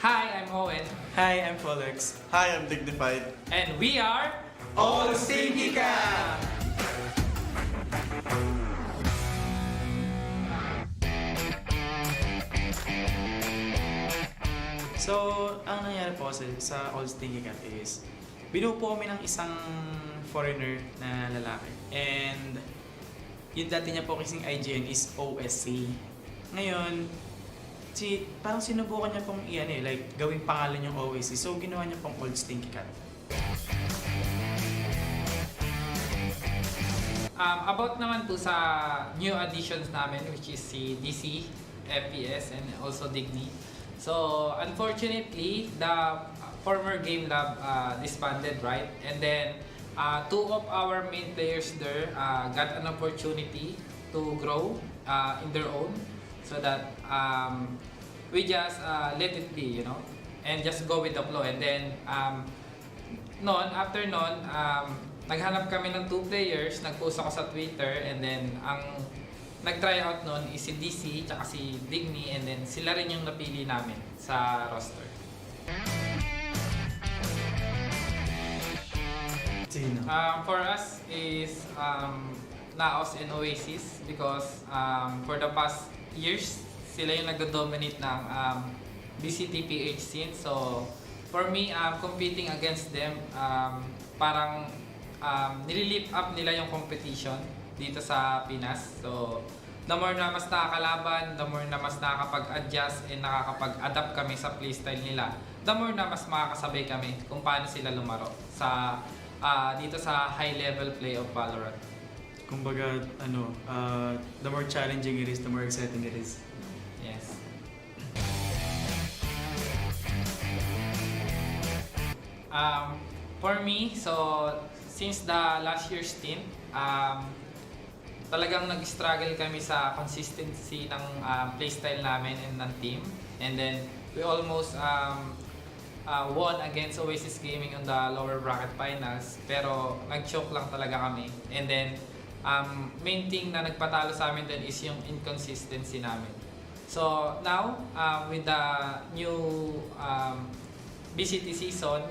Hi, I'm Owen. Hi, I'm Felix. Hi, I'm Dignified. And we are... All Geek Fam! So, ang nangyari po kasi sa All Stinky Cat is binuo po kami ng isang foreigner na lalaki. And yung dati niya po kasing IGN is OSC. Ngayon, parang sinubukan niya pong like gawing pangalan yung OSC. So, ginawa niya pong All Stinky Cat. About naman po sa new additions namin, which is si DC, FPS, and also Digni. So, unfortunately, the former Game Lab disbanded, right? And then, two of our main players there got an opportunity to grow in their own, so that we just let it be, and just go with the flow. And then, after naghanap kami ng two players, nag-post ako sa Twitter, and then ang nag-try out nun is si DC tsaka si Digni, and then sila rin yung napili namin sa roster. For us is NAOS and Oasis, because for the past years sila yung nag-dominate ng BCTPH scene. So for me, competing against them, parang nililift up nila yung competition dito sa Pinas. So, the more na mas nakakalaban, the more na mas nakakapag-adjust and nakakapag-adapt kami sa playstyle nila, the more na mas makakasabay kami kung paano sila lumaro sa dito sa high-level play of Valorant. Kumbaga, the more challenging it is, the more exciting it is. Yes. For me, so since the last year's stint, talagang nag-struggle kami sa consistency ng playstyle namin and ng team. And then, we almost won against Oasis Gaming on the lower bracket finals. Pero, nag-choke lang talaga kami. And then, main thing na nagpatalo sa amin din is yung inconsistency namin. So, now, with the new BCT season,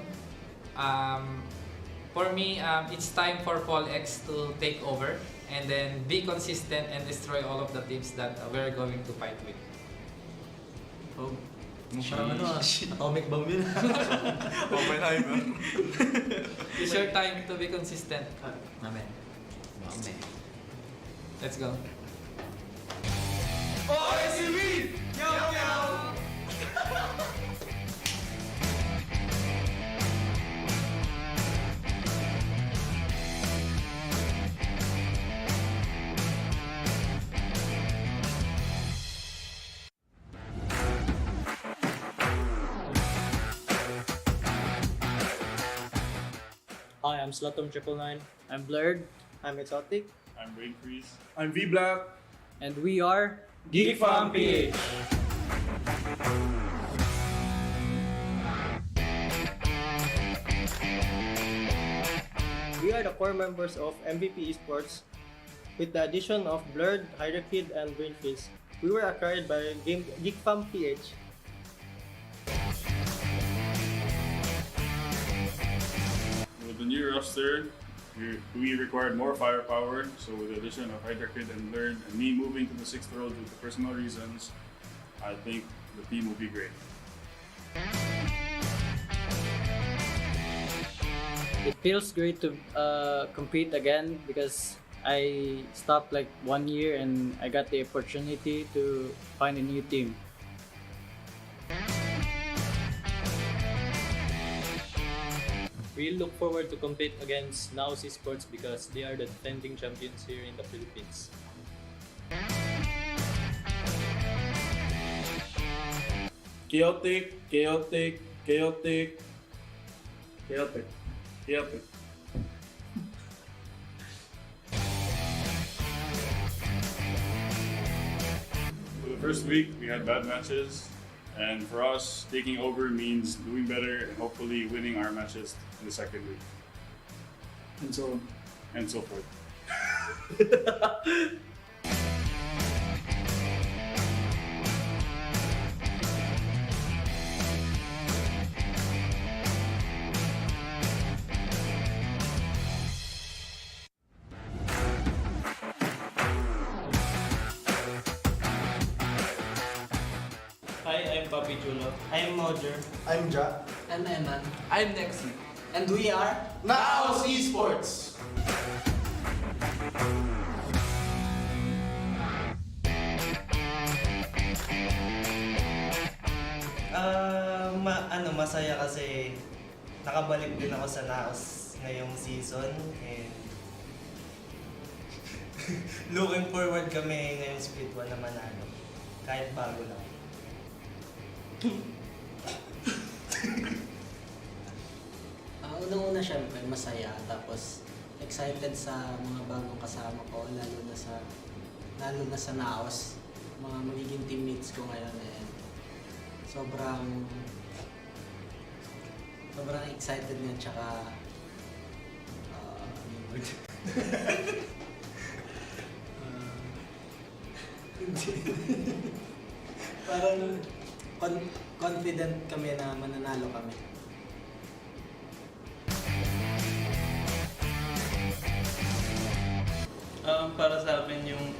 for me, it's time for Paul X to take over and then be consistent and destroy all of the teams that we're going to fight with. Oh, Parang atomic bomb yun. Oppenheimer. It's your time to be consistent. Amen. Let's go. OSCB! Meow meow! Hi, I'm Slatom999. I'm Blurred. I'm Exotic. I'm Rain Freeze. I'm V-Black. And we are Geek Fam PH. We are the core members of MVP Esports. With the addition of Blurred, Hydrakid, and Brainfreeze, we were acquired by Geek Fam PH. With the new roster, we required more firepower, so with the addition of Hydrakid and Learn, and me moving to the 6th role due to personal reasons, I think the team will be great. It feels great to compete again because I stopped like 1 year and I got the opportunity to find a new team. We look forward to compete against NAOS Esports because they are the defending champions here in the Philippines. Chaotic. For the first week, we had bad matches, and for us, taking over means doing better and hopefully winning our matches in the second week, And so, and so forth. Pichulo. I'm Mojer. I'm Ja. I'm Eman. I'm Nexi. And we are NAOS Esports! Masaya kasi nakabalik din ako sa NAOS ngayong season and looking forward kami ngayong split 1 na manalo. Kahit bago lang. unang-una syempre masaya tapos excited sa mga bagong kasama ko lalo na sa NAOS, mga magiging teammates ko ngayon and sobrang excited nga tsaka ano yung word? Parang confident kami na mananalo kami. Para sa amin, yung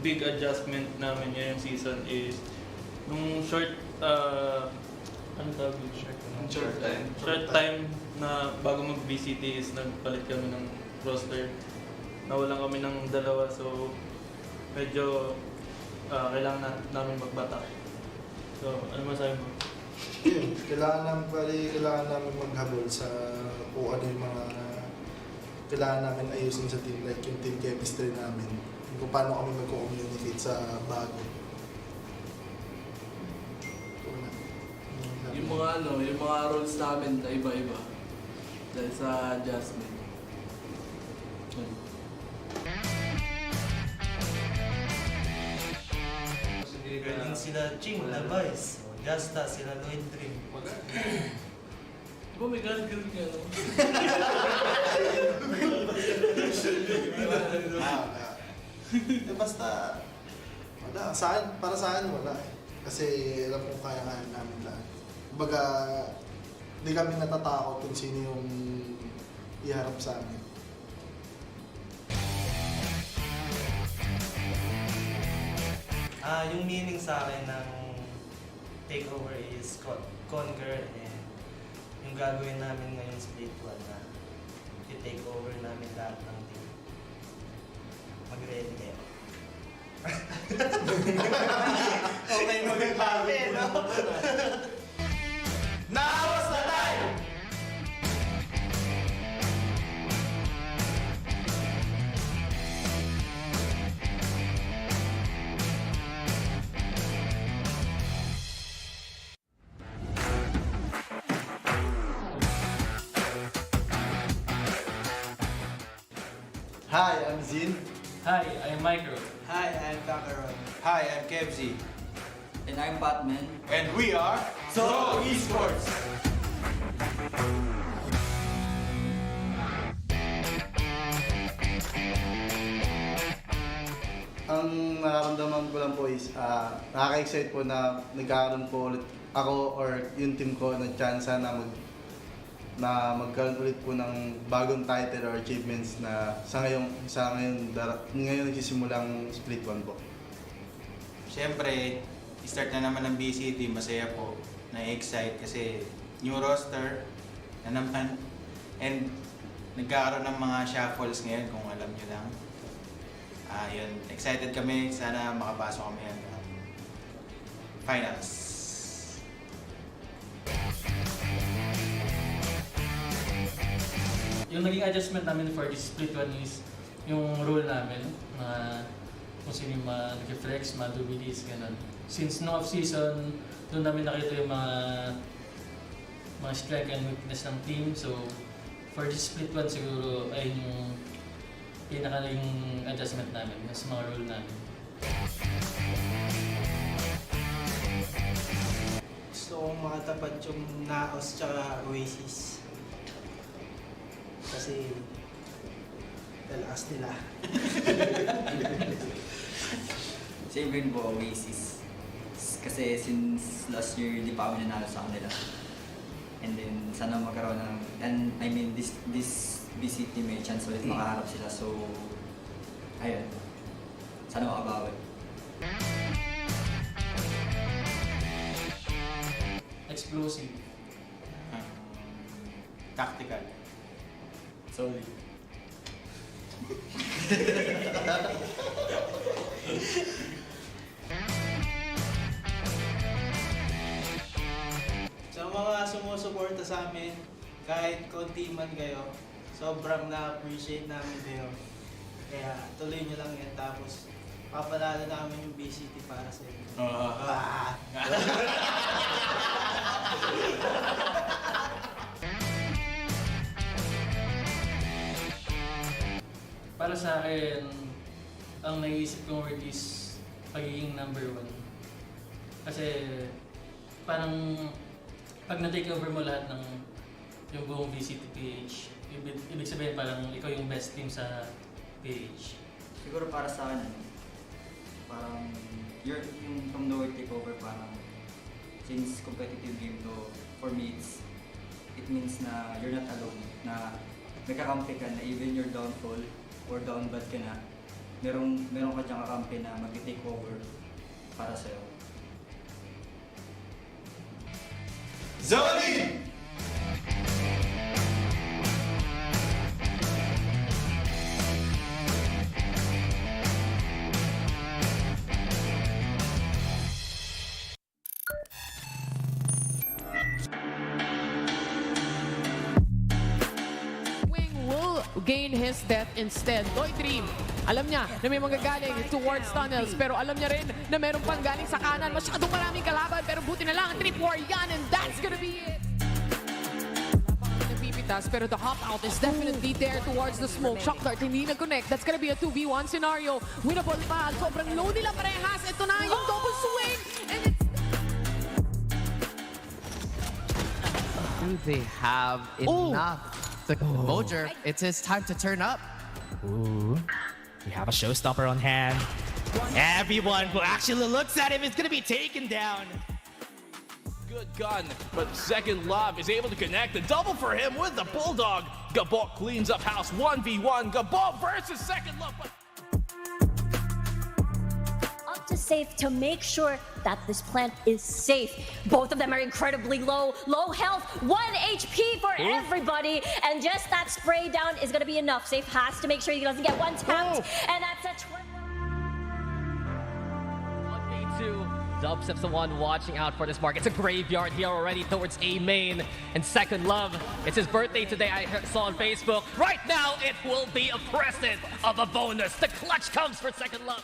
big adjustment namin ngayong season is nung short time na bago mag-VCT is nagpalit kami ng roster. Nawalan kami ng dalawa, so medyo kailangan namin magbatak. So, ano masabi mo? Yun, kailangan namin maghabol sa kung ano yung mga kailangan namin ayusin sa team, like yung team chemistry namin, kung paano kami mag-communicate sa bago. Yung mga roles namin na iba-iba dahil sa adjustment. Galing sila Ching, The Boys, Jasta, sila Lloyd Dream. Diba may galing ka, no? Basta, wala. Para sa akin, wala eh. Kasi alam kong kaya-kaya namin lahat. Kumbaga, hindi kami natatakot kung sino yung iharap sa amin. Yung meaning sa akin ng takeover is conquer, and yung gagawin namin ngayong split 1 na i-take over namin lahat ng team. Mag-ready kayo. Okay, magagabi, no? NAOS na tayo! Hi, I'm Zin. Hi, I'm Micro. Hi, I'm Kakaron. Hi, I'm Kevzi. And I'm Batman. And we are ZOL Esports! Ang nararamdaman ko lang po is nakaka-excite po na nagkakaroon po ulit ako or yung team ko na chance na magkaroon ulit po ng bagong title or achievements na sa ngayon nagsisimulang split 1 po. Siyempre, start na naman ng BCT, masaya po, na-excite kasi new roster na naman and nagkakaroon ng mga shuffles ngayon kung alam nyo lang. Yun, excited kami, sana makapasok kami ng finals. Yung naging adjustment namin for this split 1 is yung role namin na kung sino yung nag-flex, madubilis, gano'n. Since no off-season, doon namin nakita yung mga strength and weakness ng team. So, for this split 1 siguro ay yung pinakaling adjustment namin sa mga role namin. Gusto kong makatapat yung NAOS tsaka Oasis. Kasi talakas nila. Same rin po, Oasis. Kasi since last year, hindi pa kami nanalo sa kanila. And then, sana magkaroon ng, this BCT may chance ulit makaharap sila. So, ayun. Sana makabawi. explosive. Tactical. Solid. Sa mga sumusuporta sa amin, kahit konti man kayo, sobrang na-appreciate namin kayo. Kaya tuloy nyo lang yan, tapos papalala namin yung BCT para sa inyo. Para sa akin, ang naisip kong word is pagiging number one. Kasi parang pag na-take over mo lahat ng yung buong VCT-PH, ibig sabihin parang ikaw yung best team sa PH. Siguro para sa akin, parang yung from nowhere takeover, parang since competitive game to, for me it means na you're not alone, na nagkakampi ka na even you're downfall or down bad ka na, meron ka diyang kakampi na mag-take over para sa'yo. Zoli! Gain his death instead. Toy Dream, alam niya na may manggagaling towards tunnels, pero alam niya rin na meron pang galing sa kanan. Masyadong maraming kalaban, pero buti na lang, trip war yan, and that's gonna be it. Napipitas, pero the hop out is definitely there towards the smoke. Shock dart, hindi nag-connect. That's gonna be a 2v1 scenario. Winnable pa. Sobrang low nila parehas. Ito na yung double swing, and it's... Do they have enough? Mojer, it's his time to turn up. Ooh, we have a showstopper on hand. Everyone who actually looks at him is gonna be taken down. Good gun, but Second Love is able to connect the double for him with the Bulldog. Gabok cleans up house 1v1. Gabok versus Second Love. Up to safe to make sure that this plant is safe. Both of them are incredibly low health, 1 HP for everybody, and just that spray down is going to be enough. Safe has to make sure he doesn't get one tapped, and that's a 1v2. Dubstep's the one watching out for this mark. It's a graveyard here already towards A main. And Second Love, it's his birthday today, I saw on Facebook. Right now, it will be a present of a bonus. The clutch comes for Second Love.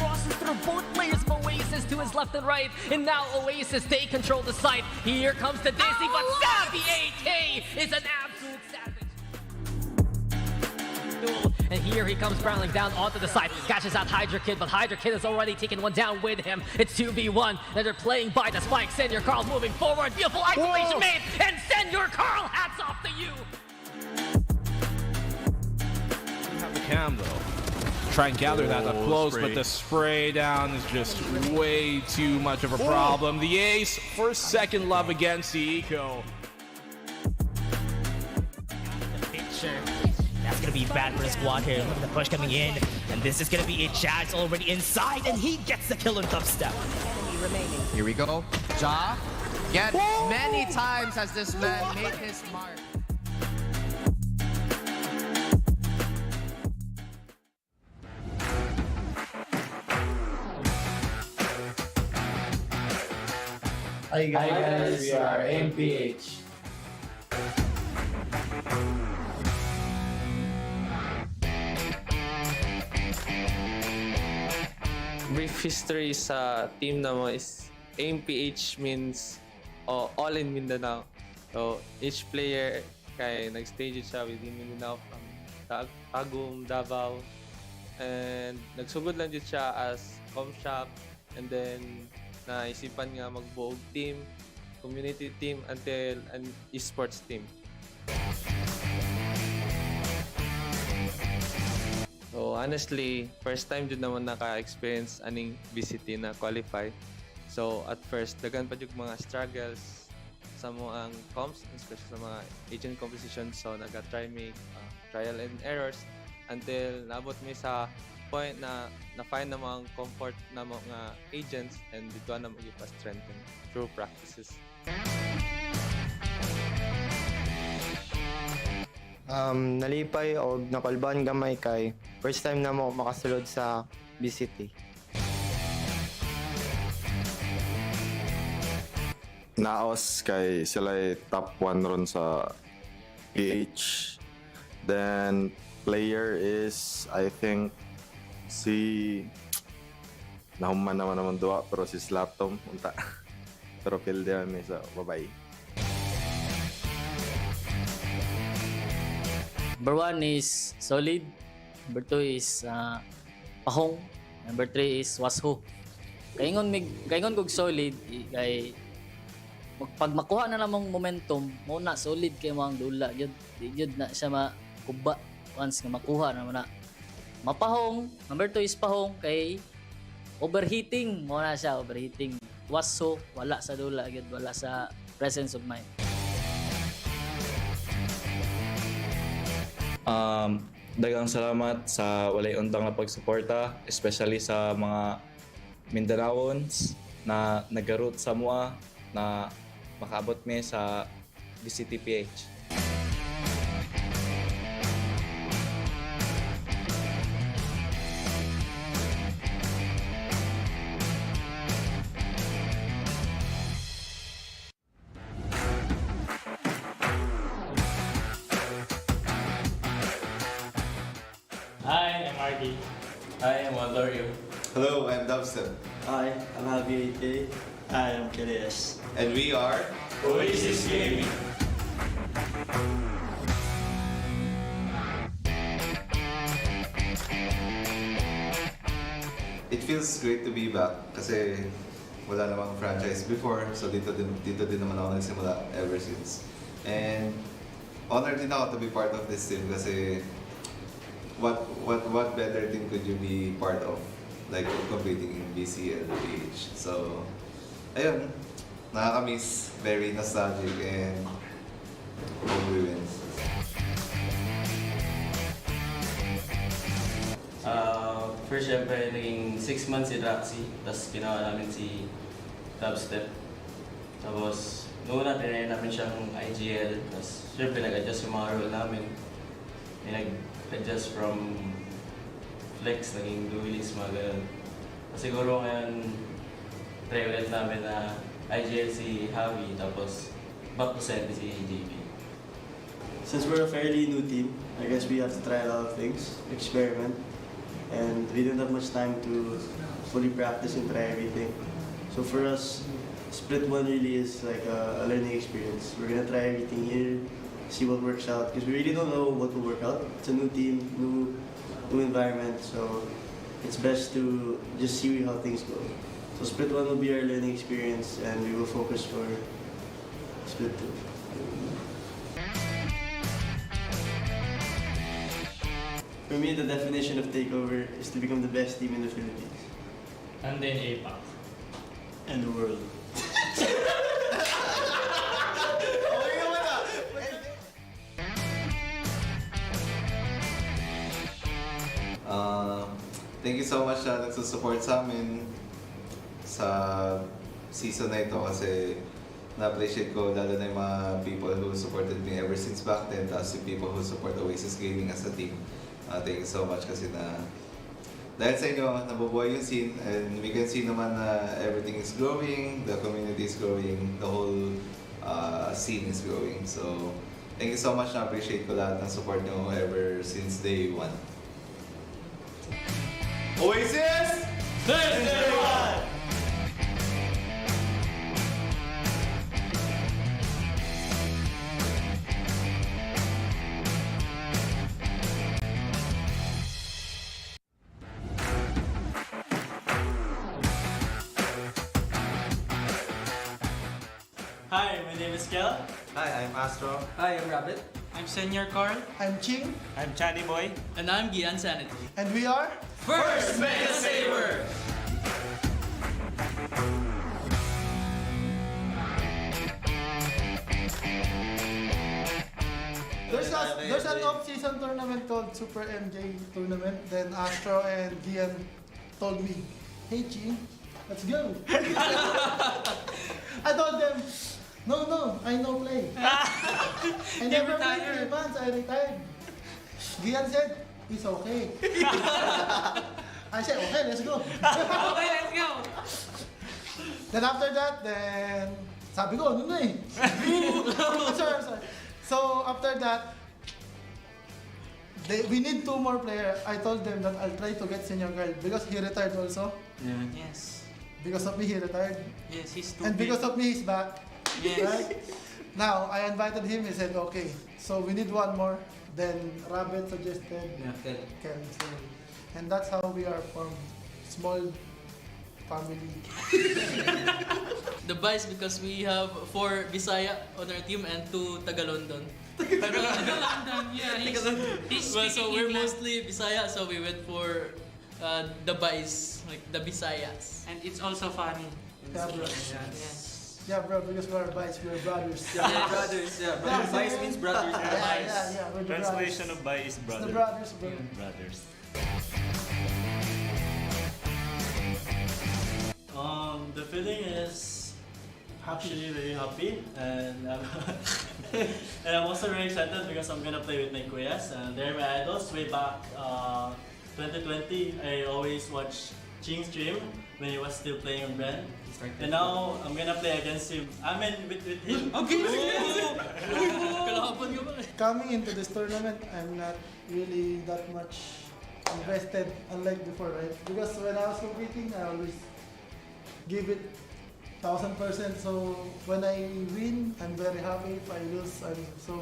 Crosses through both players of Oasis to his left and right, and now Oasis, they control the site. Here comes the Dizzy, but Savvy AK is an absolute savage. And here he comes barreling down onto the side, catches out Hydra Kid, but Hydra Kid has already taken one down with him. It's 2v1, and they're playing by the spike. Senor Carl moving forward, beautiful isolation made, and Senor Carl, hats off to you. Have the cam though. Try and gather that up close, but the spray down is just way too much of a problem. The ace for Second Love against the Eco. Picture. That's gonna be bad for the squad here. Look at the push coming in, and this is gonna be a Chad's already inside, and he gets the kill on Dubstep. Here we go. Ja, again, many times has this man made his mark. Hi guys, we are MPH. Brief history sa team na mo is MPH means all in Mindanao. So each player kay nag-stage siya within Mindanao from Tagum, Davao, and nagsugod lang dito siya as comshop, and then naisipan nga magbuog team, community team until an esports team. So honestly, first time din naman naka-experience aning VCT na qualify. So at first, dagan pa yung mga struggles sa mga comps, especially sa mga agent composition. So naga-try make trial and errors until naabot mi sa point na na-find na mga comfort na mga agents and dito na mag-ipa-strengthen through practices. Nalipay o nakalban gamay kay first time na mo makasulod sa BCT. NAOS kay sila top 1 ron sa PH. Then player is I think si nahuman naman duwa pero si Slatom unta. Pero pilde may sa babay. Number 1 is Solid. Number 2 is Pahong. Number 3 is Washo. Kaingon kog Solid kay pag makuha na namang momentum, muna solid kay mo ang dula gyud. Gyud na siya makuba once nga makuha na mo na. Mapahong, number 2 is Pahong kay overheating, mo na siya overheating. Washo wala sa dula gyud, wala sa presence of mind. Daghang salamat sa walay untang na pagsuporta, especially sa mga Mindanaons na nagaroot sa mua na makaabot mi sa VCTPH. Hi, I'm Artie. Hi, I'm Valorio. Hello, I'm Dubstep. Hi, I'm Javi 8K. Hi, I'm KDS. And we are Oasis Gaming. It feels great to be back kasi wala namang franchise before, so dito din naman ako nagsimula ever since. And honored din ako to be part of this team kasi what better team could you be part of, like competing in BC and PH. So ayun, nakaka-miss, very nostalgic, and hope we win. First, syempre, naging 6 months si Draxi, tapos ginawa namin si Dubstep. Tapos, noon natin namin siyang IGL, tapos syempre nag-adjust yung mga role namin. May nag-adjust from flex, naging duelist, mga ganun. Tapos siguro ngayon, try ulit namin na IGL si Javi, tapos back to center si JP. Since we're a fairly new team, I guess we have to try a lot of things, experiment, and we didn't have much time to fully practice and try everything. So for us, split 1 really is like a learning experience. We're gonna try everything here, see what works out, because we really don't know what will work out. It's a new team, new environment, so it's best to just see how things go. So split 1 will be our learning experience, and we will focus for split 2. For me, the definition of takeover is to become the best team in the Philippines. And then APAC. And the world. Thank you so much na nagsusupport sa amin sa season na ito kasi na-appreciate ko lalo na yung mga people who supported me ever since back then, tapos yung people who support Oasis Gaming as a team. Thank you so much kasi na dahil sa inyo, nabubuhay yung scene and we can see naman na everything is growing, the community is growing, the whole scene is growing. So, thank you so much, na-appreciate ko lahat ng support nyo ever since day 1. Oasis! Since day 1! Hi, my name is Kel. Hi, I'm Astro. Hi, I'm Rabbit. I'm Senior Carl. I'm Ching. I'm Chani Boy. And I'm Gian Sanity. And we are First Mega Saber! There's There's an off-season tournament called Super MJ Tournament. Then Astro and Gian told me, "Hey Ching, let's go." I told them, no, I no play. I never played 3 months, I retired. Gian said, "It's okay." I said, "Okay, let's go." Okay, let's go. Then after that, sabi ko, ano na eh. sorry. So after that, we need 2 more players. I told them that I'll try to get Senior Girl because he retired also. Yeah. Yes. Because of me, he retired. Yes, he's too And big. because of me, he's back. Yes. Right? Now, I invited him. He said, okay. So we need 1 more. Then Rabbit suggested Ken. And that's how we are from small family. The bias because we have 4 Bisaya on our team and 2 Taga-London. Taga-London, yeah. He's Well, so speaking we're English. mostly Bisaya, so we went for the bias, like the Bisayas. And it's also funny. Yeah, bro. Yes. Yeah, bro, because we're boys, we're brothers. Yeah, we're brothers, yeah. Brothers. Bias means brothers. Yeah, we're the Translation brothers. of bi is brother. It's the brothers, bro. Brothers. The feeling is actually very happy, and and I'm also very excited because I'm gonna play with my kuyas, and they're my idols. Way back 2020, I always watched Ching stream when he was still playing on Brand, and now I'm gonna play against him. I mean with him. Coming into this tournament, I'm not really that much invested unlike before, right? Because when I was competing, I always give it 1000%. So when I win, I'm very happy. If I lose, I'm so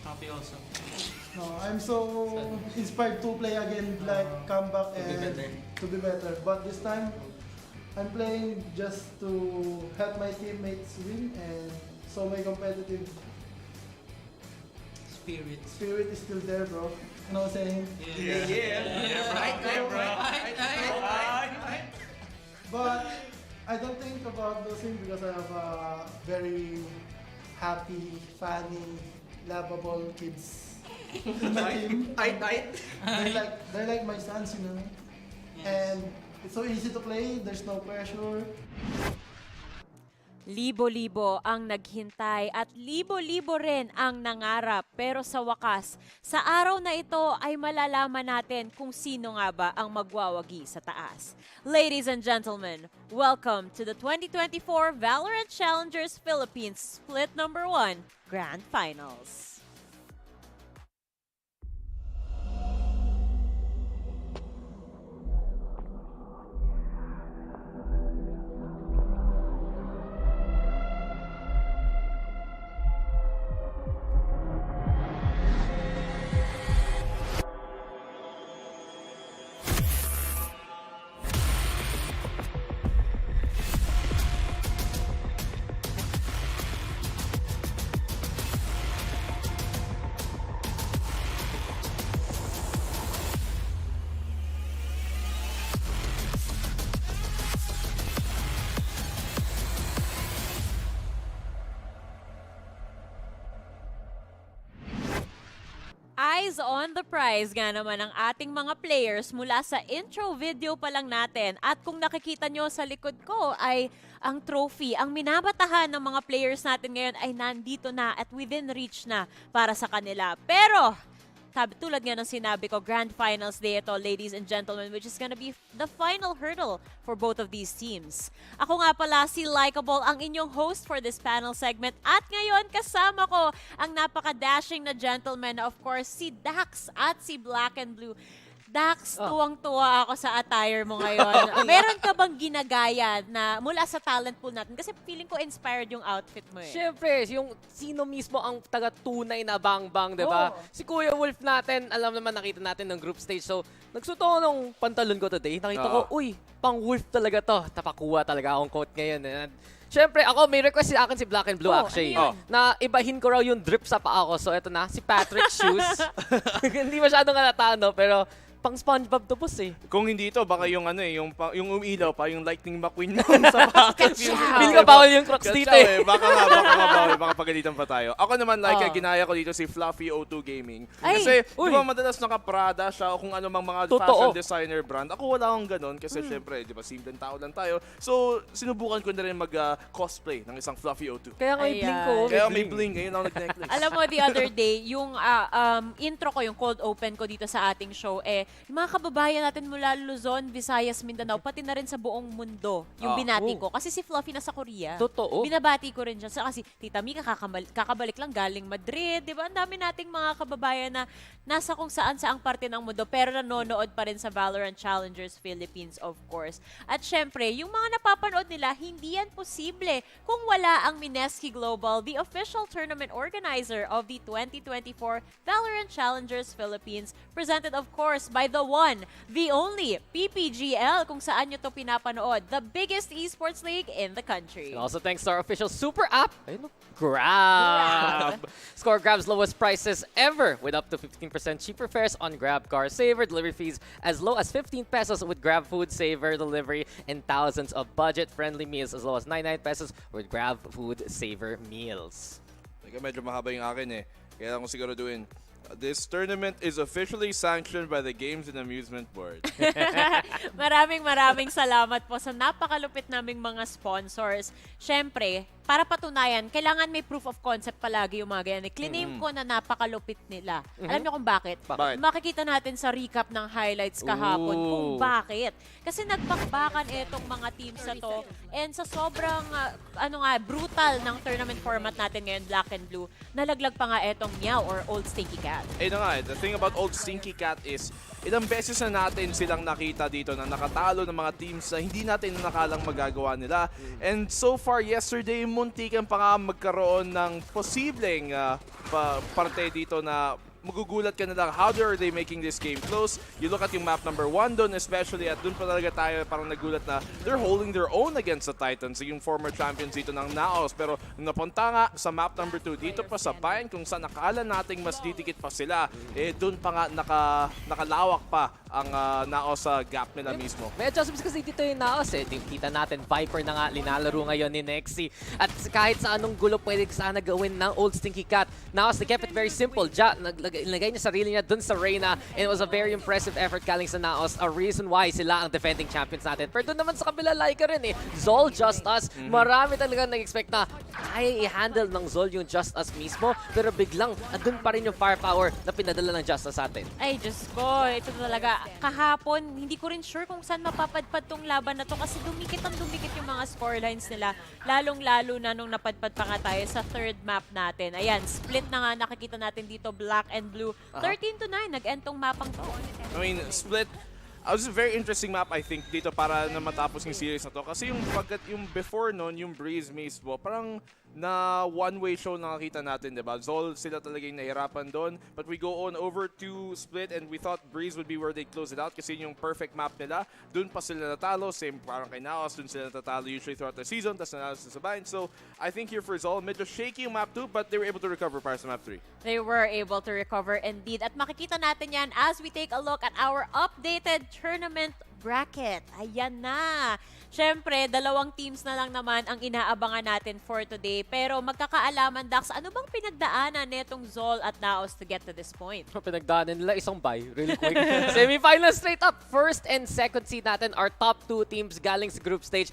Happy also. no, I'm so inspired to play again, like come back and to be better. But this time, I'm playing just to help my teammates win, and so my competitive spirit is still there, bro. You know what I'm saying? Right. But I don't think about those things because I have a very happy, funny, lovable kids in my team. They're like my sons, you know. And it's so easy to play. There's no pressure. Libo-libo ang naghintay at libo-libo rin ang nangarap. Pero sa wakas, sa araw na ito ay malalaman natin kung sino nga ba ang magwawagi sa taas. Ladies and gentlemen, welcome to the 2024 VALORANT Challengers Philippines Split Number 1 Grand Finals. Eyes on the prize nga naman ang ating mga players mula sa intro video pa lang natin. At kung nakikita nyo sa likod ko ay ang trophy, ang minabatahan ng mga players natin ngayon ay nandito na at within reach na para sa kanila. Pero tulad nga ng sinabi ko, Grand Finals Day ito, ladies and gentlemen, which is gonna be the final hurdle for both of these teams. Ako nga pala si Likeable, ang inyong host for this panel segment. At ngayon, kasama ko ang napaka-dashing na gentleman, of course, si Dax at si Black and Blue. Dax, tuwang-tuwa ako sa attire mo ngayon. Meron ka bang ginagaya na mula sa talent pool natin? Kasi feeling ko inspired yung outfit mo eh. Siyempre, yung sino mismo ang taga-tunay na bang-bang, di ba? Si Kuya Wolf natin, alam naman, nakita natin ng group stage. So, nagsuto ko ng pantalon ko today. Nakita ko, uy, pang Wolf talaga to. Tapakuha talaga akong coat ngayon. And Siyempre, ako, may request sa akin si Black and Blue actually. ano yun? Na ibahin ko raw yung drip sa paa ko. So, eto na, si Patrick Shoes. Hindi masyadong halata, no? Pero, pang SpongeBob to boss eh. Kung hindi ito, baka yung yung umilaw pa, yung Lightning McQueen mo sa pocket. Feel ka bawal yung Crocs dito eh. Baka bawal, baka pagalitan pa tayo. Ako naman, ginaya ko dito si Fluffy O2 Gaming. Kasi, di ba madalas naka-Prada siya o kung ano mang mga fashion designer brand. Ako wala akong ganun kasi syempre, di ba, simpleng tao lang tayo. So, sinubukan ko na rin mag-cosplay ng isang Fluffy O2. Kaya nga may bling ko. Kaya may bling, ngayon ako nag-necklace. Alam mo, the other day, yung intro ko, yung cold open ko dito sa ating show, yung mga kababayan natin mula Luzon, Visayas, Mindanao, pati na rin sa buong mundo, yung binati ko. Kasi si Fluffy nasa Korea. Totoo. Binabati ko rin siya. Kasi Tita Mika, kakabalik lang galing Madrid. Di ba? Ang dami nating mga kababayan na nasa kung saan-saang parte ng mundo, pero nanonood pa rin sa Valorant Challengers Philippines, of course. At syempre, yung mga napapanood nila, hindi yan posible kung wala ang Mineski Global, the official tournament organizer of the 2024 Valorant Challengers Philippines, presented, of course, by the one, the only, PPGL, kung saan nyo to pinapanood, the biggest esports league in the country. And also thanks to our official super app, Grab. Score Grab's lowest prices ever with up to 15% cheaper fares on Grab Car Saver, delivery fees as low as 15 pesos with Grab Food Saver delivery, and thousands of budget-friendly meals as low as 99 pesos with Grab Food Saver meals. Medyo mahaba yung akin eh. Kaya ko siguraduhin. This tournament is officially sanctioned by the Games and Amusement Board. Maraming salamat po sa napakalupit naming mga sponsors. Siyempre, para patunayan, kailangan may proof of concept palagi yung mga ganyan. Cliname ko na napakalupit nila. Alam niyo kung bakit? Bakit? Makikita natin sa recap ng highlights kahapon kung bakit. Kasi nagbakbakan itong mga teams na to, and sa sobrang brutal ng tournament format natin ngayon, Black and Blue, nalaglag pa nga itong Meow or Old Stinky Cat. The thing about Old Stinky Cat is, ilang beses na natin silang nakita dito na nakatalo ng mga teams na hindi natin nakalang magagawa nila. And so far, yesterday, muntikan pa nga magkaroon ng posibleng parte dito na magugulat ka na lang, how are they making this game close? You look at yung map number 1 doon, especially at doon pa talaga tayo parang nagulat na they're holding their own against the Titans, yung former champions dito ng NAOS. Pero nung napunta nga sa map number 2, dito pa sa Bayan, kung saan nakala nating mas didikit pa sila, doon pa nga nakalawak pa ang NAOS sa gap nila mismo. May adjustments kasi dito yung NAOS eh. Kita natin, Viper na nga linalaro ngayon ni Nexi. At kahit sa anong gulo pwede sana gawin ng Old Stinky Cat, NAOS, they kept it very simple. Ilagay niya sarili niya dun sa Reyna, and it was a very impressive effort galing sa NAOS. A reason why sila ang defending champions natin. Pero doon naman sa kabila, Laika rin eh. ZOL, Just Us, marami talaga nag-expect na kaya i-handle ng ZOL yung Just Us mismo, pero biglang andun pa rin yung firepower na pinadala ng Just Us sa atin. Ay, Diyos ko, ito talaga. Kahapon, hindi ko rin sure kung saan mapapadpad tong laban na to kasi dumikit yung mga scorelines nila. Lalong-lalo na nung napadpad pa nga tayo sa third map natin. Ayan, split na nga nakikita natin dito, Black and Blue. 13-9, nag-end tong mapang to. I mean, split. It was a very interesting map, I think, dito para na matapos yung series na to. Kasi yung before nun, yung Breeze mismo, parang na one-way show nakakita natin, diba? ZOL, sila talaga yung nahirapan doon. But we go on over to Split and we thought Breeze would be where they close it out kasi yung perfect map nila. Doon pa sila natalo. Same parang kay NAOS, doon sila natatalo usually throughout the season. Tapos nanalo sa Bayan. So, I think here for ZOL, medyo shaky yung map 2, but they were able to recover para sa map 3. They were able to recover indeed. At makikita natin yan as we take a look at our updated tournament bracket. Ayan na. Siyempre, dalawang teams na lang naman ang inaabangan natin for today. Pero magkakaalaman, Dax, ano bang pinagdaanan netong ZOL at NAOS to get to this point? Pinagdaanan nila isang bye, really quick. Semi-finals straight up. First and second seed natin, our top 2 teams galing sa group stage.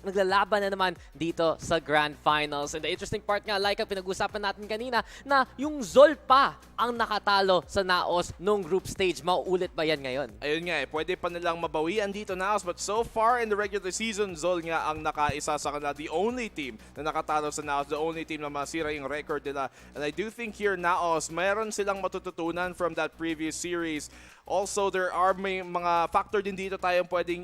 Maglalaban na naman dito sa Grand Finals. And the interesting part nga, like ang pinag-usapan natin kanina, na yung ZOL pa ang nakatalo sa NAOS nung group stage. Mauulit ba yan ngayon? Ayun nga pwede pa nilang mabawian dito NAOS, but so far in the regular season, ZOL nga ang nakaisa sa kanila, the only team na nakatalo sa NAOS, the only team na masira yung record nila. And I do think here, NAOS, mayroon silang matututunan from that previous series. Also, there are may mga factor din dito tayong pwedeng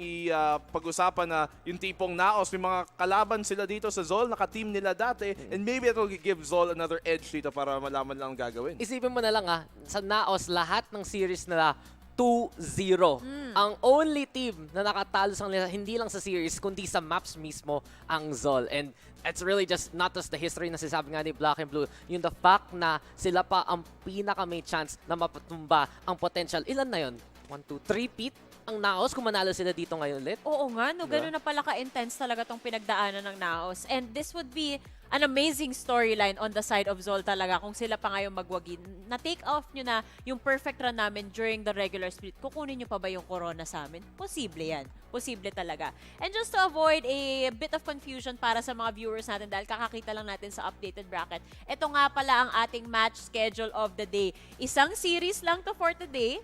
pag-usapan na yung tipong NAOS, may mga kalaban sila dito sa ZOL, naka-team nila dati, and maybe it will give ZOL another edge dito para malaman lang ang gagawin. Isipin mo na lang sa NAOS, lahat ng series nila 2-0. Ang only team na nakatalo sa kanila, hindi lang sa series, kundi sa maps mismo, ang ZOL. And it's really just not just the history na sinasabi nga ni Black and Blue, yung the fact na sila pa ang pinaka may chance na mapatumba ang potential. Ilan na yun? 1, 2, 3 peat ang NAOS kung manalo sila dito ngayon ulit? Oo nga, no, gano'n na pala ka-intense talaga tong pinagdaanan ng NAOS. And this would be an amazing storyline on the side of ZOL talaga kung sila pa ngayon magwagi. Na-take off nyo na yung perfect run namin during the regular split. Kukunin nyo pa ba yung corona sa amin? Posible yan. Posible talaga. And just to avoid a bit of confusion para sa mga viewers natin dahil kakakita lang natin sa updated bracket, ito nga pala ang ating match schedule of the day. Isang series lang to for today.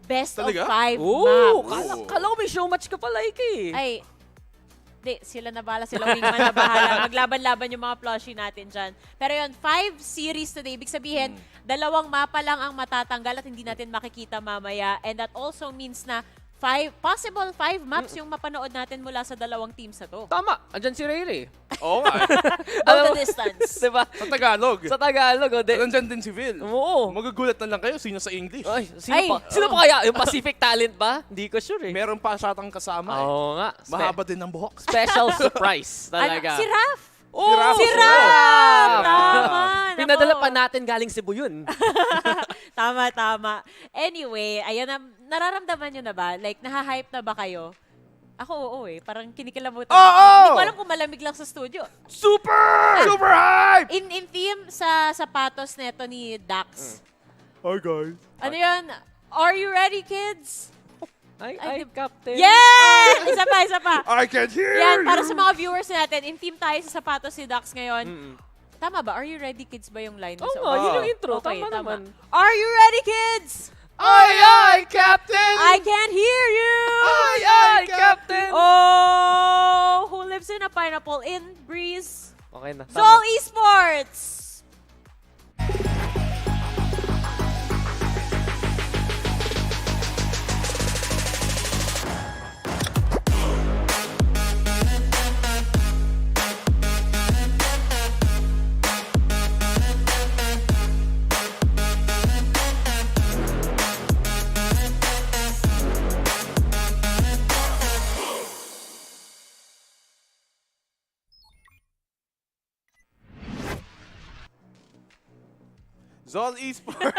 Best Talaga? of 5 Oh, maps. kala ko may show match ka pala, Ike. Ay, di, sila na bala, sila wingman na bahala. Maglaban-laban yung mga plushie natin dyan. Pero yun, 5 series today. Ibig sabihin, 2 mapa lang ang matatanggal at hindi natin makikita mamaya. And that also means na possible 5 maps yung mapanood natin mula sa 2 teams na to. Tama, andyan si Ray. Oo nga. Go the distance. Diba? Sa Tagalog. Sa Tagalog. Nandyan din si Phil. Oo. Magugulat na lang kayo sino sa English. Ay, sino pa kaya? Yung Pacific talent ba? Hindi ko sure eh. Meron pa siyatang kasama Oo nga. Mahaba din ang buhok. Special surprise talaga. Si Raf! Oh, si Raf! Tama! Pinadala pa natin galing Cebu yun. Tama. Anyway, ayan na, nararamdaman nyo na ba? Like, nahahype na ba kayo? Ako, oo eh. Parang kinikilabutan. Hindi ko alam kung malamig lang sa studio. Super hype! In theme sa sapatos neto ni Dax. Hi guys. Ano yun? Are you ready, kids? Ay, Captain. Yeah! Isa pa. I can hear Yan, para you. sa mga viewers natin, in theme tayo sa sapatos ni Dax ngayon. Tama ba? Are you ready, kids ba yung line? Oo nga, yun yung intro. Okay, Tama naman. Are you ready, kids? Aye, Captain! I can't hear you! Aye, Captain! Oh! Who lives in a pineapple in breeze? Okay na. ZOL Esports! ZOL Esports.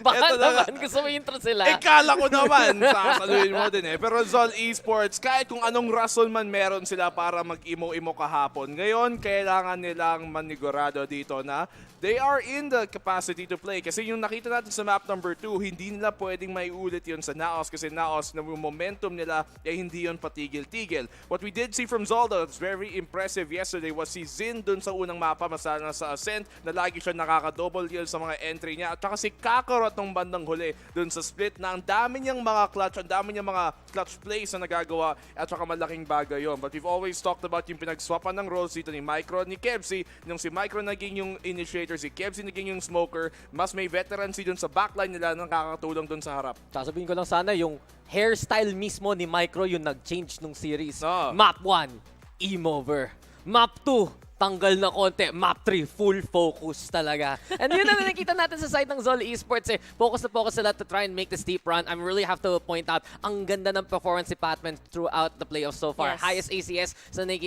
Baka naman, gusto mo intro sila. Kala ko naman, sasaluhin mo din eh. Pero ZOL Esports, kahit kung anong rason man meron sila para mag-imo-imo kahapon, ngayon kailangan nilang manigurado dito na they are in the capacity to play. Kasi yung nakita natin sa map number 2, hindi nila pwedeng maiulit yun sa NAOS kasi NAOS na yung momentum nila ay hindi yun patigil-tigil. What we did see from ZOL that's very impressive yesterday was si Zin dun sa unang mapa, masala sa Ascent, na lagi siya nakaka-double kill sa mga entry niya. At saka si Kakarot nung bandang huli dun sa split na ang dami niyang mga clutch, ang dami niyang mga clutch plays na nagagawa at saka malaking bagay yun. But we've always talked about yung pinagswapan ng roles dito ni Micro, ni Kebsy. Nung si Micro naging yung initiator, si Kebsy naging yung smoker, mas may veterancy dun sa backline nila na nakakatulong dun sa harap. Sasabihin ko lang sana yung hairstyle mismo ni Micro yung nag-change nung series. Map 1, Emo-over. Map 2, tanggal na konti. Map 3, full focus talaga. And yun na nakikita natin sa side ng ZOL Esports eh. Focus na focus sila to try and make the steep run. I really have to point out, ang ganda ng performance ni Patman throughout the playoffs so far. Yes. Highest ACS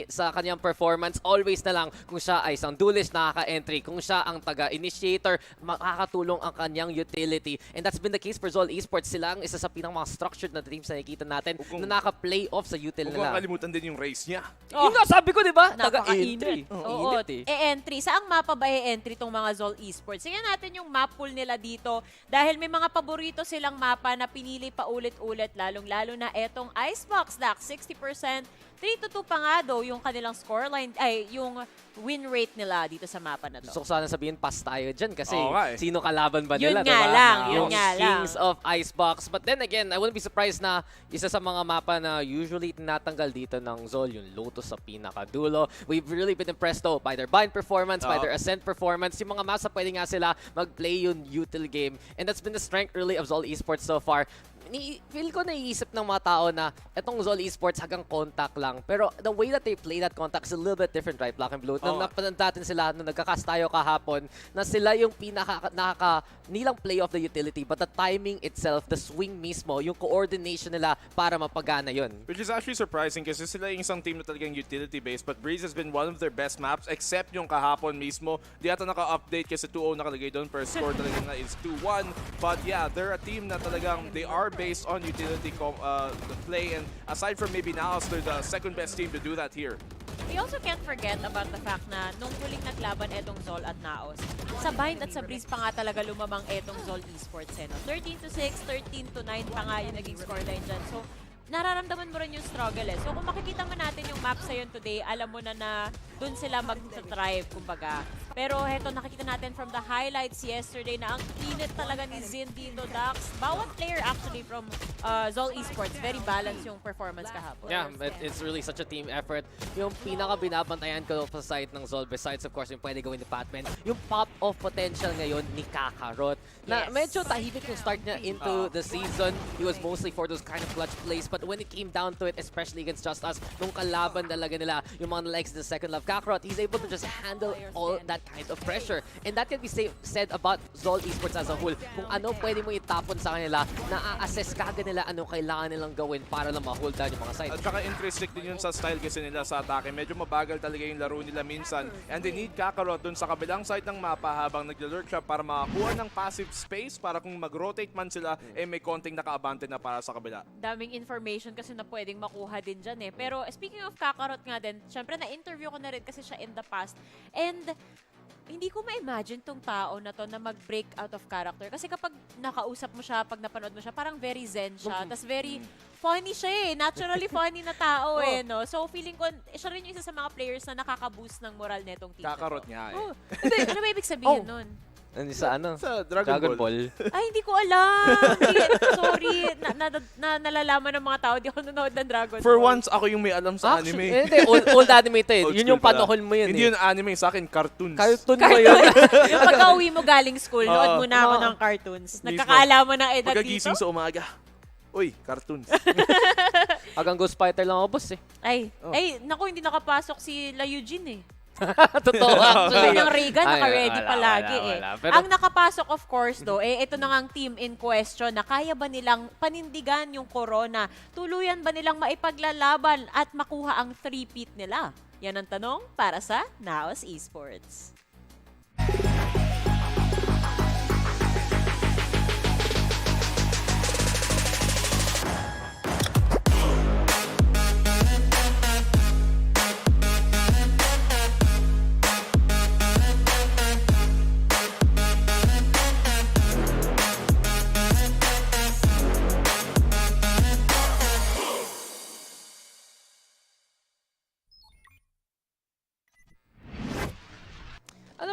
sa kanyang performance. Always na lang kung siya ay isang duelist, nakaka-entry. Kung siya ang taga-initiator, makakatulong ang kanyang utility. And that's been the case for ZOL Esports. Sila ang isa sa pinang mga structured na teams na nakikita natin na naka-playoff sa util Huwag nila. kalimutan din yung race niya. Yung nga, sabi ko, di ba? Napaka-init. Taga-entry. Oo, Init eh. e-entry. Saang mapa ba e-entry tong mga ZOL Esports? Tingnan natin yung map pool nila dito dahil may mga paborito silang mapa na pinili pa ulit-ulit, lalong-lalo na etong Icebox Dax, 60%. 3-2 pa nga daw yung kanilang scoreline, ay yung win rate nila dito sa mapa na to. Gusto ko sana sabihin, pass tayo dyan kasi Okay. sino kalaban ba Yun nila, nga diba? lang, yun Yung nga lang. Kings of Icebox. But then again, I wouldn't be surprised na isa sa mga mapa na usually tinatanggal dito ng ZOL, yung Lotus sa pinakadulo. We've really been impressed though by their bind performance, by their ascent performance. Yung mga maps na pwede nga sila mag-play yung util game. And that's been the strength really of ZOL Esports so far. feel ko naiisip ng mga tao na etong ZOL Esports hanggang contact lang. Pero the way that they play that contact is a little bit different, right? Black and Blue. Nung natin sila, nung nagkakas tayo kahapon, na sila yung nilang play of the utility, but the timing itself, the swing mismo, yung coordination nila para mapagana yun. Which is actually surprising kasi sila yung isang team na talagang utility-based, but Breeze has been one of their best maps except yung kahapon mismo. Di ata naka-update kasi 2-0 nakalagay doon, per score talaga na is 2-1. But yeah, they're a team na talagang they are based on utility the play, and aside from maybe NAOS, they're the second best team to do that here. We also can't forget about the fact na nung huling naglaban etong ZOL at NAOS, sa Bind at sa Breeze pa nga talaga lumamang etong ZOL Esports. 13-6, 13-9 pa nga yung naging scoreline dyan. So, nararamdaman mo rin yung struggle eh. So, kung makikita mo natin yung map sa yun today, alam mo na dun sila mag-thrive, kumbaga. Pero heto, nakikita natin from the highlights yesterday na ang init talaga ni Zin dito, Dax. Bawat player actually from ZOL Esports, very balanced yung performance kahapon. Yeah, it's really such a team effort. Yung pinaka-binabantayan ko sa side ng ZOL, besides of course yung pwede gawin ni Batman, yung pop-off potential ngayon ni Kakarot. Na medyo tahimik yung start niya into the season. He was mostly for those kind of clutch plays, but when it came down to it, especially against Just Us, nung kalaban talaga nila yung mga likes of the second love Kakarot, he's able to just handle all that kind of pressure. And that can be said about ZOL Esports as a whole. Kung ano pwede mo itapon sa kanila, na-assess kagad nila ano kailangan nilang gawin para lang ma-hold down yung mga side. At saka intrinsic din yun sa style kasi nila sa atake. Medyo mabagal talaga yung laro nila minsan. And they need Kakarot dun sa kabilang side ng mapa habang naglalurk siya para makakuha ng passive space para kung mag-rotate man sila, may konting naka-abante na para sa kabila. Daming information kasi na pwedeng makuha din dyan eh. Pero speaking of Kakarot nga din, syempre na-interview ko na rin kasi siya in the past. And hindi ko ma-imagine tong tao na to na mag-break out of character. Kasi kapag nakausap mo siya, pag napanood mo siya, parang very zen siya. Tas very funny siya eh. Naturally funny na tao eh, no? So feeling ko, siya rin yung isa sa mga players na nakaka-boost ng moral netong team. Kakarot nga eh. Hindi, ano ba ibig sabihin nun? Sa ano? Sa Dragon Ball. Ay, hindi ko alam. Sorry. Nalalaman ng mga tao. Di ako nanonood ng Dragon Ball. For once, ako yung may alam sa anime. Hindi, old anime to eh. Yun yung panahon mo yun Hindi eh. yun anime, sa akin, cartoons. Cartoon mo yun. Yung pagka-uwi mo galing school, nood muna ako ng cartoons. Nagkakaalaman ng edad dito. Pagkagising sa umaga. Uy, cartoons. Hanggang Ghost Fighter lang ako, boss eh. Ay, naku, hindi nakapasok si La Eugene eh. Totoo actually. Yung Regan, naka-ready palagi eh. Pero, ang nakapasok of course do, ito na ngang team in question na kaya ba nilang panindigan yung corona? Tuluyan ba nilang maipaglalaban at makuha ang 3-peat nila? Yan ang tanong para sa NAOS Esports.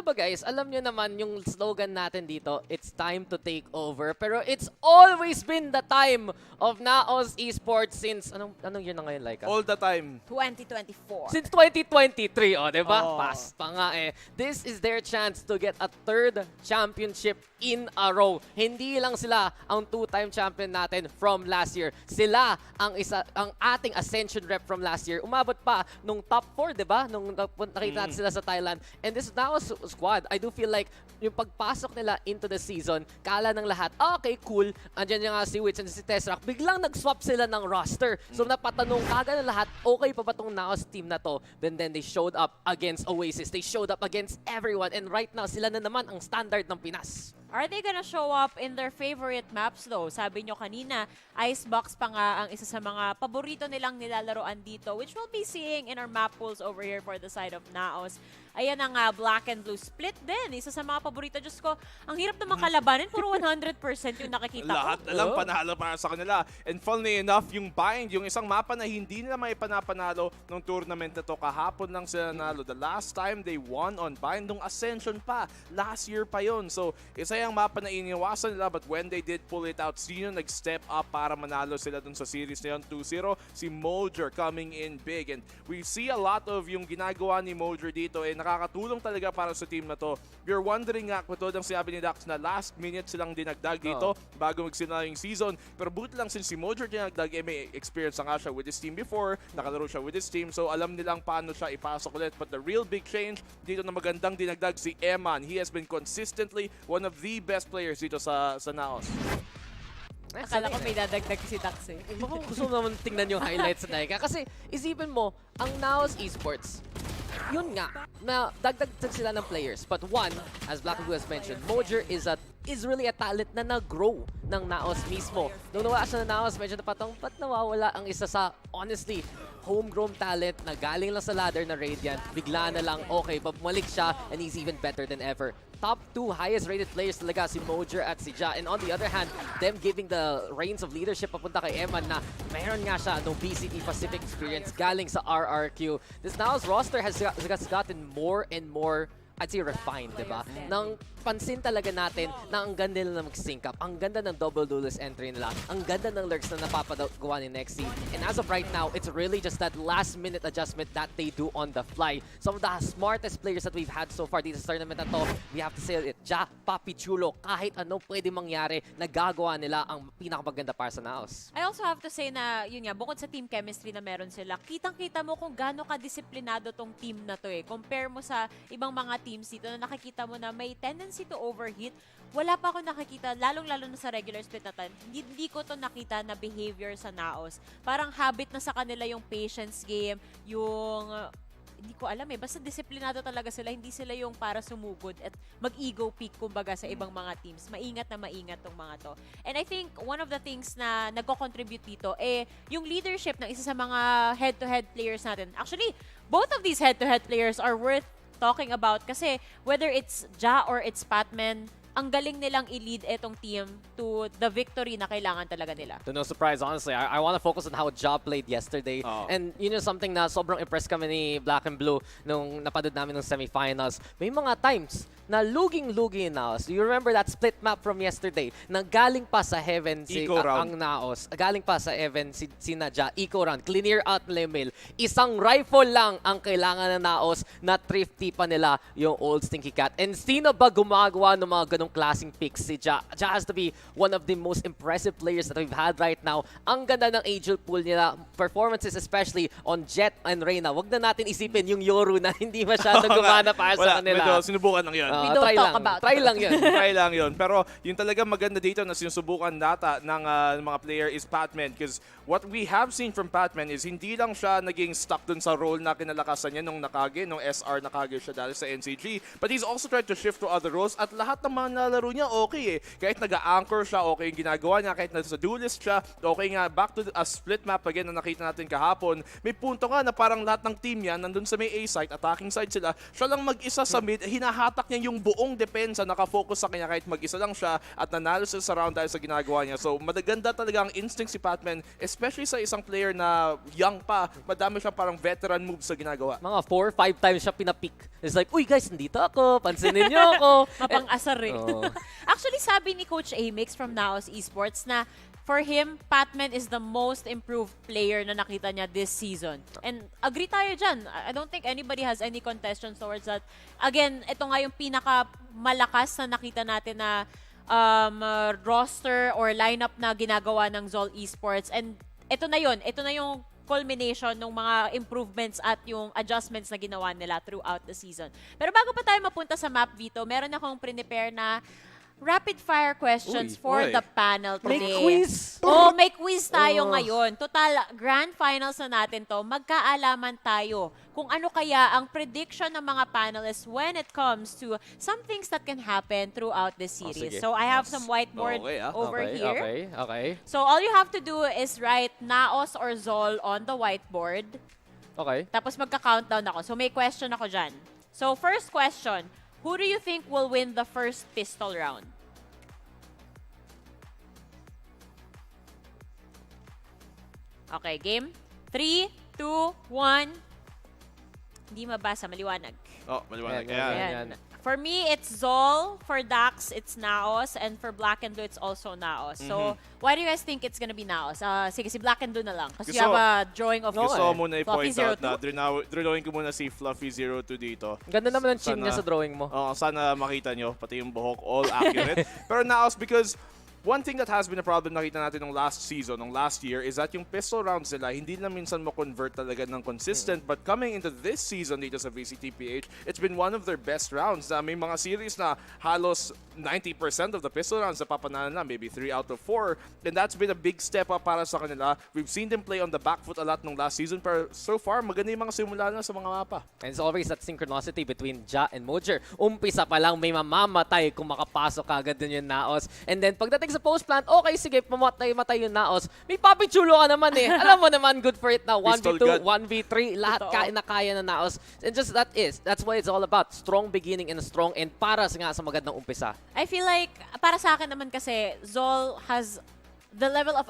ano ba guys, alam nyo naman yung slogan natin dito, it's time to take over. Pero it's always been the time of NAOS Esports since, anong year na ngayon, Laika? All the time. 2024. Since 2023, diba? Oh. Past pa nga eh. This is their chance to get a third championship in a row. Hindi lang sila ang two-time champion natin from last year. Sila ang ating Ascension rep from last year. Umabot pa nung top 4, diba? Nung nakita natin sila sa Thailand. And this NAOS squad, I do feel like yung pagpasok nila into the season, kala ng lahat, okay, cool. Andyan yung si Wits and si Tesseract. Biglang nag-swap sila ng roster. So napatanong kaga ng lahat, okay pa ba tong NAOS team na to? Then they showed up against Oasis. They showed up against everyone. And right now, sila na naman ang standard ng Pinas. Are they gonna show up in their favorite maps though? Sabi nyo kanina, Icebox pa nga ang isa sa mga paborito nilang nilalaroan dito, which we'll be seeing in our map pools over here for the side of NAOS. Ayan ang black and blue split din. Isa sa mga paborito. Diyos ko, ang hirap naman kalabanin. Puro 100% yung nakikita ko. Lahat na lang panalo para sa kanila. And funnily enough, yung Bind, yung isang mapa na hindi nila may panapanalo ng tournament na to, kahapon lang sila nalo. The last time they won on Bind, nung Ascension pa. Last year pa yon. So, isa kayang mapa na iniwasan nila, but when they did pull it out, sino nag-step up para manalo sila dun sa series na yun? 2-0, si Mojer coming in big. And we see a lot of yung ginagawa ni Mojer dito, nakakatulong talaga para sa team na to. You're wondering nga, katulad ang sinabi ni Dax na last minute silang dinagdag dito bago magsimula yung season. Pero buti lang since si Mojer dinagdag, may experience na nga siya with his team before, nakalaro siya with his team, so alam nilang paano siya ipasok ulit. But the real big change dito na magandang dinagdag si Eman. He has been consistently one of the best players dito sa NAOS. Akala ko may dadagdag si Dax eh. Gusto mo naman tingnan yung highlights na Naika. Kasi isipin mo, ang NAOS Esports, yun nga, na dagdag sila ng players. But one, as Black and Blue has mentioned, Mojer is really a talent na nag-grow ng NAOS mismo. Nung nawala siya ng NAOS, medyo napatong, ba't nawawala ang isa sa, honestly, homegrown talent na galing lang sa ladder na Radiant, bigla na lang, okay, bumalik siya, and he's even better than ever. Top 2 highest rated players talaga si Mojer at si Ja. And on the other hand, them giving the reins of leadership papunta kay Eman na mayroon nga siya no BCT Pacific experience galing sa RRQ. This NAOS roster has gotten more and more, I'd say, refined, diba? Nang pansin talaga natin na ang ganda nila na mag-sync up. Ang ganda ng double duelist entry nila. Ang ganda ng lurks na napapagawa ni Nexi. And as of right now, it's really just that last-minute adjustment that they do on the fly. Some of the smartest players that we've had so far dito sa tournament na to, we have to say it, Ja, Papi, Chulo, kahit ano pwede mangyari, nagagawa nila ang pinakamaganda para sa NAOS. I also have to say na, yun nga, bukod sa team chemistry na meron sila, kitang-kita mo kung gaano ka-disiplinado tong team na to eh. Compare mo sa ibang mga teams dito na nakikita mo na may tendency to overheat. Wala pa ako nakikita, lalong-lalo na sa regular split na time, hindi ko to nakita na behavior sa NAOS. Parang habit na sa kanila yung patience game, yung hindi ko alam eh. Basta disiplinado talaga sila. Hindi sila yung para sumugod at mag-ego peak kumbaga sa ibang mga teams. Maingat na maingat tong mga to. And I think one of the things na nagko-contribute dito yung leadership ng isa sa mga head-to-head players natin. Actually, both of these head-to-head players are worth talking about kasi whether it's Ja or it's Patman, ang galing nilang i-lead etong team to the victory na kailangan talaga nila. To no surprise, honestly, I want to focus on how Ja played yesterday. And you know something na sobrang impressed kami ni Black and Blue nung napanood namin ng semifinals. May mga times na luging-lugi yung NAOS. Do you remember that split map from yesterday? Na galing pa sa Heaven ang NAOS. Galing pa sa Heaven si Ja. Eco round. Clear out nila yung mail. Isang rifle lang ang kailangan ng NAOS na thrifty pa nila yung old Stinky Cat. And sino ba gumagawa ng mga ganong klaseng picks? Si Ja. Ja has to be one of the most impressive players that we've had right now. Ang ganda ng Angel pool nila. Performances especially on Jet and Reyna. Wag na natin isipin yung Yoru na hindi masyadong gumana para sa kanila. Medyo sinubukan lang yan. We don't talk about Try lang yun. Try lang yun. Pero yung talaga maganda dito na sinusubukan data ng mga player is Patman. Because what we have seen from Patman is hindi lang siya naging stuck dun sa role na kinalakasan niya nung Nakage, nung SR Nakage siya dahil sa NCG. But he's also tried to shift to other roles at lahat ng mga nalaro niya okay eh. Kahit nag-anchor siya, okay yung ginagawa niya. Kahit nasa duelist siya, okay nga. Back to a split map again na nakita natin kahapon. May punto nga na parang lahat ng team niya nandun sa may A site, attacking side sila. Siya lang mag-isa sa mid, hinahatak niya yung buong depensa, nakafocus sa kanya kahit mag-isa lang siya at nanalo siya sa round dahil sa ginagawa niya. So, madaganda talaga ang instinct si Patman, especially sa isang player na young pa. Madami siya parang veteran moves sa ginagawa. Mga 4-5 times siya pinapick. It's like, uy guys, nandito ako. Pansinin niyo ako. Mapang-asar eh. Actually, sabi ni Coach Amix from NAOS Esports na for him, Patman is the most improved player na nakita niya this season. And agree tayo dyan. I don't think anybody has any contestions towards that. Again, ito nga yung pinakamalakas na nakita natin na roster or lineup na ginagawa ng ZOL Esports. And ito na yun. Ito na yung culmination ng mga improvements at yung adjustments na ginawa nila throughout the season. Pero bago pa tayo mapunta sa map, Vito, meron akong prepare na rapid-fire questions for the panel today. May quiz? May quiz tayo ngayon. Total, grand finals na natin to. Magkaalaman tayo kung ano kaya ang prediction ng mga panelists when it comes to some things that can happen throughout the series. So, I have some whiteboard over here. Okay. So, all you have to do is write NAOS or ZOL on the whiteboard. Okay. Tapos magka-countdown ako. So, may question ako dyan. So, first question. Who do you think will win the first pistol round? Okay, game. 3, 2, 1. Hindi mabasa, maliwanag. Oh, maliwanag. Ayan. For me, it's ZOL. For Dax, it's NAOS. And for Black and Blue, it's also NAOS. So, why do you guys think it's gonna be NAOS? Sige, si Black and Blue na lang. Kasi you have a drawing of Gusto ko muna i-point out 02. na drawing ko muna si Fluffy02 dito. Ganda naman ang chin niya sa drawing mo. Sana makita nyo, pati yung buhok, all accurate. Pero NAOS, because one thing that has been a problem nakita natin nung last season, nung last year, is that yung pistol rounds nila, hindi na minsan mo-convert talaga ng consistent. But coming into this season dito sa VCTPH, it's been one of their best rounds. May mga series na halos 90% of the pistol rounds na papananan na, maybe 3 out of 4. And that's been a big step up para sa kanila. We've seen them play on the back foot a lot nung last season, pero so far, maganda yung mga simula na sa mga mapa. And it's always that synchronicity between Ja and Mojer. Umpisa pa lang, may mamamatay kung makapasok agad dun yung NAOS. And then, pagdating sa post plant, okay, sige, pumatay yung NAOS. May papichulo ka naman eh. Alam mo naman, good for it na. 1v2, 1v3, lahat kaya na NAOS. And just that's what it's all about. Strong beginning and a strong end para nga sa magandang umpisa. I feel like, para sa akin naman kasi, ZOL has the level of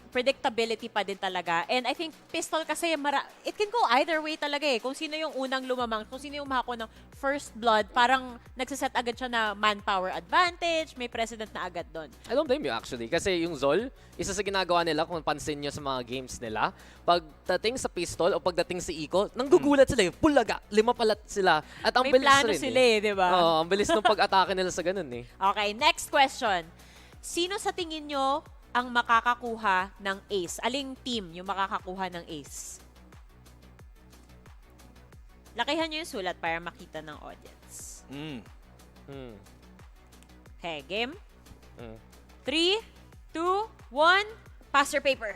predictability pa din talaga. And I think pistol kasi, it can go either way talaga eh. Kung sino yung unang lumamang, kung sino yung mahako ng first blood, parang nagsiset agad siya na manpower advantage, may precedent na agad doon. I don't blame you actually. Kasi yung ZOL, isa sa ginagawa nila, kung pansin nyo sa mga games nila, pagdating sa pistol o pagdating sa Eco, nanggugulat sila eh. Pulaga, 5 palat sila. At ang May bilis plano rin sila eh, di ba? Oo, ang bilis ng pag-atake nila sa ganun eh. Okay, next question. Sino sa tingin nyo ang makakakuha ng ace? Aling team yung makakakuha ng ace? Lakihan nyo yung sulat para makita ng audience. Okay, game? 3, 2, 1, pass your paper.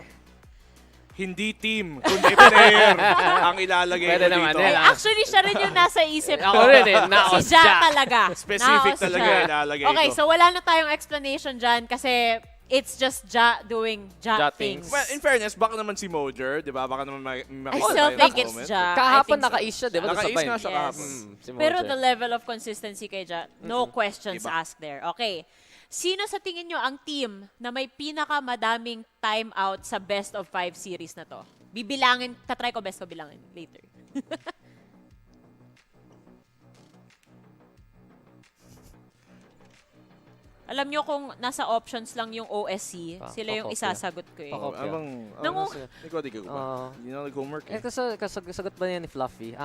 Hindi team, kundi player ang ilalagay ko dito. Actually, siya rin yung nasa isip ko. Ako rin eh, NAOS Si Ja talaga. Specific NAOS talaga siya. ilalagay ko. Okay, so wala na tayong explanation dyan kasi it's just Ja doing Ja things. Well, in fairness, baka naman si Mojer, di ba? Baka naman makita I still think it's Ja. Kahapon naka-ace siya, di ba? Naka-ace nga siya kahapon. Si Pero Mojer. the level of consistency kay Ja, no questions asked there. Okay. Sino sa tingin nyo ang team na may pinakamadaming timeout sa best of 5 series na to? Bibilangin, tatry ko best ko bilangin later. Alam nyo kung nasa options lang yung OSC, sila yung isasagot ko eh. Ikaw di ka ba? Hindi na nag-homework eh. Kasagot ba niya ni Fluffy?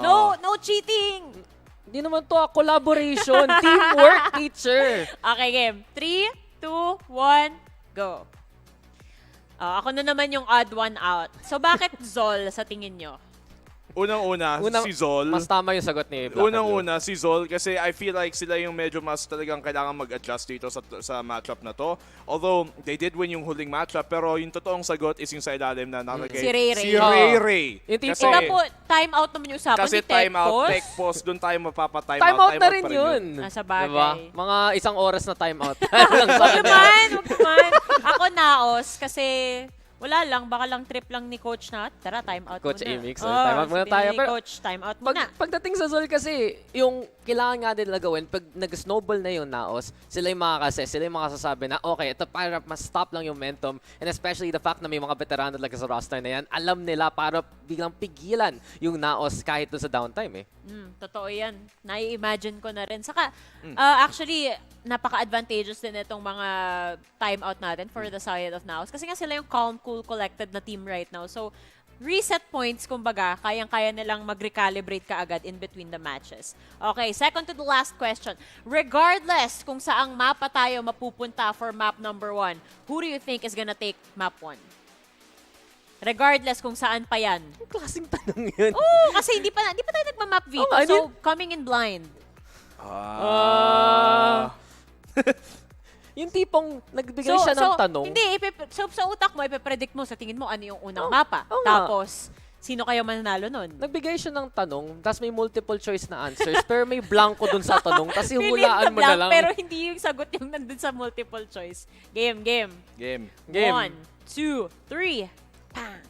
No cheating! Hindi naman to collaboration. Teamwork, teacher. Okay, game. 3, 2, 1, go. Ako na naman yung odd one out. So, bakit ZOL sa tingin nyo? Unang-una, si ZOL. Mas tama yung sagot ni Black. Unang-una, si ZOL kasi I feel like sila yung medyo mas talagang kailangan mag-adjust dito sa matchup na to. Although, they did win yung huling matchup, pero yung totoong sagot is yung sa ilalim na nakalagay. Si Ray Ray. Si Ray Ray. Kasi, iba po, time out naman yung usapan kasi ni Tech time out, Pause. Tech Pause, doon tayo mapapa-time Time out na rin yun. Sa bagay. Diba? Mga 1 oras na time out. Wag naman. Ako NAOS kasi wala lang, baka lang trip lang ni Coach na, tara, time out Coach muna. Amix, time out muna tayo. Pero, Coach, time out muna. Pagdating sa ZOL kasi, yung kailangan nga nila gawin, pag nag-snowball na yung NAOS, sila yung makakase, sila yung makasasabi na, okay, ito para mas-stop lang yung momentum. And especially the fact na may mga veterano talaga sa roster na yan, alam nila para biglang pigilan yung NAOS kahit doon sa downtime eh. Totoo yan. Nai-imagine ko na rin. Saka, actually, napaka-advantageous din itong mga timeout natin for the side of NAOS. Kasi nga sila yung calm, cool, collected na team right now. So, reset points, kumbaga, kayang-kaya nilang mag-recalibrate kaagad in between the matches. Okay, second to the last question. Regardless kung saang mapa tayo mapupunta for map number 1, who do you think is gonna take map 1? Regardless kung saan pa yan. Ang klaseng tanong yun. Oo, kasi hindi pa tayo nagma-map Vito. So, coming in blind. Yung tipong nagbigay siya ng tanong. Hindi, sa utak mo, ipipredict mo, sa tingin mo, ano yung unang mapa. Tapos, sino kayo mananalo nun? Nagbigay siya ng tanong, tapos may multiple choice na answers, pero may blanco dun sa tanong, tapos hulaan mo na lang. Pero hindi yung sagot yung nandun sa multiple choice. Game. 1, 2, 3. Bang!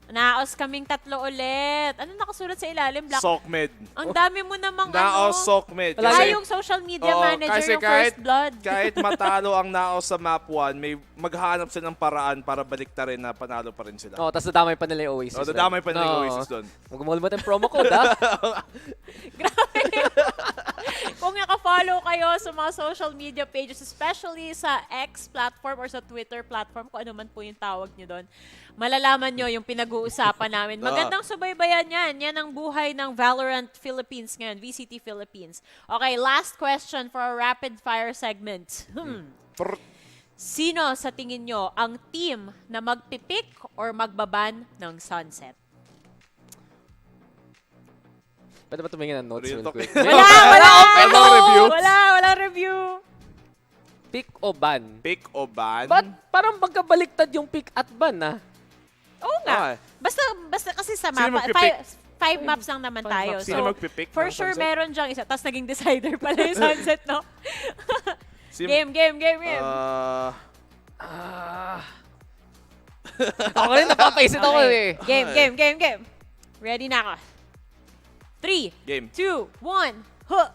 Naos kaming tatlo ulit. Ano nakasulat sa ilalim? Black. Sokmed. Ang dami mo namang Naos Sokmed. Yung social media manager, kasi yung first blood. kahit matalo ang Naos sa map 1, may maghahanap sila ng paraan para baliktarin na panalo pa rin sila. Tapos nadamay pa nila yung Oasis. Nadamay pa nila yung Oasis doon. Huwag mo yung promo code, ha? Kung naka-follow kayo sa mga social media pages, especially sa X platform or sa Twitter platform, kung ano man po yung tawag nyo doon, malalaman nyo yung pinag-uusapan namin. Magandang subaybayan yan. Yan ang buhay ng VALORANT Philippines ngayon, VCT Philippines. Okay, last question for our rapid fire segment. Sino sa tingin nyo ang team na magpipick or magbaban ng Sunset? Pwede ba tumingin ng notes real quick? Wala review. Pick o ban? Pick o ban? But parang magkabaliktad yung pick at ban, ha? Oo nga. Basta kasi sa mapa, 5 maps lang naman tayo. Sino So, magpipick for sure, meron dyang isa. Tapos naging decider pala yung Sunset, no? Game. Ako rin, napapaisip ako eh. Game. Ready na ako. 3, 2, 1, huh.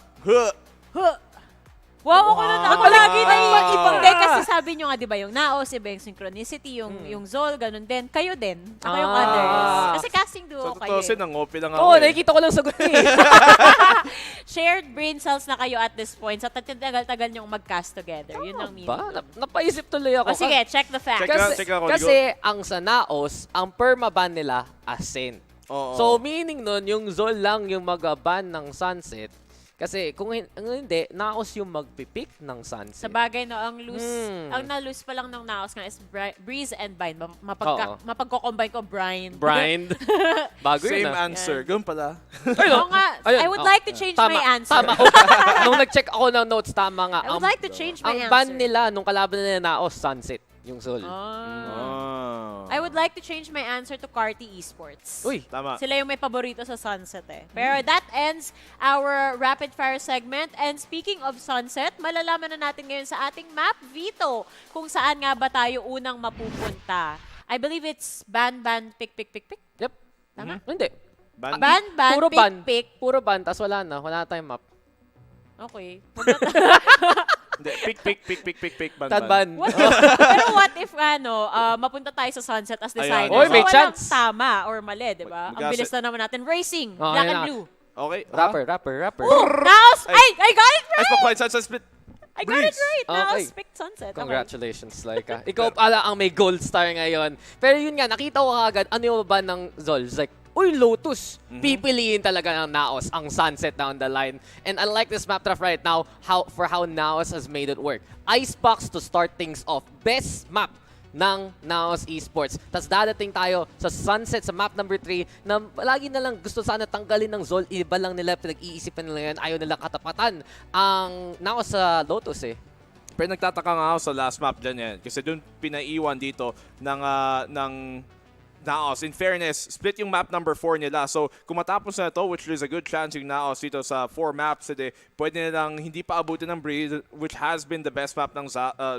Wow, ako na ako lagi na ibang day kasi sabi nyo nga, di ba, yung NAOS, iba yung synchronicity, yung ZOL, ganun din. Kayo din. Ako yung others. Kasi casting duo kayo. Kasi nangopi lang ako. Oo, nakikita ko lang sagot eh. Shared brain cells na kayo at this point. Sa tagal-tagal nyong mag-cast together. Yun ang meaning. Napaisip tuloy ako. Sige, check the facts. Kasi ang sa NAOS, ang permaban nila, Ascent. So, meaning nun, yung ZOL lang yung mag-ban ng Sunset. Kasi kung hindi, NAOS yung magpipick ng Sunset. Sa bagay, no, ang na-lose pa lang ng NAOS nga is Breeze and Bind. Mapagko-combine ko, Brind. Bago yun. Same answer. Ganun pala. Oo nga. I would like to change my answer. Tama. Nung nag-check ako ng notes, tama nga. I would like to change my answer. Ang ban nila, nung kalaban nila NAOS, Sunset. Yung ZOL. I would like to change my answer to Carti Esports. Uy, tama. Sila yung may paborito sa Sunset eh. Pero that ends our rapid fire segment. And speaking of Sunset, malalaman na natin ngayon sa ating map, Vito, kung saan nga ba tayo unang mapupunta. I believe it's ban, pick. Yep. Tama? Hindi. Ban, puro pick. Puro ban, tas wala na tayong map. Okay. Hindi, pick, ban. Pero what if, mapunta tayo sa Sunset as decider? Oy, may chance. Tama or mali, di ba? Ang bilis na naman natin. Racing, black and blue. Okay. Rapper. NAOS! I got it right! Sunset split. I got it right! NAOS picked Sunset. Congratulations, Laika. Ikaw pala ang may gold star ngayon. Pero yun nga, nakita ko agad, ano yung ba ng ZOL? It's like, uy, Lotus. Pipiliin talaga ng NAOS ang Sunset down the line. And I like this map draft right now for how NAOS has made it work. Icebox to start things off. Best map ng NAOS Esports. Tapos dadating tayo sa Sunset sa map number 3 na lagi na lang gusto sana tanggalin ng ZOL. Iba lang nila, pinag-iisipan nila yan. Ayaw nila katapatan ang NAOS sa Lotus eh. Pero nagtataka nga ako sa last map dyan yan. Kasi dun pinaiwan dito ng NAOS. In fairness, split yung map number 4 nila. So, kung matapos na ito, which is a good chance yung NAOS dito sa 4 maps today, pwede nilang hindi pa abutin ng Breeze, which has been the best map ng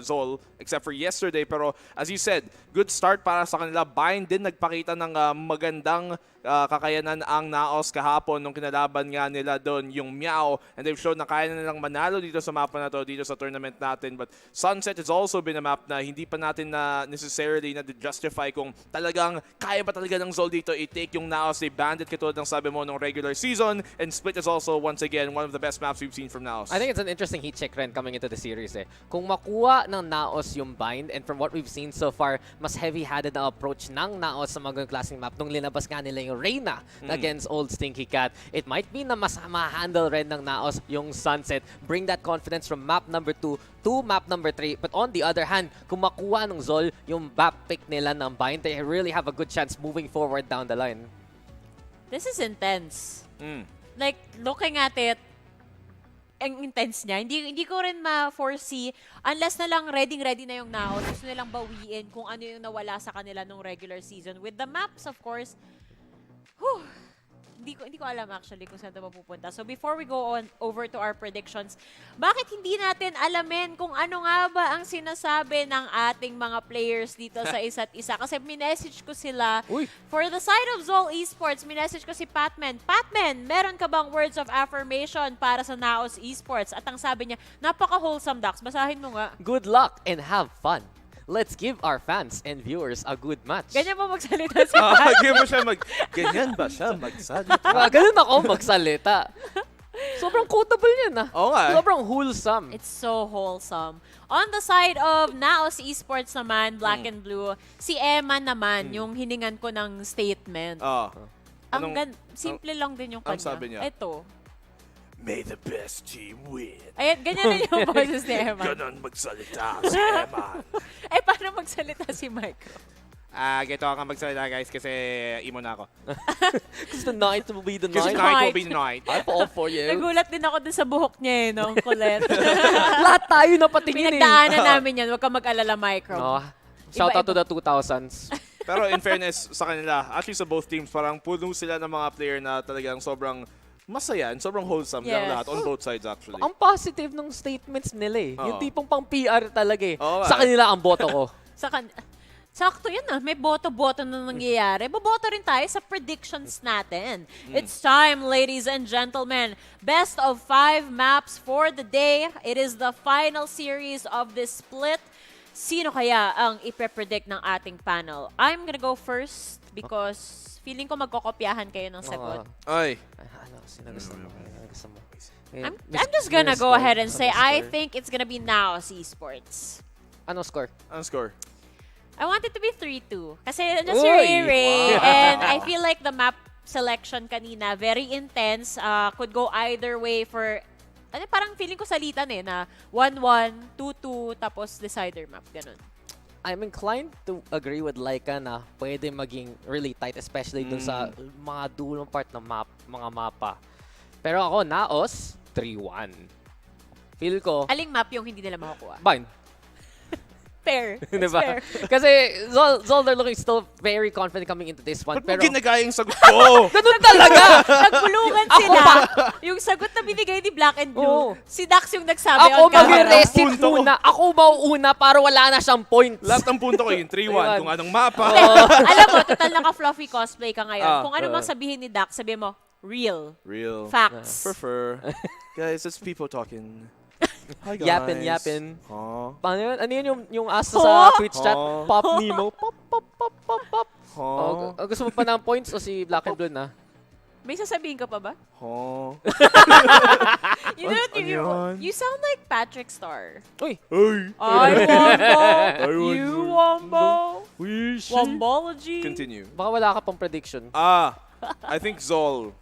ZOL, except for yesterday. Pero, as you said, good start para sa kanila. Bind din nagpakita ng magandang kakayanan ang NAOS kahapon nung kinalaban nga nila doon yung Meow, and they've shown na kaya na nilang manalo dito sa mapa na to, dito sa tournament natin. But Sunset has also been a map na hindi pa natin na necessarily na-justify kung talagang kaya ba talaga ng ZOL dito i-take yung NAOS. They banned it katulad ng sabi mo nung regular season, and Split is also once again one of the best maps we've seen from NAOS. I think it's an interesting heat check rin coming into the series eh. Kung makuha ng NAOS yung bind, and from what we've seen so far, mas heavy-handed na approach ng NAOS sa mga klaseng map nung linabas nga nila yung Reyna against Old Stinky Cat. It might be na mas ma-handle rin ng NAOS yung Sunset. Bring that confidence from map number 2 to map number 3. But on the other hand, kung makuha ng ZOL yung back pick nila ng bind, they really have a good chance moving forward down the line. This is intense. Like, looking at it, ang intense niya. Hindi ko rin ma-foresee unless na lang ready na yung NAOS. Gusto nilang bawiin kung ano yung nawala sa kanila nung regular season. With the maps, of course, hindi ko alam actually kung saan ito mapupunta. So before we go on over to our predictions, bakit hindi natin alamin kung ano nga ba ang sinasabi ng ating mga players dito sa isa't isa? Kasi minessage ko sila. For the side of ZOL Esports, minessage ko si Patman. Patman, meron ka bang words of affirmation para sa NAOS Esports? At ang sabi niya, napaka-wholesome, Dax. Basahin mo nga. Good luck and have fun. Let's give our fans and viewers a good match. Ganyan ba magsalita si Patman? Ganyan ba siya magsalita? Ganun ako magsalita. Sobrang quotable yan Oo nga. Sobrang wholesome. It's so wholesome. On the side of NAOS Esports naman, Black and Blue, si Emma naman, yung hiningan ko ng statement. Simple lang din yung kanya. sabi niya? Ito. May the best team win. Ayan, ganyan din yung boses ni Emma. Ganon magsalita si Emma. Paano magsalita si Micro? Ganito ako magsalita guys kasi imo na ako. Because the night will be the night. Because tonight will be the night. I fall for you. Nagulat din ako dun sa buhok niya no, kulit. Lahat tayo napatingin Pinagdaanan namin yan. Huwag ka mag-alala, Micro. Shout out to the 2000s. Pero in fairness sa kanila, actually sa both teams, parang puno sila ng mga player na talagang sobrang masaya and sobrang wholesome lang lahat on both sides actually. Ang positive ng statements nila Yung tipong pang PR talaga Sa nga. kanila ang boto ko. Sakto yun May boto-boto na nangyayari. Boboto rin tayo sa predictions natin. It's time, ladies and gentlemen. Best of 5 maps for the day. It is the final series of this split. Sino kaya ang ipe-predict ng ating panel? I'm gonna go first because feeling ko magkokopyahan kayo ng sagot. I'm just gonna go ahead and say I think it's gonna be NAOS Esports. Ano score? I want it to be 3-2. Kasi just your Ray. And I feel like the map selection kanina, very intense. Could go either way for, parang feeling ko salitan na 1-1, 2-2, tapos decider map. Ganun. I'm inclined to agree with Laika na pwede maging really tight, especially dun sa mga dulong part ng mga mapa. Pero ako, NAOS, 3-1. Feel ko... Aling map yung hindi nila makukuha? Bind. Fair. Diba? Fair. Kasi ZOL, they're looking still very confident coming into this one. Ba't mo ginagaya yung sagot ko? Ganun talaga! Nagbulungan sila. Yung sagot na binigay ni Black and Blue, si Dax yung nagsabi. Ako mag-receive muna. Ako mauuna para wala na siyang points. Lahat ng punto ko yung 3-1 kung anong mapa. Alam mo, total naka-fluffy cosplay ka ngayon. Kung ano mang sabihin ni Dax, sabihin mo, real. Facts. Prefer. Guys, it's people talking. Hi guys. Yapin. Huh? Paano yun? Ano yun yung asa sa Twitch chat? Pop Nemo. Pop. Gusto mo pa ng points o si Black and Blue na? May sasabihin ka pa ba? You know, you sound like Patrick Star. Uy! You Wombo! Wombology! Continue. Baka wala ka pang prediction. I think ZOL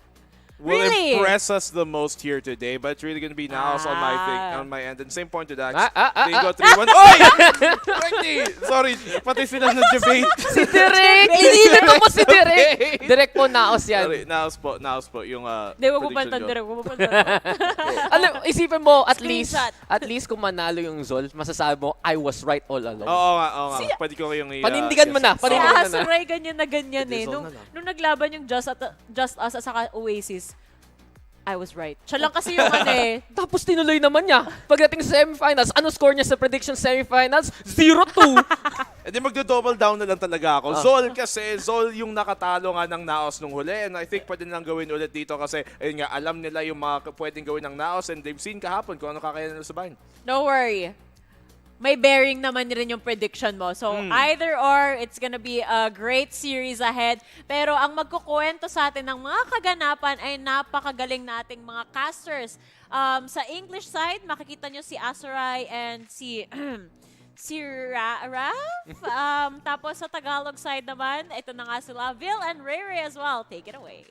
will Really? impress us the most here today, but it's really going to be NAOS on my end. And same point to Dax. They go 3-1. Oy! Sorry, pati sila na-debate. Si Direk! Inibig mo si Direk! Direk po, NAOS yan. Sorry, NAOS po yung prediction ko. Isipin mo, at least kung manalo yung ZOL, masasabi mo, I was right all along. Oo nga. Pwede ko kayong panindigan mo na. Si Asuray ganyan na ganyan Nung naglaban yung Just Us at saka Oasis, I was right. Siya lang kasi yung Tapos tinuloy naman niya. Pagdating sa semifinals, ano score niya sa prediction semifinals? 0-2. E di magdo-double down na lang talaga ako. ZOL kasi, ZOL yung nakatalo nga ng NAOS nung huli. And I think pwede nilang gawin ulit dito kasi, ayun nga, alam nila yung mga pwedeng gawin ng NAOS and they've seen kahapon kung ano kakayanan nila sa bind. No worry. May bearing naman rin yung prediction mo. So, either or, it's gonna be a great series ahead. Pero ang magkukwento sa atin ng mga kaganapan ay napakagaling nating mga casters. Sa English side, makikita nyo si Asuray and si Raf. Tapos sa Tagalog side naman, ito na nga sila, Vil and Rere as well. Take it away.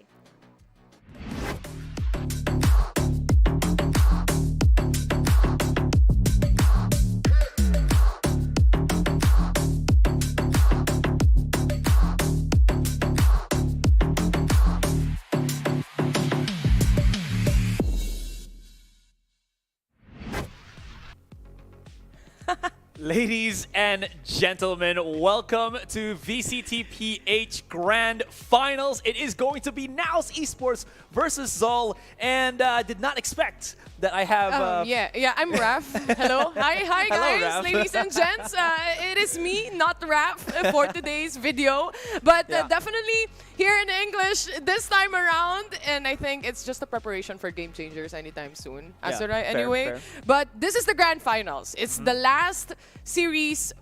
Ladies and gentlemen, welcome to VCTPH Grand Finals. It is going to be NAOS Esports versus ZOL, and did not expect that I have... Yeah, I'm Raf. Hello. Hi Hello, guys, Raf. ladies and gents. It is me, not Raf, for today's video. But definitely here in English this time around, and I think it's just a preparation for Game Changers anytime soon. Yeah, fair, Anyway, fair. but this is the Grand Finals. It's the last series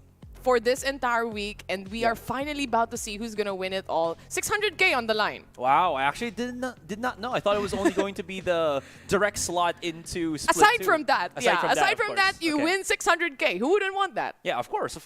for this entire week, and we are finally about to see who's gonna win it all. 600K on the line. Wow, I actually did not know. I thought it was only going to be the direct slot into Split Aside 2. from that, aside from of that, course. you Okay. win 600K. Who wouldn't want that? Yeah, of course.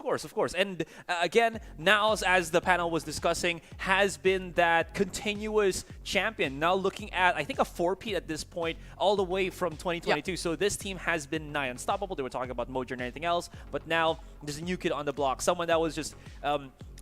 And again, NAOS, as the panel was discussing, has been that continuous champion. Now looking at, I think, a 4-peat at this point, all the way from 2022. So this team has been nigh unstoppable. They were talking about Mojo and anything else, but now there's a new kid on the block. Someone that was just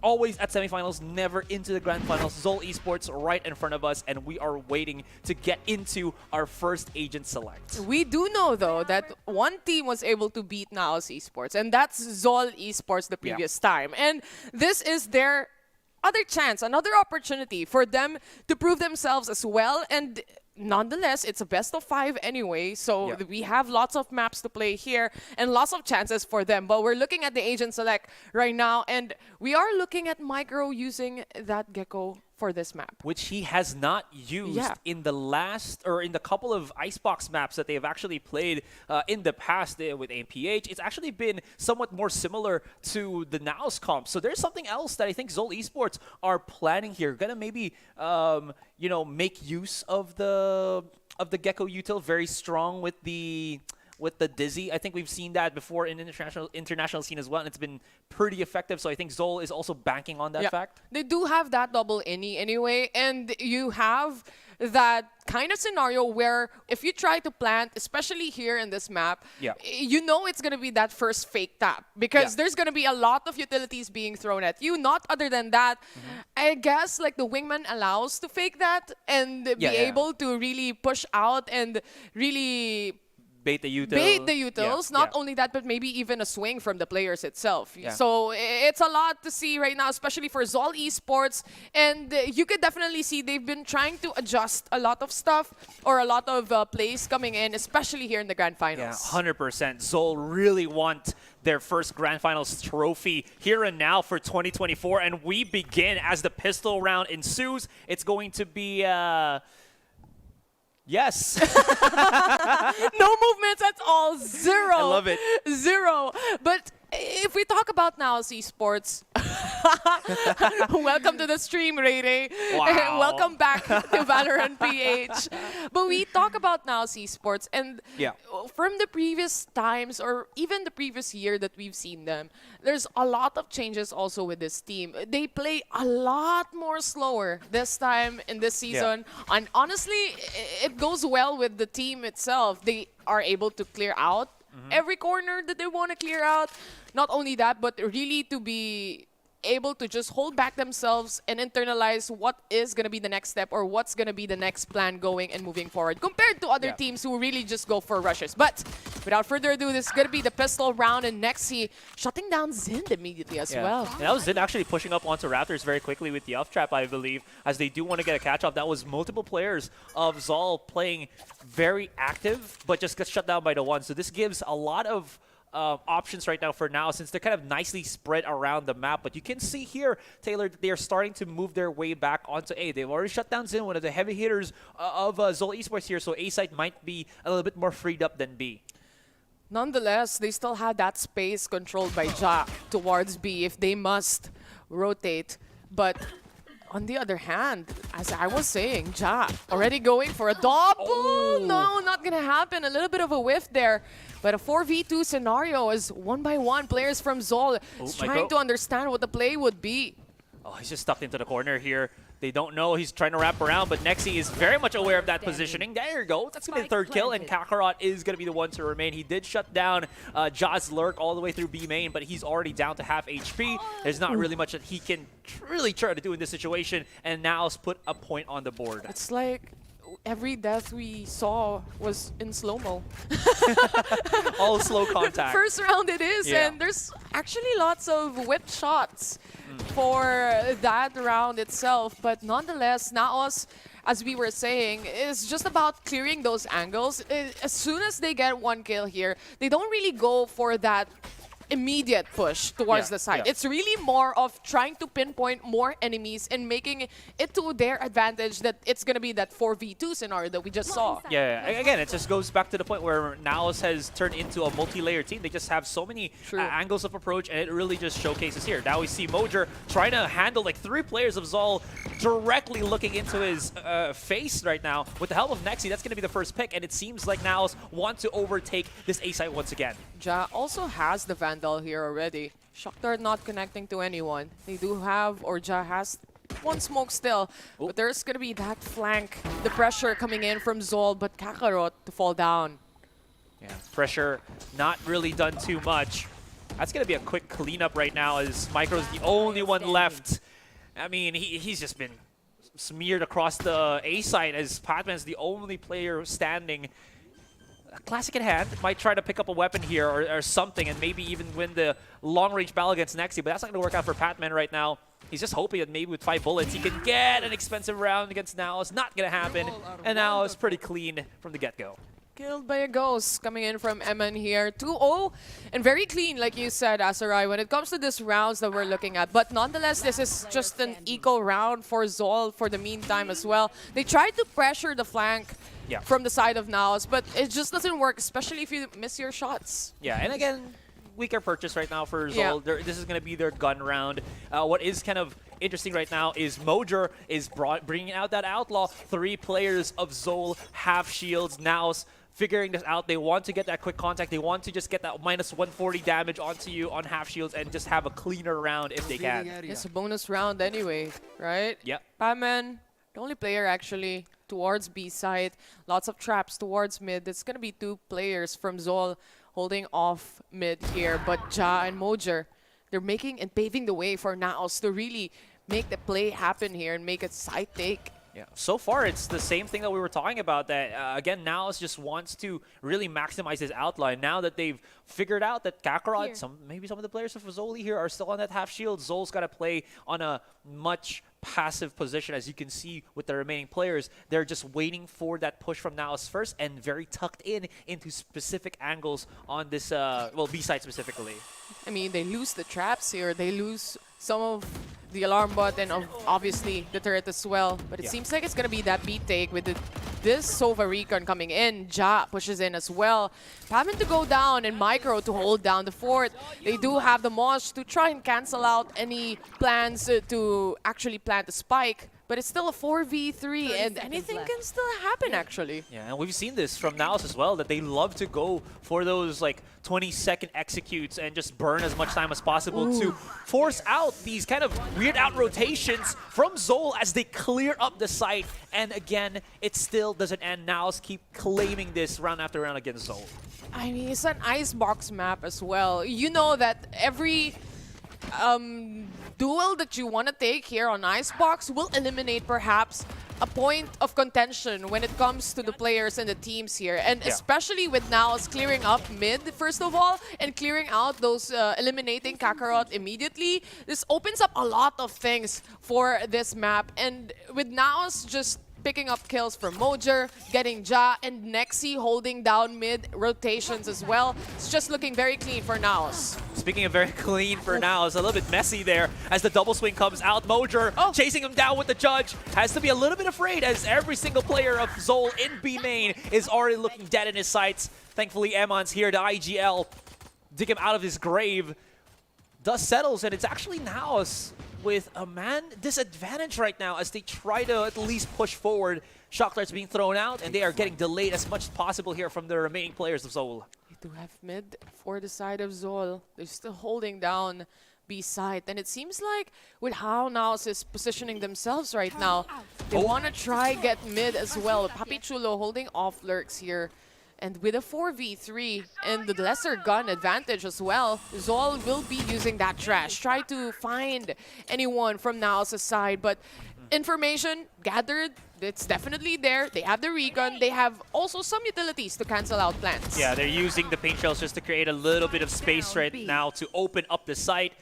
always at semifinals, never into the grand finals. ZOL Esports right in front of us, and we are waiting to get into our first agent select. We do know, though, that one team was able to beat NAOS Esports, and that's ZOL Esports the previous time. And this is their other chance, another opportunity for them to prove themselves as well. And nonetheless, it's a best of 5 anyway, so we have lots of maps to play here and lots of chances for them. But we're looking at the agent select right now, and we are looking at Micro using that Gecko for this map, which he has not used in the last, or in the couple of Icebox maps that they have actually played in the past with AMPH. It's actually been somewhat more similar to the NAOS comp. So there's something else that I think ZOL Esports are planning here. Gonna maybe, you know, make use of the Gecko util, very strong with the Dizzy. I think we've seen that before in international scene as well, and it's been pretty effective. So I think ZOL is also banking on that fact. They do have that double innie anyway, and you have that kind of scenario where if you try to plant, especially here in this map, you know it's going to be that first fake tap because there's going to be a lot of utilities being thrown at you. Not other than that, I guess like the wingman allows to fake that and be able to really push out and really bait the utils. Not only that, but maybe even a swing from the players itself. So it's a lot to see right now, especially for ZOL Esports. And you could definitely see they've been trying to adjust a lot of stuff or a lot of plays coming in, especially here in the Grand Finals. Yeah, 100%. ZOL really want their first Grand Finals trophy here and now for 2024. And we begin as the pistol round ensues. It's going to be... Yes. No movements at all. Zero. I love it. Zero. But if we talk about NAOS Esports, welcome to the stream, Ray Ray. Wow. Welcome back to Valorant PH. But we talk about NAOS Esports, and from the previous times or even the previous year that we've seen them, there's a lot of changes also with this team. They play a lot more slower this time in this season. And honestly, it goes well with the team itself. They are able to clear out every corner that they want to clear out. Not only that, but really to be able to just hold back themselves and internalize what is going to be the next step or what's going to be the next plan going and moving forward compared to other teams who really just go for rushes. But without further ado, this is going to be the pistol round, and Nexi shutting down Zind immediately as well. And that was Zind actually pushing up onto Raptors very quickly with the off trap, I believe, as they do want to get a catch off. That was multiple players of ZOL playing very active, but just gets shut down by the one. So this gives a lot of options right now for now, since they're kind of nicely spread around the map. But you can see here, Taylor, they're starting to move their way back onto A. They've already shut down Zin, one of the heavy hitters of ZOL Esports here, so A side might be a little bit more freed up than B. Nonetheless, they still have that space controlled by Ja towards B if they must rotate. But on the other hand, as I was saying, Ja already going for a double. No, not gonna happen. A little bit of a whiff there. But a 4v2 scenario is 1-by-1 players from ZOL trying to understand what the play would be. Oh, he's just stuck into the corner here. They don't know. He's trying to wrap around, but Nexi is very much aware of that positioning. There you go. That's going to be the third kill, and Kakarot is going to be the one to remain. He did shut down Ja's Lurk all the way through B main, but he's already down to half HP. There's not really much that he can really try to do in this situation, and now's put a point on the board. It's like every death we saw was in slow-mo. All slow contact. First round it is, Yeah. and there's actually lots of whip shots for that round itself. But nonetheless, NAOS, as we were saying, is just about clearing those angles. As soon as they get one kill here, they don't really go for that immediate push towards the side. It's really more of trying to pinpoint more enemies and making it to their advantage that it's going to be that 4v2 scenario that we just saw. Yeah, again, it just goes back to the point where NAOS has turned into a multi-layer team. They just have so many angles of approach, and it really just showcases here. Now we see Mojer trying to handle like 3 players of ZOL directly looking into his face right now. With the help of Nexi, that's going to be the first pick, and it seems like NAOS want to overtake this A site once again. Ja also has the Vandal here already. Shakhtar not connecting to anyone. They do have, or Ja has one smoke still, but there's going to be that flank, the pressure coming in from ZOL, but Kakarot to fall down. Yeah, pressure not really done too much. That's going to be a quick cleanup right now as Micro's the only one left. I mean, he's just been smeared across the A side as Patman's the only player standing. Classic in hand, might try to pick up a weapon here or something and maybe even win the long-range battle against Nexi, but that's not going to work out for Patman right now. He's just hoping that maybe with 5 bullets he can get an expensive round against NAOS. Not going to happen, and NAOS pretty clean from the get-go. Killed by a ghost coming in from MN here. 2-0 and very clean, like you said, Asarai, when it comes to these rounds that we're looking at. But nonetheless, this is just an eco round for ZOL for the meantime as well. They tried to pressure the flank from the side of NAOS, but it just doesn't work, especially if you miss your shots. Yeah, and again, weaker purchase right now for ZOL. This is going to be their gun round. What is kind of interesting right now is Mojer is bringing out that Outlaw. 3 players of ZOL have shields. NAOS figuring this out. They want to get that quick contact. They want to just get that minus 140 damage onto you on half shields and just have a cleaner round if they can. It's a bonus round anyway, right? Yep. Patman, the only player actually towards B side. Lots of traps towards mid. It's going to be 2 players from ZOL holding off mid here. But Ja and Mojer, they're making and paving the way for NAOS to really make the play happen here and make a side take. Yeah, so far it's the same thing that we were talking about, that again, NAOS just wants to really maximize his outline. Now that they've figured out that Kakarot, maybe some of the players of Zoli here are still on that half shield, Zol's got to play on a much passive position, as you can see with the remaining players. They're just waiting for that push from NAOS first and very tucked in into specific angles on this, well, B side specifically. I mean, they lose the traps here, they lose some of the alarm bot and obviously the turret as well. But it seems like it's going to be that beat take with this Sova Recon coming in. Ja pushes in as well. Having to go down and Micro to hold down the fort. They do have the Mosh to try and cancel out any plans to actually plant a spike. But it's still a 4v3 and anything can still happen actually. Yeah, and we've seen this from NAOS as well, that they love to go for those like 20-second executes and just burn as much time as possible to force out these kind of weird out rotations from ZOL as they clear up the site. And again, it still doesn't end. NAOS keep claiming this round after round against ZOL. I mean, it's an icebox map as well. You know that every duel that you want to take here on Icebox will eliminate perhaps a point of contention when it comes to the players and the teams here. And especially with NAOS clearing up mid, first of all, and clearing out those eliminating Kakarot immediately, this opens up a lot of things for this map. And with NAOS just picking up kills from Mojer, getting Ja, and Nexi holding down mid rotations as well. It's just looking very clean for NAOS. Speaking of very clean for NAOS, a little bit messy there as the double swing comes out. Mojer chasing him down with the judge. Has to be a little bit afraid as every single player of ZOL in B main is already looking dead in his sights. Thankfully, Emon's here to IGL, dig him out of his grave. Dust settles, and it's actually NAOS with a man disadvantage right now as they try to at least push forward. Shock darts being thrown out, and they are getting delayed as much as possible here from the remaining players of ZOL. They do have mid for the side of ZOL. They're still holding down B side, and it seems like with how NAOS is positioning themselves right now, they want to try get mid as well. Papi Chulo holding off lurks here. And with a 4v3 and the lesser gun advantage as well, ZOL will be using that trash. Try to find anyone from NAOS' side, but information gathered it's definitely there. They have the recon. They have also some utilities to cancel out plants. Yeah, they're using the paint shells just to create a little bit of space right now to open up the site.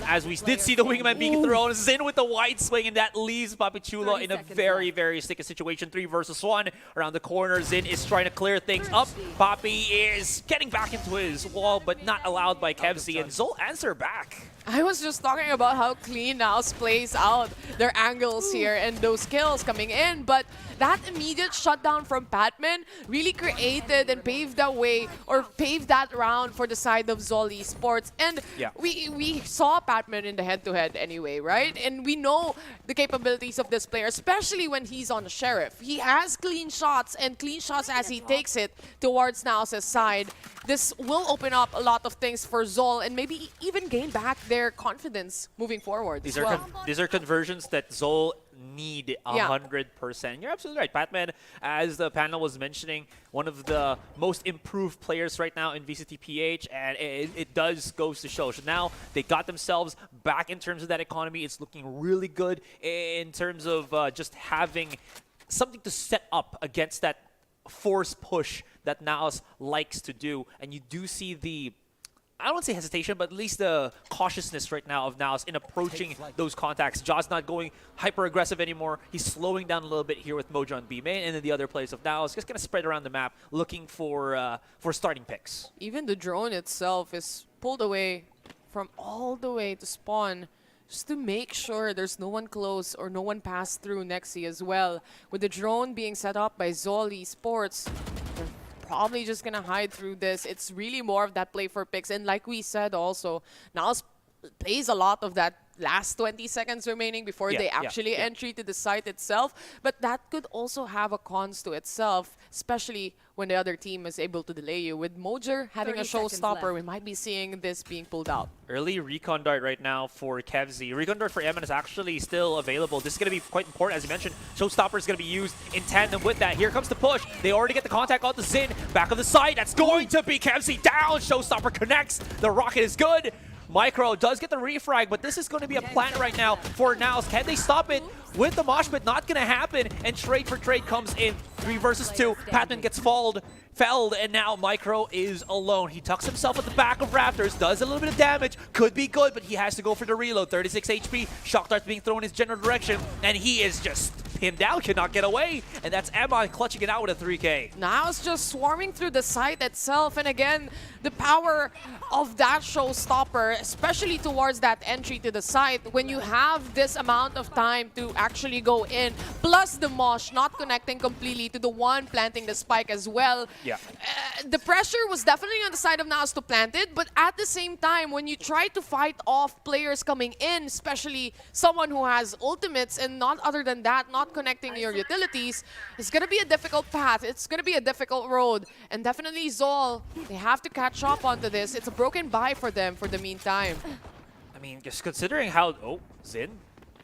As we did see the wingman being thrown, Zin with the wide swing, and that leaves Papichulo in a very, very sticky situation. 3 versus 1 around the corner. Zin is trying to clear things up. Papi is getting back into his wall, but not allowed by Kevzi, and ZOL answer back. I was just talking about how clean NAOS plays out their angles here and those kills coming in, but that immediate shutdown from Patman really created and paved that way, or paved that round for the side of ZOL Esports. And we saw Patman in the head-to-head anyway, right? And we know the capabilities of this player, especially when he's on the Sheriff. He has clean shots, and clean shots as he takes it towards NAOS' side. This will open up a lot of things for ZOL and maybe even gain back their confidence moving forward. These are conversions that ZOL need 100%. You're absolutely right. Patman, as the panel was mentioning, one of the most improved players right now in VCTPH, and it does goes to show. So now they got themselves back in terms of that economy. It's looking really good in terms of just having something to set up against that force push that NAOS likes to do. And you do see the, I don't want to say hesitation, but at least the cautiousness right now of NAOS in approaching those contacts. Jaw's not going hyper-aggressive anymore. He's slowing down a little bit here with Mojo and B-Main, and then the other players of NAOS just going to spread around the map looking for starting picks. Even the drone itself is pulled away from all the way to spawn, just to make sure there's no one close or no one passed through Nexi as well. With the drone being set up by ZOL Esports, they're probably just gonna hide through this. It's really more of that play for picks. And like we said also, NAOS plays a lot of that last 20 seconds remaining before they actually entry to the site itself. But that could also have a cons to itself, especially when the other team is able to delay you. With Mojer having a showstopper, we might be seeing this being pulled out. Early recon dart right now for Kevzi. Recon dart for Eman is actually still available. This is going to be quite important, as you mentioned. Showstopper is going to be used in tandem with that. Here comes the push. They already get the contact on the Zin. Back of the side. That's going to be Kevzi down. Showstopper connects. The rocket is good. Micro does get the refrag, but this is going to be a plant right now for NAOS. Can they stop it with the mosh pit? Not going to happen. And trade for trade comes in. 3 versus 2. Patman gets felled, and now Micro is alone. He tucks himself at the back of Raptors, does a little bit of damage, could be good, but he has to go for the reload. 36 HP, shock darts being thrown in his general direction, and he is just pinned down, cannot get away, and that's Emma clutching it out with a 3K. Now it's just swarming through the site itself, and again, the power of that showstopper, especially towards that entry to the site, when you have this amount of time to actually go in, plus the mosh not connecting completely to the one planting the spike as well. Yeah. The pressure was definitely on the side of NAOS to plant it, but at the same time, when you try to fight off players coming in, especially someone who has ultimates and not other than that, not connecting your utilities, it's going to be a difficult path. It's going to be a difficult road. And definitely ZOL, they have to catch up onto this. It's a broken bye for them for the meantime. I mean, just considering how... Oh, Zin?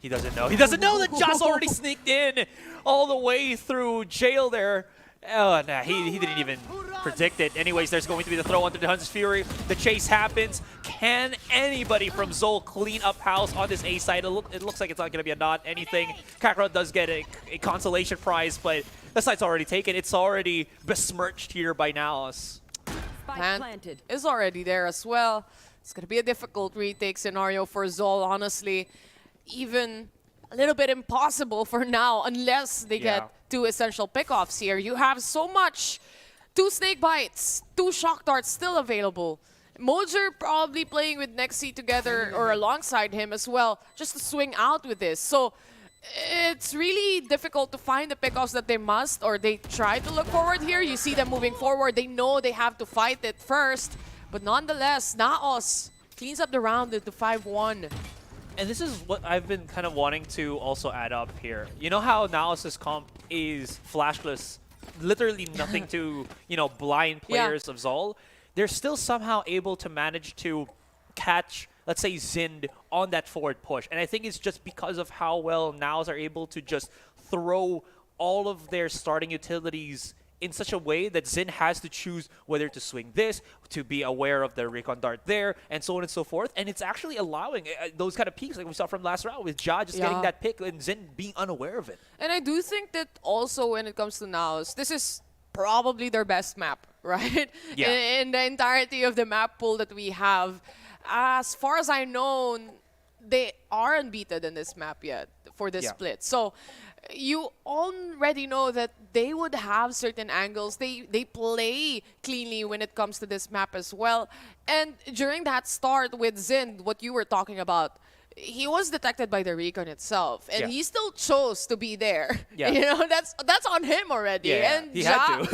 He doesn't know. He doesn't know that Joss already sneaked in all the way through jail there. Oh, nah, he didn't even predict it. Anyways, there's going to be the throw onto the Hunter's Fury. The chase happens. Can anybody from ZOL clean up house on this A side? It looks like it's not going to be a not anything. Kakarot does get a consolation prize, but the site's already taken. It's already besmirched here by NAOS. Plant is already there as well. It's going to be a difficult retake scenario for ZOL, honestly. Even a little bit impossible for now, unless they get 2 essential pickoffs here. You have so much. 2 snake bites, 2 shock darts still available. Mojer probably playing with Nexi together or alongside him as well, just to swing out with this. So it's really difficult to find the pickoffs that they must, or they try to look forward here. You see them moving forward. They know they have to fight it first. But nonetheless, NAOS cleans up the round into 5-1. And this is what I've been kind of wanting to also add up here. You know how NAOS's comp is flashless, literally nothing to, blind players of ZOL? They're still somehow able to manage to catch, let's say, Zind on that forward push. And I think it's just because of how well NAOS are able to just throw all of their starting utilities in such a way that Zin has to choose whether to swing this, to be aware of the recon dart there, and so on and so forth. And it's actually allowing those kind of peaks like we saw from last round with Ja just getting that pick and Zin being unaware of it. And I do think that also when it comes to NAOS, this is probably their best map, right? Yeah. In the entirety of the map pool that we have. As far as I know, they are unbeaten in this map yet for this split. So you already know that they would have certain angles. They play cleanly when it comes to this map as well. And during that start with Zin, what you were talking about, he was detected by the recon itself, and he still chose to be there. Yeah. You know, that's on him already. And he had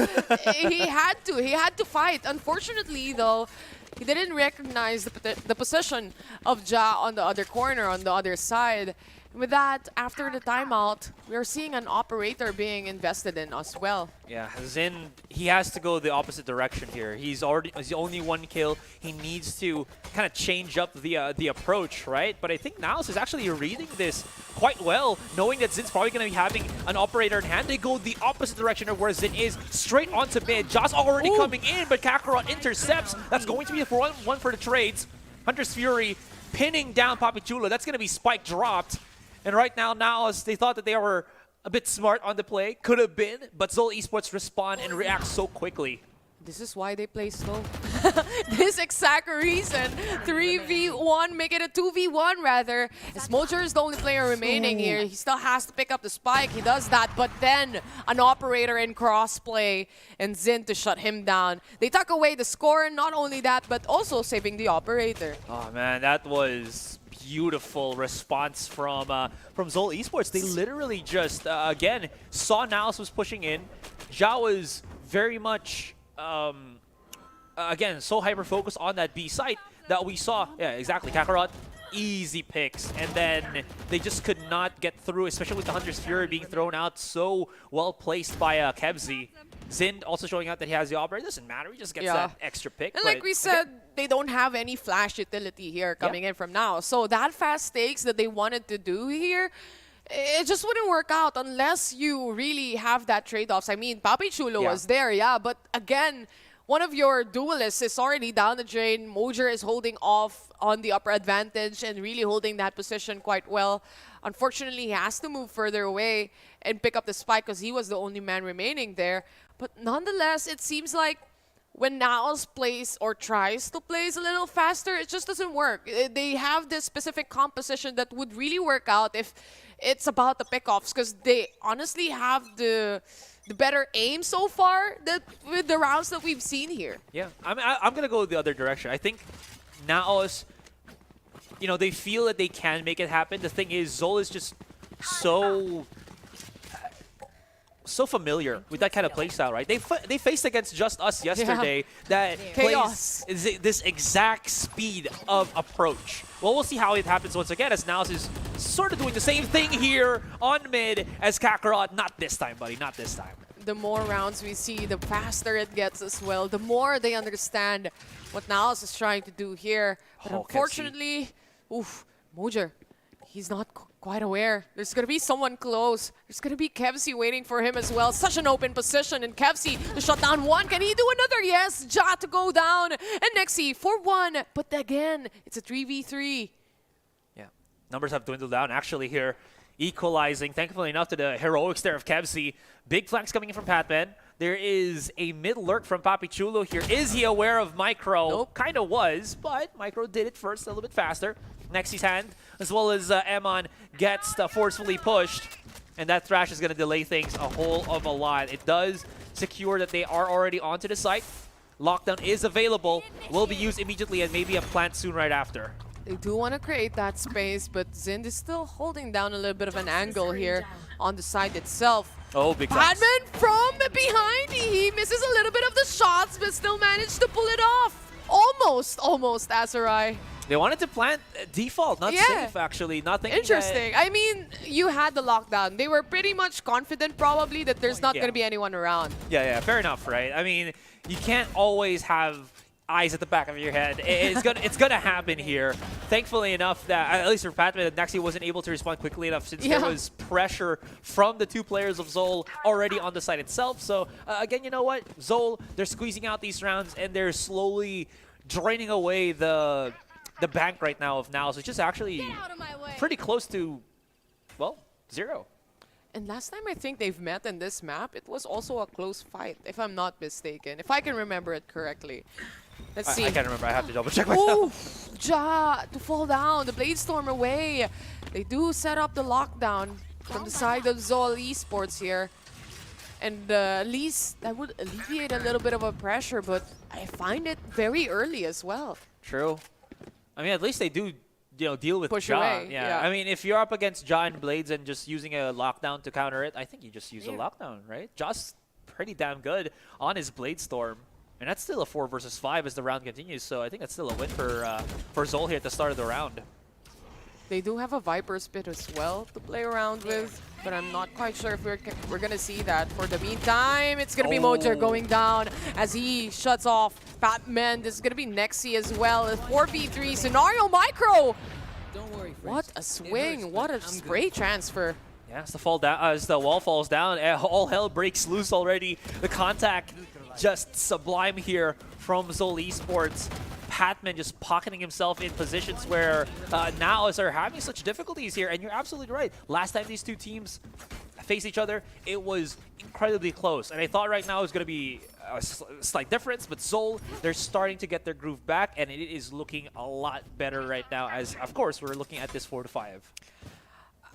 to. he had to fight. Unfortunately, though, he didn't recognize the position of Ja on the other corner, on the other side. With that, after the timeout, we're seeing an operator being invested in as well. Yeah, Zin, he has to go the opposite direction here. He's only one kill. He needs to kind of change up the approach, right? But I think NAOS is actually reading this quite well, knowing that Zin's probably going to be having an operator in hand. They go the opposite direction of where Zin is, straight onto mid. Ja's already coming in, but Kakarot intercepts. That's going to be the one for the trades. Hunter's Fury pinning down Papichulo. That's going to be spike dropped. And right now, NAOS, they thought that they were a bit smart on the play. Could have been, but ZOL Esports respond and react so quickly. This is why they play slow. This exact reason. 3v1, make it a 2v1 rather. As Mojer is the only player remaining here. He still has to pick up the spike. He does that, but then an operator in crossplay and Zin to shut him down. They tuck away the score, not only that, but also saving the operator. Oh man, that was beautiful response from ZOL Esports. They literally just, again, saw NAOS was pushing in. Ja was very much, again, so hyper-focused on that B site that we saw, yeah, exactly, Kakarot, easy picks. And then they just could not get through, especially with the Hunter's Fury being thrown out so well-placed by Kebzi. Zin also showing out that he has the operator. It doesn't matter, he just gets that extra pick. And like we said, they don't have any flash utility here coming in from now. So that fast stakes that they wanted to do here, it just wouldn't work out unless you really have that trade-offs. I mean, Papichulo was there, but again, one of your duelists is already down the drain. Mojer is holding off on the upper advantage and really holding that position quite well. Unfortunately, he has to move further away and pick up the spike because he was the only man remaining there. But nonetheless, it seems like when NAOS plays or tries to play a little faster, it just doesn't work. They have this specific composition that would really work out if it's about the pickoffs, because they honestly have the better aim so far with the rounds that we've seen here. Yeah, I'm going to go the other direction. I think NAOS, you know, they feel that they can make it happen. The thing is, ZOL is just so familiar with that kind of playstyle, right? They faced against Just Us yesterday that plays this exact speed of approach. Well, we'll see how it happens once again, as NAOS is sort of doing the same thing here on mid as Kakarot. Not this time, buddy, not this time. The more rounds we see, the faster it gets as well. The more they understand what NAOS is trying to do here. But unfortunately, Mojer, he's not quite aware. There's going to be someone close. There's going to be Kebzi waiting for him as well. Such an open position. And Kebzi to shut down one. Can he do another? Yes. Ja to go down. And Nexi for one. But again, it's a 3v3. Yeah. Numbers have dwindled down actually here. Equalizing, thankfully enough, to the heroics there of Kebzi. Big flanks coming in from Patman. There is a mid lurk from Papichulo here. Is he aware of Micro? Nope. Kind of was, but Micro did it first a little bit faster. Nexi's hand, as well as Emon gets forcefully pushed. And that Thrash is going to delay things a whole of a lot. It does secure that they are already onto the site. Lockdown is available, will be used immediately, and maybe a plant soon right after. They do want to create that space, but Zind is still holding down a little bit of an angle here on the side itself. Oh, big flanks. Padman from behind. He misses a little bit of the shots, but still managed to pull it off. Almost, Azurai. They wanted to plant default, not safe, actually. Not thinking interesting. I mean, you had the lockdown. They were pretty much confident, probably, that there's not going to be anyone around. Yeah, fair enough, right? I mean, you can't always have eyes at the back of your head. It's gonna happen here. Thankfully enough that, at least for Patman, Nexi wasn't able to respond quickly enough since there was pressure from the 2 players of ZOL already on the side itself. So again, you know what? ZOL, they're squeezing out these rounds and they're slowly draining away the bank right now of NAOS, which is actually pretty close to, well, 0. And last time I think they've met in this map, it was also a close fight, if I'm not mistaken, if I can remember it correctly. Let's see. I can't remember. I have to double check myself. Ja to fall down. The Blade Storm away. They do set up the lockdown from the side of ZOL Esports here. And at least that would alleviate a little bit of a pressure, but I find it very early as well. True. I mean, at least they do, deal with Push Ja. away, Yeah. I mean, if you're up against Ja and Blades and just using a lockdown to counter it, I think you just use a lockdown, right? Ja's pretty damn good on his Blade Storm. And that's still a 4 versus 5 as the round continues, so I think that's still a win for ZOL here at the start of the round. They do have a Viper's Pit as well to play around with, but I'm not quite sure if we're going to see that. For the meantime, it's going to be Mojer going down as he shuts off Batman. This is going to be Nexi as well. A 4v3 scenario. Micro! Don't worry, what a swing. What a spray transfer. Yeah, as the wall falls down, all hell breaks loose already. The contact just sublime here from ZOL Esports. Patman just pocketing himself in positions where NAOS are having such difficulties here. And you're absolutely right. Last time these 2 teams faced each other, it was incredibly close. And I thought right now it was going to be a slight difference, but ZOL, they're starting to get their groove back, and it is looking a lot better right now as, of course, we're looking at this 4-5.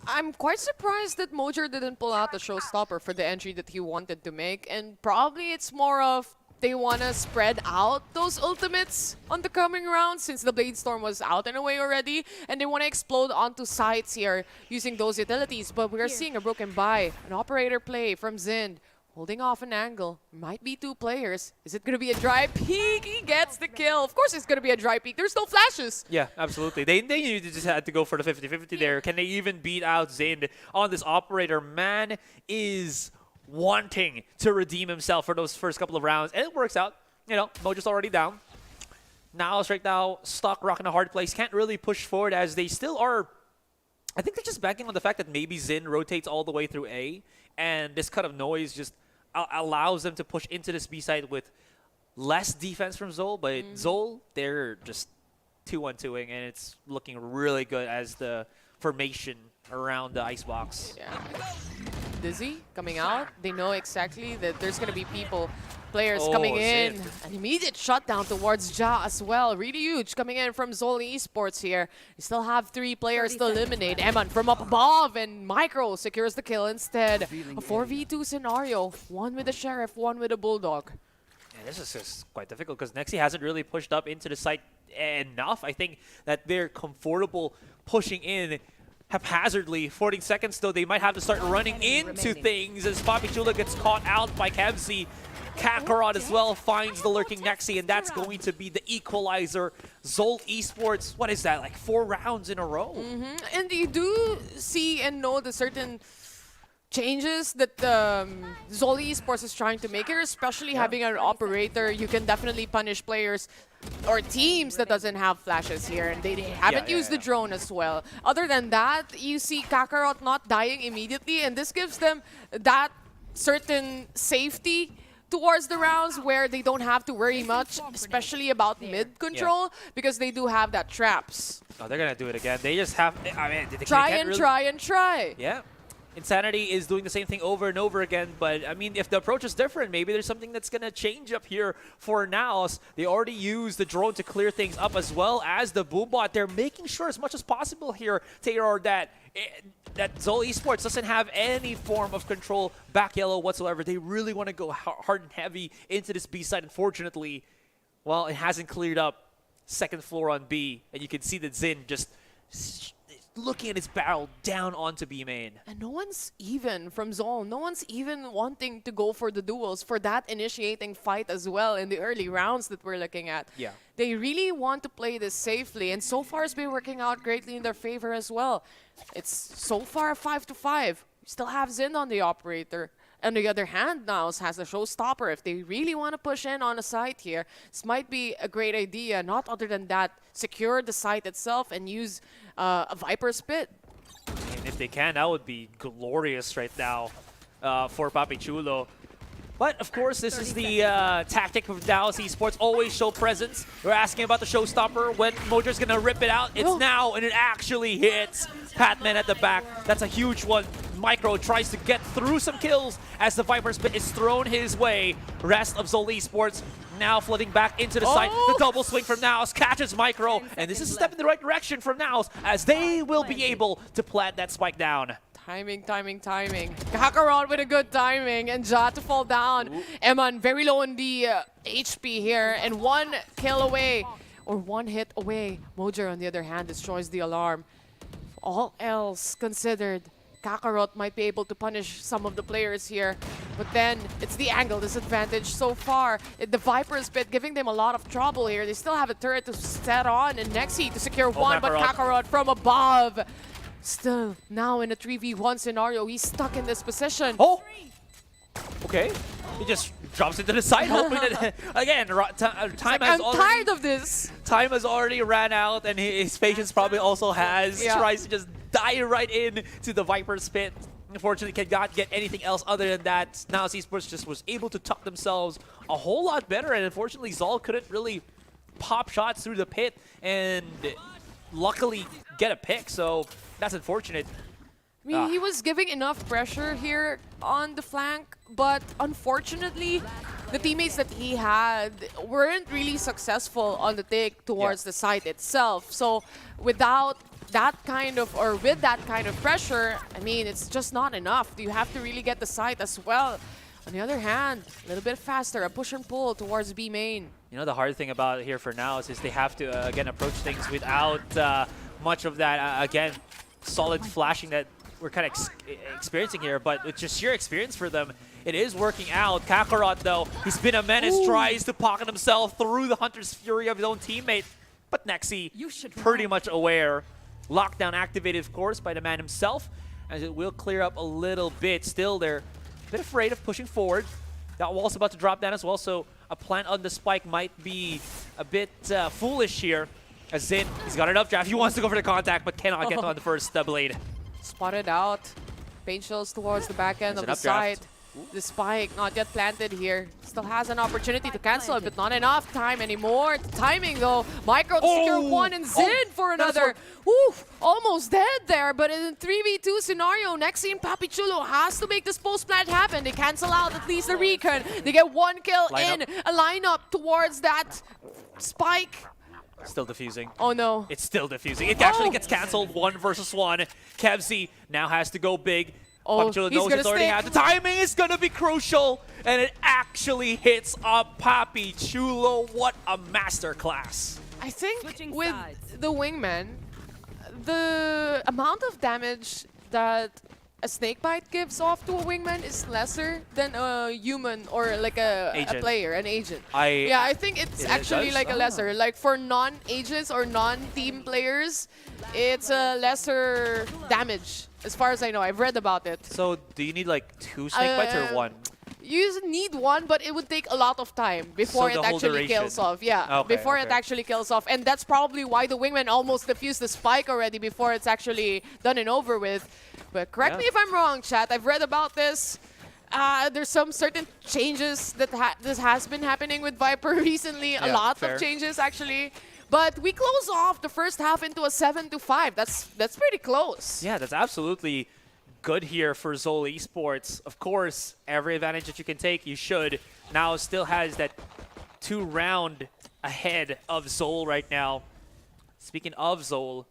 I'm quite surprised that Mojer didn't pull out the showstopper for the entry that he wanted to make, and probably it's more of they want to spread out those ultimates on the coming rounds since the Blade Storm was out in a way already, and they want to explode onto sites here using those utilities. But we are seeing a broken buy, an operator play from Zind, holding off an angle. Might be 2 players. Is it going to be a dry peek? He gets the kill. Of course it's going to be a dry peek. There's no flashes. Yeah, absolutely. They just had to go for the 50-50 there. Can they even beat out Zind on this operator? Man is wanting to redeem himself for those first couple of rounds, and it works out. Mojo's already down. NAOS right now stuck rock in a hard place. Can't really push forward as they still are. I think they're just banking on the fact that maybe Zind rotates all the way through A, and this kind of noise just allows them to push into this B side with less defense from ZOL. But ZOL, they're just 2-1-2ing, and it's looking really good as the formation around the icebox. Yeah. Dizzy coming out. They know exactly that there's going to be players coming in. An immediate shutdown towards Ja as well. Really huge coming in from ZOL Esports here. They still have 3 players to eliminate. Eman from up above, and Micro secures the kill instead. A 4v2 scenario. 1 with the Sheriff, 1 with the Bulldog. Yeah, this is just quite difficult because Nexi hasn't really pushed up into the site enough. I think that they're comfortable pushing in haphazardly. 40 seconds, though, they might have to start running into things as Papi Chula gets caught out by Kemsi. Kakarot as well finds the lurking Nexi, and that's going to be the equalizer. ZOL Esports, what is that, like 4 rounds in a row? And you do see and know the certain changes that ZOL Esports is trying to make here, especially having an operator. You can definitely punish players or teams that doesn't have flashes here, and they haven't used the drone as well. Other than that, you see Kakarot not dying immediately, and this gives them that certain safety towards the rounds where they don't have to worry much, especially about mid control, because they do have that traps. Oh, they're gonna do it again. They just have, I mean, they try can't and really... try and try. Yeah. Insanity is doing the same thing over and over again, but I mean, if the approach is different, maybe there's something that's going to change up here for NAOS. They already used the drone to clear things up as well as the Boobot. They're making sure as much as possible here, Taylor, that ZOL Esports doesn't have any form of control back yellow whatsoever. They really want to go hard and heavy into this B side. Unfortunately, well, it hasn't cleared up second floor on B, and you can see that Zin just looking at his barrel down onto B main. And no one's even from ZOL. No one's even wanting to go for the duels, for that initiating fight as well in the early rounds that we're looking at. Yeah. They really want to play this safely, and so far it's been working out greatly in their favor as well. It's so far 5-5. We still have Zin on the operator. On the other hand, NAOS has a showstopper. If they really want to push in on a site here, this might be a great idea. Not other than that, secure the site itself and use a Viper Spit. And if they can, that would be glorious right now for Papi Chulo. But, of course, this is the tactic of NAOS Esports. Always show presence. We're asking about the showstopper. When Mojo's going to rip it out, it's now, and it actually hits Patman at the back. That's a huge one. Micro tries to get through some kills as the Viper Spit is thrown his way. Rest of ZOL Esports now flooding back into the site. The double swing from NAOS catches Micro. And this is a step in the right direction from NAOS as they will be able to plant that spike down. Timing. Kakarot with a good timing, and Ja to fall down. Eman very low on the HP here, and 1 kill away, or 1 hit away. Mojo, on the other hand, destroys the alarm. All else considered, Kakarot might be able to punish some of the players here, but then it's the angle disadvantage so far. The Viper Spit giving them a lot of trouble here. They still have a turret to set on, and Nexi to secure one, but Kakarot from above. Still, now in a 3v1 scenario, he's stuck in this position. Oh! Okay. He just drops into the side, hoping that, again, time has I'm tired of this. Time has already ran out, and his patience probably also has. Tries to just dive right in to the Viper Spit. Unfortunately, cannot get anything else other than that. NAOS Esports just was able to tuck themselves a whole lot better, and unfortunately, ZOL couldn't really pop shots through the pit and luckily get a pick, so that's unfortunate. I mean, he was giving enough pressure here on the flank, but unfortunately, the teammates that he had weren't really successful on the take towards the site itself. So without that kind of, or with that kind of pressure, I mean, it's just not enough. You have to really get the site as well. On the other hand, a little bit faster, a push and pull towards B main. You know, the hard thing about here for NAOS is they have to, again, approach things without much of that, again, solid flashing that we're kind of experiencing here, but it's just sheer experience for them. It is working out. Kakarot, though, he's been a menace, tries to pocket himself through the Hunter's Fury of his own teammate, but Nexi pretty much aware. Lockdown activated, of course, by the man himself, as it will clear up a little bit. Still, they're a bit afraid of pushing forward. That wall's about to drop down as well, so a plant on the spike might be a bit foolish here. As Zin, he's got enough draft. He wants to go for the contact, but cannot get on the first blade. Spotted out. Paint shells towards the back end of the site. The spike not yet planted here. Still has an opportunity to cancel it, but not enough time anymore. Timing though. Micro to secure one, and Zin for another. Oof, almost dead there, but in a 3v2 scenario, Nexi and Papi Chulo has to make this post plant happen. They cancel out at least the recon. They get 1 kill in a lineup towards that spike. Still defusing. Oh no. It's still defusing. It actually gets canceled 1 versus 1. Kevzi now has to go big. Oh, Papi knows it's already had. The timing is going to be crucial, and it actually hits up Papi Chulo. What a masterclass. I think with the wingman, the amount of damage that a snakebite gives off to a wingman is lesser than a human or like a player, an agent. Yeah, I think it's actually like a lesser. Like for non-agents or non-team players, it's a lesser damage as far as I know. I've read about it. So do you need like 2 snakebites or 1? You need 1, but it would take a lot of time before it actually kills off. Yeah, before it actually kills off. And that's probably why the wingman almost defused the spike already before it's actually done and over with. But correct me if I'm wrong, chat. I've read about this. There's some certain changes that this has been happening with Viper recently. A lot of changes, actually. But we close off the first half into a 7-5. That's pretty close. Yeah, that's absolutely good here for ZOL Esports. Of course, every advantage that you can take, you should. Now still has that 2 round ahead of ZOL right now. Speaking of ZOL,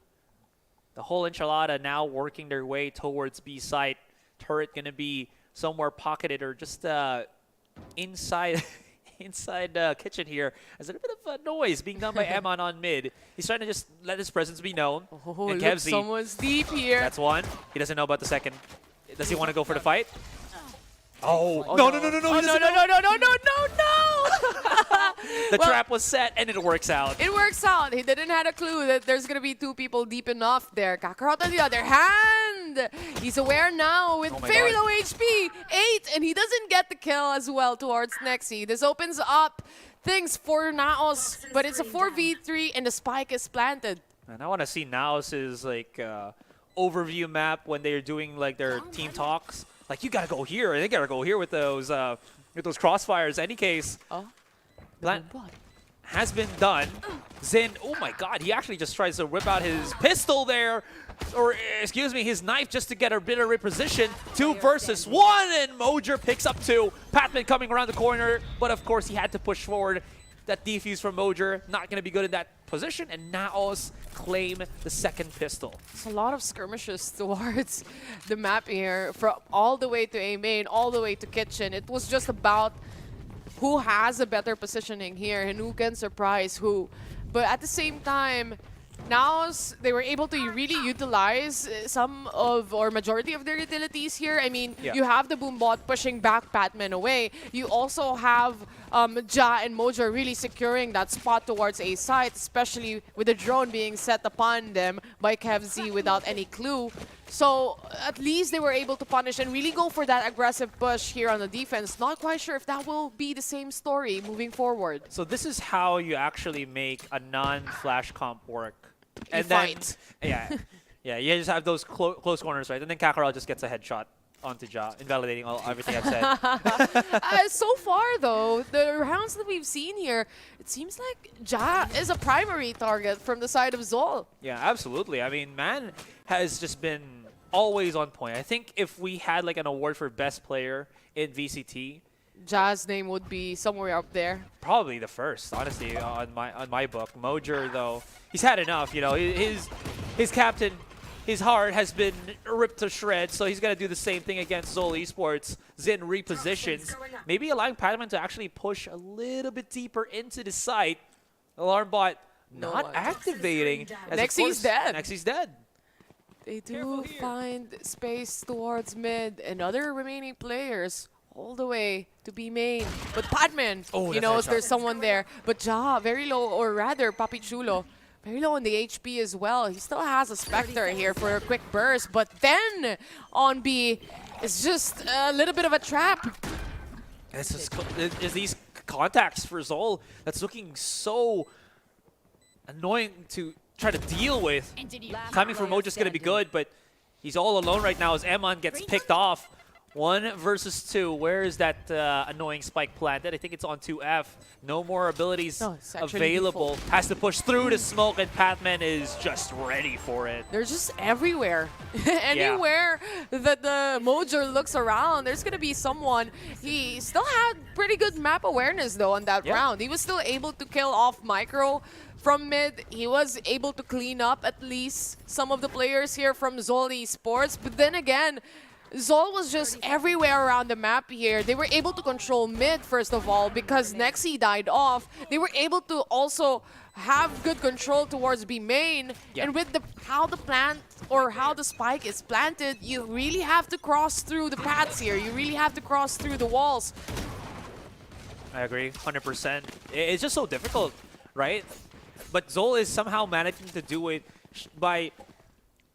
the whole enchilada now working their way towards B site. Turret gonna be somewhere pocketed or just inside kitchen here. There's a bit of a noise being done by Eman on mid. He's trying to just let his presence be known. Oh, and look, Kevzi, someone's deep here. that's 1. He doesn't know about the second. Does he want to go for the fight? Oh, no. Oh, no. The trap was set and it works out. It works out. He didn't have a clue that there's going to be 2 people deep enough there. Kakarot on the other hand and he's aware now with very low HP. 8, and he doesn't get the kill as well towards Nexi. This opens up things for NAOS, but it's a 4v3 and the spike is planted. And I want to see NAOS's like overview map when they're doing like their team talks. Like, you gotta go here, and they gotta go here with those crossfires. Any case, plant has been done. Zin, oh my god, he actually just tries to whip out his pistol there, or excuse me, his knife, just to get a bit of reposition. 2 versus 1, and Mojer picks up 2. Patman coming around the corner, but of course he had to push forward. That defuse from Mojer, not going to be good in that position, and NAOS claim the second pistol. It's a lot of skirmishes towards the map here, from all the way to A main, all the way to kitchen. It was just about who has a better positioning here and who can surprise who. But at the same time, NAOS, they were able to really utilize some of, or majority of their utilities here. I mean, you have the Boombot pushing back Patman away. You also have Ja and Mojo really securing that spot towards A site, especially with the drone being set upon them by KevZ without any clue. So at least they were able to punish and really go for that aggressive push here on the defense. Not quite sure if that will be the same story moving forward. So this is how you actually make a non-flash comp work. You fight. Yeah, you just have those close corners, right? And then Kakarot just gets a headshot onto Ja, invalidating everything I've said. So far, though, the rounds that we've seen here, it seems like Ja is a primary target from the side of ZOL. Yeah, absolutely. I mean, Man has just been always on point. I think if we had like an award for best player in VCT, Ja's name would be somewhere up there. probably the first, honestly, on my book. Mojer, though, he's had enough. You know, his captain, his heart has been ripped to shreds, so he's gonna do the same thing against ZOL Esports. Zin repositions, maybe allowing Padman to actually push a little bit deeper into the site. Alarm bot not activating. Nexi's dead. Nexi's dead. They do find space towards mid and other remaining players all the way to B main. But Padman, he knows there's someone there. But Ja, very low, or rather Papi Chulo, very low on the HP as well. He still has a Spectre here for a quick burst. But then on B, it's just a little bit of a trap. It's just these contacts for ZOL that's looking so annoying to try to deal with. Timing for Mojo's going to be good, but he's all alone right now as Emon gets picked off. 1 versus 2. Where is that annoying spike planted? I think it's on 2F. No more abilities available. Has to push through the smoke, and Patman is just ready for it. They're just everywhere. Anywhere that the Mojo looks around, there's going to be someone. He still had pretty good map awareness, though, on that round. He was still able to kill off Micro from mid. He was able to clean up at least some of the players here from ZOL Esports. But then again, ZOL was just everywhere around the map here. They were able to control mid, first of all, because Nexi died off. They were able to also have good control towards B main. And with how the plant or how the spike is planted, you really have to cross through the paths here. You really have to cross through the walls. I agree, 100%. It's just so difficult, right? But ZOL is somehow managing to do it by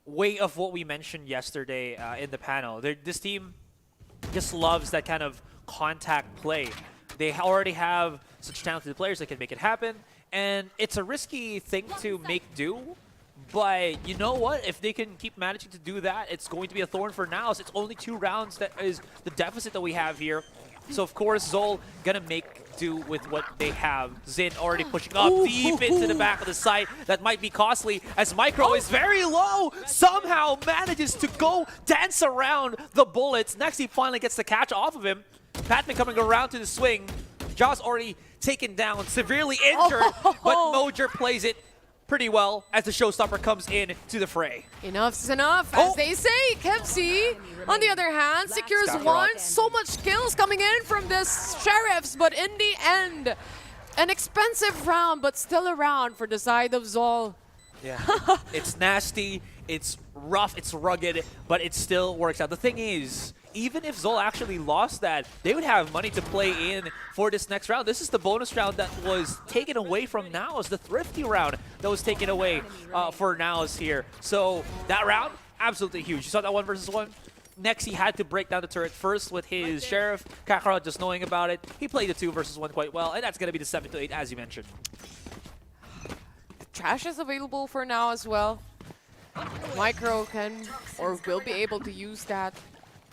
way of what we mentioned yesterday in the panel. This team just loves that kind of contact play. They already have such talented players that can make it happen, and it's a risky thing to make do, but you know what? If they can keep managing to do that, it's going to be a thorn for NAOS. It's only 2 rounds that is the deficit that we have here. So of course, ZOL gonna make do with what they have. Zin already pushing up deep into the back of the site. That might be costly as Micro is very low. Somehow manages to go dance around the bullets. Next, he finally gets the catch off of him. Patman coming around to the swing. Ja's already taken down, severely injured, but Mojer plays it pretty well as the showstopper comes in to the fray. Enough's enough, as they say. KevZ, on the other hand, secures 1. So much kills coming in from this Sheriffs, but in the end, an expensive round, but still a round for the side of ZOL. Yeah, it's nasty, it's rough, it's rugged, but it still works out. The thing is, even if ZOL actually lost that, they would have money to play in for this next round. This is the bonus round that was taken away from NAOS, the thrifty round that was taken away for NAOS here. So that round absolutely huge. You saw that 1 versus 1? Next, he had to break down the turret first with his Sheriff. Kakarot just knowing about it. He played the 2 versus 1 quite well, and that's going to be the 7 to 8, as you mentioned. Trash is available for now as well. Micro can or will be able to use that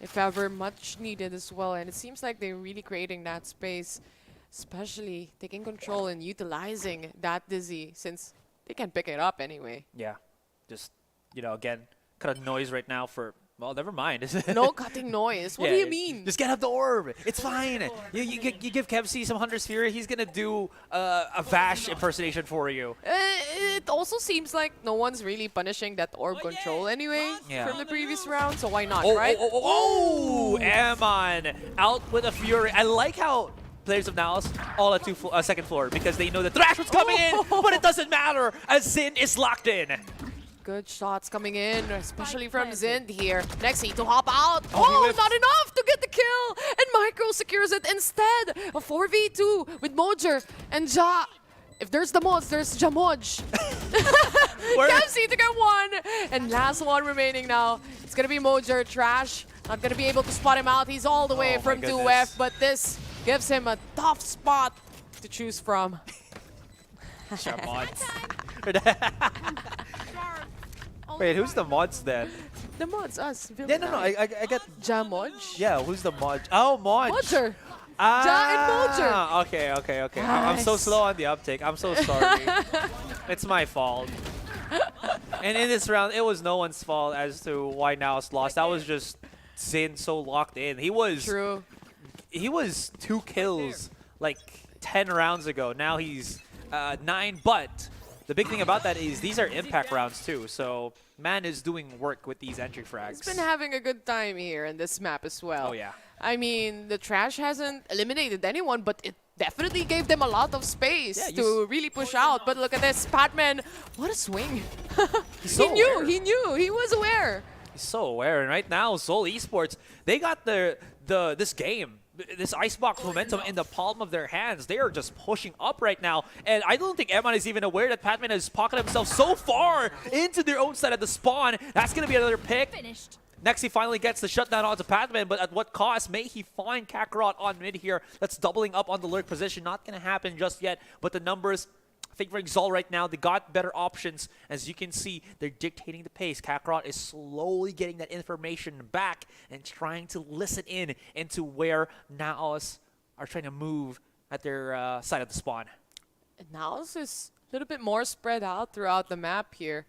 if ever much needed as well. And it seems like they're really creating that space, especially taking control and utilizing that Dizzy since they can pick it up anyway. Yeah, just, you know, again, cut a noise right now for, well, never mind. No cutting noise. What do you mean? Just get out the orb. It's fine. You give Kevc some Hunter's Fury, he's going to do a Vash impersonation for you. It also seems like no one's really punishing that orb control anyway from the previous round, so why not, right? Oh, Amon out with a Fury. I like how players of NAOS all at second floor because they know the Thrash was coming in, but it doesn't matter as Zin is locked in. Good shots coming in, especially from Zind here. Nexi to hop out. Oh, Not enough to get the kill. And Micro secures it instead. A 4v2 with Mojer and Ja. If there's the mods, there's Jamoj. Kevc to get 1. And last one remaining now. It's going to be Mojer. Trash not going to be able to spot him out. He's all the way from 2F, but this gives him a tough spot to choose from. Jamoj. Wait, who's the mods then? The mods, us. Yeah, no, I get... Jamoj? Yeah, who's the mod? Oh, mod. Mojer. Ah, okay. I'm so Nice. slow on the uptake. I'm so sorry. It's my fault. And in this round, it was no one's fault as to why NAOS lost. That was just Zin so locked in. He was... True. He was 2 kills like 10 rounds ago. Now he's 9, but... The big thing about that is these are impact rounds too, so man is doing work with these entry frags. He's been having a good time here in this map as well. Oh yeah. I mean, the Trash hasn't eliminated anyone, but it definitely gave them a lot of space to really push out. But look at this, Patman, what a swing. So he knew, he was aware. He's so aware, and right now, ZOL Esports, they got this game. This Icebox momentum in the palm of their hands. They are just pushing up right now. And I don't think Eman is even aware that Patman has pocketed himself so far into their own side of the spawn. That's going to be another pick. Next, he finally gets the shutdown onto Patman, but at what cost? May he find Kakarot on mid here. That's doubling up on the lurk position. Not going to happen just yet, but the numbers favoring ZOL right now. They got better options. As you can see, they're dictating the pace. Kakarot is slowly getting that information back and trying to listen in into where NAOS are trying to move at their side of the spawn. And NAOS is a little bit more spread out throughout the map here.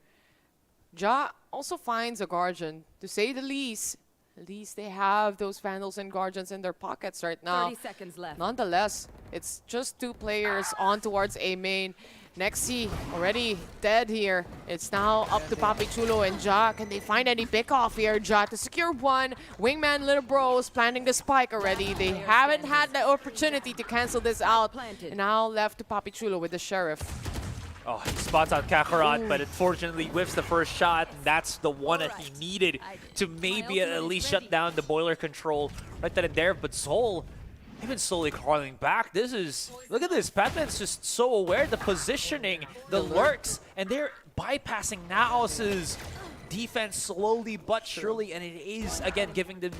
Ja also finds a Guardian, to say the least. At least they have those Vandals and Guardians in their pockets right now. 30 seconds left. Nonetheless, it's just 2 players on towards A main. Nexi already dead here. It's now up to Papi Chulo and Ja. Can they find any pick off here? Ja to secure 1. Wingman Little Bros planning the spike already. They haven't had the opportunity to cancel this out. And now left to Papi Chulo with the Sheriff. Oh, he spots out Kakarot, but unfortunately whiffs the first shot. That's the one that he needed to maybe at least shut down the boiler control right then and there. But ZOL, they've been slowly crawling back. This is, look at this, Patman's just so aware, the positioning, the lurks, and they're bypassing NAOS's defense slowly but surely, and it is again giving them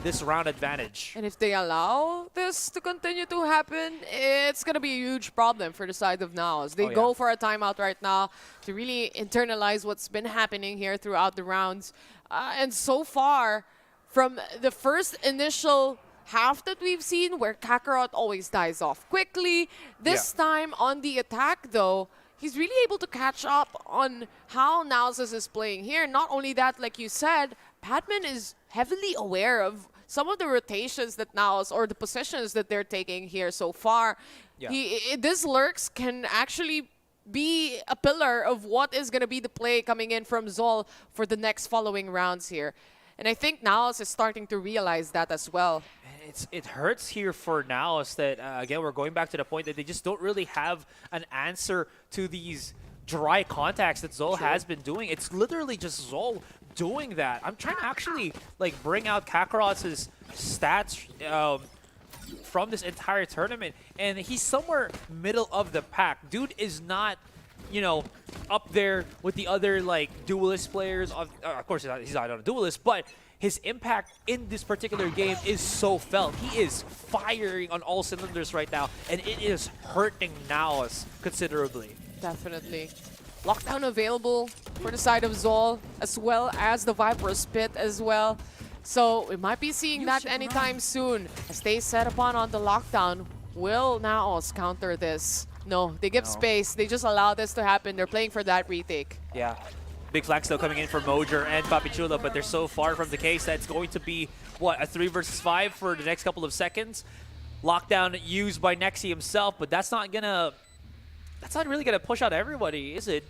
this round advantage. And if they allow this to continue to happen, it's going to be a huge problem for the side of NAOS. They go for a timeout right now to really internalize what's been happening here throughout the rounds. And so far, from the first initial half that we've seen where Kakarot always dies off quickly, this time on the attack though, he's really able to catch up on how NAOS is playing here. Not only that, like you said, Patman is heavily aware of some of the rotations that NAOS, or the positions that they're taking here so far. This lurks can actually be a pillar of what is going to be the play coming in from ZOL for the next following rounds here. And I think NAOS is starting to realize that as well. It hurts here for NAOS that, again, we're going back to the point that they just don't really have an answer to these dry contacts that ZOL has been doing. It's literally just ZOL doing that. I'm trying to actually like bring out Kakarot's stats from this entire tournament, and he's somewhere middle of the pack. Dude is not you know, up there with the other like duelist players. Of course, he's not on a duelist, but his impact in this particular game is so felt. He is firing on all cylinders right now, and it is hurting NAOS considerably. Definitely. Lockdown available for the side of ZOL, as well as the Viper Spit as well. So we might be seeing that anytime soon. As they set upon on the lockdown, will NAOS counter this? No, they give space. They just allow this to happen. They're playing for that retake. Yeah. Big flag still coming in for Mojer and Papi Chulo, but they're so far from the case that it's going to be, what, a 3 versus 5 for the next couple of seconds. Lockdown used by Nexi himself, but that's not really gonna push out everybody, is it?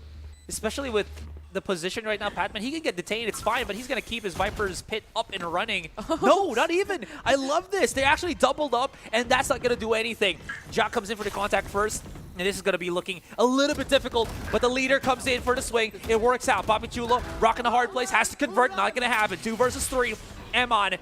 Especially with the position right now, Patman, he can get detained, it's fine, but he's gonna keep his Viper's pit up and running. No, not even. I love this. They actually doubled up, and that's not gonna do anything. Jack comes in for the contact first, and this is gonna be looking a little bit difficult, but the leader comes in for the swing. It works out. Papi Chulo rocking a hard place, has to convert, not gonna happen. 2 versus 3. Emon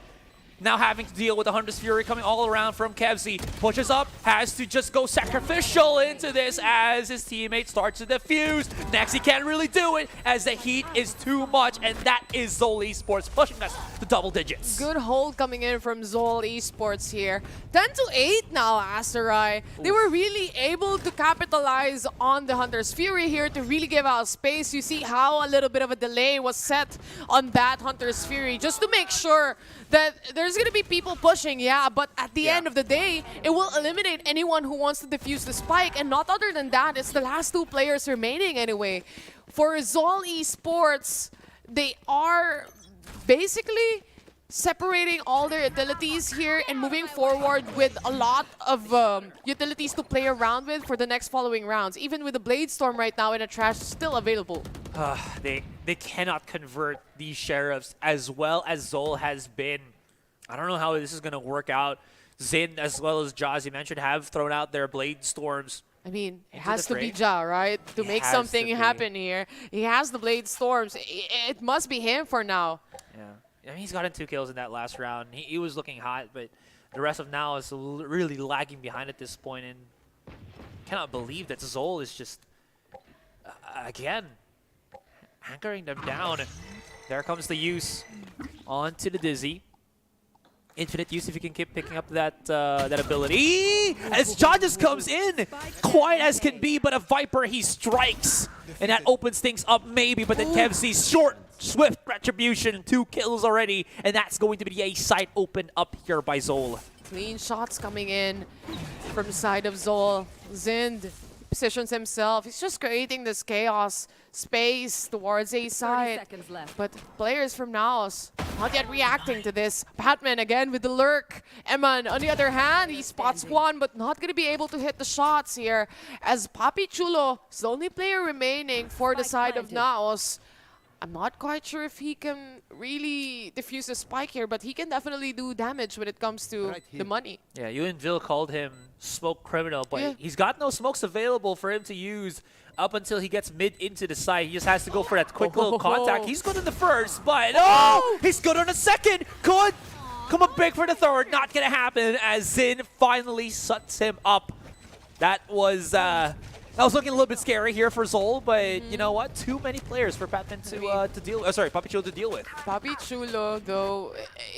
now having to deal with the Hunter's Fury coming all around from Kevzi. Pushes up, has to just go sacrificial into this as his teammate starts to defuse. Nexi can't really do it as the heat is too much, and that is ZOL Esports pushing us to double digits. Good hold coming in from ZOL Esports here. 10-8 now, Asterai. They were really able to capitalize on the Hunter's Fury here to really give out space. You see how a little bit of a delay was set on that Hunter's Fury just to make sure that there's going to be people pushing, yeah, but at the end of the day, it will eliminate anyone who wants to defuse the spike. And not other than that, it's the last 2 players remaining anyway. For ZOL Esports, they are basically separating all their utilities here and moving forward with a lot of utilities to play around with for the next following rounds. Even with the Blade Storm right now and a Trash still available. They cannot convert these Sheriffs as well as ZOL has been. I don't know how this is going to work out. Zin as well as Ja, as you mentioned, have thrown out their Blade Storms. I mean, it has to be Ja, right? To make something happen here. He has the Blade Storms. It must be him for now. Yeah. I mean, he's gotten 2 kills in that last round. He was looking hot, but the rest of now is really lagging behind at this point, and cannot believe that ZOL is just, again, anchoring them down. There comes the use onto the Dizzy. Infinite use if you can keep picking up that that ability. As Ja just comes in, quiet as can be, but a Viper, he strikes. And that opens things up maybe, but then Kevzi's short, swift retribution, 2 kills already. And that's going to be a site open up here by ZOL. Clean shots coming in from the side of ZOL. Zind positions himself. He's just creating this chaos space towards A side. But players from NAOS not yet reacting to this. Batman again with the lurk. Eman, on the other hand, he spots one, but not going to be able to hit the shots here. As Papi Chulo is the only player remaining for the side of NAOS. I'm not quite sure if he can really defuse the spike here, but he can definitely do damage when it comes to the money. Yeah, you and Vil called him smoke criminal, but he's got no smokes available for him to use up until he gets mid into the side. He just has to go for that quick little contact. He's good on the first, but he's good on the second. Good. Come up big for the third. Not gonna happen as Zin finally shuts him up. That was looking a little bit scary here for ZOL, but you know what? Too many players for Patman to deal with. Sorry, Papi Chulo to deal with. Papi Chulo, though,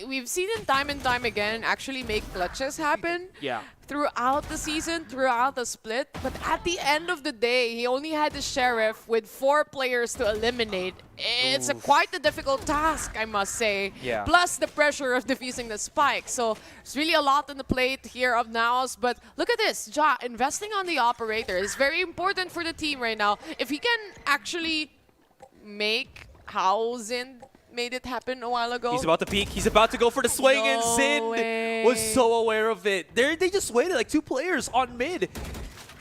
we've seen him time and time again actually make clutches happen. Yeah. Throughout the season, throughout the split. But at the end of the day, he only had the Sheriff with 4 players to eliminate. It's quite a difficult task, I must say. Yeah. Plus the pressure of defusing the spike. So there's really a lot on the plate here of NAOS. But look at this. Ja, investing on the operator is very important for the team right now. If he can actually make how Zin made it happen a while ago. He's about to peek. He's about to go for the swing, and Zin was so aware of it. They just waited like 2 players on mid.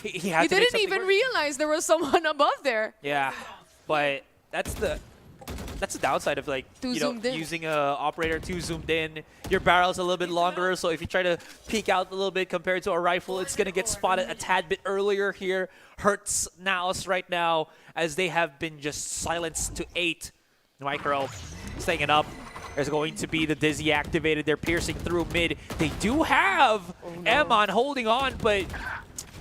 He had to make didn't even realize there was someone above there. Yeah, but that's the downside of like using a operator too zoomed in. Your barrel's a little bit longer, so if you try to peek out a little bit compared to a rifle, it's gonna get spotted a tad bit earlier here. Hurts NAOS right now as they have been just silenced to 8. Micro staying it up. There's going to be the Dizzy activated. They're piercing through mid. They do have Emon holding on, but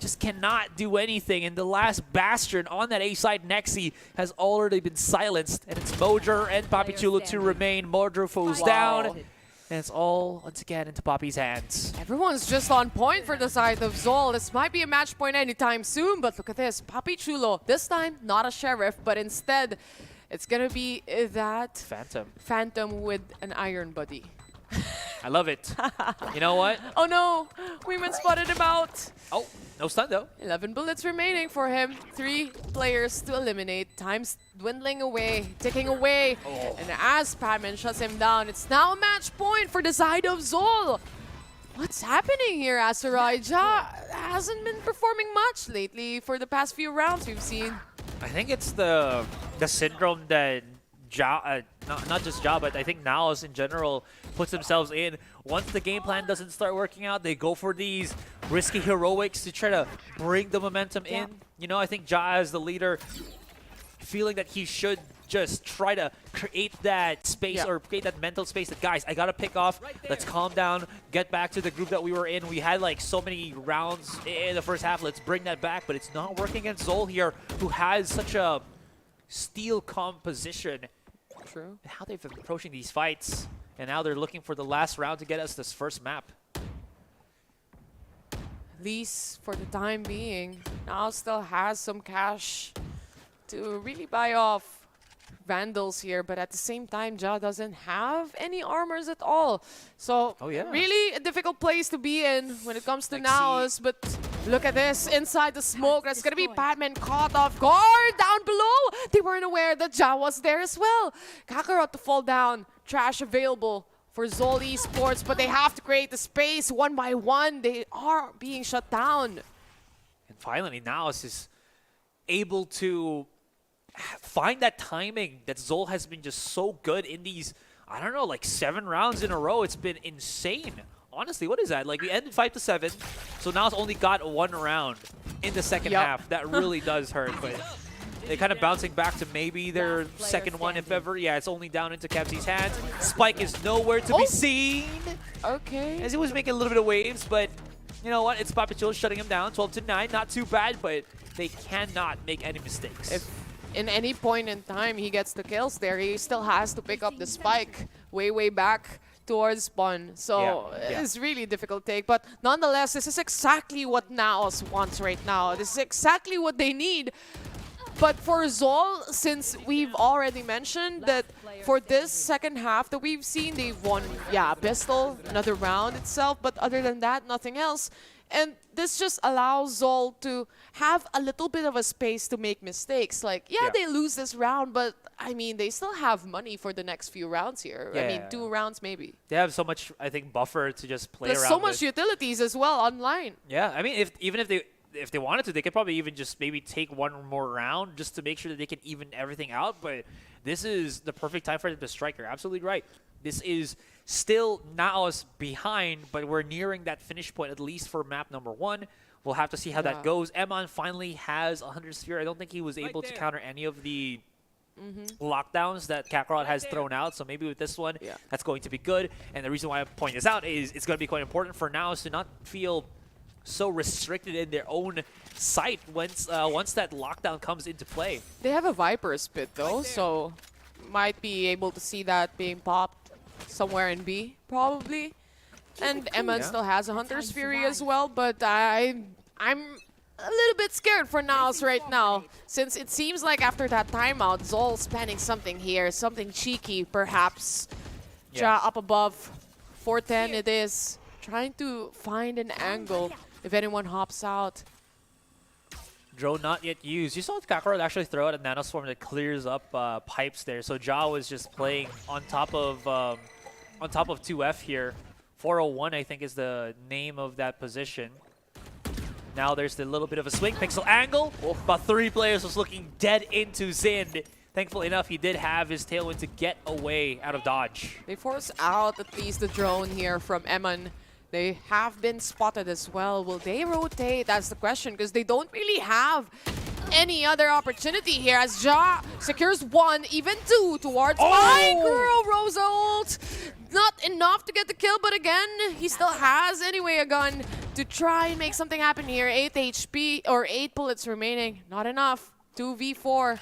just cannot do anything. And the last bastion on that A side, Nexi, has already been silenced. And it's Mojo and Papichulo to remain. Mojo falls down. And it's all, once again, into Poppy's hands. Everyone's just on point for the side of ZOL. This might be a match point anytime soon, but look at this. Papichulo, this time, not a sheriff, but instead, it's gonna be that Phantom with an iron buddy. I love it. You know what? Oh no! Weeman spotted him out! Oh, no stun though. 11 bullets remaining for him. 3 players to eliminate. Time's dwindling away, ticking away. And as Padman shuts him down, it's now a match point for the side of ZOL. What's happening here, Asarai? Ja hasn't been performing much lately for the past few rounds we've seen. I think it's the syndrome that Ja, not just Ja, but I think NAOS in general puts themselves in. Once the game plan doesn't start working out, they go for these risky heroics to try to bring the momentum in. You know, I think Ja as the leader, feeling that he should just try to create that space or create that mental space that, guys, I gotta pick off, let's calm down, get back to the group that we were in. We had like so many rounds in the first half, let's bring that back, but it's not working against ZOL here, who has such a steel composition. True. And how they've been approaching these fights, and now they're looking for the last round to get us this first map. At least for the time being, now still has some cash to really buy off Vandals here, but at the same time, Ja doesn't have any armors at all. So really a difficult place to be in when it comes to NAOS, but look at this, inside the smoke, that's gonna be Padman caught off guard down below. They weren't aware that Ja was there as well. Kakarot to fall down, trash available for ZOL Esports, but they have to create the space one by one. They are being shut down. And finally, NAOS is able to find that timing that ZOL has been just so good in these, I don't know, like 7 rounds in a row. It's been insane. Honestly, what is that? Like, we ended 5-7, so now it's only got 1 round in the second half. That really does hurt, but they're kind of bouncing back to maybe their second one, if ever. Yeah, it's only down into Kebsy's hands. Spike is nowhere to be seen. Okay. As he was making a little bit of waves, but you know what? It's Papichulo shutting him down. 12-9, not too bad, but they cannot make any mistakes. If in any point in time he gets the kills there, he still has to pick up the spike way back towards spawn. So it's really a difficult take. But nonetheless, this is exactly what NAOS wants right now. This is exactly what they need. But for ZOL, since we've already mentioned that for this second half that we've seen, they've won, pistol, another round itself. But other than that, nothing else. And this just allows ZOL to have a little bit of a space to make mistakes. Like, they lose this round, but I mean, they still have money for the next few rounds here. I mean, 2 rounds maybe. They have so much, I think, buffer to just play There's around so much with. utilities as well online. Yeah, I mean, even if they wanted to, they could probably even just maybe take 1 more round just to make sure that they can even everything out. But this is the perfect time for them to strike. You're absolutely right. This is still NAOS behind, but we're nearing that finish point, at least for map number 1. We'll have to see how that goes. Eman finally has 100 Sphere. I don't think he was able to counter any of the lockdowns that Kakarot has thrown out. So maybe with this one, that's going to be good. And the reason why I point this out is it's going to be quite important for NAOS to not feel so restricted in their own sight once that lockdown comes into play. They have a Viper's Pit though, so might be able to see that being popped somewhere in B, probably. And Eman still has a Hunter's Fury as well, but I'm a little bit scared for NAOS right now, since it seems like after that timeout, ZOL's planning something here, something cheeky perhaps. Ja up above, 410 it is, trying to find an angle if anyone hops out. Drone not yet used. You saw Kakarot actually throw out a nanoswarm that clears up pipes there. So Ja was just playing on top of 2F here. 401, I think, is the name of that position. Now there's the little bit of a swing pixel angle, but 3 players was looking dead into Zind. Thankfully enough, he did have his tailwind to get away out of dodge. They force out at least the drone here from Eman. They have been spotted as well. Will they rotate? That's the question, because they don't really have any other opportunity here as Ja secures 1, even 2 towards Micro. Rosa ult Not enough to get the kill, but again, he still has anyway a gun to try and make something happen here. 8 HP or 8 bullets remaining. Not enough. 2v4.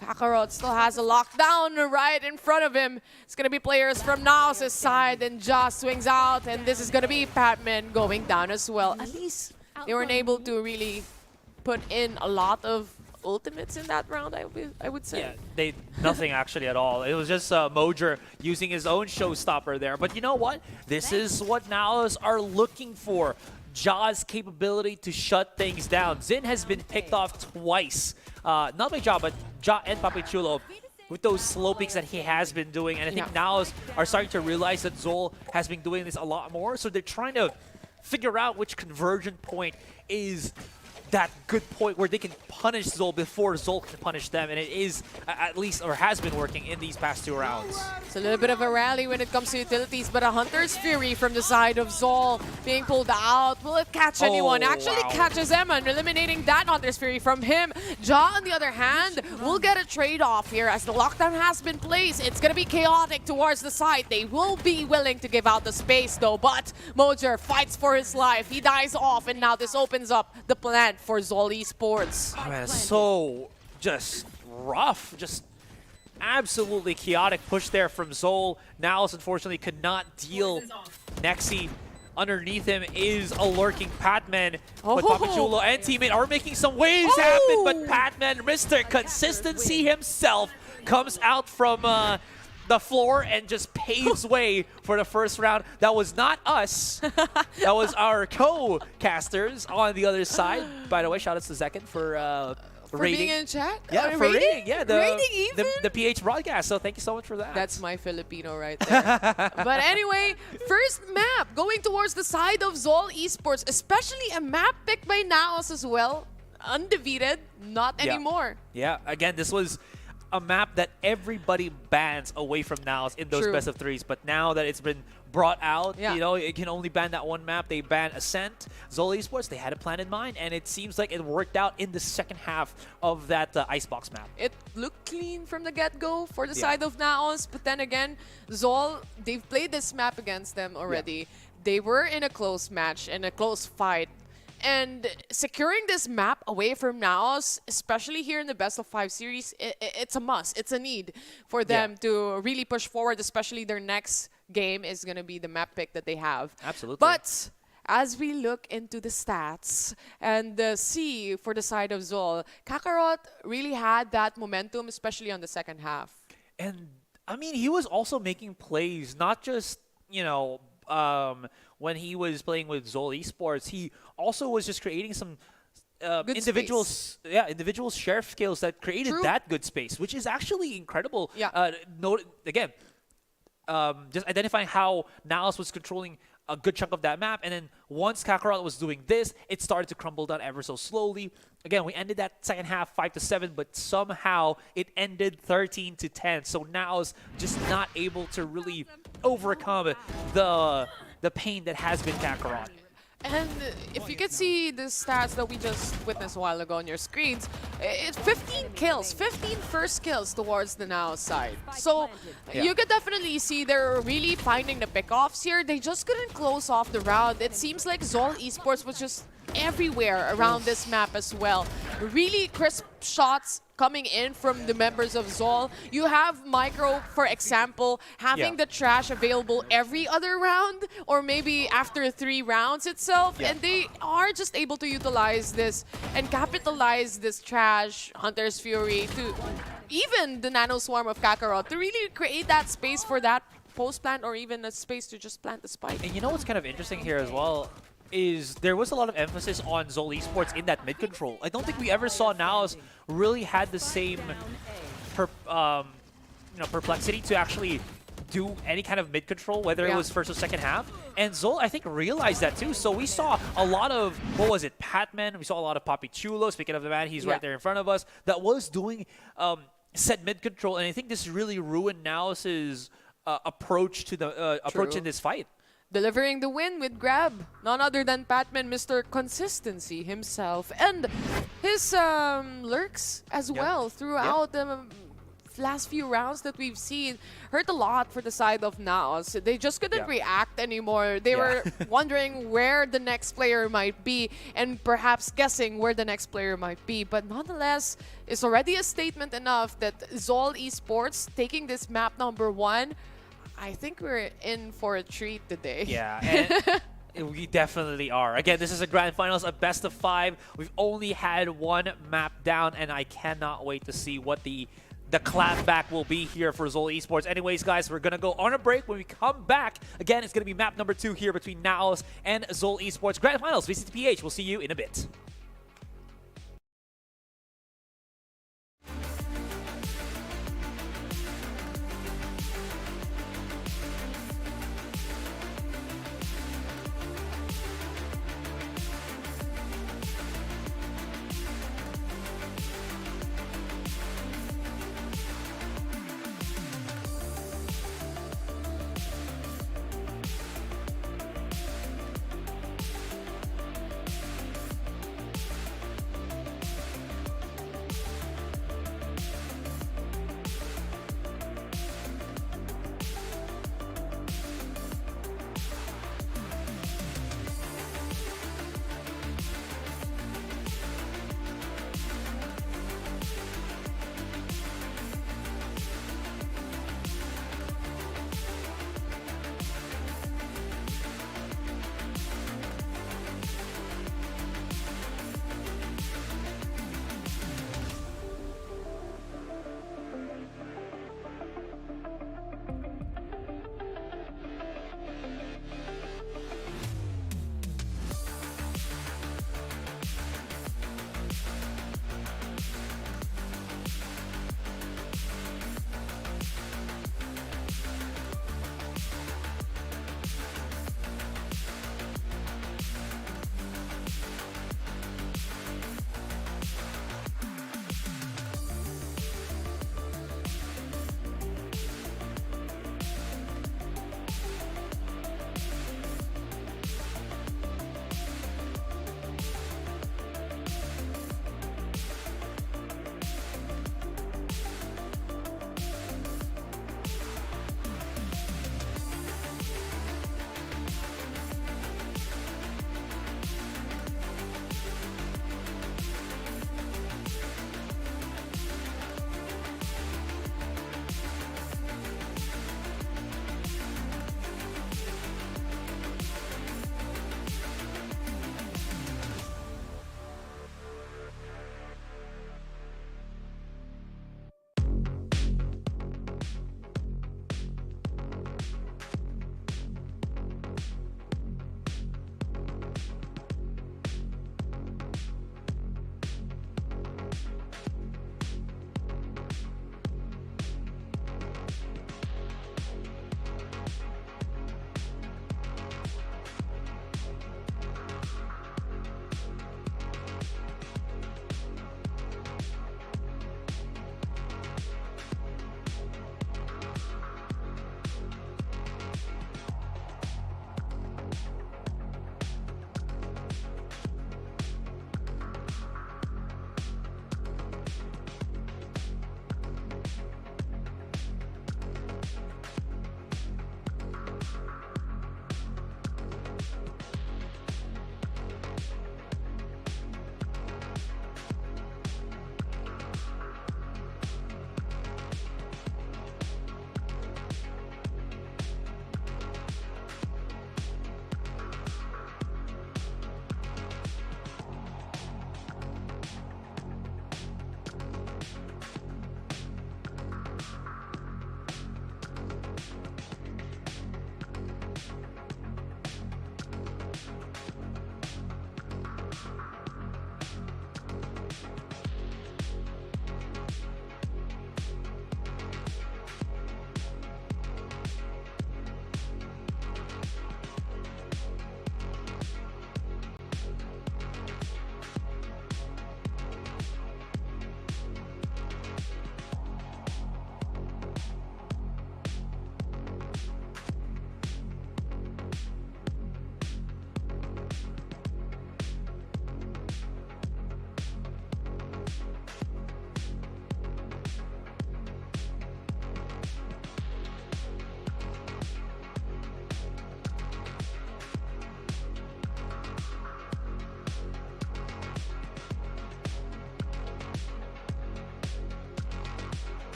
Kakarot still has a lockdown right in front of him. It's going to be players from NAOS' side, and Joss swings out, and this is going to be Patman going down as well. At least they weren't able to really put in a lot of ultimates in that round, I would say. Yeah, nothing actually at all. It was just Mojer using his own showstopper there. But you know what? This is what NAOS are looking for. Ja's capability to shut things down. Zin has been picked off twice. Not by Ja, but Ja and Papichulo with those slow peaks that he has been doing. And I think NAOS are starting to realize that ZOL has been doing this a lot more. So they're trying to figure out which conversion point is that good point where they can punish ZOL before ZOL can punish them, and it is at least, or has been working in these past 2 rounds. It's a little bit of a rally when it comes to utilities, but a Hunter's Fury from the side of ZOL being pulled out. Will it catch anyone? Actually catches Eman, eliminating that Hunter's Fury from him. Ja, on the other hand, will get a trade-off here as the lockdown has been placed. It's going to be chaotic towards the side. They will be willing to give out the space though, but Mojer fights for his life. He dies off, and now this opens up the plan for ZOL Esports. Oh man, so just rough, just absolutely chaotic push there from ZOL. NAOS unfortunately could not deal. Nexi underneath him is a lurking Patman, but Papichulo and teammate are making some waves happen, but Patman, Mr. Consistency himself, comes out from the floor and just paves way for the first round. That was not us. That was our co-casters on the other side. By the way, shout out to Zekin for rating. Being in chat? Yeah, for rating. Yeah, the PH broadcast. So thank you so much for that. That's my Filipino right there. But anyway, first map going towards the side of ZOL Esports, especially a map picked by NAOS as well. Undefeated, not anymore. Yeah, again, this was a map that everybody bans away from NAOS in those best of 3s, but now that it's been brought out, you know, it can only ban that one map. They banned Ascent. ZOL Esports, they had a plan in mind, and it seems like it worked out in the second half of that Icebox map. It looked clean from the get-go for the side of NAOS, but then again, ZOL, they've played this map against them already. They were in a close match and a close fight. And securing this map away from NAOS, especially here in the best of 5 series, it's a must. It's a need for them to really push forward, especially their next game is going to be the map pick that they have. Absolutely. But as we look into the stats and see for the side of ZOL, Kakarot really had that momentum, especially on the second half. And, I mean, he was also making plays, not just, you know, when he was playing with ZOL Esports, he also was just creating some individual sheriff skills that created that good space, which is actually incredible. Again, just identifying how NAOS was controlling a good chunk of that map, and then once Kakarot was doing this, it started to crumble down ever so slowly. Again, we ended that second half 5-7, but somehow it ended 13-10. So NAOS just not able to really overcome the pain that has been Kakarot. And if you could see the stats that we just witnessed a while ago on your screens, it's 15 kills, 15 first kills towards the NAOS side. So you could definitely see they're really finding the pickoffs here. They just couldn't close off the round. It seems like ZOL Esports was just everywhere around this map as well. Really crisp shots coming in from the members of ZOL. You have Micro, for example, having the trash available every other round or maybe after 3 rounds itself. And they are just able to utilize this and capitalize this trash, Hunter's Fury, to even the Nano Swarm of Kakarot to really create that space for that post plant or even a space to just plant the spike. And you know what's kind of interesting here as well? Is there was a lot of emphasis on ZOL Esports in that mid control. I don't think we ever saw NAOS really had the same perplexity to actually do any kind of mid control, whether it was first or second half. And ZOL, I think, realized that too. So we saw a lot of, what was it, Patman, we saw a lot of Papichulo, speaking of the man, he's right there in front of us, that was doing set mid control. And I think this really ruined NAOS's approach to the approach in this fight. Delivering the win with grab, none other than Patman, Mr. Consistency himself, and his lurks as well throughout last few rounds that we've seen hurt a lot for the side of NAOS. They just couldn't react anymore. They were wondering where the next player might be and perhaps guessing where the next player might be. But nonetheless, it's already a statement enough that ZOL Esports taking this map number 1, I think we're in for a treat today. Yeah, and we definitely are. Again, this is a grand finals, a best of 5. We've only had one map down, and I cannot wait to see what the clapback will be here for ZOL Esports. Anyways, guys, we're going to go on a break. When we come back, again, it's going to be map number 2 here between NAOS and ZOL Esports. Grand finals, VCTPH. We'll see you in a bit.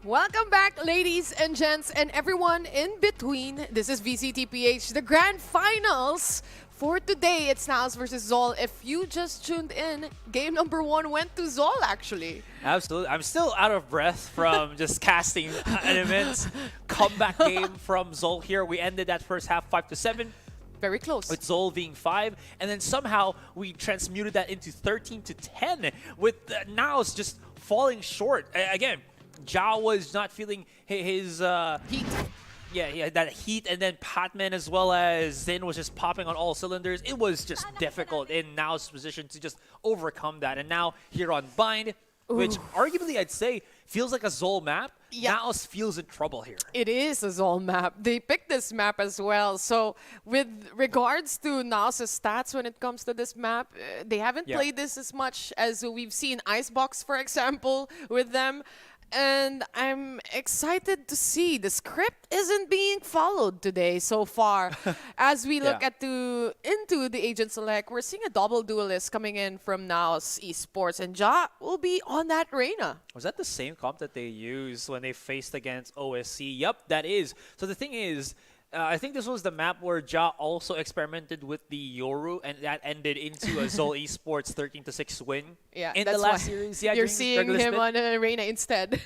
Welcome back, ladies and gents, and everyone in between. This is VCTPH, the grand finals. For today, it's NAOS versus ZOL. If you just tuned in, game number 1 went to ZOL, actually. Absolutely. I'm still out of breath from just casting an immense comeback game from ZOL here. We ended that first half 5-7. Very close. With ZOL being 5, and then somehow we transmuted that into 13-10 with NAOS just falling short. Again, Ja was not feeling his heat. Yeah, that heat, and then Patman as well as Zin was just popping on all cylinders. It was just difficult in NAOS' position to just overcome that. And now here on Bind, which arguably I'd say feels like a ZOL map, NAOS feels in trouble here. It is a ZOL map. They picked this map as well. So with regards to NAOS' stats when it comes to this map, they haven't played this as much as we've seen Icebox, for example, with them. And I'm excited to see the script isn't being followed today so far. As we look into the Agent Select, we're seeing a double duelist coming in from NAOS Esports, and Ja will be on that Reyna. Was that the same comp that they used when they faced against OSC? Yep, that is. So the thing is, I think this was the map where Ja also experimented with the Yoru, and that ended into a ZOL Esports 13-6 win in the last series. Yeah, you're seeing him on a Reyna instead.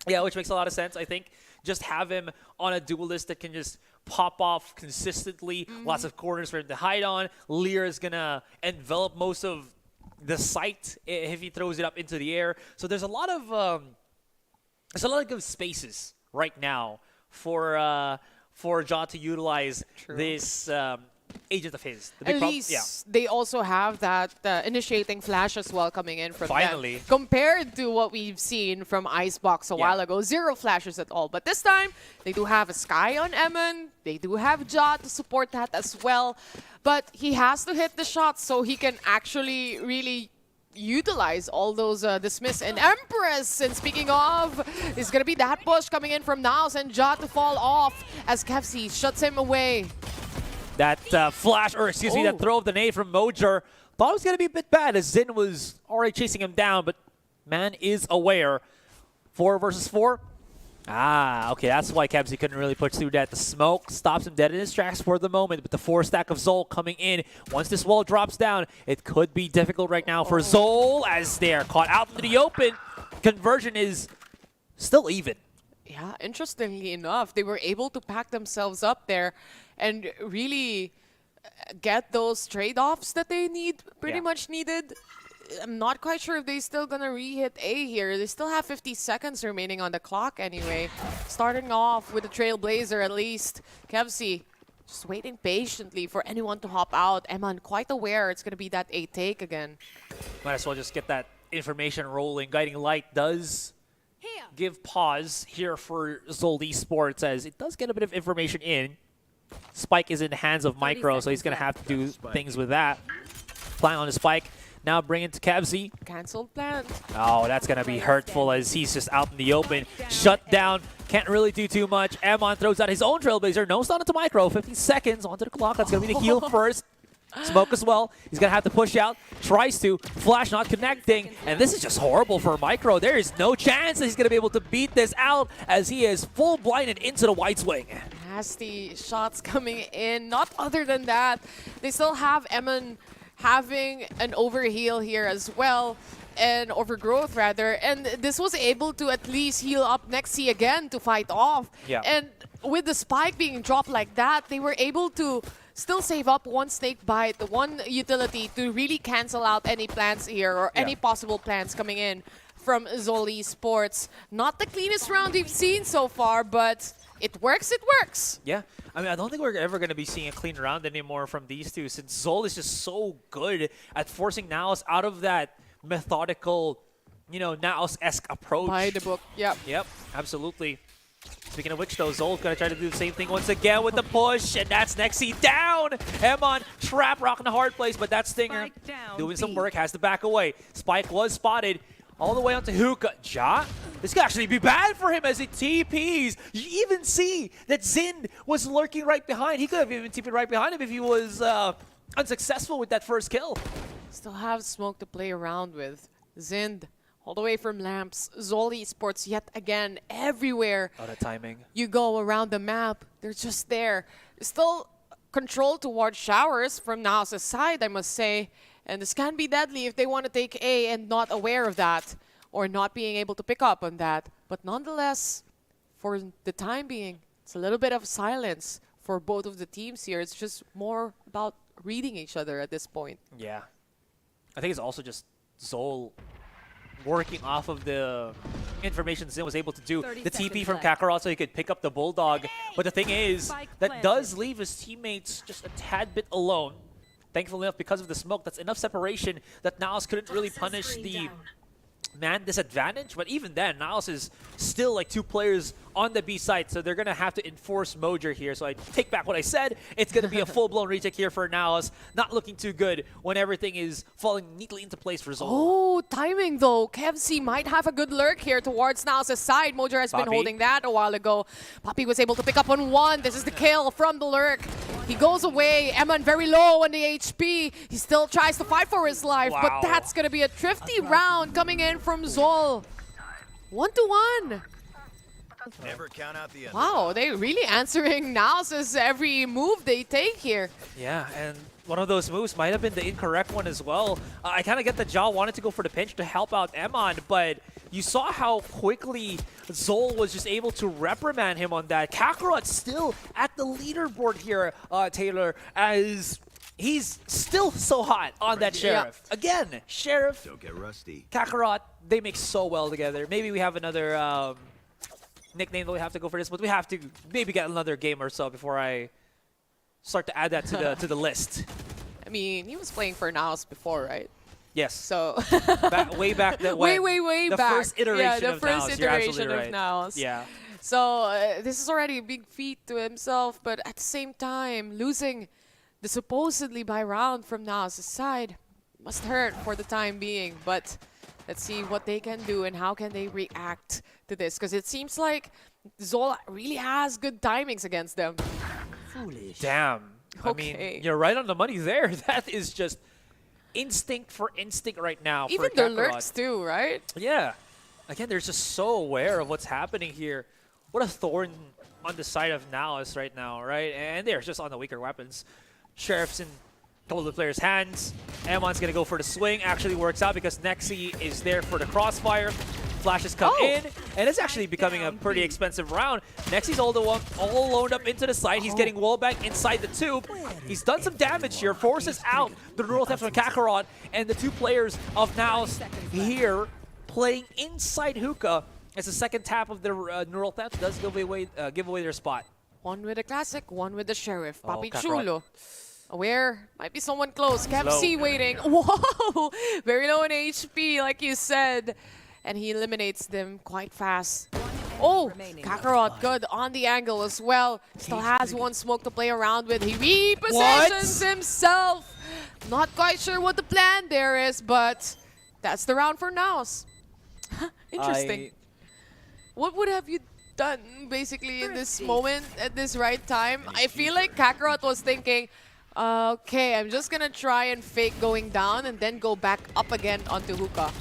Yeah, which makes a lot of sense. I think just have him on a duelist that can just pop off consistently. Lots of corners for him to hide on. Lear is going to envelop most of the site if he throws it up into the air. So there's a lot of good spaces right now for Ja to utilize this agent of his. The big At least they also have that initiating flash as well coming in from them. Compared to what we've seen from Icebox a while ago, 0 flashes at all. But this time, they do have a Sky on Emin. They do have Ja to support that as well. But he has to hit the shots so he can actually really utilize all those dismiss and Empress. And speaking of, it's going to be that push coming in from NAOS and Ja to fall off as Kevsi shuts him away. That flash, or excuse me, that throw of the nade from Mojer. Thought it was going to be a bit bad as Zin was already chasing him down, but man is aware. 4 versus 4. Okay, that's why Kebsy couldn't really push through that. The smoke stops him dead in his tracks for the moment, but the 4 stack of ZOL coming in. Once this wall drops down, it could be difficult right now for ZOL as they're caught out into the open. Conversion is still even. Yeah, interestingly enough, they were able to pack themselves up there and really get those trade-offs that they pretty much needed. I'm not quite sure if they're still gonna re-hit A here. They still have 50 seconds remaining on the clock anyway. Starting off with the Trailblazer at least. Kevsi just waiting patiently for anyone to hop out. Eman quite aware it's gonna be that A take again. Might as well just get that information rolling. Guiding Light does give pause here for ZOL Esports as it does get a bit of information in. Spike is in the hands of Micro, so he's going to have to do things with that. Flying on the Spike. Now bring it to Kevsy. Cancelled plant. Oh, that's going to be hurtful as he's just out in the open. Shut down. Can't really do too much. Amon throws out his own Trailblazer. No stun into Micro. 15 seconds onto the clock. That's going to be the heal first. Smoke as well. He's going to have to push out. Tries to. Flash not connecting. And this is just horrible for Micro. There is no chance that he's going to be able to beat this out as he is full blinded into the wide swing. Nasty shots coming in. Not other than that, they still have Emin having an overheal here as well. And overgrowth rather. And this was able to at least heal up Nexi again to fight off. And with the Spike being dropped like that, they were able to still save up 1 snake bite, 1 utility to really cancel out any plants here or any possible plants coming in from ZOL Esports. Not the cleanest round we've seen so far, but it works, it works. Yeah, I mean, I don't think we're ever going to be seeing a clean round anymore from these two since ZOL is just so good at forcing NAOS out of that methodical, you know, NAOS-esque approach. By the book, yep. Yep, absolutely. Speaking of which, though, ZOL's going to try to do the same thing once again with the push, and that's Nexi down! Emon, trap, rock in the hard place, but that Stinger doing some work, has to back away. Spike was spotted all the way onto Hookah. Ja? This could actually be bad for him as it TPs. You even see that Zin was lurking right behind. He could have even TP'd right behind him if he was unsuccessful with that first kill. Still have smoke to play around with. Zind All the way from Lamps, ZOL Esports yet again everywhere. Oh, the timing. You go around the map, they're just there. Still control towards Showers from NAOS' side, I must say. And this can be deadly if they want to take A and not aware of that or not being able to pick up on that. But nonetheless, for the time being, it's a little bit of silence for both of the teams here. It's just more about reading each other at this point. Yeah. I think it's also just ZOL working off of the information Zin was able to do. The TP from Kakarot so he could pick up the Bulldog. But the thing is, that does leave his teammates just a tad bit alone. Thankfully enough, because of the smoke, that's enough separation that NAOS couldn't really punish the man disadvantage. But even then, NAOS is still like 2 players on the B side, so they're going to have to enforce Mojer here. So I take back what I said. It's going to be a full-blown retake here for NAOS. Not looking too good when everything is falling neatly into place for ZOL. Oh, timing though. Kevc might have a good lurk here towards NAOS' side. Mojer has been holding that a while ago. Poppy was able to pick up on 1. This is the kill from the lurk. He goes away. Eman very low on the HP. He still tries to fight for his life, but that's going to be a thrifty round coming in from ZOL. 1-1. Never count out the end. Wow, they're really answering NAOS' every move they take here. Yeah, and one of those moves might have been the incorrect one as well. I kind of get that Jaw wanted to go for the pinch to help out Emon, but you saw how quickly ZOL was just able to reprimand him on that. Kakarot still at the leaderboard here, Taylor, as he's still so hot on that Sheriff. Yeah. Again, Sheriff, don't get rusty. Kakarot, they make so well together. Maybe we have another nickname that we have to go for this, but we have to maybe get another game or so before I start to add that to the list. I mean, he was playing for NAOS before, right? Yes. So way back then. way the back. first iteration the of first NAOS. iteration You're of NAOS. Yeah. So this is already a big feat to himself, but at the same time, losing the supposedly by round from NAOS' side must hurt for the time being. But let's see what they can do and how can they react to this, because it seems like ZOL really has good timings against them. Foolish. Damn. Okay. I mean, you're right on the money there. That is just instinct for instinct right now. Even for the Kakarot. lurks too, right? Yeah. Again, they're just so aware of what's happening here. What a thorn on the side of NAOS right now, right? And they're just on the weaker weapons. Sheriff's in a couple of the players' hands. Emon's going to go for the swing. Actually works out because Nexi is there for the crossfire. Flashes come in, and it's actually becoming a pretty expensive round. Nexi's all loaned up into the side. He's getting wallbang inside the tube. He's done some damage here, forces out the neural theft from Kakarot, and the 2 players of NAOS here playing inside hookah as the second tap of the neural theft does give away their spot. 1 with the classic, 1 with the Sheriff. Papi Kakarot. Chulo. Aware, might be someone close. Kevc waiting. Whoa! Very low in HP, like you said. And he eliminates them quite fast. Oh, Kakarot good on the angle as well. Still has 1 smoke to play around with. He repositions himself. Not quite sure what the plan there is, but that's the round for NAOS. Interesting. What would have you done basically in this moment at this right time? I feel like Kakarot was thinking, okay, I'm just gonna try and fake going down and then go back up again onto hookah.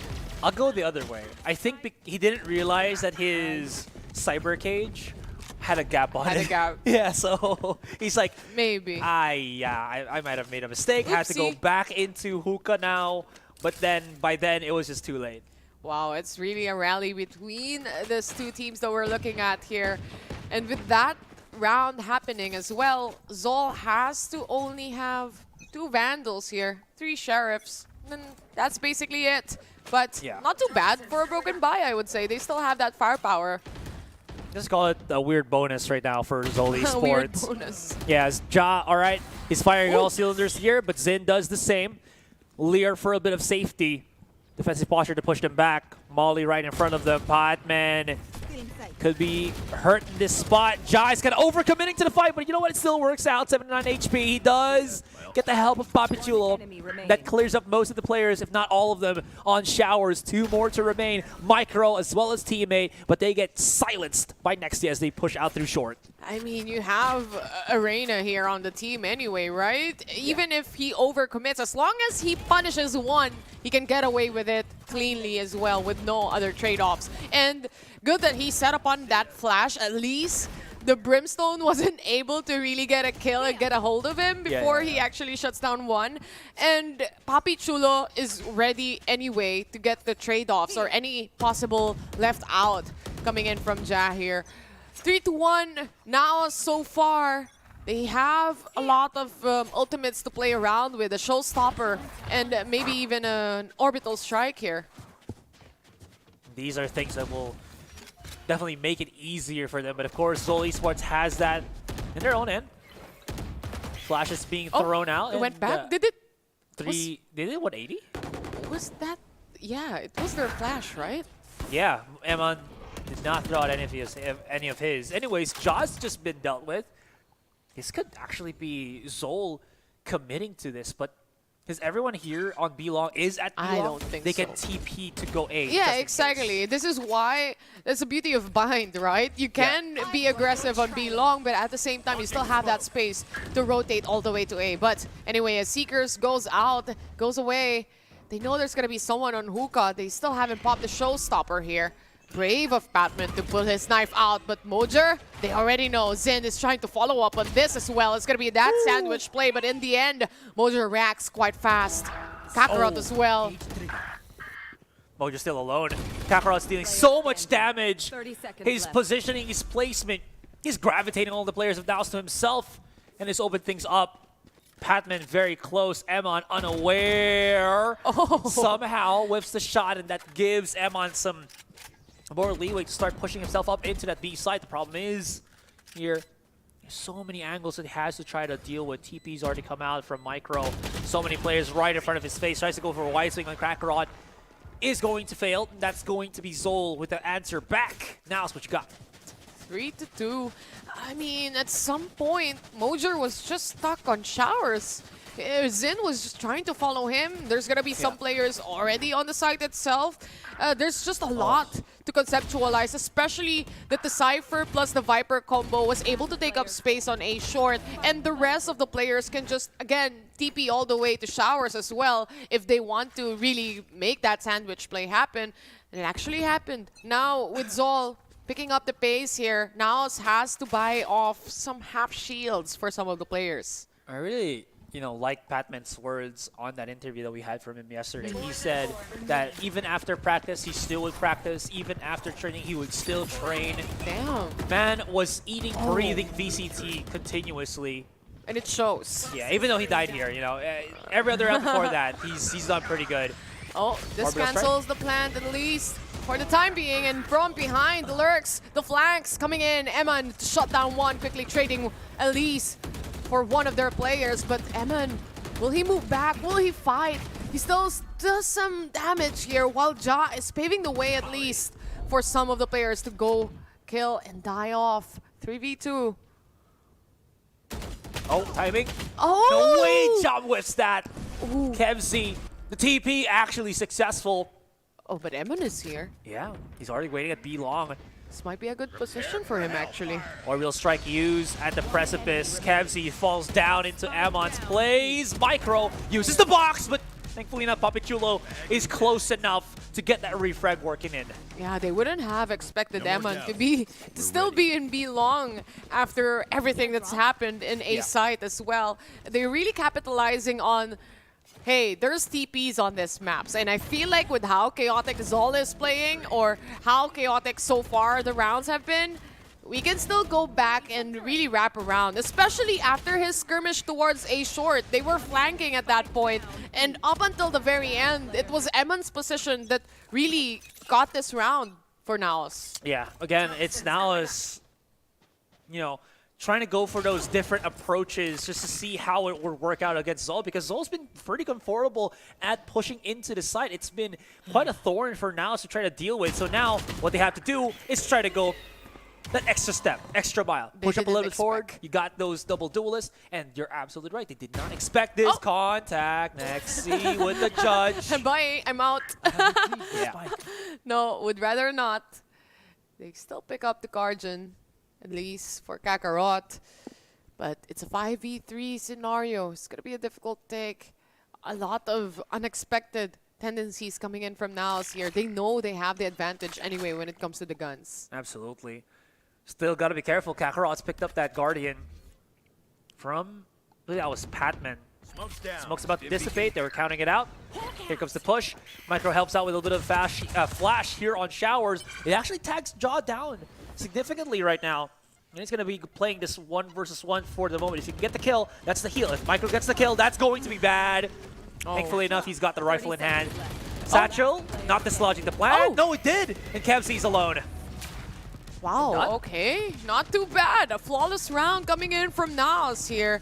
I'll go the other way. I think he didn't realize that his cyber cage had a gap on it. Had a gap. Yeah, so he's like, maybe. I might have made a mistake. Had to go back into hookah now. But then by then it was just too late. Wow, it's really a rally between these 2 teams that we're looking at here. And with that round happening as well, ZOL has to only have 2 Vandals here, 3 Sheriffs. And that's basically it. But not too bad for a broken buy, I would say. They still have that firepower. Just call it a weird bonus right now for ZOL Esports. Weird bonus. Yeah, Ja, all right. He's firing all cylinders here, but Zin does the same. Lear for a bit of safety. Defensive posture to push them back. Molly right in front of them. Potman could be hurt in this spot. Ja is kind of overcommitting to the fight, but you know what? It still works out. 79 HP. He does get the help of Papichulo. That clears up most of the players, if not all of them, on Showers. 2 more to remain. Micro as well as teammate, but they get silenced by Nexi as they push out through short. I mean, you have Arena here on the team anyway, right? Even if he overcommits, as long as he punishes 1, he can get away with it. cleanly as well with no other trade-offs. And good that he set up on that flash. At least the Brimstone wasn't able to really get a kill and get a hold of him before he actually shuts down one. And Papi Chulo is ready anyway to get the trade-offs or any possible left out coming in from Ja here. 3-1 now so far. They have a lot of ultimates to play around with, a showstopper and maybe even an orbital strike here. These are things that will definitely make it easier for them, but of course ZOL Esports has that in their own end. Flash is being thrown out. It went back? Did it? Did it 180? Was that? Yeah, it was their flash, right? Yeah, Emon did not throw out any of his. Anyways, Jaw's just been dealt with. This could actually be ZOL committing to this, but because everyone here on B-Long is at B-Long, I don't think they so. can TP to go A. Yeah, exactly. This is why, that's the beauty of Bind, right? You can be aggressive on B long, but at the same time, you still have that space to rotate all the way to A. But anyway, as Seekers goes out, goes away, they know there's going to be someone on hookah. They still haven't popped the showstopper here. Brave of Batman to pull his knife out, but Mojer, they already know Zen is trying to follow up on this as well. It's going to be that sandwich play, but in the end, Mojer reacts quite fast. Kakarot as well. Mojer's still alone. Kakarot's dealing so much damage. His positioning, his placement, he's gravitating all the players of NAOS to himself, and this opened things up. Patman very close. Emon unaware. Somehow whiffs the shot, and that gives Emon some more leeway to start pushing himself up into that B side. The problem is here, there's so many angles that he has to try to deal with. TP's already come out from Micro. So many players right in front of his face. Tries to go for a wide swing on Kakarot. Is going to fail. That's going to be ZOL with the answer back. Now, what you got? 3-2. I mean, at some point, Mojer was just stuck on showers. Zin was just trying to follow him. There's going to be some players already on the site itself. There's just a lot to conceptualize, especially that the Cypher plus the Viper combo was able to take up space on A short, and the rest of the players can just, again, TP all the way to showers as well if they want to really make that sandwich play happen. And it actually happened. Now, with ZOL picking up the pace here, NAOS has to buy off some half shields for some of the players. I really, like Patman's words on that interview that we had from him yesterday. He said that even after practice, he still would practice. Even after training, he would still train. Damn. Man was eating, breathing VCT continuously. And it shows. Yeah, even though he died here, every other round before that, he's done pretty good. Oh, this cancels the plant at least for the time being, and from behind the lurks, the flanks coming in. Eman to shut down one, quickly trading Elise for one of their players, but Eman, will he move back? Will he fight? He still does some damage here while Ja is paving the way at least for some of the players to go kill and die off. 3v2. Oh, timing. Oh! No way Ja whiffs that. Kevzi, the TP actually successful. Oh, but Eman is here. Yeah, he's already waiting at B long. This might be a good position for him, actually. Orbital strike used at the precipice. Kevzi falls down into Amon's plays. Micro uses the box, but thankfully enough, Papichulo is close enough to get that refrag working in. Yeah, they wouldn't have expected Eman to still be in B long after everything that's happened in A site as well. They're really capitalizing on, hey, there's TPs on this maps, and I feel like with how chaotic ZOL is playing, or how chaotic so far the rounds have been, we can still go back and really wrap around, especially after his skirmish towards A short. They were flanking at that point, and up until the very end, it was Eman's position that really got this round for NAOS. Yeah, again, it's NAOS, trying to go for those different approaches just to see how it would work out against ZOL, because ZOL's been pretty comfortable at pushing into the site. It's been quite a thorn for NAOS to try to deal with. So now what they have to do is try to go that extra step, extra mile. Push up a little bit forward. You got those double duelists, and you're absolutely right. They did not expect this. Contact next C with the judge. Bye, I'm out. Yeah. No, would rather not. They still pick up the Guardian, at least for Kakarot. But it's a 5v3 scenario. It's going to be a difficult take. A lot of unexpected tendencies coming in from NAOS here. They know they have the advantage anyway when it comes to the guns. Absolutely. Still got to be careful. Kakarot's picked up that Guardian from, I believe that was Patman. Smoke's about to dissipate. They were counting it out. Here comes the push. Micro helps out with a little bit of flash here on Showers. It actually tags Jaw down significantly right now. And he's going to be playing this 1 versus 1 for the moment. If he can get the kill, that's the heal. If Micro gets the kill, that's going to be bad. Thankfully enough, he's got the rifle in hand. Satchel, not dislodging the plan. No, it did. And Kevzy's alone. Wow, okay. Not too bad. A flawless round coming in from NAOS here.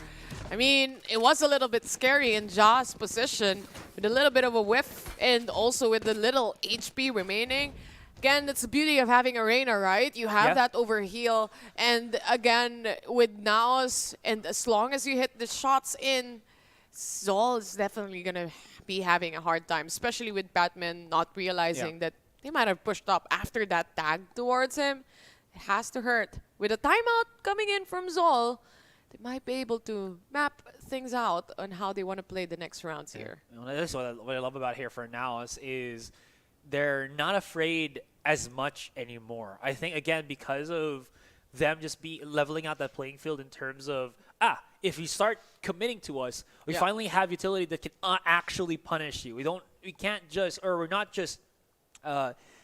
I mean, it was a little bit scary in Jaw's position with a little bit of a whiff and also with the little HP remaining. Again, that's the beauty of having Arena, right? You have that overheal. And again, with NAOS, and as long as you hit the shots in, ZOL is definitely going to be having a hard time, especially with Batman not realizing that they might have pushed up after that tag towards him. It has to hurt. With a timeout coming in from ZOL, they might be able to map things out on how they want to play the next rounds here. That's what I love about here for NAOS is they're not afraid as much anymore. I think, again, because of them just leveling out that playing field in terms of, if you start committing to us, we finally have utility that can actually punish you. We're not just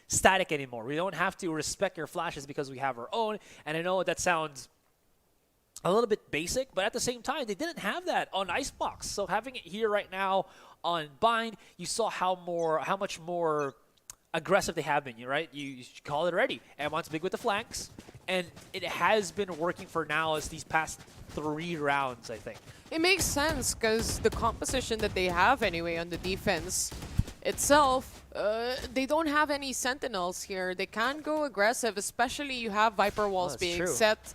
static anymore. We don't have to respect your flashes because we have our own. And I know that sounds a little bit basic, but at the same time, they didn't have that on Icebox. So having it here right now on Bind, you saw how much more aggressive they have been, right? You call it already. M1's big with the flanks, and it has been working for NAOS these past 3 rounds, I think. It makes sense because the composition that they have anyway on the defense itself, they don't have any sentinels here. They can't go aggressive, especially you have Viper walls being set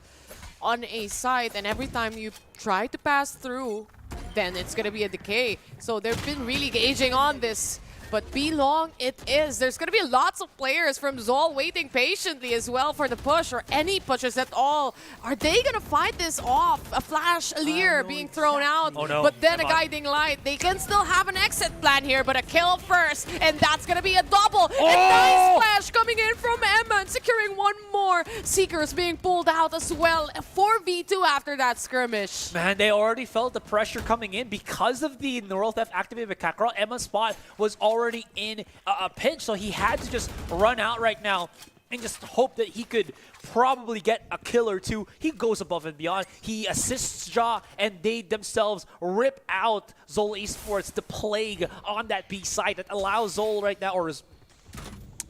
on a site, and every time you try to pass through, then it's going to be a decay. So they've been really gauging on this. But be long it is. There's going to be lots of players from ZOL waiting patiently as well for the push or any pushes at all. Are they going to fight this off? A flash, a leer being thrown out, but then a guiding light. They can still have an exit plan here, but a kill first, and that's going to be a double. And nice flash coming in from Emma and securing one more. Seekers being pulled out as well. A 4v2 after that skirmish. Man, they already felt the pressure coming in because of the Neural Theft activated with Kakarot. Emma's spot was already in a pinch, so he had to just run out right now and just hope that he could probably get a kill or two. He goes above and beyond. He assists Jaw, and they themselves rip out ZOL Esports, the plague on that B side that allows ZOL right now, or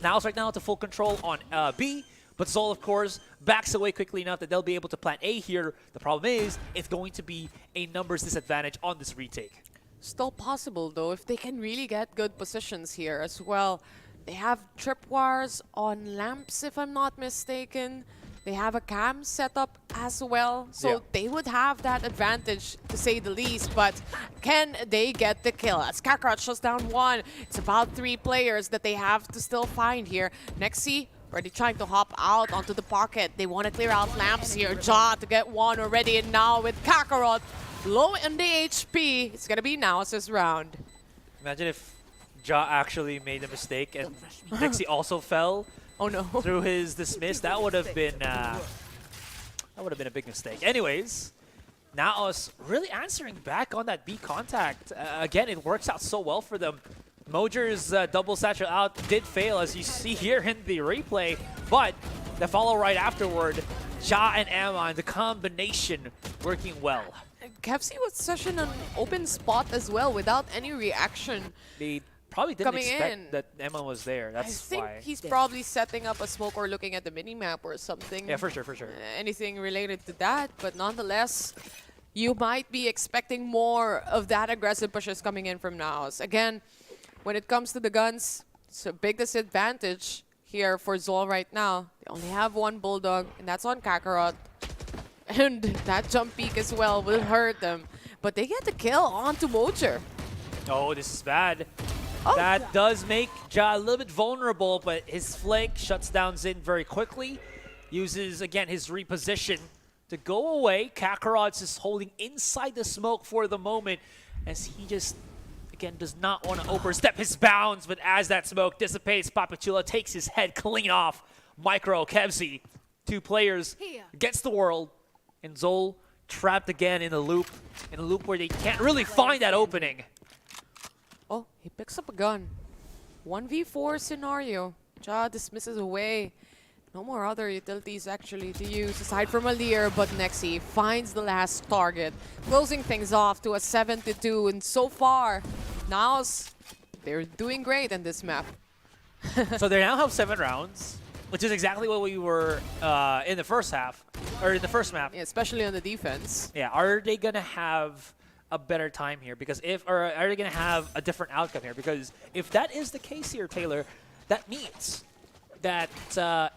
NAOS right now, to full control on B. But ZOL, of course, backs away quickly enough that they'll be able to plant A here. The problem is, it's going to be a numbers disadvantage on this retake. Still possible, though, if they can really get good positions here as well. They have tripwires on lamps, if I'm not mistaken. They have a cam set up as well, so they would have that advantage, to say the least. But can they get the kill? As Kakarot shuts down one, it's about 3 players that they have to still find here. Nexi already trying to hop out onto the pocket. They want to clear out lamps here. Jaw to get one already, and now with Kakarot low in the HP, it's going to be NAOS' round. Imagine if Ja actually made a mistake and Dixie also fell through his dismiss. That would have been a big mistake. Anyways, NAOS really answering back on that B contact. Again, it works out so well for them. Mojer's double satchel out did fail, as you see here in the replay, but the follow right afterward, Ja and Amon, the combination working well. Kevzy was such an open spot as well without any reaction. They probably didn't expect that Emma was there. That's why. I think he's probably setting up a smoke or looking at the minimap or something. Yeah, for sure. Anything related to that, but nonetheless, you might be expecting more of that aggressive pushes coming in from NAOS. Again, when it comes to the guns, it's a big disadvantage here for ZOL right now. They only have one Bulldog, and that's on Kakarot. And that jump peak as well will hurt them. But they get the kill onto Mojer. Oh, this is bad. That does make Ja a little bit vulnerable, but his flank shuts down Zin very quickly. Uses, again, his reposition to go away. Kakarot's just holding inside the smoke for the moment as he just, again does not want to overstep his bounds, but as that smoke dissipates, Papachula takes his head clean off. Micro, Kevzi, 2 players against the world, and ZOL trapped again in a loop where they can't really find that opening. Oh, he picks up a gun. 1v4 scenario. Ja dismisses away. No more other utilities actually to use aside from Alir, but Nexi finds the last target, closing things off to a 7-2. And so far, NAOS, they're doing great in this map. So they now have 7 rounds, which is exactly what we were in the first half, or in the first map. Yeah, especially on the defense. Yeah, are they gonna have a better time here? Because or are they gonna have a different outcome here? Because if that is the case here, Taylor, that means that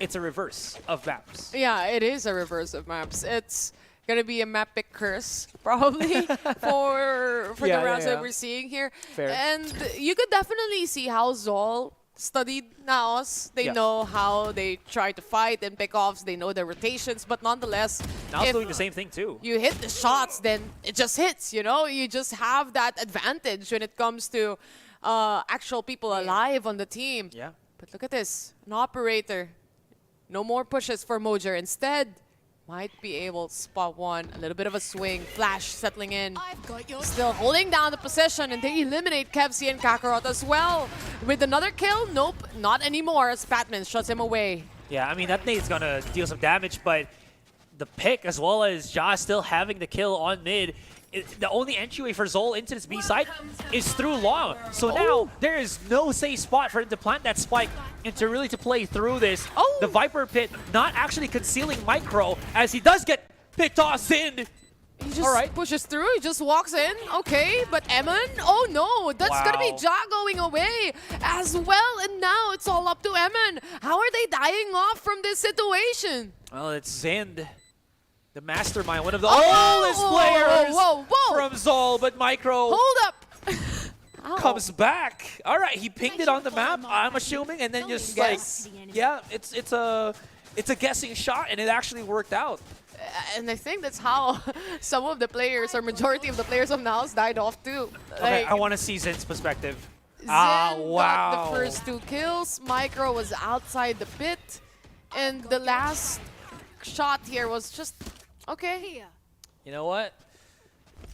it's a reverse of maps. Yeah, it is a reverse of maps. It's gonna be a map pick curse, probably, for the rounds that we're seeing here. Fair. And you could definitely see how ZOL studied NAOS. They know how they try to fight and pick offs. They know their rotations, but nonetheless, NAOS doing the same thing too. You hit the shots, then it just hits, you know? You just have that advantage when it comes to actual people alive on the team. Yeah. But look at this, an operator. No more pushes for Mojer. Instead, might be able to spot one. A little bit of a swing. Flash settling in. Still holding down the position, and they eliminate Kevzi and Kakarot as well. With another kill, nope, not anymore as Patman shuts him away. Yeah, I mean, that nade's gonna deal some damage, but the pick as well as Ja still having the kill on mid, the only entryway for ZOL into this B side is through Long. So now there is no safe spot for him to plant that spike and to really to play through this. The Viper pit not actually concealing Micro as he does get picked off Zin. He just pushes through, he just walks in, okay, but Eman, oh no, that's gonna be Ja going away as well, and now it's all up to Eman. How are they dying off from this situation? Well, it's Zind, the mastermind, one of the oldest players from ZOL, but Micro hold up comes back. All right, he pinged it on the map, I'm assuming, and then just like, yeah, it's a guessing shot, and it actually worked out. And I think that's how some of the players, or majority of the players of NAOS died off too. Okay, Like, I want to see Zin's perspective. Zin wow. got the first 2 kills. Micro was outside the pit. And the last shot here was just, okay. You know what?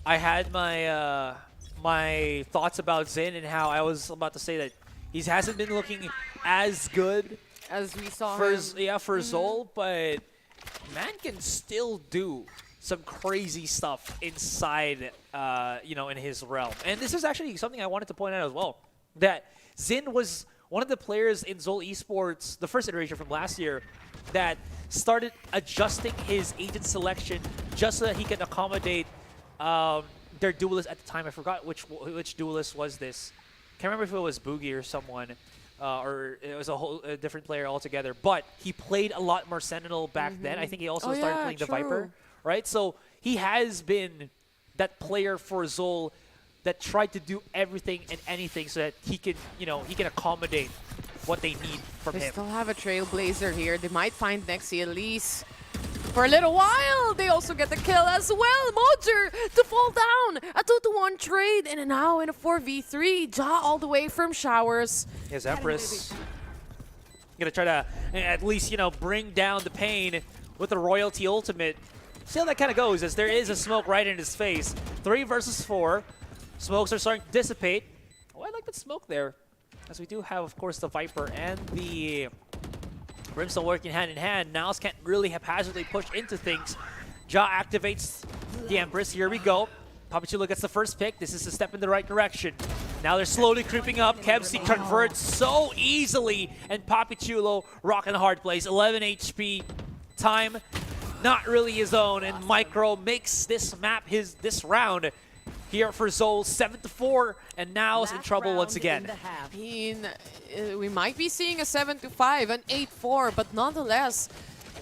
I had my my thoughts about Zin and how I was about to say that he hasn't been looking as good as we saw for him. for ZOL, but man can still do some crazy stuff inside, you know, in his realm. And this is actually something I wanted to point out as well, that Zin was one of the players in ZOL Esports, the first iteration from last year, that started adjusting his agent selection just so that he can accommodate their duelist at the time. I forgot which duelist was this. Can't remember if it was Boogie or someone. Or it was a different player altogether. But he played a lot more Sentinel back then. I think he also started playing the Viper, right? So he has been that player for ZOL that tried to do everything and anything so that he can, you know, he can accommodate what they need from They him. still have a Trailblazer here. They might find Nexi at least for a little while. They also get the kill as well. Mojer to fall down. A 2-1 trade, and now in a 4v3. Ja all the way from Showers. His Empress gonna try to at least, you know, bring down the pain with the Royalty Ultimate. See how that kind of goes, as there is a smoke right in his face. 3 versus 4. Smokes are starting to dissipate. Oh, I like that smoke there. As we do have, of course, the Viper and the Brimstone working hand in hand. NAOS can't really haphazardly push into things. Ja activates the Empress. Here we go. Papachulo gets the first pick. This is a step in the right direction. Now they're slowly creeping up. Kevzi converts so easily. And Papachulo rocking a hard place. 11 HP. Time not really his own. And Micro makes this map this round here for ZOL. 7-4. And NAOS in trouble once again. I mean, we might be seeing a 7-5, an 8-4, but nonetheless,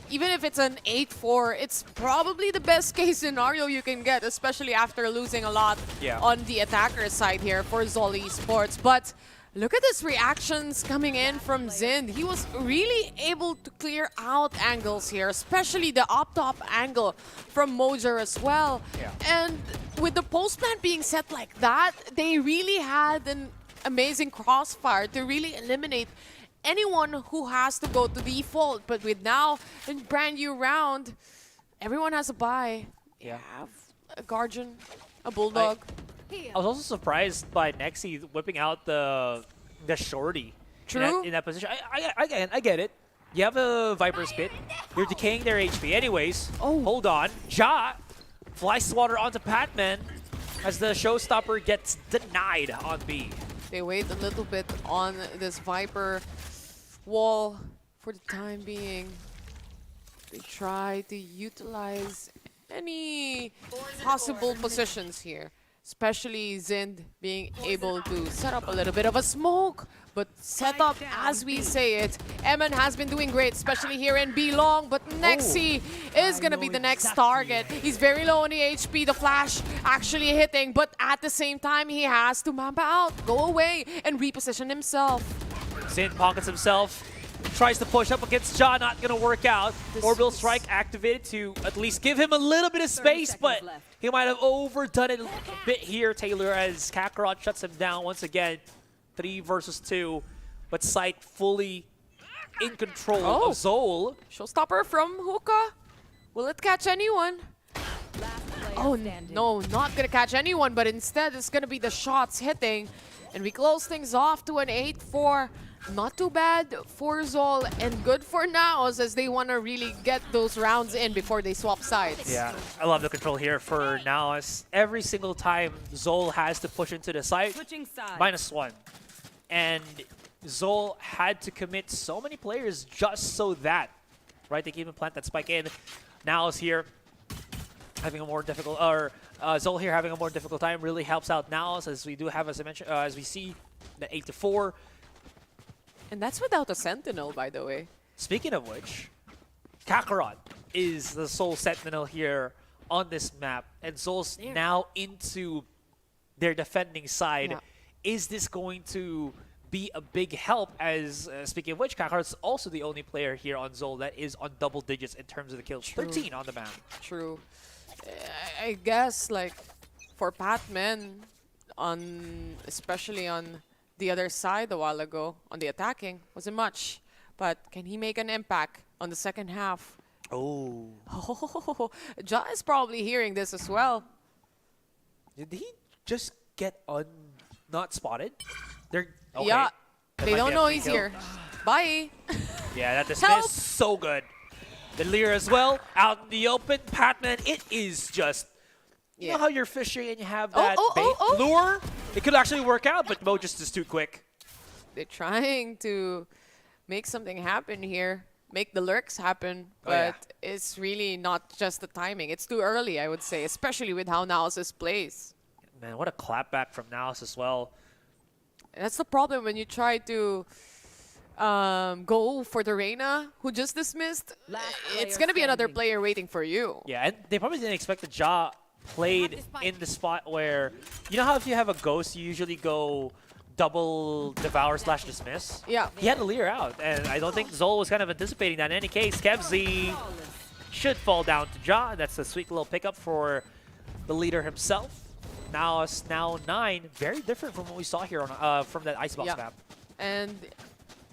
even if it's an 8-4, it's probably the best case scenario you can get, especially after losing a lot on the attacker side here for ZOL Esports. But Look at his reactions coming in from Zind. He was really able to clear out angles here, especially the up-top angle from Mojer as well. Yeah. And with the post plant being set like that, they really had an amazing crossfire to really eliminate anyone who has to go to default. But with now a brand new round, everyone has a buy. Yeah. A Guardian, a Bulldog. I was also surprised by Nexi whipping out the shorty. True. In that position. I get it. You have a Viper Spit. You're decaying their HP anyways. Oh. Hold on. Ja flies swatter onto Patman as the showstopper gets denied on B. They wait a little bit on this Viper wall for the time being. They try to utilize any possible positions here. Especially Zind being able to set up a little bit of a smoke. But set up, as we say it, Eman has been doing great, especially here in B long. But Nexi is going to be the next target. He's very low on the HP. The flash actually hitting. But at the same time, he has to map out, go away, and reposition himself. Zind pockets himself. Tries to push up against Ja, not gonna work out. Orbital Strike activated to at least give him a little bit of space, but he might have overdone it a bit here, Taylor, as Kakarot shuts him down once again. 3 versus 2, but Sight fully in control of ZOL. Showstopper from Hookah. Will it catch anyone? Oh, no, not gonna catch anyone, but instead it's gonna be the shots hitting. And we close things off to an 8-4. Not too bad for ZOL and good for NAOS as they want to really get those rounds in before they swap sides. Yeah, I love the control here for NAOS. Every single time ZOL has to push into the site, -1. And ZOL had to commit so many players just so that, right? They can even plant that spike in. NAOS here having a more difficult, or ZOL here having a more difficult time really helps out NAOS as we do have, as I mentioned, as we see the 8-4. And that's without a Sentinel, by the way. Speaking of which, Kakarot is the sole Sentinel here on this map, and ZOL's now into their defending side. Yeah. Is this going to be a big help? As speaking of which, Kakarot's also the only player here on ZOL that is on double digits in terms of the kills. True. 13 on the map. True. I guess, like, for Patman, especially on the other side a while ago, on the attacking, wasn't much. But can he make an impact on the second half? Oh. Ja is probably hearing this as well. Did he just get not spotted? They're okay. Yeah, That they might don't be a know free he's kill. here. Bye. Yeah, that Help! dismiss, so good. The Lear as well, out in the open. Patman, it is just, you know how you're fishing and you have that bait lure? It could actually work out, but Mo just is too quick. They're trying to make something happen here, make the lurks happen, but Oh, yeah. it's really not just the timing. It's too early, I would say, especially with how NAOS plays. Man, what a clapback from NAOS as well. And that's the problem when you try to go for the Reyna, who just dismissed. It's going to be another player waiting for you. Yeah, and they probably didn't expect that Ja played in the spot where, you know how if you have a ghost, you usually go double devour / dismiss? Yeah. He had to Lear out, and I don't think ZOL was kind of anticipating that. In any case, Kevzy should fall down to Ja. That's a sweet little pickup for the leader himself. Now it's now 9, very different from what we saw here on from that Icebox map. And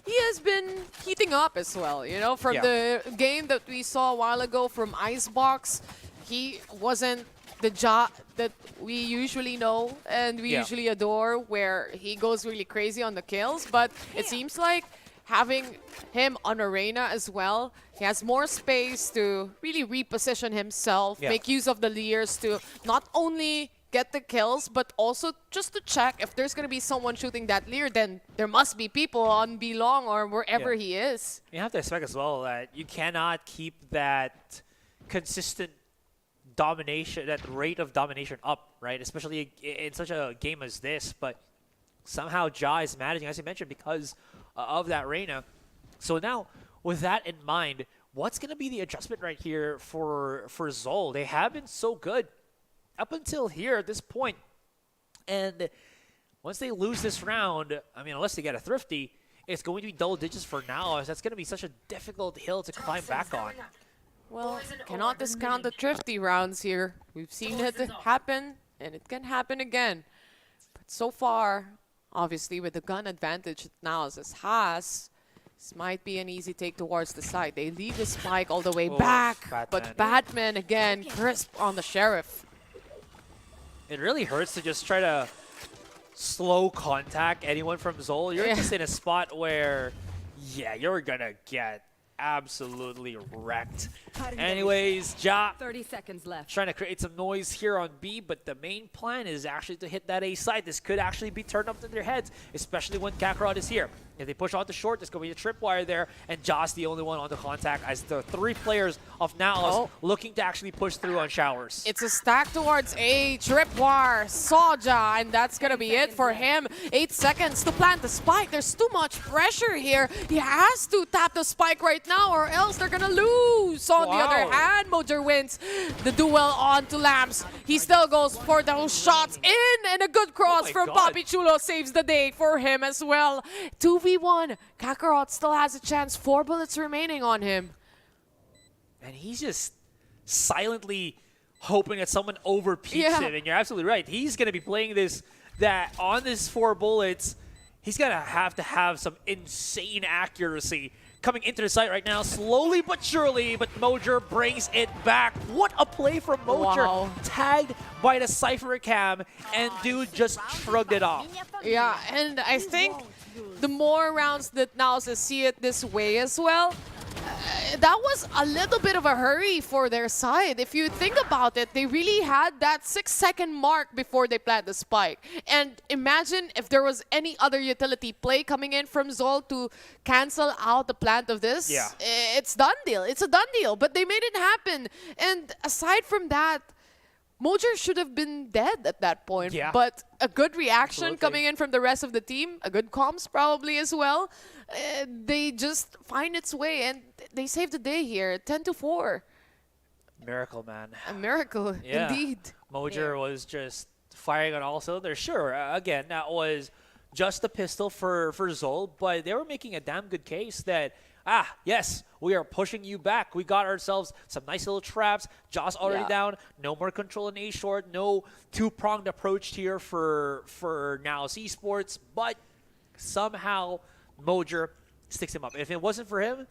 he has been heating up as well, you know, from the game that we saw a while ago from Icebox. He wasn't the Ja that we usually know and we usually adore, where he goes really crazy on the kills, but it seems like having him on Arena as well, he has more space to really reposition himself, make use of the Lears to not only get the kills, but also just to check if there's going to be someone shooting that Lear, then there must be people on B-Long or wherever he is. You have to expect as well that you cannot keep that consistent domination, that rate of domination up, right? Especially in such a game as this, but somehow Ja is managing, as you mentioned, because of that Reyna. So now, with that in mind, what's going to be the adjustment right here for ZOL? They have been so good up until here at this point, and once they lose this round, I mean, unless they get a thrifty, it's going to be double digits for now. That's going to be such a difficult hill to climb back on. Well, cannot discount the thrifty rounds here. We've seen it happen, and it can happen again. But so far, obviously, with the gun advantage that NAOS has, this might be an easy take towards the side. They leave the spike all the way back, but Batman again, crisp on the Sheriff. It really hurts to just try to slow contact anyone from ZOL. You're just in a spot where, yeah, you're gonna get absolutely wrecked. Anyways, Ja 30 seconds left. trying to create some noise here on B, but the main plan is actually to hit that A side. This could actually be turned up to their heads, especially when Kakarot is here. If they push out the short, there's going to be a tripwire there, and Ja's the only one on the contact as the 3 players of NAOS looking to actually push through on Showers. It's a stack towards A, tripwire, Soja, and that's going to be it for him. 8 seconds to plant the spike. There's too much pressure here. He has to tap the spike right now or else they're going to lose. On the other hand, Mojer wins the duel on to Lambs. He still goes for those shots in, and a good cross from Papi Chulo saves the day for him as well. 2v1. Kakarot still has a chance. 4 bullets remaining on him. And he's just silently hoping that someone overpeaks him. And you're absolutely right. He's going to be playing this, that on this 4 bullets, he's going to have some insane accuracy. Coming into the site right now, slowly but surely, but Mojer brings it back. What a play from Mojer. Wow. Tagged by the Cypher Cam, and dude just shrugged it off. Yeah, and I think the more rounds that NAOS see it this way as well, that was a little bit of a hurry for their side. If you think about it, they really had that 6-second mark before they plant the spike. And imagine if there was any other utility play coming in from ZOL to cancel out the plant of this. Yeah. It's done deal. It's a done deal. But they made it happen. And aside from that, Mojer should have been dead at that point, but a good reaction coming in from the rest of the team, a good comms probably as well. They just find its way, and they save the day here, 10-4. Miracle, man. A miracle, indeed. Mojer was just firing on all cylinders. Sure, again, that was just a pistol for ZOL, but they were making a damn good case that, yes, we are pushing you back. We got ourselves some nice little traps. Ja's already down. No more control in A short. No two-pronged approach here for NAOS Esports. But somehow Mojer sticks him up. If it wasn't for him,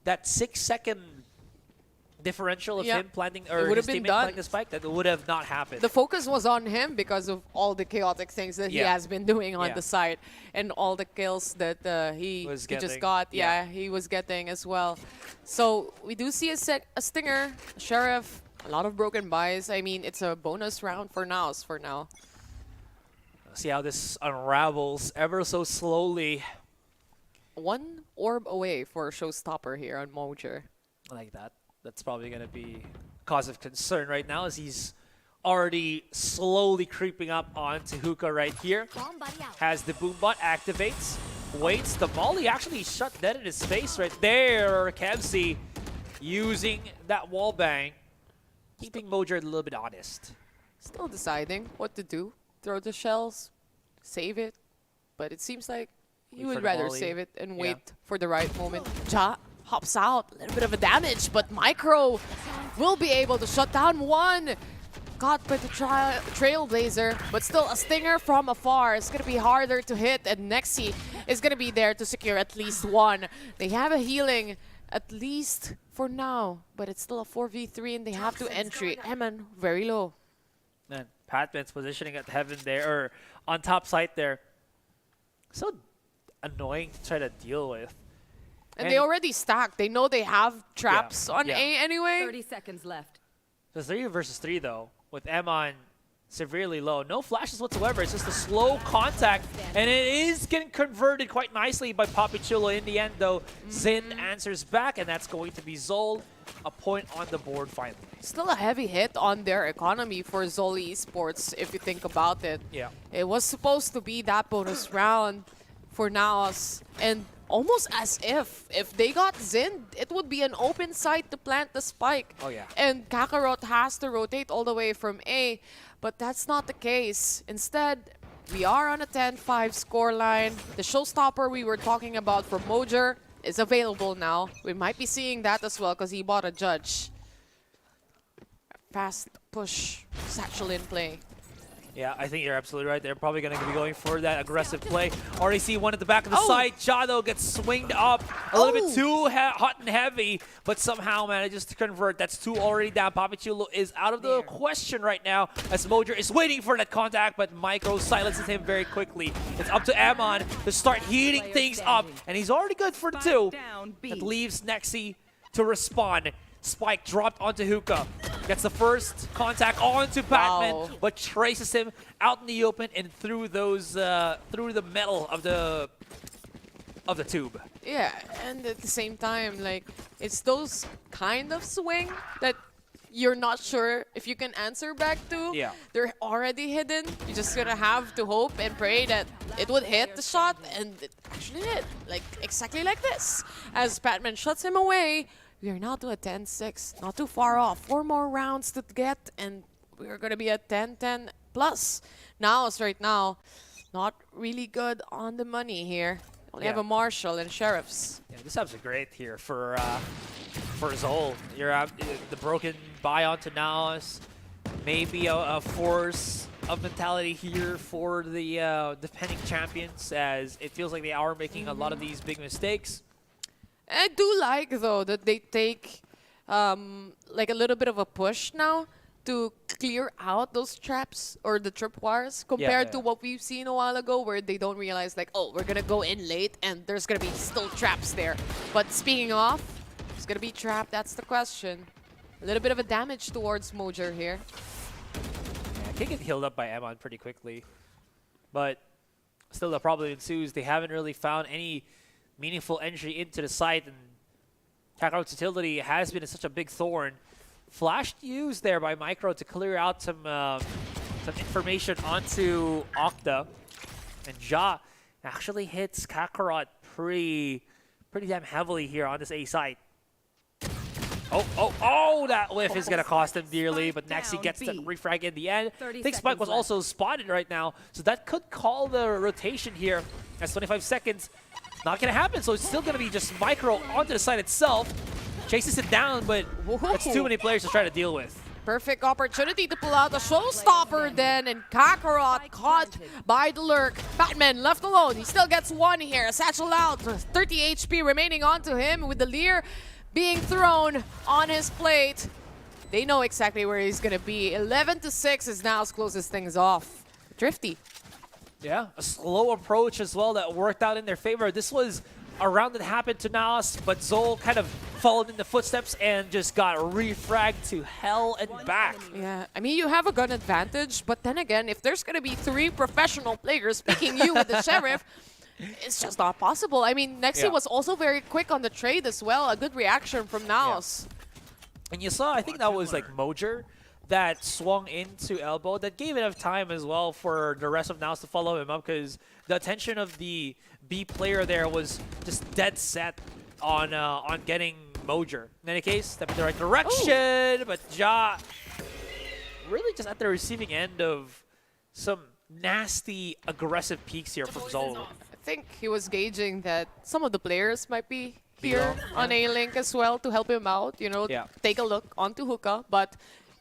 that 6-second differential of him planting or his teammate planting the spike, that would have not happened. The focus was on him because of all the chaotic things that he has been doing on the side and all the kills that he just got. He was getting as well. So we do see a stinger, a Sheriff, a lot of broken buys. I mean, it's a bonus round for NAOS for now. See how this unravels ever so slowly. 1 orb away for a showstopper here on Mojer. I like that. That's probably going to be cause of concern right now as he's already slowly creeping up onto Hookah right here. Has the Boombot, activates, waits. The Molly actually shut dead in his face right there. Kevsey using that wall bang, keeping Mojer a little bit honest. Still deciding what to do. Throw the shells, save it. But it seems like he would rather save it and wait for the right moment. Ja hops out, a little bit of a damage, but Micro will be able to shut down one. Got by the Trailblazer, but still a stinger from afar. It's going to be harder to hit, and Nexi is going to be there to secure at least one. They have a healing, at least for now, but it's still a 4v3, and they have to entry. Eman, very low. Man, Patman's positioning at heaven there, or on top site there. So annoying to try to deal with. And they already stacked. They know they have traps on A anyway. 30 seconds left. The 3 versus 3 though, with Emon severely low. No flashes whatsoever. It's just a slow contact, and it is getting converted quite nicely by Papi Chulo in the end though. Zin answers back, and that's going to be ZOL. A point on the board finally. Still a heavy hit on their economy for ZOL Esports if you think about it. Yeah. It was supposed to be that bonus round for NAOS, and almost as if they got Zin, it would be an open site to plant the spike. Oh yeah. And Kakarot has to rotate all the way from A, but that's not the case. Instead, We are on a 10-5 scoreline. The showstopper we were talking about from Mojer is available now. We might be seeing that as well because he bought a judge. Fast push, satchel in play. Yeah, I think you're absolutely right. They're probably going to be going for that aggressive play. Already see one at the back of the side. Jado gets swinged up a little bit too hot and heavy, but somehow manages to convert. That's 2 already down. Papichulo is out of the question right now as Mojer is waiting for that contact, but Micro silences him very quickly. It's up to Amon to start heating things up, and he's already good for 2. That leaves Nexi to respond. Spike dropped onto Hookah. Gets the first contact onto Batman, but traces him out in the open and through those through the metal of the tube. Yeah, and at the same time, like it's those kind of swing that you're not sure if you can answer back to. Yeah. They're already hidden. You're just gonna have to hope and pray that it would hit the shot, and it actually hit. Like exactly like this. As Batman shuts him away. We are now to a 10-6, not too far off. 4 more rounds to get, and we're going to be at 10-10 plus. NAOS right now, not really good on the money here. Only have a Marshal and Sheriffs. Yeah, this up's great here for ZOL. You're the broken buy onto NAOS. Maybe a force of mentality here for the defending champions, as it feels like they are making a lot of these big mistakes. I do like, though, that they take like a little bit of a push now to clear out those traps or the tripwires compared to what we've seen a while ago where they don't realize like, oh, we're going to go in late and there's going to be still traps there. But speaking of, it's going to be trapped. That's the question. A little bit of a damage towards Mojer here. Yeah, I can get healed up by Amon pretty quickly. But still the problem ensues. They haven't really found any meaningful entry into the site, and Kakarot's utility has been such a big thorn. Flash used there by Micro to clear out some information onto Octa, and Ja actually hits Kakarot pretty damn heavily here on this A site. Oh, that whiff is going to cost him dearly, but Nexi gets the refrag in the end. I think Spike was also spotted right now, so that could call the rotation here. That's 25 seconds. Not going to happen, so it's still going to be just Micro onto the side itself. Chases it down, but it's too many players to try to deal with. Perfect opportunity to pull out a showstopper then, and Kakarot caught by the lurk. Batman left alone. He still gets 1 here. Satchel out. 30 HP remaining onto him with the Leer being thrown on his plate. They know exactly where he's going to be. 11-6 as NAOS closes things off. Drifty. Yeah, a slow approach as well that worked out in their favor. This was a round that happened to NAOS, but ZOL kind of followed in the footsteps and just got refragged to hell and back. Yeah, I mean, you have a gun advantage, but then again, if there's going to be 3 professional players picking you with the Sheriff, it's just not possible. I mean, Nexi was also very quick on the trade as well. A good reaction from NAOS. And you saw, I think that was like Mojer that swung into elbow. That gave enough time as well for the rest of NAOS to follow him up, because the attention of the B player there was just dead set on getting Mojer. In any case, step in the right direction, but Ja really just at the receiving end of some nasty, aggressive peaks here from ZOL. I think he was gauging that some of the players might be here on A-Link as well to help him out, you know, take a look onto Hookah, but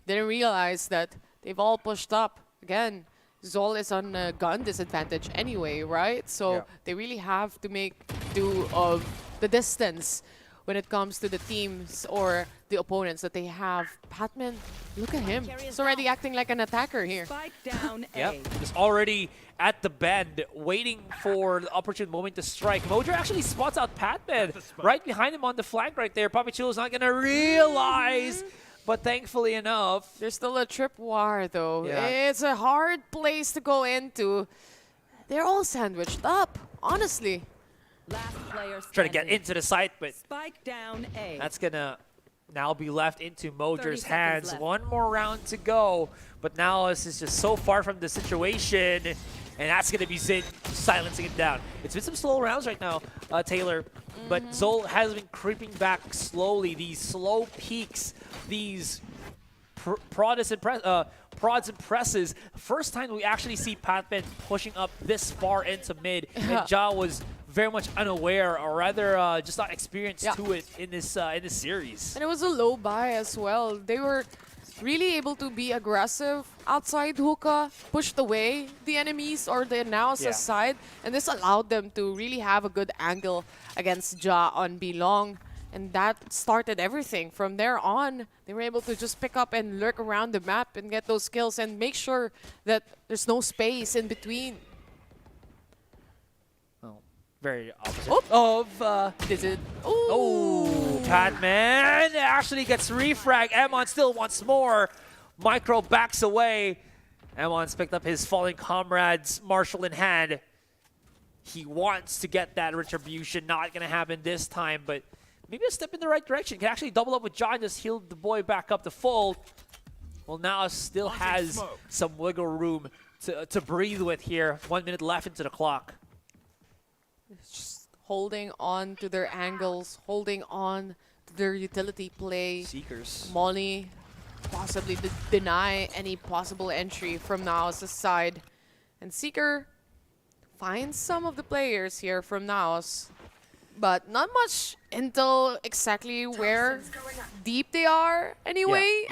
didn't realize that they've all pushed up. Again, ZOL is on a gun disadvantage anyway, right? So they really have to make do of the distance when it comes to the teams or the opponents that they have. Batman, look at him. He's already acting like an attacker here. Just already at the bend, waiting for the opportune moment to strike. Mojer actually spots out Batman right behind him on the flank right there. Papichulo's not going to realize. But thankfully enough, there's still a tripwire though. Yeah. It's a hard place to go into. They're all sandwiched up, honestly. Trying to get into the site, but Spike down A. that's going to now be left into Mojer's hands. 1 more round to go, but now this is just so far from the situation, and that's going to be Zin silencing it down. It's been some slow rounds right now, Taylor, but ZOL has been creeping back slowly. These slow peaks, these prods and presses. First time we actually see Patman pushing up this far into mid, and Ja was very much unaware, or rather just not experienced to it in this series. And it was a low buy as well. They were really able to be aggressive outside hookah, pushed away the enemies or the NAOS side, and this allowed them to really have a good angle against Ja on B long. And that started everything. From there on, they were able to just pick up and lurk around the map and get those kills and make sure that there's no space in between. Very opposite of is it? Oh, Patman actually gets refrag. Emon still wants more. Micro backs away. Emon's picked up his falling comrades, Marshall in hand. He wants to get that retribution. Not going to happen this time, but maybe a step in the right direction. Can actually double up with John, just heal the boy back up to full. Well, now still has some wiggle room to breathe with here. 1 minute left into the clock. Just holding on to their angles, holding on to their utility play. Seekers. Molly possibly deny any possible entry from NAOS' side. And Seeker finds some of the players here from NAOS, but not much intel exactly where deep they are anyway.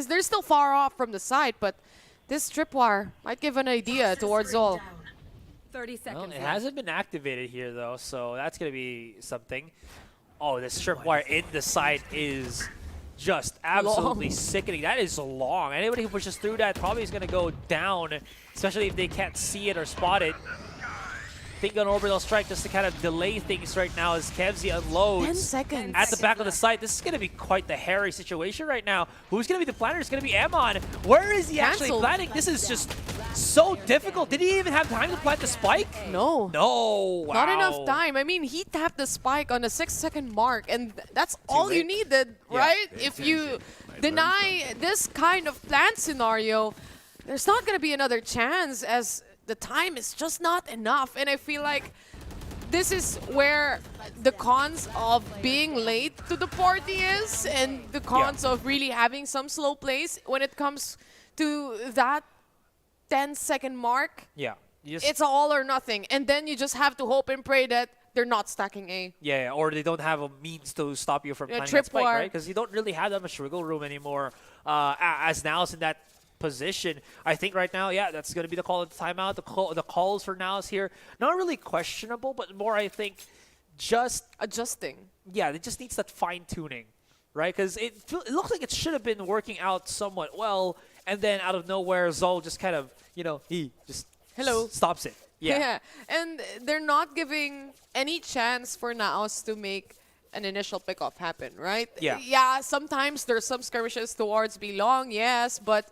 They're still far off from the site, but this tripwire might give an idea towards ZOL. 30 seconds. Well, it hasn't been activated here though, so that's going to be something. Oh, this tripwire in the site is just absolutely sickening. That is long. Anybody who pushes through that probably is going to go down, especially if they can't see it or spot it. Think an orbital strike just to kind of delay things right now as Kevzi unloads 10 seconds at the back of the site. This is going to be quite the hairy situation right now. Who's going to be the planner? It's going to be Emon. Where is he actually planning? This is just so difficult. Did he even have time to plant the spike? No. No. Wow. Not enough time. I mean, he tapped the spike on the 6-second mark, and that's all you needed, right? If you deny this kind of plant scenario, there's not going to be another chance, as the time is just not enough. And I feel like this is where the cons of being late to the party is, and the cons of really having some slow plays when it comes to that 10-second mark. It's all or nothing. And then you just have to hope and pray that they're not stacking A. Yeah, or they don't have a means to stop you from planting that spike, right? Because you don't really have that much wiggle room anymore as NAOS in that position. I think right now, that's going to be the call of the timeout. The calls for NAOS here, not really questionable, but more, I think, just adjusting. Yeah, it just needs that fine-tuning, right? Because it looks like it should have been working out somewhat well, and then out of nowhere, ZOL just kind of, he just stops it. Yeah, and they're not giving any chance for NAOS to make an initial pickoff happen, right? Yeah, sometimes there's some skirmishes towards B long, yes, but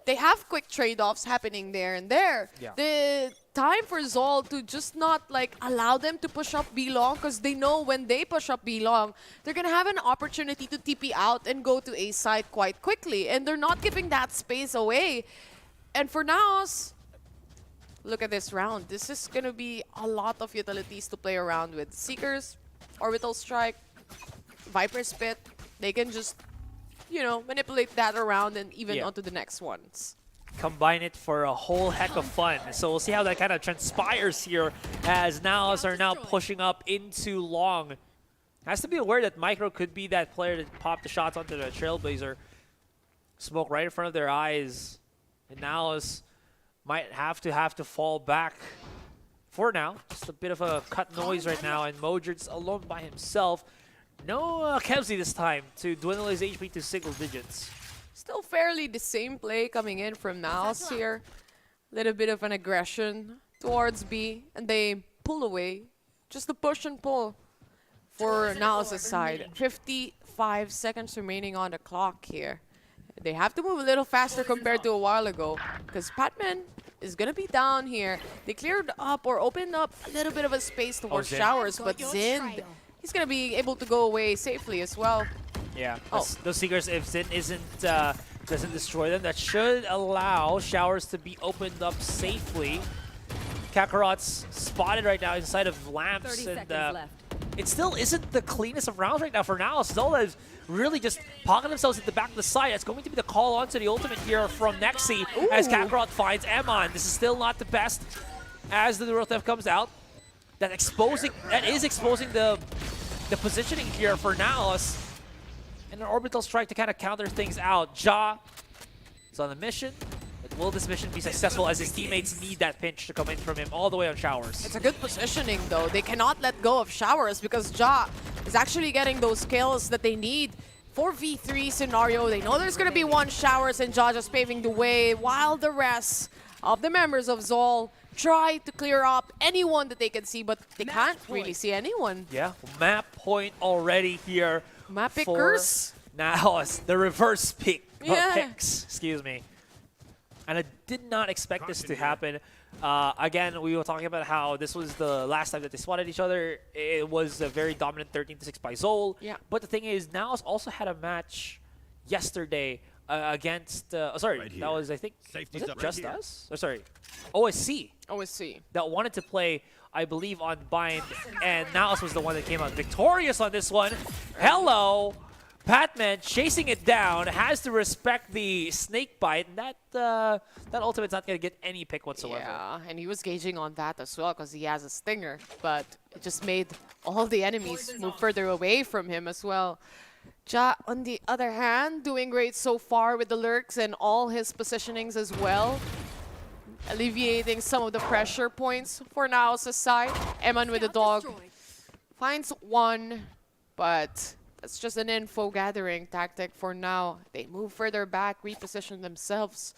they have quick trade-offs happening there and there. The time for ZOL to just not allow them to push up B long, because they know when they push up B long, they're going to have an opportunity to TP out and go to A side quite quickly. And they're not giving that space away. And for NAOS, look at this round. This is going to be a lot of utilities to play around with. Seekers, Orbital Strike, Viper Spit, they can just manipulate that around and even onto the next ones. Combine it for a whole heck of fun. So we'll see how that kind of transpires here as NAOS are now pushing up into long. Has to be aware that Micro could be that player to pop the shots onto the Trailblazer. Smoke right in front of their eyes. And NAOS might have to fall back for now. Just a bit of a cut noise right now, and Modred's alone by himself. No Kevzi this time to dwindle his HP to single digits. Still fairly the same play coming in from NAOS here. Little bit of an aggression towards B, and they pull away. Just a push and pull for NAOS' side. 55 seconds remaining on the clock here. They have to move a little faster compared to a while ago, because Patman is going to be down here. They cleared up or opened up a little bit of a space towards Showers, but Zind, he's going to be able to go away safely as well. Yeah, those Seekers, if Zind doesn't destroy them, that should allow Showers to be opened up safely. Kakarot's spotted right now inside of lamps, and it still isn't the cleanest of rounds right now for NAOS. ZOL is really just pocket themselves at the back of the side. It's going to be the call onto the ultimate here from Nexi as Kakarot finds Emon. This is still not the best as the Neuro Theft comes out. That is exposing the positioning here for NAOS. And an orbital strike to kind of counter things out. Ja is on the mission. But will this mission be successful as his teammates need that pinch to come in from him all the way on Showers? It's a good positioning though. They cannot let go of Showers because Ja is actually getting those kills that they need. 4v3 scenario. They know there's going to be one Showers and Ja just paving the way while the rest of the members of ZOL try to clear up anyone that they can see, but they can't really see anyone. Yeah, map point already here. Map pickers. NAOS, the reverse pick. Yeah. Picks, excuse me. And I did not expect this to happen. Again, we were talking about how this was the last time that they spotted each other. It was a very dominant 13-6 by ZOL. Yeah. But the thing is, NAOS also had a match yesterday against, sorry, that was, I think, was it Just Us? Oh, sorry, OSC. OSC. That wanted to play, I believe, on Bind, and NAOS was the one that came out victorious on this one. Hello! Patman chasing it down, has to respect the snake bite, and that ultimate's not going to get any pick whatsoever. Yeah, and he was gauging on that as well because he has a stinger, but it just made all the enemies move further away from him as well. Ja, on the other hand, doing great so far with the lurks and all his positionings as well. Alleviating some of the pressure points for NAOS' side. Eman with the dog finds one, but that's just an info gathering tactic for now. They move further back, reposition themselves.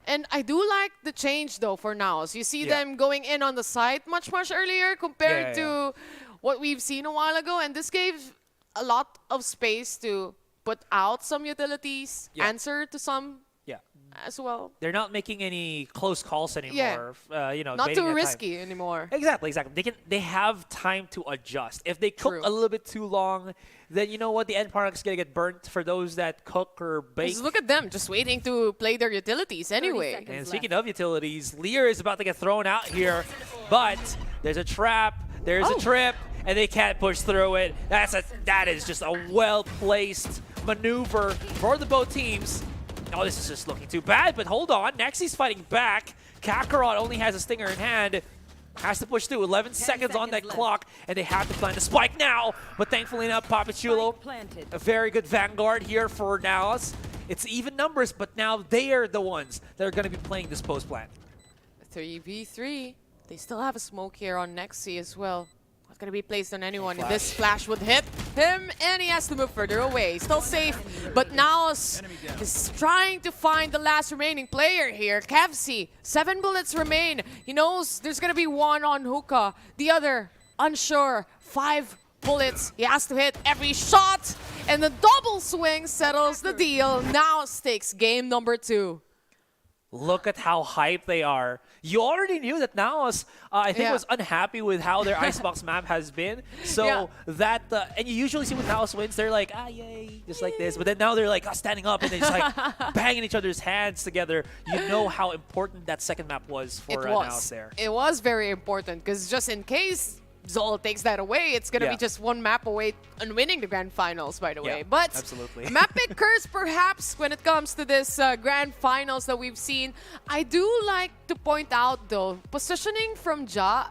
And I do like the change though for NAOS. You see them going in on the site much earlier compared to what we've seen a while ago, and this gave a lot of space to put out some utilities, answer to some as well. They're not making any close calls anymore. You know, not baiting too their risky time. anymore. Exactly. They have time to adjust. If they cook a little bit too long, then you know what, the end product's gonna get burnt for those that cook or bake. Just look at them, just waiting to play their utilities anyway. And speaking of utilities, Lear is about to get thrown out here, but there's a trap, there's a trip, and they can't push through it. That is just a well-placed maneuver for the both teams. Oh, this is just looking too bad, but hold on. Nexi's fighting back. Kakarot only has a stinger in hand. Has to push through. 11 seconds on that clock, and they have to plant the spike now. But thankfully enough, Papachulo, a very good vanguard here for NAOS. It's even numbers, but now they are the ones that are going to be playing this post plant. 3v3. They still have a smoke here on Nexi as well. Not going to be placed on anyone. And this flash would hit him, and he has to move further away. Still safe, but NAOS is trying to find the last remaining player here. Kevsi, 7 bullets remain. He knows there's going to be one on Hookah. The other, unsure. 5 bullets. He has to hit every shot, and the double swing settles the deal. NAOS takes game number 2. Look at how hyped they are. You already knew that NAOS, I think, was unhappy with how their Icebox map has been. So that, and you usually see when NAOS wins, they're like, yay, just like this. But then now they're like standing up and they're just like banging each other's hands together. You know how important that second map was for NAOS there. It was very important because just in case ZOL takes that away, it's going to be just one map away on winning the Grand Finals, by the way. But absolutely. map pickers, perhaps, when it comes to this Grand Finals that we've seen. I do like to point out, though, positioning from Ja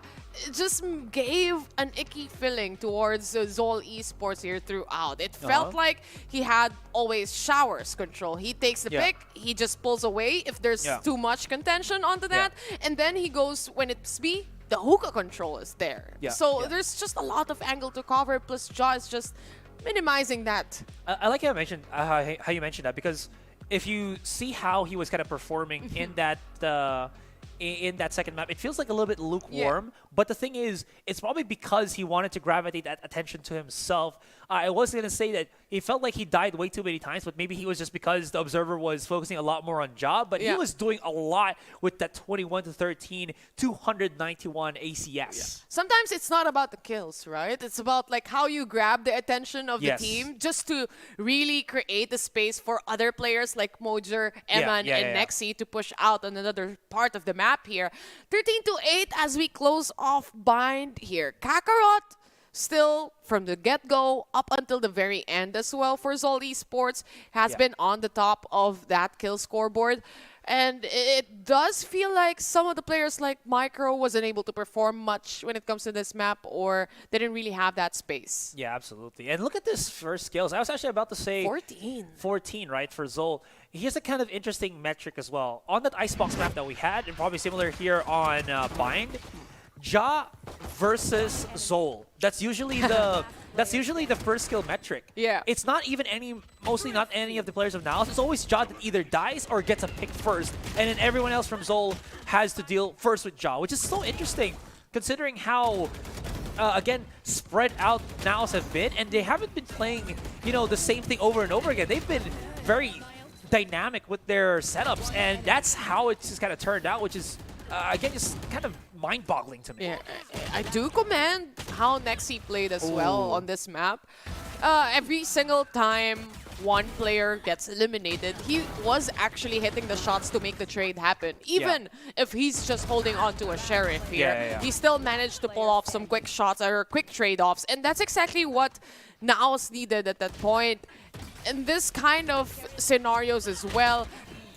just gave an icky feeling towards ZOL Esports here throughout. It felt like he had always Showers control. He takes the pick, he just pulls away if there's too much contention onto that, and then he goes, when it's B, the Hookah control is there. So there's just a lot of angle to cover, plus Ja is just minimizing that. I like how you mentioned that, because if you see how he was kind of performing in that second map, it feels like a little bit lukewarm. But the thing is, it's probably because he wanted to gravitate that attention to himself. I was going to say that he felt like he died way too many times, but maybe he was just because the Observer was focusing a lot more on Ja. But he was doing a lot with that 21-13, 291 ACS. Sometimes it's not about the kills, right? It's about like how you grab the attention of the team just to really create the space for other players like Mojer, Eman, and Nexi to push out on another part of the map here. 13-8 as we close off Bind here. Kakarot still from the get-go up until the very end as well for ZOL Esports has been on the top of that kill scoreboard. And it does feel like some of the players like Micro wasn't able to perform much when it comes to this map, or they didn't really have that space. Yeah, absolutely. And look at this first kills. I was actually about to say 14. 14, right, for ZOL. Here's a kind of interesting metric as well. On that Icebox map that we had, and probably similar here on Bind, Ja versus ZOL. That's usually the first kill metric. Yeah. It's not even mostly not any of the players of NAOS. It's always Ja that either dies or gets a pick first, and then everyone else from ZOL has to deal first with Ja, which is so interesting considering how, again, spread out NAOS have been, and they haven't been playing, the same thing over and over again. They've been very dynamic with their setups, and that's how it's just kind of turned out, which is, again, just kind of mind-boggling to me. Yeah, I do commend how Nexi played as well on this map. Every single time one player gets eliminated, he was actually hitting the shots to make the trade happen. Even if he's just holding on to a Sheriff here, he still managed to pull off some quick shots or quick trade-offs. And that's exactly what NAOS needed at that point. In this kind of scenarios as well,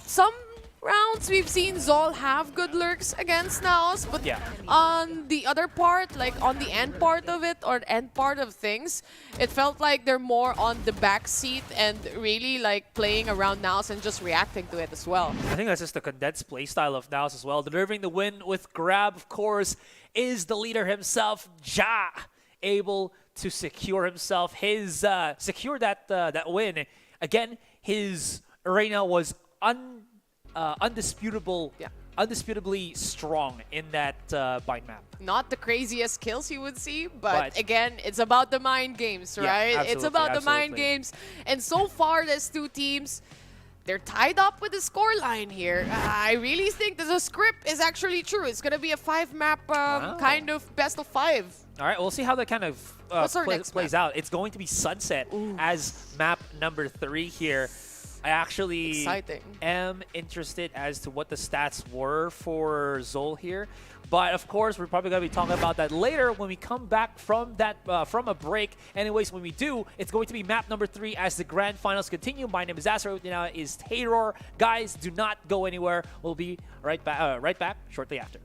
some rounds we've seen ZOL have good lurks against NAOS, but on the other part, like on the end part of it or end part of things, it felt like they're more on the back seat and really like playing around NAOS and just reacting to it as well. I think that's just the condensed playstyle of NAOS as well. Delivering the win with grab, of course, is the leader himself, Ja, able to secure himself his secure that win. Again, his arena was undisputably strong in that Bind map. Not the craziest kills you would see, but again, it's about the mind games, right? It's about the mind games. And so far, there's two teams. They're tied up with the scoreline here. I really think that the script is actually true. It's going to be a 5-map kind of best of 5. All right, we'll see how that kind of plays out. It's going to be Sunset as map number 3 here. I actually am interested as to what the stats were for ZOL here. But of course, we're probably going to be talking about that later when we come back from that from a break. Anyways, when we do, it's going to be map number 3 as the grand finals continue. My name is Azra. With me now is Taylor. Guys, do not go anywhere. We'll be right back shortly after.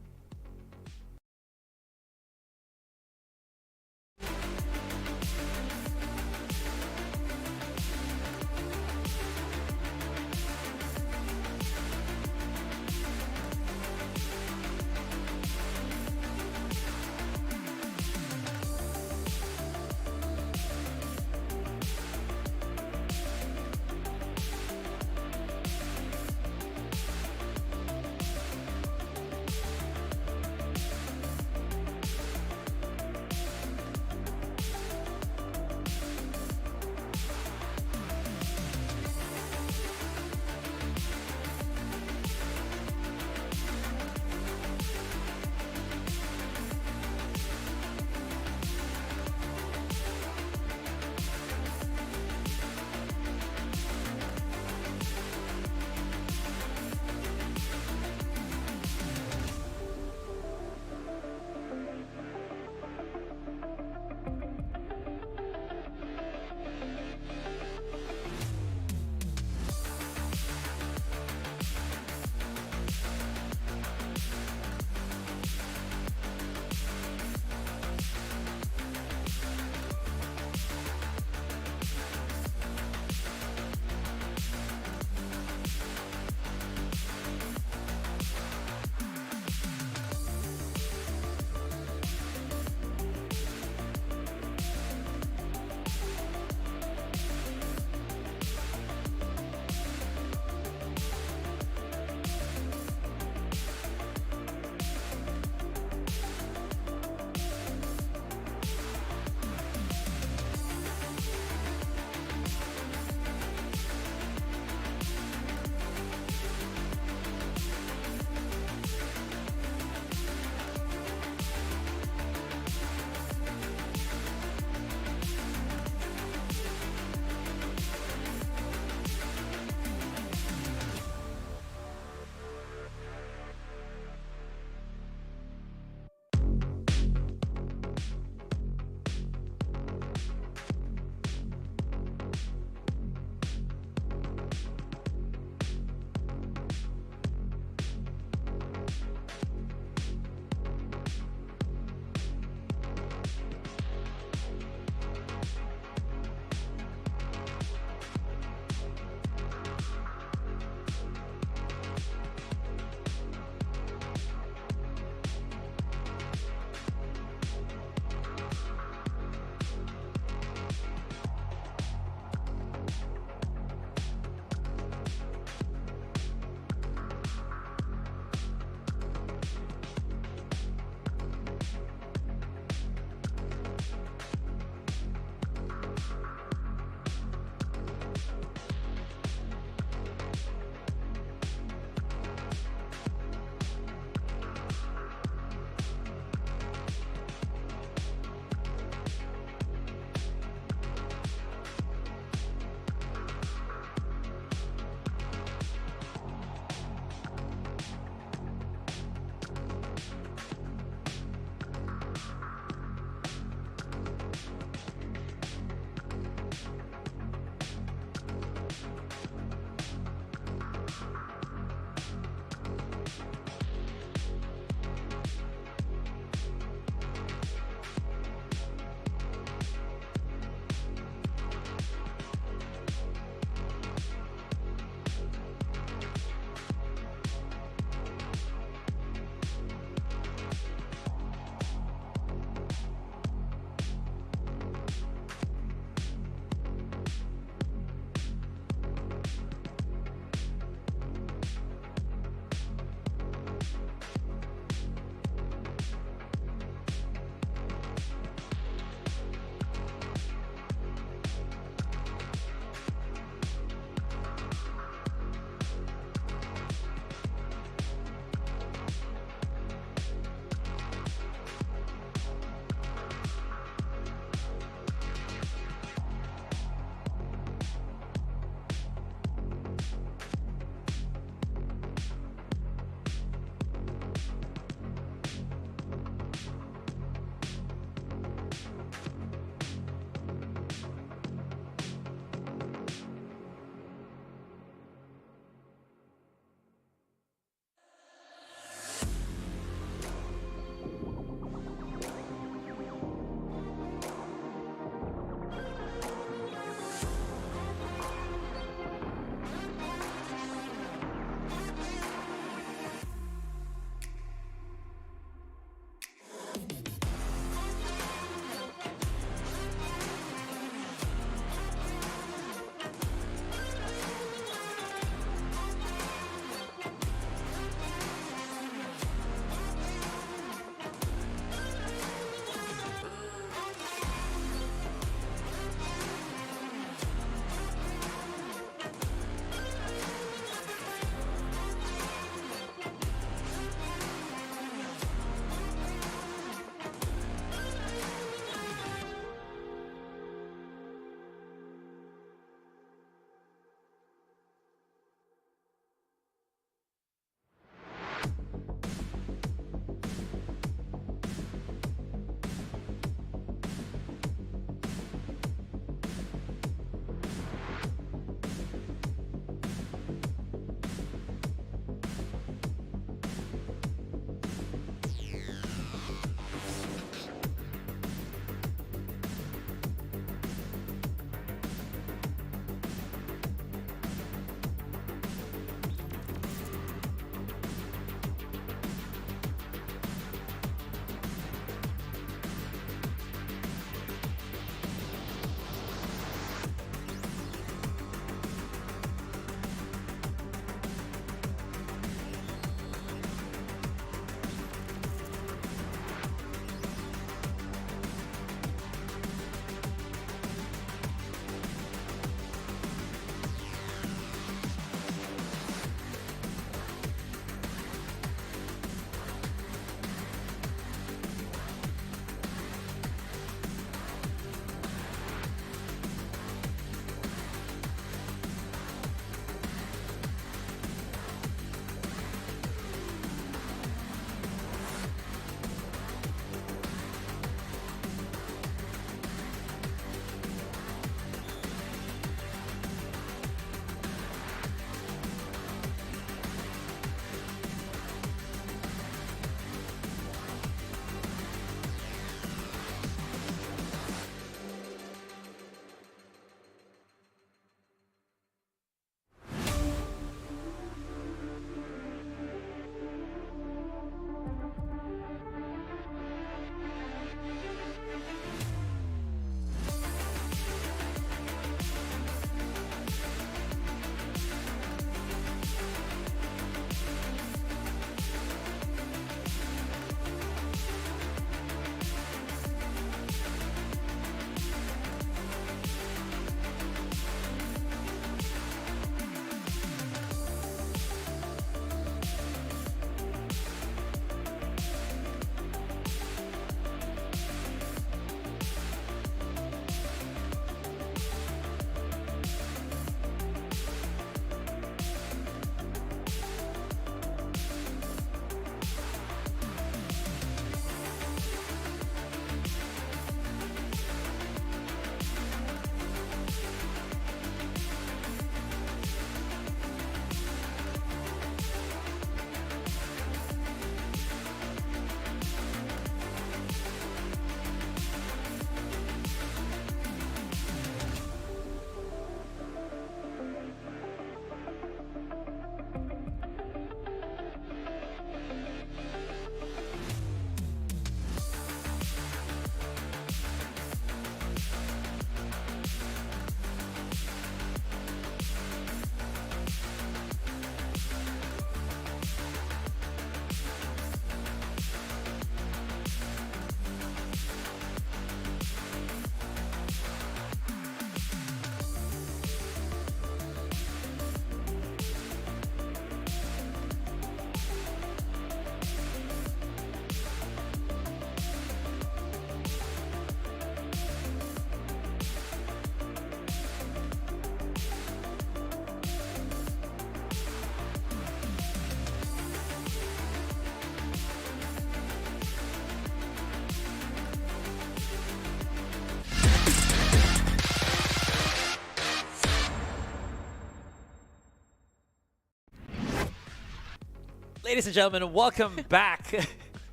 Ladies and gentlemen, welcome back.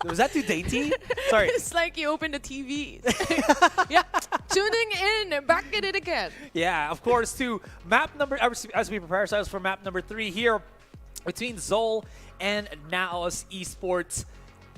Was that too dainty? Sorry. It's like you opened the TV. Yeah, tuning in, back at it again. Yeah, of course, to map number, as we prepare ourselves for map number 3 here, between ZOL and NAOS Esports,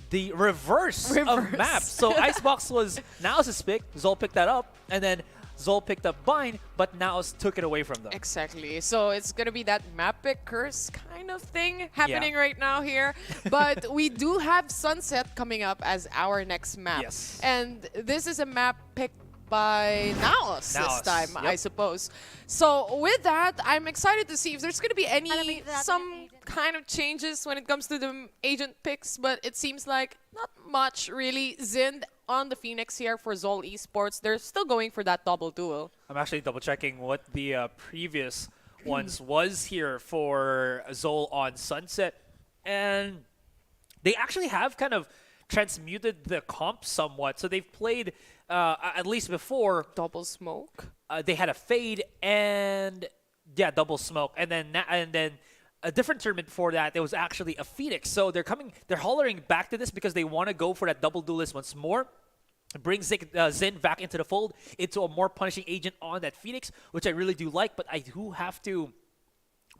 the reverse of map. So Icebox was NAOS's pick, ZOL picked that up, and then ZOL picked up Bind, but NAOS took it away from them. Exactly. So it's going to be that map pick curse kind of thing happening right now here. But we do have Sunset coming up as our next map. Yes. And this is a map picked by NAOS this time, I suppose. So with that, I'm excited to see if there's going to be some kind of changes when it comes to the agent picks, but it seems like not much really. Zind on the Phoenix here for ZOL Esports. They're still going for that double duel. I'm actually double checking what the previous ones was here for ZOL on Sunset, and they actually have kind of transmuted the comp somewhat. So they've played at least before double smoke. They had a fade and double smoke, and then a different tournament before that there was actually a Phoenix. So they're hollering back to this because they want to go for that double duelist once more. Bring Zin back into the fold, into a more punishing agent on that Phoenix, which I really do like, but I do have to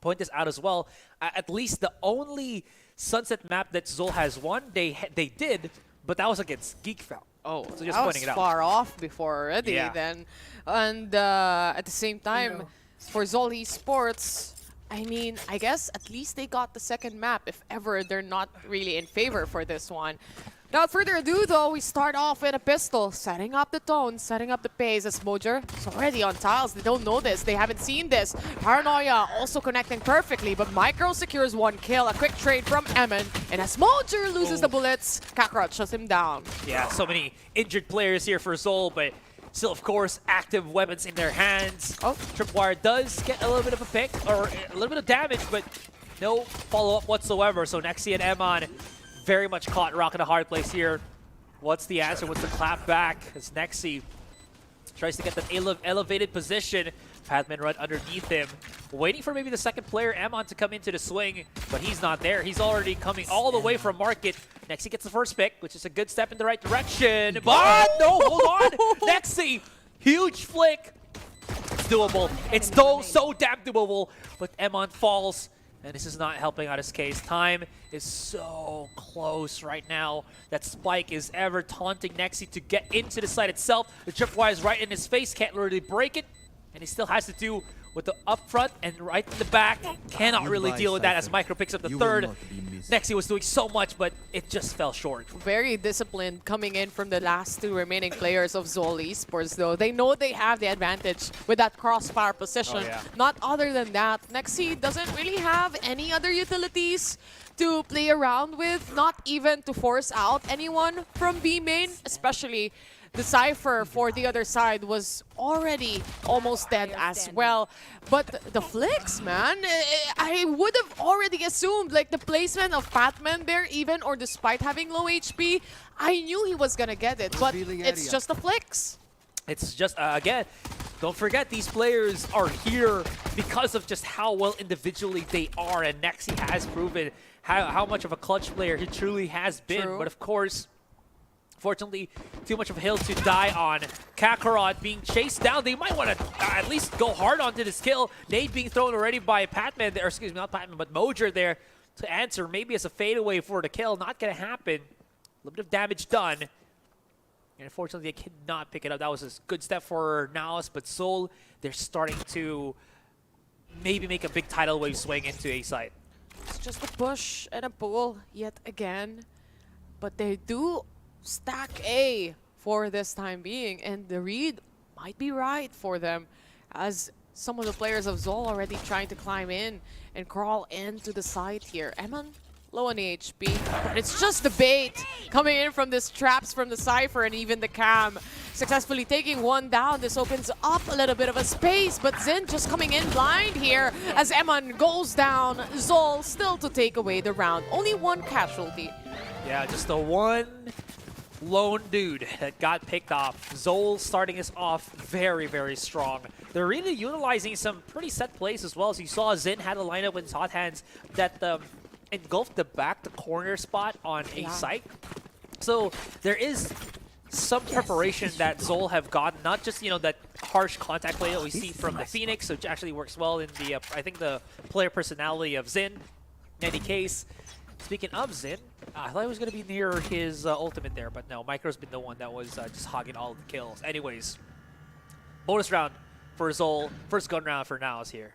point this out as well. At least the only Sunset map that ZOL has won, they did, but that was against Geek Fam. Oh, so just that pointing was it out. far off before already then. And at the same time, for ZOL Esports, I mean, I guess at least they got the second map, if ever they're not really in favor for this one. Without further ado, though, we start off with a pistol, setting up the tone, setting up the pace as Mojer is already on tiles. They don't know this. They haven't seen this. Paranoia also connecting perfectly, but Micro secures one kill. A quick trade from Emin. And as Mojer loses the bullets, Kakarot shuts him down. Yeah, so many injured players here for ZOL, but still, of course, active weapons in their hands. Tripwire does get a little bit of a pick, or a little bit of damage, but no follow-up whatsoever. So Nexi and Emon very much caught rock in a hard place here. What's the answer? What's the clap back? As Nexi tries to get that elevated position. Fatman run underneath him, waiting for maybe the second player, Emon, to come into the swing, but he's not there. He's already coming all the way from Market. Nexi gets the first pick, which is a good step in the right direction. But no, hold on. Nexi, huge flick. It's doable. It's so damn doable, but Emon falls. And this is not helping out his case. Time is so close right now. That Spike is ever taunting Nexi to get into the site itself. The tripwire is right in his face. Can't really break it. And he still has to do with the up front and right in the back. Cannot really deal with that as Micro picks up the third. Nexi was doing so much, but it just fell short. Very disciplined coming in from the last two remaining players of ZOL Esports, though. They know they have the advantage with that crossfire position. Not other than that, Nexi doesn't really have any other utilities to play around with, not even to force out anyone from B main, especially the Cypher for the other side was already almost dead as well. But the flicks, man, I would have already assumed like the placement of Fatman there even, or despite having low HP, I knew he was gonna get it, but it's just the flicks. It's just, again, don't forget these players are here because of just how well individually they are, and Nexi has proven how much of a clutch player he truly has been. But of course, fortunately, too much of a hill to die on. Kakarot being chased down. They might want to at least go hard onto this kill. Nade being thrown already by Patman there, excuse me, not Patman, but Mojer there to answer. Maybe as a fadeaway for the kill. Not going to happen. A little bit of damage done. And unfortunately, they cannot pick it up. That was a good step for NAOS, but ZOL, they're starting to maybe make a big tidal wave swing into A side. It's just a push and a pull yet again. But they do stack A for this time being, and the read might be right for them, as some of the players of ZOL already trying to climb in and crawl into the site here. Emon low on HP, but it's just the bait coming in from this traps from the Cypher and even the Cam. Successfully taking one down. This opens up a little bit of a space, but Zin just coming in blind here as Emon goes down. ZOL still to take away the round. Only one casualty. Yeah, just the one lone dude that got picked off. ZOL starting us off very, very strong. They're really utilizing some pretty set plays as well. As you saw, Zin had a lineup with his hot hands that engulfed the back to corner spot on a site. So there is some preparation that ZOL have gotten, not just, you know, that harsh contact play that we see from the Phoenix, which actually works well in the, I think, the player personality of Xin. In any case, speaking of Xin, I thought he was going to be near his ultimate there, but no, Micro's been the one that was just hogging all of the kills. Anyways, bonus round for ZOL, first gun round for NAOS here.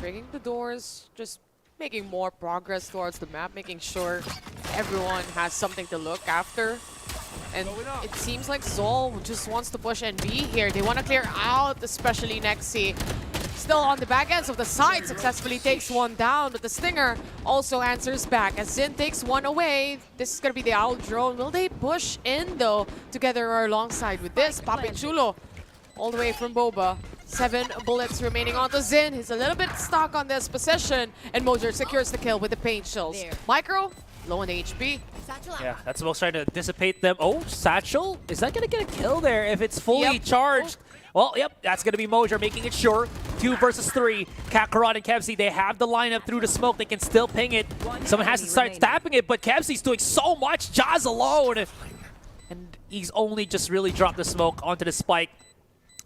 Breaking the doors, just making more progress towards the map, making sure everyone has something to look after. And it seems like ZOL just wants to push NB here. They want to clear out, especially Nexi. Still on the back ends of the side, successfully takes one down, but the Stinger also answers back as Xin takes one away. This is going to be the Owl drone. Will they push in, though, together or alongside with this? Papi Chulo all the way from Boba. 7 bullets remaining onto Xin. He's a little bit stuck on this position, and Mojer secures the kill with the paint shells. Micro, low on HP. Yeah, that's the most trying to dissipate them. Oh, Satchel? Is that going to get a kill there if it's fully charged? Well, yep, that's going to be Mojer making it sure. 2 versus 3. Kakarot and Kevzi, they have the lineup through the smoke. They can still ping it. Someone has to start tapping it, but Kevzi's doing so much. Jazz alone. And he's only just really dropped the smoke onto the spike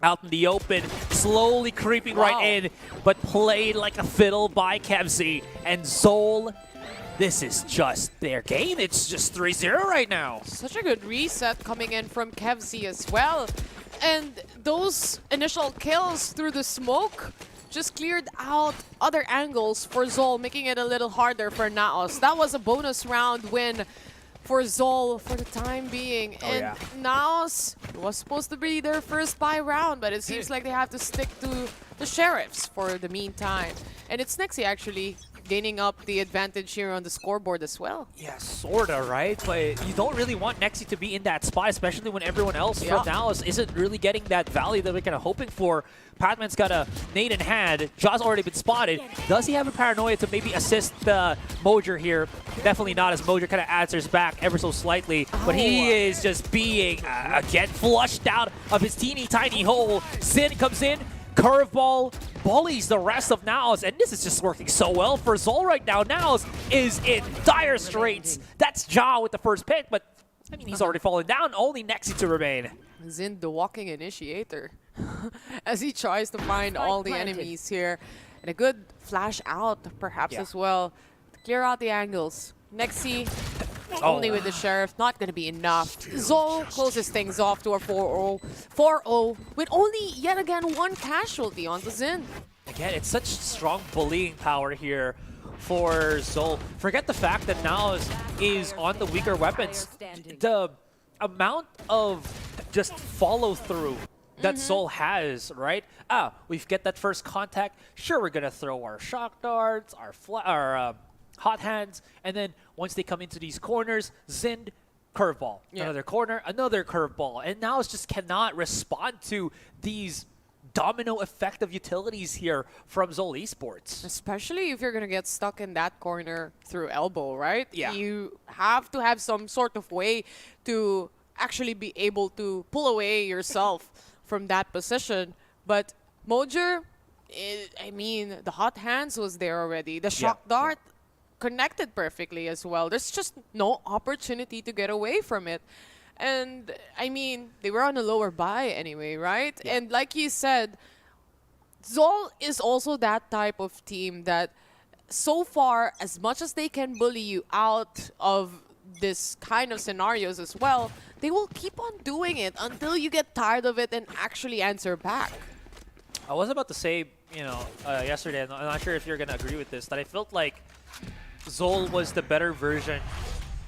out in the open. Slowly creeping right in, but played like a fiddle by Kevzi. And ZOL, this is just their game. It's just 3-0 right now. Such a good reset coming in from Kevzi as well. And those initial kills through the smoke just cleared out other angles for ZOL, making it a little harder for NAOS. That was a bonus round win for ZOL for the time being. And NAOS was supposed to be their first bye round, but it seems like they have to stick to the Sheriffs for the meantime. And it's Nexi actually gaining up the advantage here on the scoreboard as well. Yeah, sorta, right? But you don't really want Nexi to be in that spot, especially when everyone else from NAOS isn't really getting that value that we're kind of hoping for. Patman's got a nade in hand. Jaw's already been spotted. Does he have a paranoia to maybe assist Mojer here? Definitely not, as Mojer kind of answers back ever so slightly. But he is just being, again, flushed out of his teeny tiny hole. Xin comes in. Curveball bullies the rest of NAOS, and this is just working so well for ZOL right now. NAOS is in dire straits. That's Ja with the first pick, but I mean, he's already fallen down. Only Nexi to remain. Xin, the walking initiator, as he tries to find all the enemies here. And a good flash out, perhaps, as well, to clear out the angles. Nexi, only with the Sheriff, not going to be enough. ZOL closes things off to a 4-0, with only, yet again, one casualty onto Xin. Again, it's such strong bullying power here for ZOL. Forget the fact that NAOS is on the weaker weapons. The amount of just follow-through that ZOL has, right? We get that first contact. Sure, we're going to throw our shock darts, our hot hands, and then once they come into these corners, Zind, curveball. Another corner, another curveball. And now it just cannot respond to these domino effect of utilities here from ZOL Esports. Especially if you're going to get stuck in that corner through elbow, right? Yeah. You have to have some sort of way to actually be able to pull away yourself from that position. But Mojer, I mean, the hot hands was there already. The shock dart connected perfectly as well. There's just no opportunity to get away from it. And, I mean, they were on a lower buy anyway, right? And like you said, ZOL is also that type of team that so far, as much as they can bully you out of this kind of scenarios as well, they will keep on doing it until you get tired of it and actually answer back. I was about to say, you know, yesterday, I'm not sure if you're going to agree with this, that I felt like ZOL was the better version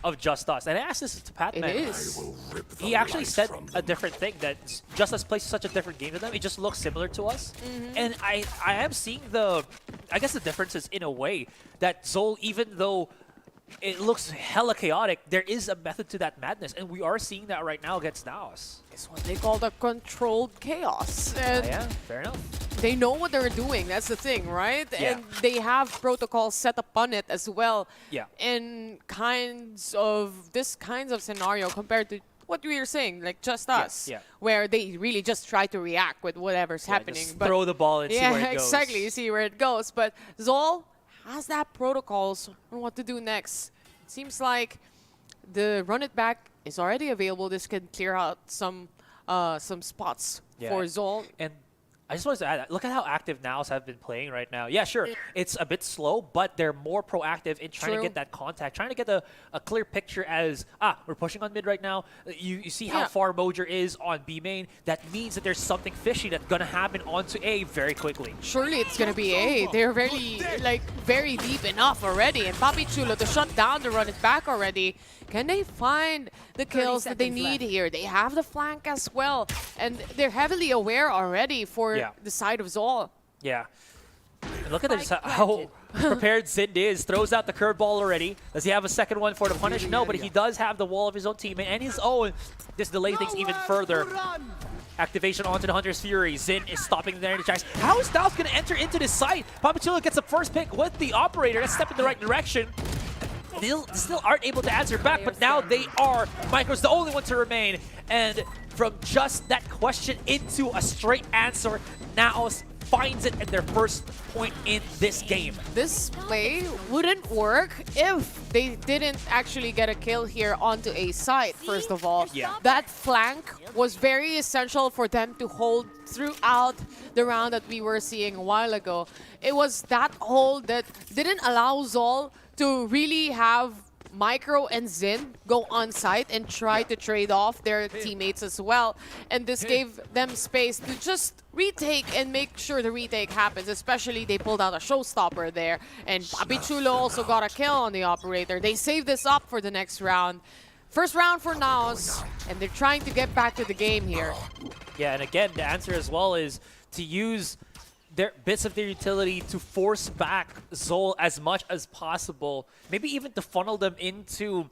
of Just Us. And I asked this to Patman. It is. He actually said a different thing, that Just Us plays such a different game to them. It just looks similar to us. And I am seeing I guess the differences in a way that ZOL, even though it looks hella chaotic, there is a method to that madness. And we are seeing that right now against NAOS. It's what they call the controlled chaos. And yeah, fair enough. They know what they're doing. That's the thing, right? Yeah. And they have protocols set upon it as well. Yeah. In kinds of scenario compared to what we were saying, like Just Us, where they really just try to react with whatever's happening. Just throw the ball and see where it goes. Exactly. You see where it goes. But ZOL has that protocols on what to do next. Seems like the run it back is already available. This can clear out some spots for ZOL. And I just wanted to add, look at how active NAOS have been playing right now. Yeah, sure, it's a bit slow, but they're more proactive in trying to get that contact, trying to get a clear picture as, we're pushing on mid right now. You see how far Mojer is on B main. That means that there's something fishy that's going to happen onto A very quickly. Surely it's going to be A. They're very deep enough already. And Papi Chulo to shut down the run it back already. Can they find the kills that they need here? They have the flank as well. And they're heavily aware already for the side of ZOL. Yeah. And look at this, how prepared Zind is. Throws out the curveball already. Does he have a second one for the punish? No, but he does have the wall of his own teammate and his own. This delays things even further. Activation onto the Hunter's Fury. Zin is stopping there in the tracks. How is Styles going to enter into this site? Papi Chulo gets the first pick with the operator. That's a step in the right direction. They still aren't able to answer back, but now they are. Micro's the only one to remain. And from just that question into a straight answer, NAOS finds it at their first point in this game. This play wouldn't work if they didn't actually get a kill here onto a site, first of all. That flank was very essential for them to hold throughout the round that we were seeing a while ago. It was that hold that didn't allow ZOL to really have Micro and Zin go on site and try to trade off their teammates as well. And this gave them space to just retake and make sure the retake happens. Especially they pulled out a showstopper there. And Papi Chulo also got a kill on the operator. They saved this up for the next round. First round for NAOS, and they're trying to get back to the game here. Yeah, and again, the answer as well is to use their bits of their utility to force back ZOL as much as possible. Maybe even to funnel them into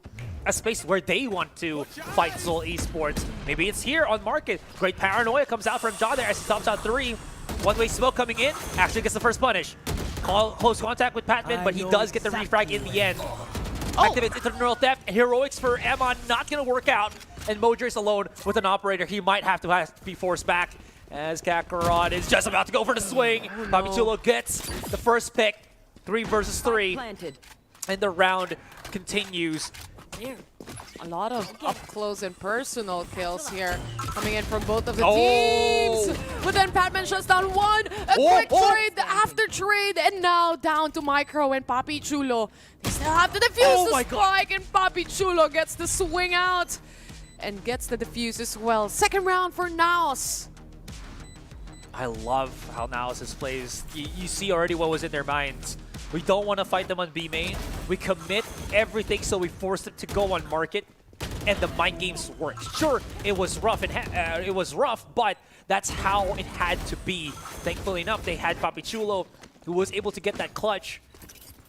a space where they want to fight ZOL Esports. Maybe it's here on market. Great paranoia comes out from Ja there as he stops out 3. One-way smoke coming in. Actually gets the first punish. Close contact with Patman, but he does get the refrag in the end. Activates into the neural theft. Heroics for Emma not going to work out. And Mojer is alone with an operator. He might have to be forced back as Kakarot is just about to go for the swing. Papi Chulo gets the first pick. 3 versus 3. And the round continues. A lot of up-close and personal kills here coming in from both of the teams. But then Patman shuts down one. A quick trade after trade. And now down to Micro and Papi Chulo. They still have to defuse the spike. And Papi Chulo gets the swing out. And gets the defuse as well. Second round for NAOS. I love how NAOS plays. You see already what was in their minds. We don't want to fight them on B main. We commit everything, so we force them to go on market, and the mind games work. Sure, it was rough, but that's how it had to be. Thankfully enough, they had Papi Chulo, who was able to get that clutch.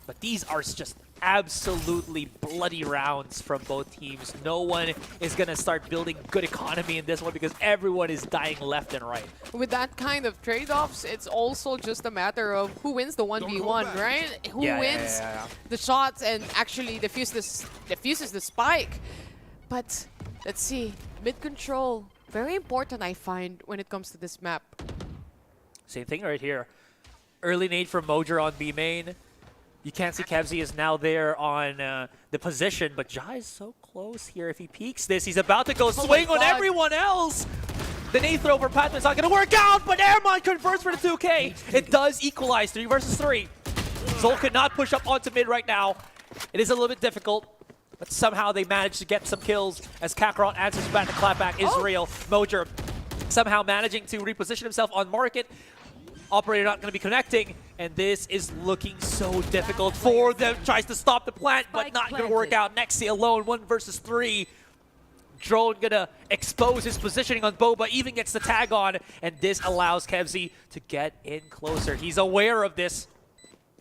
But these are just absolutely bloody rounds from both teams. No one is going to start building good economy in this one because everyone is dying left and right. With that kind of trade-offs, it's also just a matter of who wins the 1v1, right? Who wins the shots and actually diffuses the spike. But let's see, mid-control, very important I find when it comes to this map. Same thing right here. Early nade from Mojer on B main. You can't see Kevzi is now there on the position, but Ja is so close here. If he peeks this, he's about to go swing on everyone else. The nade throw for Patman's not going to work out, but Airmon converts for the 2K. It does equalize 3 versus 3. ZOL could not push up onto mid right now. It is a little bit difficult, but somehow they managed to get some kills as Kakarot answers back. The clapback is real. Mojer somehow managing to reposition himself on market. Operator not going to be connecting, and this is looking so difficult for them. Tries to stop the plant, but not going to work out. Nexi alone, 1 versus 3. Drone going to expose his positioning on Boba, even gets the tag on, and this allows Kevzi to get in closer. He's aware of this,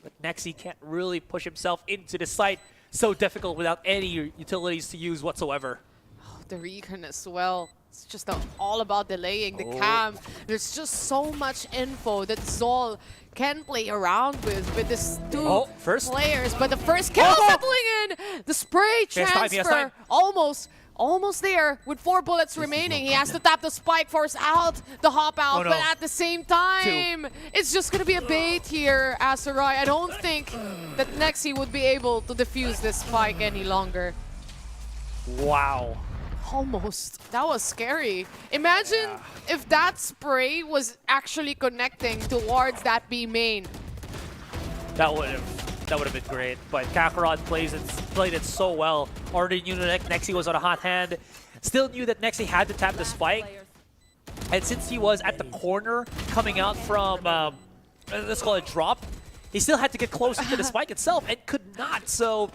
but Nexi can't really push himself into the site. So difficult without any utilities to use whatsoever. Oh, the recon as well. It's just all about delaying the cam. There's just so much info that ZOL can play around with this two players. But the first kill settling in! The spray transfer almost Almost there with 4 bullets remaining. He has to tap the spike, force out the hop out, but at the same time, it's just going to be a bait here, Asarai. I don't think that Nexi would be able to defuse this spike any longer. Wow. Almost. That was scary. Imagine if that spray was actually connecting towards that B main. That would have been great, but Kakarot played it so well. Already knew that Nexi was on a hot hand. Still knew that Nexi had to tap the spike. And since he was at the corner coming out from, let's call it drop, he still had to get closer to the spike itself and could not. So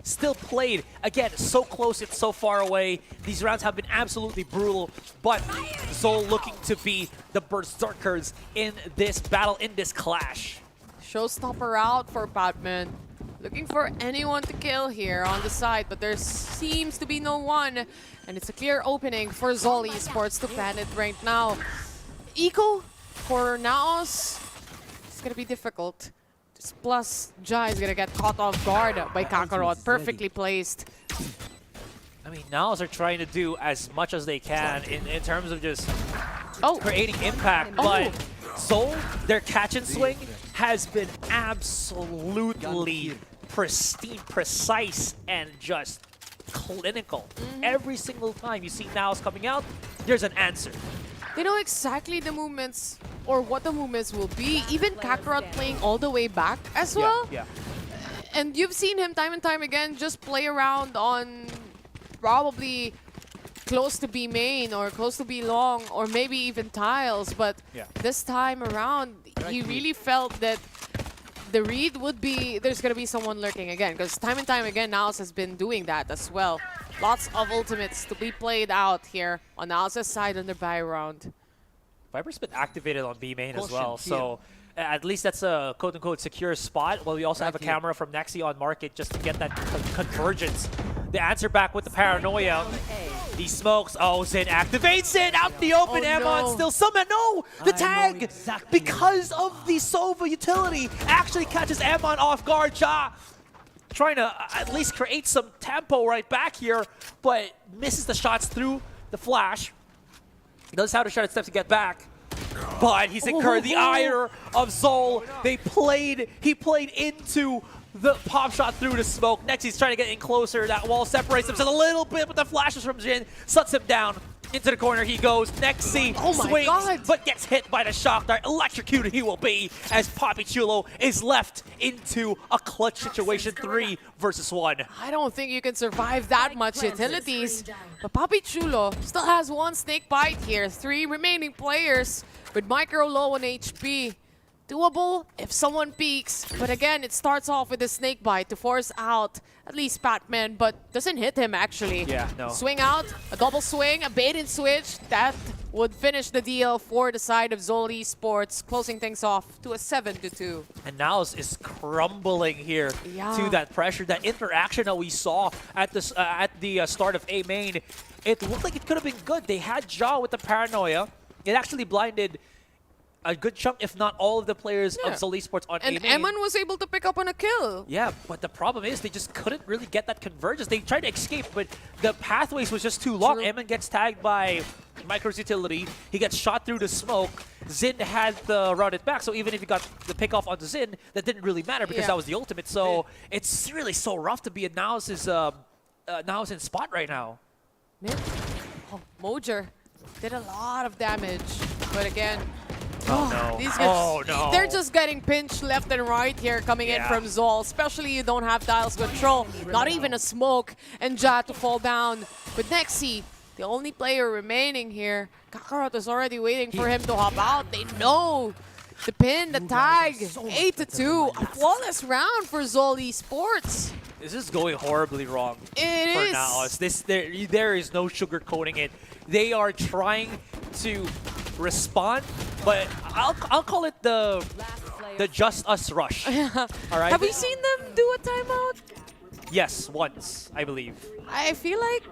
still played. Again, so close yet so far away. These rounds have been absolutely brutal, but ZOL looking to be the Berserkers in this battle, in this clash. Showstopper out for Batman. Looking for anyone to kill here on the side, but there seems to be no one. And it's a clear opening for ZOL Esports to plan it right now. Eco for NAOS, it's going to be difficult. Plus, Jai is going to get caught off guard by Kakarot. Perfectly placed. I mean, NAOS are trying to do as much as they can in terms of just creating impact, but ZOL, their catch and swing has been absolutely pristine, precise, and just clinical. Every single time you see NAOS coming out, there's an answer. They know exactly the movements or what the movements will be. Even Kakarot playing all the way back as well. Yeah. And you've seen him time and time again just play around on probably close to B main or close to B long or maybe even tiles. But this time around, he really felt that the read would be there's going to be someone lurking again. Because time and time again, NAOS has been doing that as well. Lots of ultimates to be played out here on NAOS' side on the buy round. Viper's been activated on B main as well, so at least that's a quote-unquote secure spot. Well, we also have a camera from Nexi on market just to get that convergence. The answer back with the paranoia. He smokes. Oh, Zin activates it out the open. Amon still summon. No, the tag because of the Sova utility actually catches Amon off guard. Ja trying to at least create some tempo right back here, but misses the shots through the flash. Knows how to shot steps to get back, but he's incurred the ire of ZOL. He played into the pop shot through the smoke. Next, he's trying to get in closer. That wall separates him just a little bit, but the flashes from Jin suts him down. Into the corner he goes. Nexi swings, but gets hit by the shock dart. Electrocuted he will be as Papi Chulo is left into a clutch situation, 3 versus 1. I don't think you can survive that much utilities. But Papi Chulo still has 1 snake bite here. 3 remaining players with Micro low on HP. Doable if someone peeks, but again, it starts off with a snake bite to force out at least Batman, but doesn't hit him actually. Yeah, no. Swing out, a double swing, a bait and switch. That would finish the deal for the side of ZOL Esports, closing things off to a 7-2. And NAOS is crumbling here to that pressure, that interaction that we saw at the start of A main. It looked like it could have been good. They had Ja with the paranoia. It actually blinded a good chunk, if not all of the players of ZOL Esports on A main. And Eman was able to pick up on a kill. Yeah, but the problem is they just couldn't really get that convergence. They tried to escape, but the pathways was just too long. Eman gets tagged by Micro's utility. He gets shot through the smoke. Zin had the routed back, so even if he got the pick off onto Zin, that didn't really matter because that was the ultimate. So it's really so rough to be in NAOS in spot right now. Oh, Mojer did a lot of damage, but again, these guys, they're just getting pinched left and right here coming in from ZOL, especially you don't have Dials control, not even a smoke, and Ja to fall down. But Nexi, the only player remaining here, Kakarot is already waiting for him to hop out. They know the pin, the tag, 8-2, a flawless round for ZOL Esports. This is going horribly wrong for NAOS. There is no sugarcoating it. They are trying to respond, but I'll call it the Just Us rush. All right. Have we seen them do a timeout? Yes, once, I believe. I feel like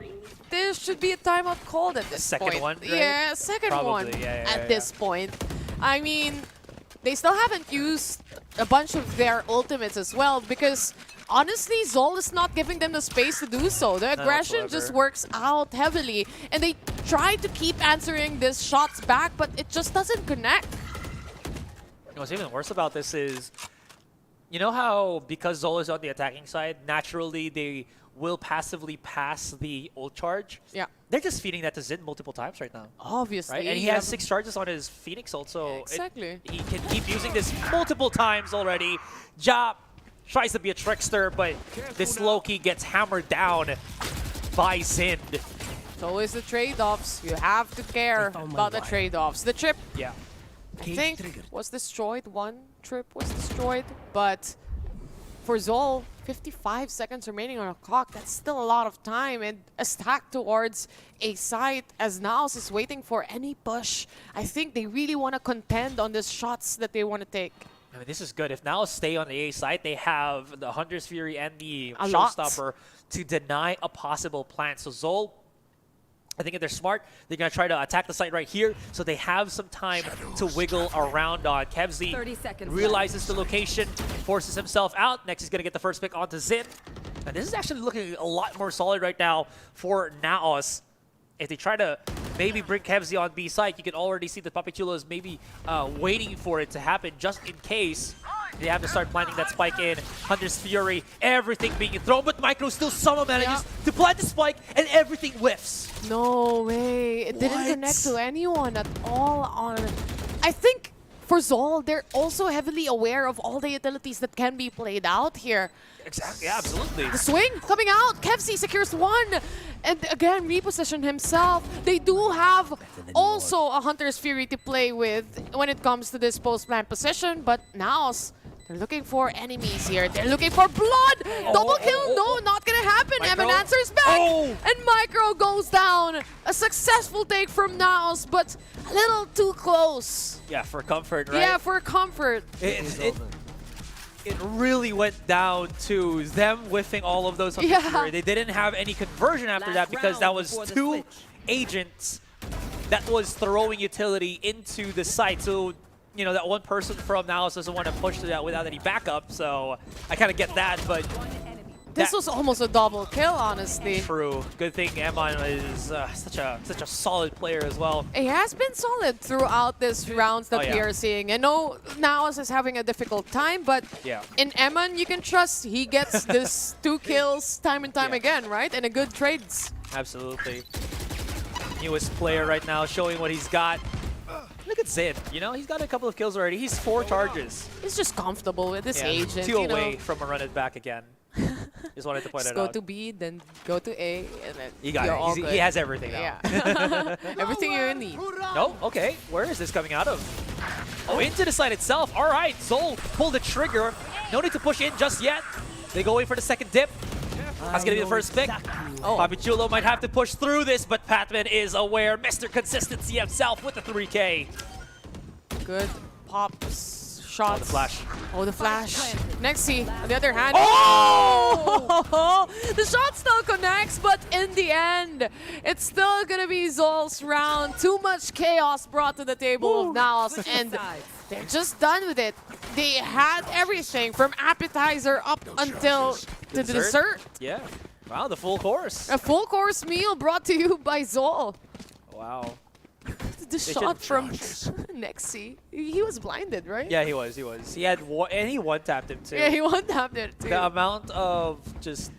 there should be a timeout called at this point. Second one, right? Yeah, second one at this point. I mean, they still haven't used a bunch of their ultimates as well because honestly, ZOL is not giving them the space to do so. The aggression just works out heavily. And they try to keep answering these shots back, but it just doesn't connect. What's even worse about this is, you know how because ZOL is on the attacking side, naturally they will passively pass the ult charge? Yeah. They're just feeding that to Zin multiple times right now. Obviously. Right? And he has 6 charges on his Phoenix ult, so exactly. he can keep using this multiple times already. Ja tries to be a trickster, but this Loki gets hammered down by Zin. It's always the trade-offs. You have to care about the trade-offs. The trip, yeah, I think, was destroyed. One trip was destroyed, but for ZOL, 55 seconds remaining on a clock. That's still a lot of time, and a stack towards a site as NAOS is waiting for any push. I think they really want to contend on these shots that they want to take. I mean, this is good. If NAOS stay on the A side, they have the Hunter's Fury and the A lot. Showstopper to deny a possible plant. So ZOL, I think if they're smart, they're going to try to attack the site right here, so they have some time to wiggle around on. Kevzi 30 seconds realizes the location, forces himself out. Next, he's going to get the first pick onto Zin. And this is actually looking a lot more solid right now for NAOS. If they try to maybe bring Kevzi on B side, you can already see that Papichulo is maybe waiting for it to happen just in case they have to start planting that spike in. Hunter's Fury, everything being thrown, but Micro still somehow manages to plant the spike and everything whiffs. No way. It didn't connect to anyone at all on... I think for ZOL, they're also heavily aware of all the utilities that can be played out here. Exactly, yeah, absolutely. The swing coming out. Kevzi secures one. And again, reposition himself. They do have also a Hunter's Fury to play with when it comes to this post-plant position. But NAOS, they're looking for enemies here. They're looking for blood. Double kill. No, not going to happen. Micro? Evan answers back. And Micro goes down. A successful take from NAOS, but a little too close. Yeah, for comfort, right? Yeah, for comfort. It really went down to them whiffing all of those. Yeah. They didn't have any conversion after that because that was 2 agents that was throwing utility into the site. So, you know, that one person from NAOS doesn't want to push to that without any backup. So I kind of get that, but This was almost a double kill, honestly. True. Good thing Emon is such a solid player as well. He has been solid throughout these rounds that we are seeing. I know NAOS is having a difficult time, but in Emon, you can trust he gets this 2 kills time and time again, right? And a good trades. Absolutely. Newest player right now showing what he's got. Look at Zin. You know, he's got a couple of kills already. He's 4 charges. He's just comfortable with this agent. 2 away from a run it back again. Just wanted to point it out. Go to B, then go to A, and then you got it. He has everything now. Yeah. Everything you need. No? Okay. Where is this coming out of? Oh, into the side itself. All right. ZOL pulled the trigger. No need to push in just yet. They go in for the second dip. That's going to be the first pick. Papichulo might have to push through this, but Patman is aware. Mr. Consistency himself with the 3K. Good pops. Shots. Oh, the flash. Oh, the flash. Nexi, on the other hand. Oh! The shot still connects, but in the end, it's still going to be ZOL's round. Too much chaos brought to the table of NAOS, and they're just done with it. They had everything from appetizer up until the dessert. Yeah. Wow, the full course. A full course meal brought to you by ZOL. Wow. The shot from Nexi. He was blinded, right? Yeah, he was. He had and he one-tapped him too. Yeah, he one-tapped it too. The amount of just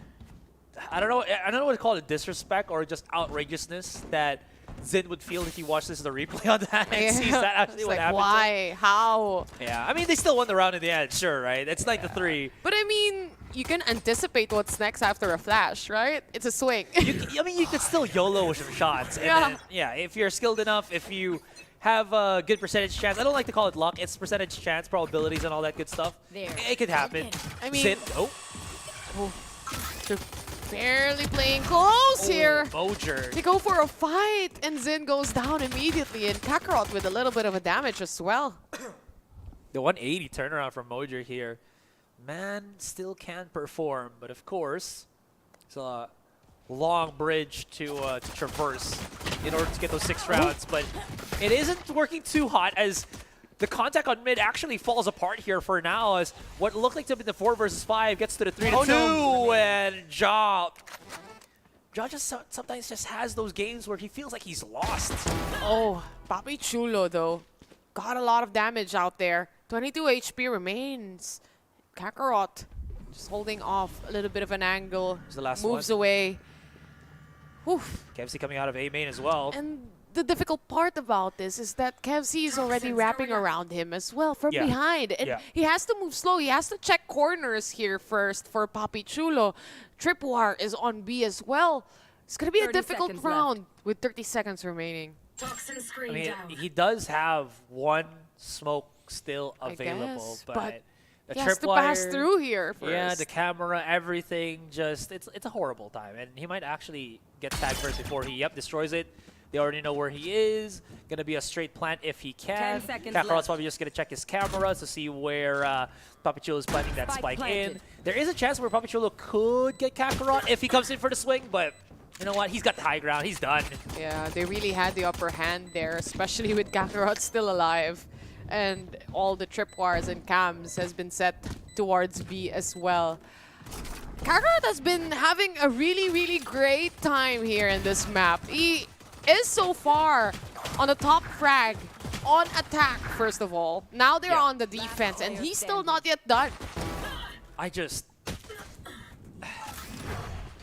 I don't know what to call it, disrespect or just outrageousness that Zin would feel if he watched this as a replay on that and sees that actually what happened. Why? How? Yeah, I mean they still won the round in the end, sure, right? It's like the 3. But I mean, you can anticipate what's next after a flash, right? It's a swing. I mean, you could still YOLO with some shots. And then, if you're skilled enough, if you have a good percentage chance. I don't like to call it luck. It's percentage chance, probabilities, and all that good stuff. It could happen. I mean, Zin, they're barely playing close here. Mojer. They go for a fight, and Zin goes down immediately, and Kakarot with a little bit of a damage as well. The 180 turnaround from Mojer here. Man still can perform, but of course, it's a long bridge to traverse in order to get those 6 rounds. But it isn't working too hot as the contact on mid actually falls apart here for now as what looked like to be the 4 versus 5 gets to the 3-2, and Ja just sometimes just has those games where he feels like he's lost. Oh, Papi Chulo though. Got a lot of damage out there. 22 HP remains. Kakarot just holding off a little bit of an angle. The last moves one. away. Whew. KFC coming out of A main as well. And the difficult part about this is that KFC is already wrapping around him as well from behind. And he has to move slow. He has to check corners here first for Papi Chulo. Tripwire is on B as well. It's going to be a difficult round with 30 seconds remaining. I mean, he does have one smoke still available, but the he has to pass through here first. Yeah, the camera, everything, just it's a horrible time, and he might actually get tagged first before he destroys it. They already know where he is. Gonna be a straight plant if he can. 10 seconds Kakarot's left. probably just gonna check his camera to see where Papi Chulo is planting that spike in. There is a chance where Papi Chulo could get Kakarot if he comes in for the swing, but you know what? He's got the high ground. He's done. Yeah, they really had the upper hand there, especially with Kakarot still alive. And all the tripwires and cams has been set towards B as well. Kakarot has been having a really, really great time here in this map. He is so far on the top frag, on attack, first of all. Now they're on the defense, and he's still not yet done.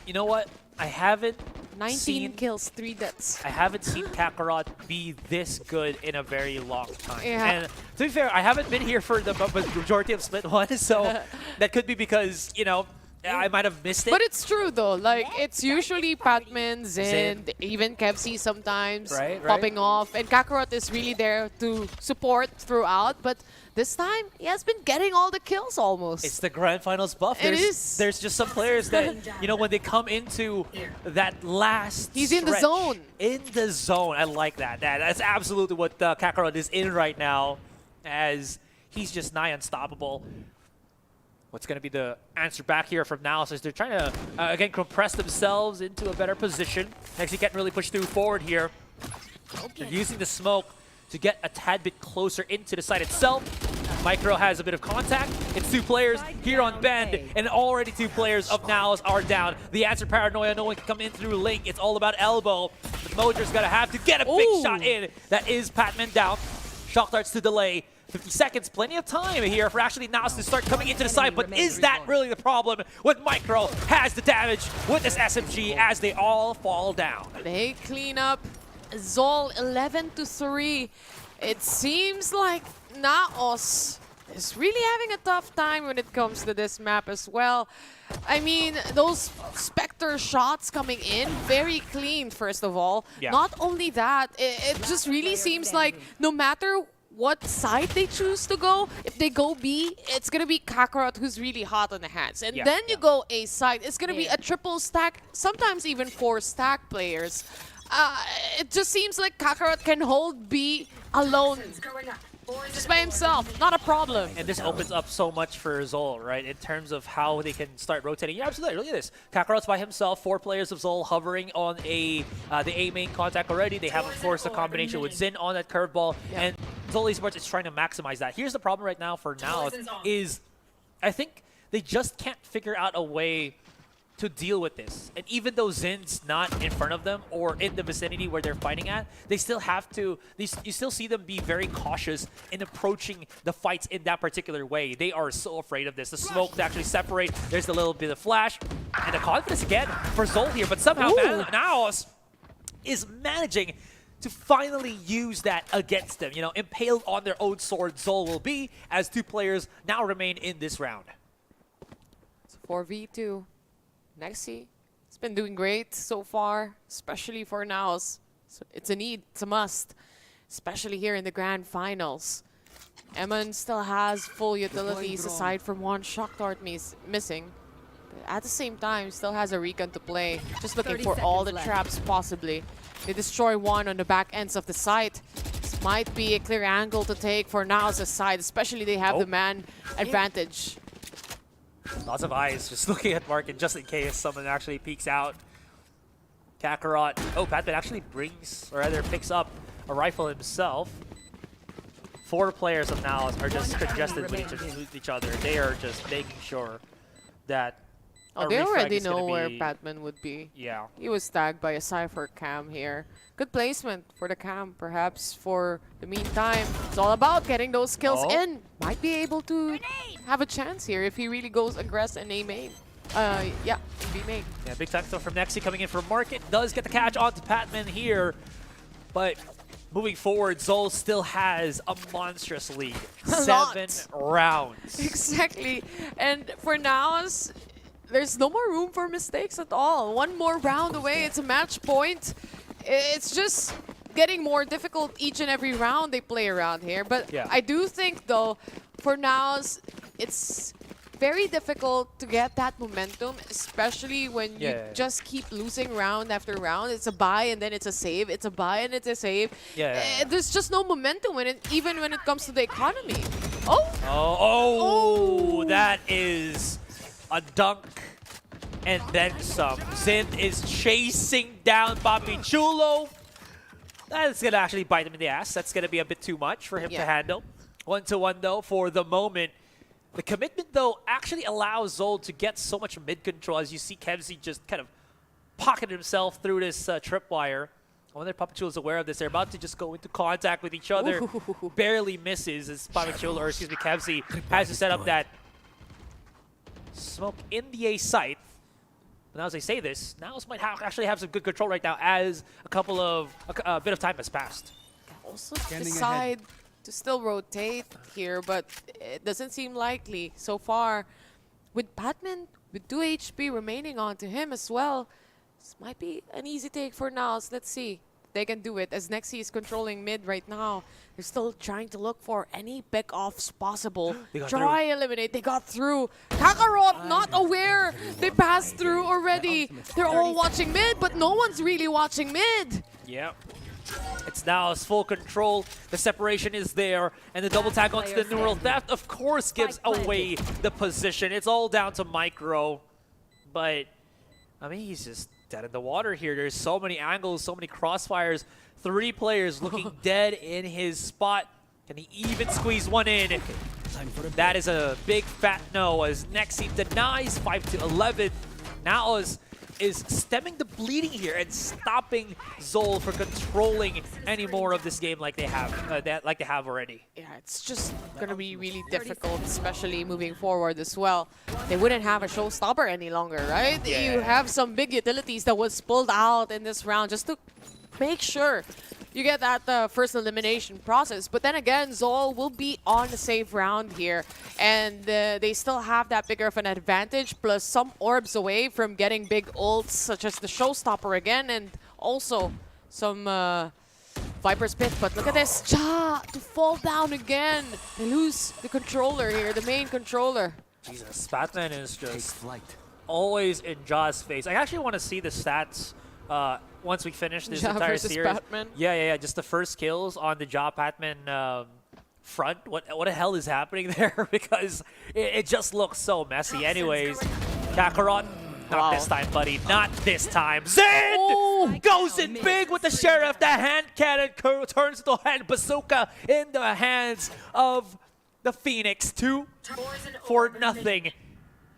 You know what? I haven't 19 kills, 3 deaths. I haven't seen Kakarot be this good in a very long time. Yeah. And to be fair, I haven't been here for the majority of Split 1, so that could be because, you know, I might have missed it. But it's true though, like it's usually Patman, Zin, even KFC sometimes popping off, and Kakarot is really there to support throughout, but this time he has been getting all the kills almost. It's the Grand Finals buff. There's just some players that, you know, when they come into that last He's in the stretch, zone. In the zone. I like that. That's absolutely what Kakarot is in right now, as he's just nigh unstoppable. What's going to be the answer back here from NAOS is they're trying to, again, compress themselves into a better position. Next, he can't really push through forward here. They're using the smoke to get a tad bit closer into the site itself. Micro has a bit of contact. It's 2 players here on Bend, and already 2 players of NAOS are down. The answer, Paranoia, no one can come in through Link. It's all about elbow. The Mojo's going to have to get a big shot in. That is Patman down. Shock darts to delay. 50 seconds, plenty of time here for actually NAOS to start coming into the site, but is that really the problem with Micro? Has the damage with this SMG as they all fall down. They clean up. ZOL 11-3. It seems like NAOS is really having a tough time when it comes to this map as well. I mean, those Spectre shots coming in, very clean, first of all. Yeah. Not only that, it just really seems like no matter what side they choose to go, if they go B, it's going to be Kakarot who's really hot on the hands. And then you go A side, it's going to be a triple stack, sometimes even 4 stack players. It just seems like Kakarot can hold B alone, just by himself, not a problem. And this opens up so much for ZOL, right, in terms of how they can start rotating. Yeah, absolutely. Look at this. Kakarot's by himself, 4 players of ZOL hovering on the A main contact already. They have, of course, a combination with Zin on that curveball, and ZOL Esports is trying to maximize that. Here's the problem right now for now is I think they just can't figure out a way to deal with this. And even though Zin's not in front of them or in the vicinity where they're fighting at, they still have to, you still see them be very cautious in approaching the fights in that particular way. They are so afraid of this. The smoke to actually separate, there's a little bit of flash, and the confidence again for ZOL here, but somehow NAOS is managing to finally use that against them. You know, impaled on their own sword, ZOL will be, as 2 players now remain in this round. It's 4v2. Nexi, it's been doing great so far, especially for NAOS. So it's a need, it's a must, especially here in the grand finals. Eman still has full utilities aside from 1 shock dart missing. But at the same time, still has a recon to play, just looking for all the traps possibly. They destroy 1 on the back ends of the site. This might be a clear angle to take for NAOS' side, especially they have the man advantage. Lots of eyes just looking at Markin just in case someone actually peeks out. Kakarot. Oh, Patman actually brings, or rather picks up a rifle himself. 4 players of NAOS are just congested with each other. They are just making sure that Oh, they already know where Patman would be. Yeah. He was tagged by a Cypher cam here. Good placement for the cam, perhaps for the meantime. It's all about getting those kills in. Might be able to have a chance here if he really goes aggressive and A main. Yeah, B main. Yeah, big time throw from Nexi coming in from Market. Does get the catch onto Patman here. But moving forward, ZOL still has a monstrous lead. 7 rounds. Exactly. And for NAOS, there's no more room for mistakes at all. One more round away, it's a match point. It's just getting more difficult each and every round they play around here. But yeah. I do think, though, for NAOS, it's very difficult to get that momentum, especially when you just keep losing round after round. It's a buy and then it's a save. It's a buy and it's a save. There's just no momentum in it, even when it comes to the economy. That is a dunk and then some. Zind is chasing down Papi Chulo. That's going to actually bite him in the ass. That's going to be a bit too much for him to handle. 1-1 though for the moment. The commitment, though, actually allows ZOL to get so much mid-control. As you see Kevzi just kind of pocket himself through this tripwire. I wonder if Papichulo is aware of this. They're about to just go into contact with each other. Barely misses as Papichulo, or excuse me, Kevzi has to set up that smoke in the A site. But now as I say this, NAOS might actually have some good control right now as a bit of time has passed. Also decide to still rotate here, but it doesn't seem likely so far. With Patman, with 2 HP remaining onto him as well, this might be an easy take for NAOS. Let's see if they can do it, as Nexi is controlling mid right now. They're still trying to look for any pick-offs possible. Try eliminate. They got through. Kakarot not aware. They passed through already. They're all watching mid, but no one's really watching mid. Yep. It's NAOS full control. The separation is there, and the double tag onto the neural theft, of course, gives away the position. It's all down to Micro, but I mean, he's just dead in the water here. There's so many angles, so many crossfires. 3 players looking dead in his spot. Can he even squeeze one in? That is a big fat no, as Nexi denies 5-11. NAOS is stemming the bleeding here and stopping ZOL from controlling any more of this game like they have already. Yeah, it's just gonna be really difficult, especially moving forward as well. They wouldn't have a showstopper any longer, right? Yeah. You have some big utilities that was pulled out in this round just to make sure you get that first elimination process. But then again, ZOL will be on the safe round here. And they still have that bigger of an advantage, plus some orbs away from getting big ults, such as the showstopper again, and also some Viper's Pit. But look at this, Ja, to fall down again. They lose the controller here, the main controller. Jesus, Batman is just always in Ja's face. I actually want to see the stats once we finish this entire series. Batman? Yeah. Just the first kills on the Ja Patman front. What the hell is happening there? Because it just looks so messy. Anyways, Kakarot, not this time, buddy. Not this time. Zid goes in big with the Sheriff. The hand cannon turns into a hand bazooka in the hands of the Phoenix. 2-0.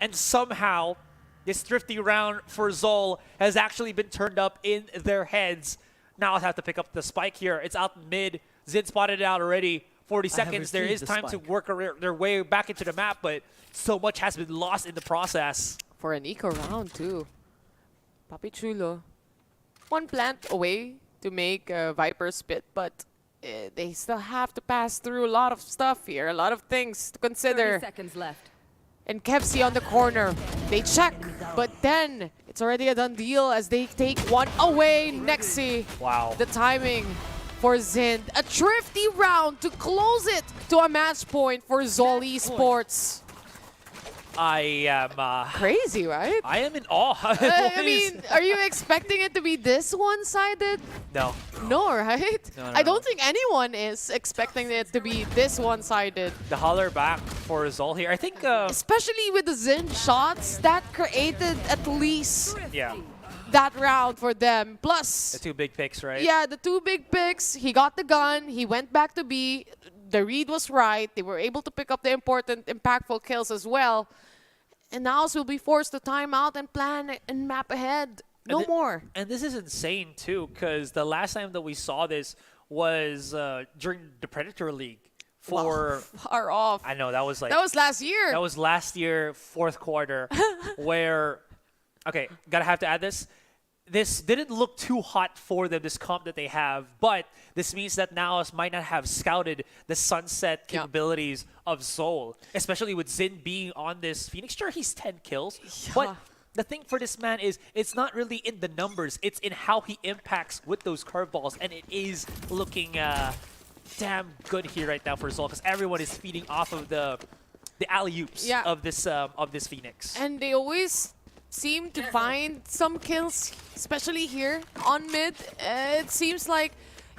And somehow, this thrifty round for ZOL has actually been turned up in their heads. Now I'll have to pick up the spike here. It's out mid. Zid spotted it out already. 40 seconds. There is time to work their way back into the map, but so much has been lost in the process. For an eco round, too. Papi Chulo. 1 plant away to make Viper Spit, but they still have to pass through a lot of stuff here, a lot of things to consider. 30 seconds left. And Kevzi on the corner. They check, but then it's already a done deal as they take 1 away. Nexi. Wow. The timing for Zind. A thrifty round to close it to a match point for ZOL Esports. I am... crazy, right? I am in awe. I mean, are you expecting it to be this one-sided? No. No, right? No, I don't think anyone is expecting it to be this one-sided. The holler back for ZOL here. I think... especially with the Zin shots, that created at least that round for them. Plus... the 2 big picks, right? Yeah, the 2 big picks. He got the gun. He went back to B. the read was right. They were able to pick up the important, impactful kills as well. And NAOS will be forced to time out and plan and map ahead. No more. And this is insane, too, because the last time that we saw this was during the Predator League. Far off. I know, that was like... That was last year. That was last year, fourth quarter, where... Okay, have to add this. This didn't look too hot for them, this comp that they have, but this means that NAOS might not have scouted the sunset capabilities of ZOL, especially with Zin being on this Phoenix. Sure, he's 10 kills, but the thing for this man is it's not really in the numbers, it's in how he impacts with those curveballs, and it is looking damn good here right now for ZOL, because everyone is feeding off of the alley-oops of this Phoenix. And they always seem to find some kills, especially here on mid. It seems like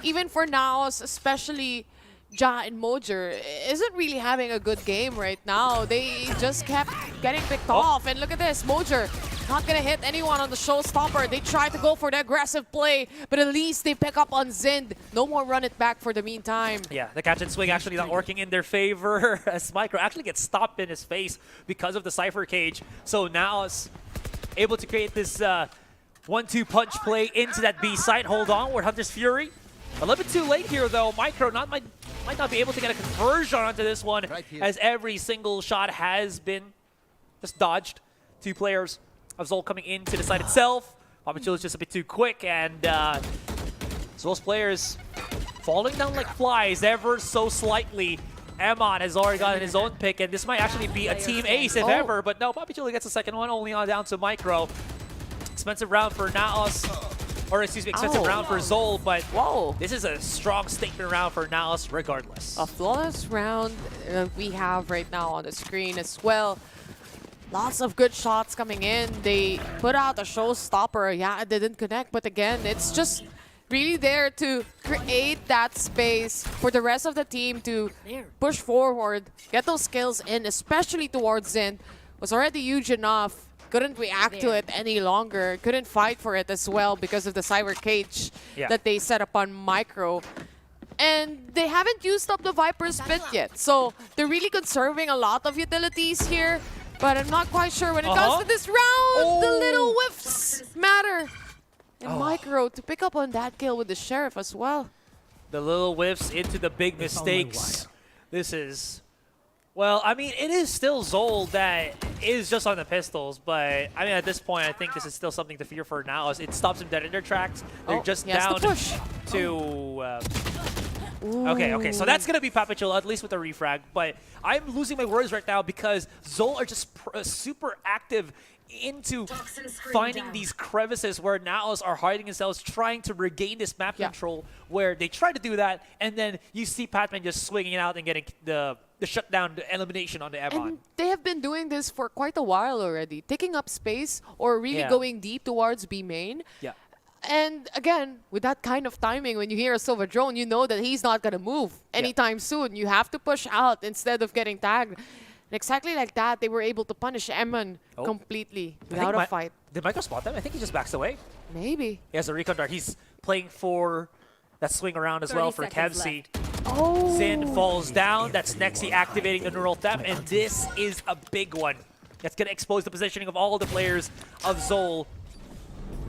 even for NAOS, especially Ja and Mojer, isn't really having a good game right now. They just kept getting picked off. And look at this, Mojer not gonna hit anyone on the showstopper. They try to go for the aggressive play, but at least they pick up on Zind. No more run it back for the meantime. Yeah, the catch and swing actually not working in their favor as Micro actually gets stopped in his face because of the Cypher Cage. So now it's able to create this 1-2 punch play into that B site. Hold on, we're Hunter's Fury. A little bit too late here though. Micro might not be able to get a conversion onto this one, as every single shot has been just dodged. Two players of ZOL coming into the site itself. Papichulo is just a bit too quick, and ZOL's players falling down like flies ever so slightly. Emon has already gotten his own pick, and this might actually be a team ace if ever, but no, Papichulo gets the second one, only on down to Micro. Expensive round for NAOS, or excuse me, expensive round for ZOL, but this is a strong statement round for NAOS regardless. A flawless round we have right now on the screen as well. Lots of good shots coming in. They put out a showstopper. Yeah, it didn't connect, but again, it's just really there to create that space for the rest of the team to push forward, get those skills in, especially towards Zin. Was already huge enough. Couldn't react to it any longer. Couldn't fight for it as well because of the Cyber Cage that they set up on Micro. And they haven't used up the Viper's Pit yet. So they're really conserving a lot of utilities here. But I'm not quite sure when it comes to this round. The little whiffs matter. And Micro to pick up on that kill with the Sheriff as well. The little whiffs into the big mistakes. This is... Well, I mean, it is still ZOL that is just on the pistols, but I mean, at this point, I think this is still something to fear for now. As it stops them dead in their tracks. They're just down to... Okay, so that's going to be Papichulo, at least with the refrag, but I'm losing my words right now because ZOL are just super active into finding these crevices where NAOS are hiding themselves, trying to regain this map control, where they try to do that, and then you see Patman just swinging it out and getting the shutdown, the elimination on the Emon. And they have been doing this for quite a while already, taking up space or really going deep towards B main. Yeah. And again, with that kind of timing, when you hear a Silver Drone, you know that he's not going to move anytime soon. You have to push out instead of getting tagged. And exactly like that, they were able to punish Emon completely without a fight. Did Micro spot them? I think he just backs away. Maybe. He has a recon dart. He's playing for that swing around as well for Kevzi. Zin falls down. That's Nexi activating the Neural Theft, and this is a big one. That's going to expose the positioning of all the players of ZOL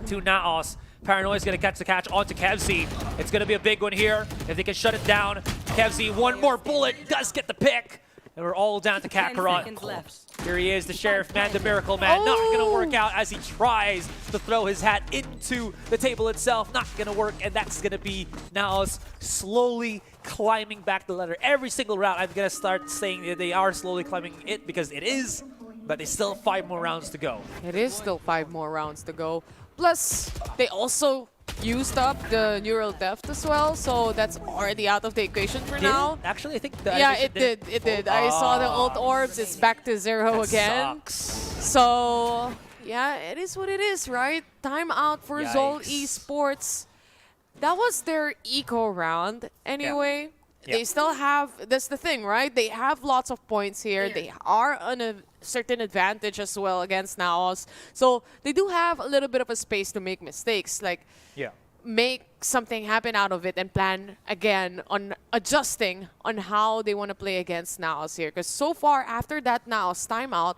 to NAOS. Paranoia is going to catch the catch onto Kevzi. It's going to be a big one here. If they can shut it down, Kevzi, one more bullet, does get the pick. And we're all down to Kakarot. Here he is, the Sheriff Man, the Miracle Man. Not going to work out as he tries to throw his hat into the table itself. Not going to work, and that's going to be NAOS slowly climbing back the ladder. Every single round, I'm going to start saying that they are slowly climbing it because it is, but there's still 5 more rounds to go. It is still 5 more rounds to go. Plus, they also used up the Neural Theft as well, so that's already out of the equation for now. Actually, I think it did. I saw the ult orbs. It's back to 0 again. Sucks. So, yeah, it is what it is, right? Time out for ZOL Esports. That was their eco round. Anyway, they still have, that's the thing, right? They have lots of points here. They are on a certain advantage as well against NAOS. So they do have a little bit of a space to make mistakes. Like, make something happen out of it and plan again on adjusting on how they want to play against NAOS here. Because so far, after that NAOS timeout,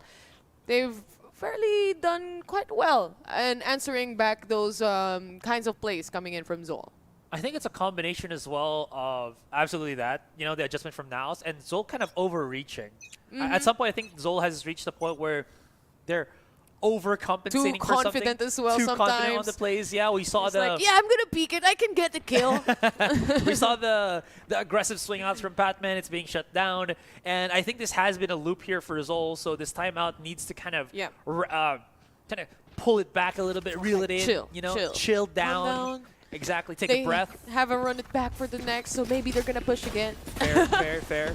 they've fairly done quite well in answering back those kinds of plays coming in from ZOL. I think it's a combination as well of absolutely that, you know, the adjustment from NAOS and ZOL kind of overreaching. At some point, I think ZOL has reached the point where they're overcompensating Too for confident something. as well Too sometimes. confident on the plays. Yeah, we saw It's like, yeah, I'm going to peek it. I can get the kill. we saw the aggressive swing outs from Patman. It's being shut down. And I think this has been a loop here for ZOL, so this timeout needs to kind of pull it back a little bit, reel it in, Chill, you know, chill. chill Calm down. down. Exactly, take They a breath. haven't run it back for the next, so maybe they're going to push again. Fair.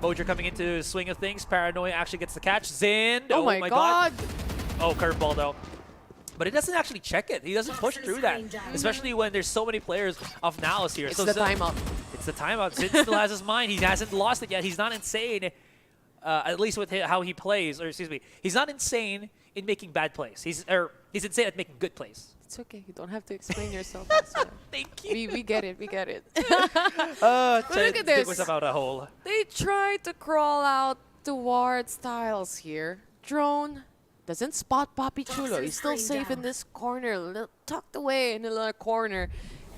Mojo coming into swing of things. Paranoia actually gets the catch. Zin. Oh my god. Oh, curveball though. But he doesn't actually check it. He doesn't push through that, especially when there's so many players of NAOS here. It's so the Zin, timeout. It's the timeout. Zin still has his mind. He hasn't lost it yet. He's not insane, at least with how he plays. Or excuse me, he's not insane in making bad plays. He's insane at making good plays. It's okay. You don't have to explain yourself. Thank you. We get it. We get it. Look at this. Dig myself out a hole. They tried to crawl out towards Styles here. Drone doesn't spot Papi Chulo. He's still safe in this corner, tucked away in a little corner.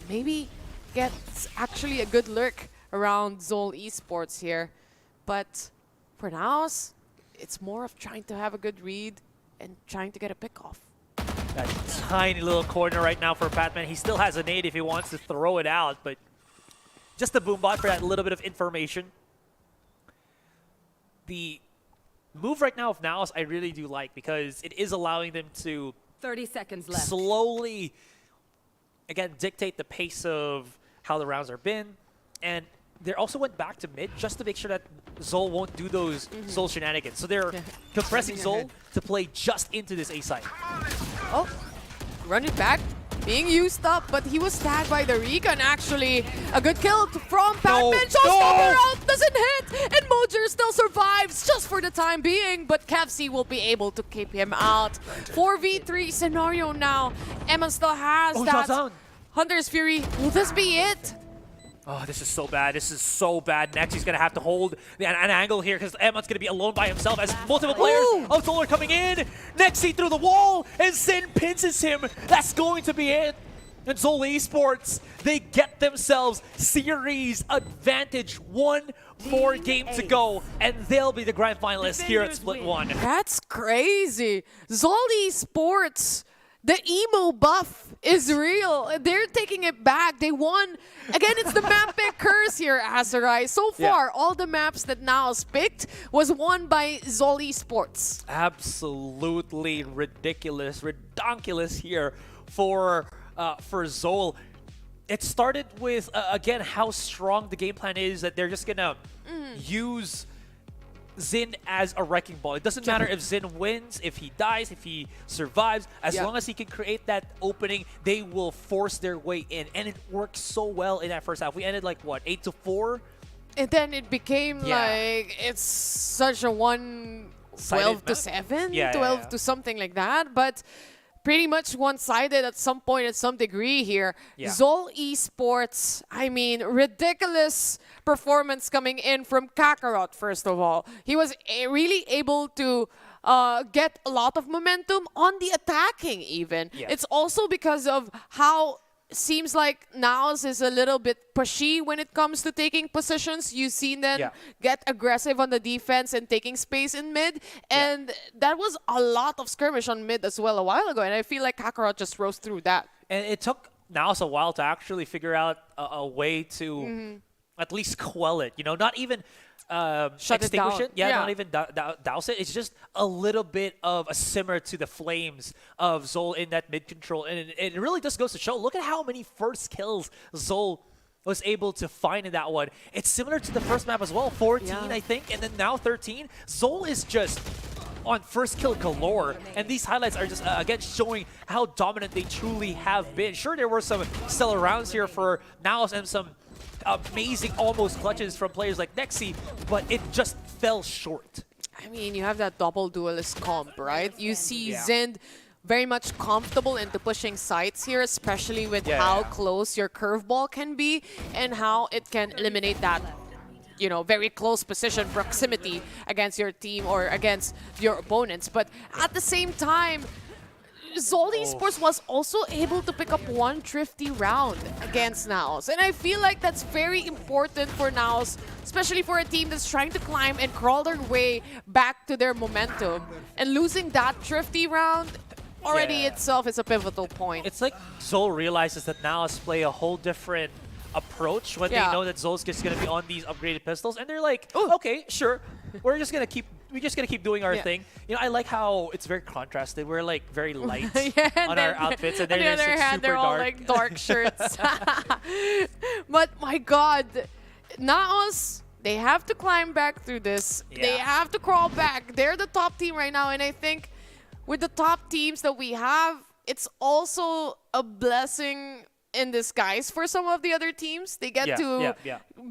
Maybe gets actually a good lurk around ZOL Esports here. But for NAOS, it's more of trying to have a good read and trying to get a pick off. That tiny little corner right now for Patman. He still has a nade if he wants to throw it out, but just the boom bot for that little bit of information. The move right now of NAOS I really do like because it is allowing them to 30 seconds left. slowly, again, dictate the pace of how the rounds are been. And they also went back to mid just to make sure that ZOL won't do those ZOL shenanigans. So they're compressing ZOL to play just into this A side. Oh, run it back. Being used up, but he was tagged by the Recon actually. A good kill from Patman. Showstopper out, doesn't hit, and Mojer still survives just for the time being, but KFC will be able to keep him out. 4v3 scenario now. Emma still has that. Hunter's Fury, will this be it? Oh, this is so bad. This is so bad. Next, he's going to have to hold an angle here because Emma's going to be alone by himself as multiple players of ZOL are coming in. Nexi through the wall, and Sin pinches him. That's going to be it. And ZOL Esports, they get themselves series advantage. One more game to go, and they'll be the grand finalists here at Split 1. That's crazy. ZOL Esports. The emo buff is real. They're taking it back. They won. Again, it's the map pick curse here, Asarai. So far, all the maps that NAOS picked was won by ZOL Esports. Absolutely ridiculous, redonkulous here for ZOL. It started with, again, how strong the game plan is that they're just going to use Zin as a wrecking ball. It doesn't matter if Zin wins, if he dies, if he survives. As long as he can create that opening, they will force their way in. And it worked so well in that first half. We ended like, what, 8-4? And then it became like, it's such a 12-7, 12 to something like that. But pretty much one-sided at some point, at some degree here. ZOL Esports, I mean, ridiculous performance coming in from Kakarot, first of all. He was really able to get a lot of momentum on the attacking even. It's also because of how seems like NAOS is a little bit pushy when it comes to taking positions. You've seen them get aggressive on the defense and taking space in mid. And that was a lot of skirmish on mid as well a while ago. And I feel like Kakarot just rose through that. And it took NAOS a while to actually figure out a way to at least quell it. You know, not even extinguish it. Not even douse it. It's just a little bit of a simmer to the flames of ZOL in that mid control. And it really just goes to show, look at how many first kills ZOL was able to find in that one. It's similar to the first map as well, 14 I think, and then now 13. ZOL is just on first kill galore, and these highlights are just again showing how dominant they truly have been. Sure, there were some stellar rounds here for NAOS and some amazing almost clutches from players like Nexi, but it just fell short. I mean, you have that double duelist comp, right? You see Zend very much comfortable into pushing sites here, especially with how close your curveball can be and how it can eliminate that, you know, very close position proximity against your team or against your opponents. But at the same time, ZOL Esports was also able to pick up one thrifty round against NAOS. And I feel like that's very important for NAOS, especially for a team that's trying to climb and crawl their way back to their momentum. And losing that thrifty round already itself is a pivotal point. It's like ZOL realizes that NAOS play a whole different approach when they know that ZOL's just going to be on these upgraded pistols. And they're like, okay, sure, we're just going to keep doing our thing. You know, I like how it's very contrasted. We're like very light on our outfits, and on the other hand, they're all like dark shirts. But my God, NAOS, they have to climb back through this. They have to crawl back. They're the top team right now, and I think with the top teams that we have, it's also a blessing in disguise for some of the other teams. They get to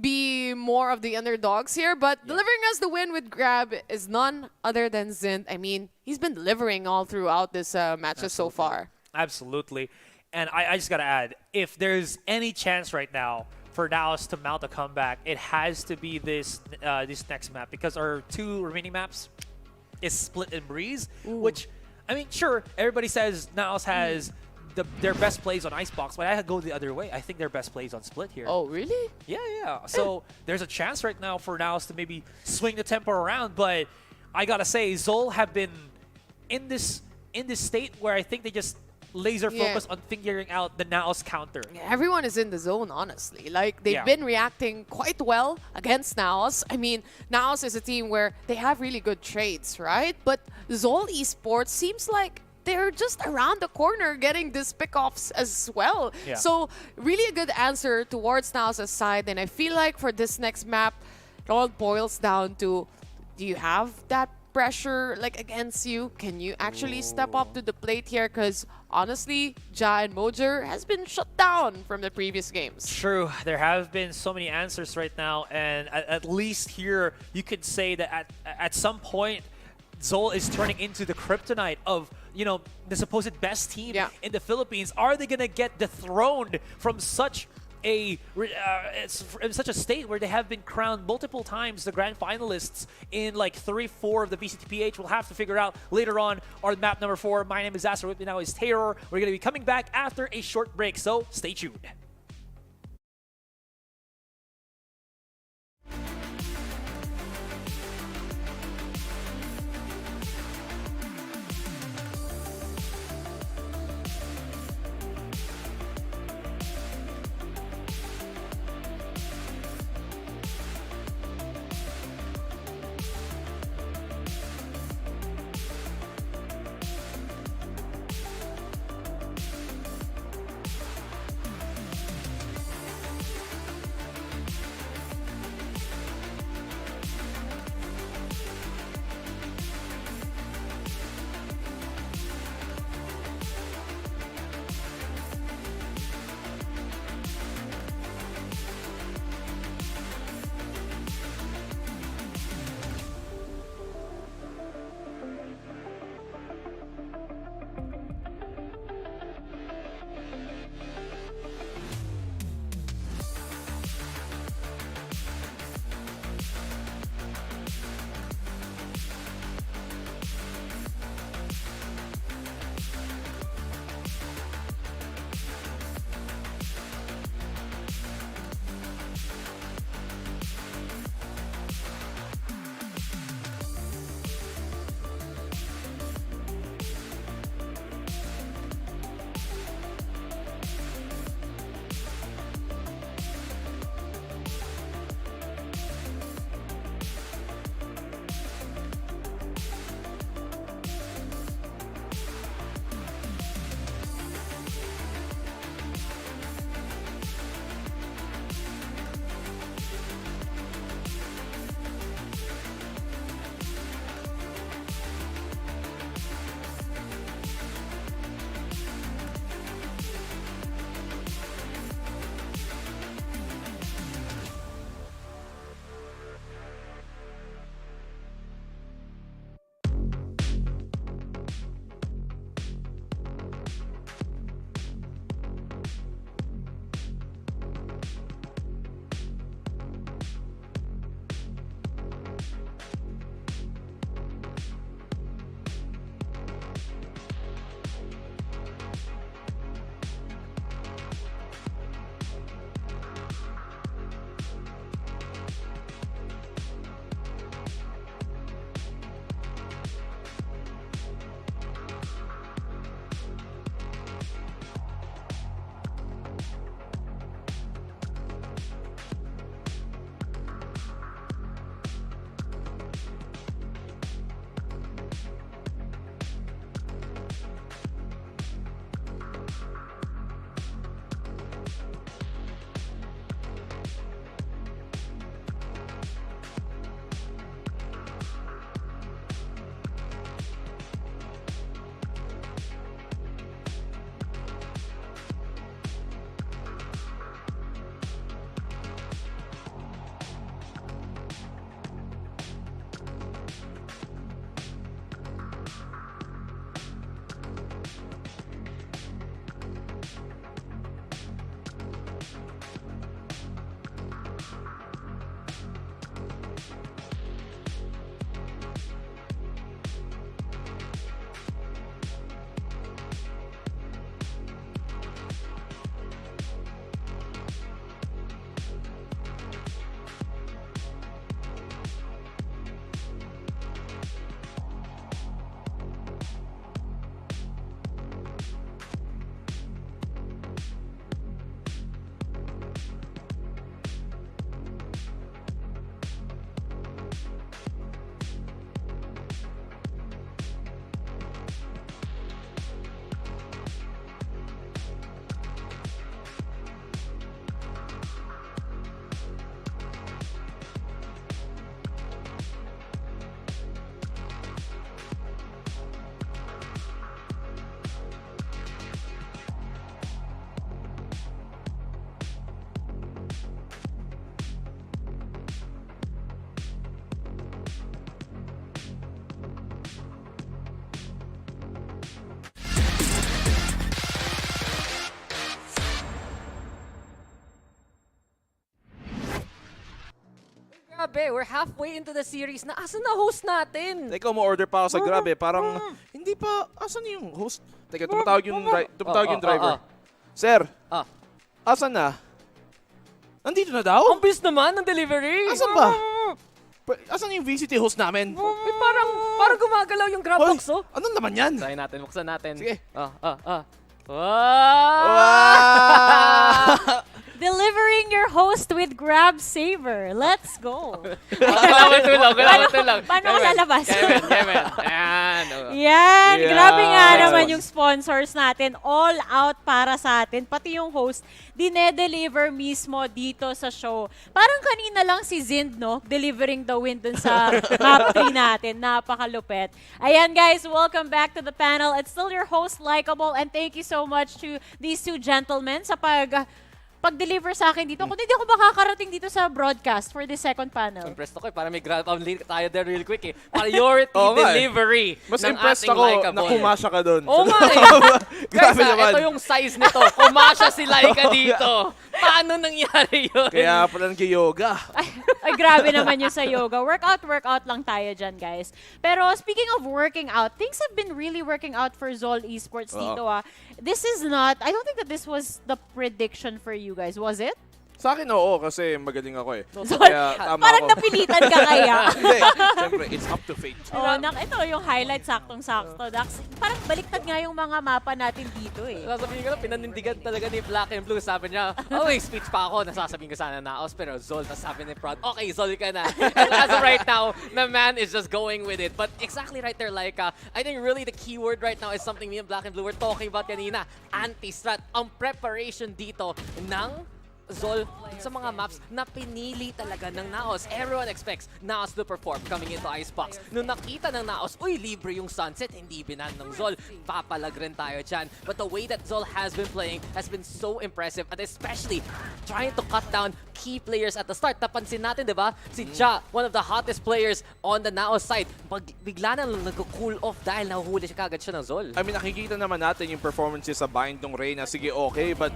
be more of the underdogs here, but delivering us the win with Grab is none other than Zint. I mean, he's been delivering all throughout this matches so far. Absolutely. And I just got to add, if there's any chance right now for NAOS to mount a comeback, it has to be this next map, because our two remaining maps is Split and Breeze, which, I mean, sure, everybody says NAOS has their best plays on Icebox, but I go the other way. I think their best plays on Split here. Oh, really? Yeah. So there's a chance right now for NAOS to maybe swing the tempo around, but I gotta say, ZOL have been in this state where I think they just laser focus on figuring out the NAOS counter. Everyone is in the zone, honestly. Like, they've been reacting quite well against NAOS. I mean, NAOS is a team where they have really good trades, right? But ZOL Esports seems like they're just around the corner getting these pickoffs as well. So really a good answer towards NAOS' side. And I feel like for this next map, it all boils down to, do you have that pressure like against you? Can you actually step up to the plate here? Because honestly, Ja and Mojer has been shut down from the previous games. True. There have been so many answers right now. And at least here, you could say that at some point, ZOL is turning into the kryptonite of, you know, the supposed best team in the Philippines. Are they going to get dethroned from such a state where they have been crowned multiple times the grand finalists in like 3-4 of the VCTPH? We'll have to figure out later on our map number 4. My name is Aster. With me now is Terror. We're going to be coming back after a short break, so stay tuned. grabe, we're halfway into the series na asan na host natin? Teka, mo-order pa ako sa Grab Parang, hindi pa, asan yung host? Teka, tumatawag yung driver. Sir, asan na? Nandito na daw? Ang bilis naman ng delivery. Asan ba? Asan yung VCT host namin? Parang gumagalaw yung grab box, oh. Ano naman yan? Try natin, buksan natin. Sige. Delivering your host with Grab Saver. Let's go. Tulog. Paano ko lalabas? Kevin. Yan. Grabe nga naman yung sponsors natin. All out para sa atin. Pati yung host, dinedeliver mismo dito sa show. Parang kanina lang si Zind, no? Delivering the win dun sa map 3 natin. Napakalupet. Ayan guys, welcome back to the panel. It's still your host, Likeable, and thank you so much to these two gentlemen sa pag-deliver sa akin dito. Kung hindi ako makakarating dito sa broadcast for the second panel. Impressed ako para may grab link tayo there real quick Priority delivery Mas ng impressed ating ako Laika na Ball. kumasya ka doon. Oo nga Guys, ito yung size nito. Kumasya si Laika dito. Paano nangyari yun? Kaya pala nag-yoga. Ay, grabe naman yung sa yoga. Workout lang tayo dyan, guys. Pero speaking of working out, things have been really working out for ZOL Esports dito. This is not, I don't think that this was the prediction for you guys. Was it? Sa akin, oo, kasi magaling ako Kaya, parang napilitan ka kaya. Hindi, siyempre, it's up to fate. Ito yung highlight, saktong-sakto. Parang baliktad nga yung mga mapa natin dito Sasabihin ko na, pinanindigan talaga ni Black and Blue. Sabi niya, speech pa ako. Nasasabihin ko sana NAOS, pero ZOL. Tapos sabi ni Prod, okay, ZOL ka na. And as of right now, the man is just going with it. But exactly right there, Laika, I think really the keyword right now is something me and Black and Blue were talking about kanina. Anti-strat. Ang preparation dito ng ZOL sa mga maps na pinili talaga ng NAOS. Everyone expects NAOS to perform coming into Icebox. Nung nakita ng NAOS, libre yung Sunset, hindi binan ng ZOL. Papalag rin tayo dyan. But the way that ZOL has been playing has been so impressive, and especially trying to cut down key players at the start. Napansin natin, di ba? Si Ja, one of the hottest players on the NAOS side, bigla na lang nag-cool off dahil nahuhuli siya kagad siya ng ZOL. I mean, nakikita naman natin yung performances sa bind ng Reyna. Sige, okay, but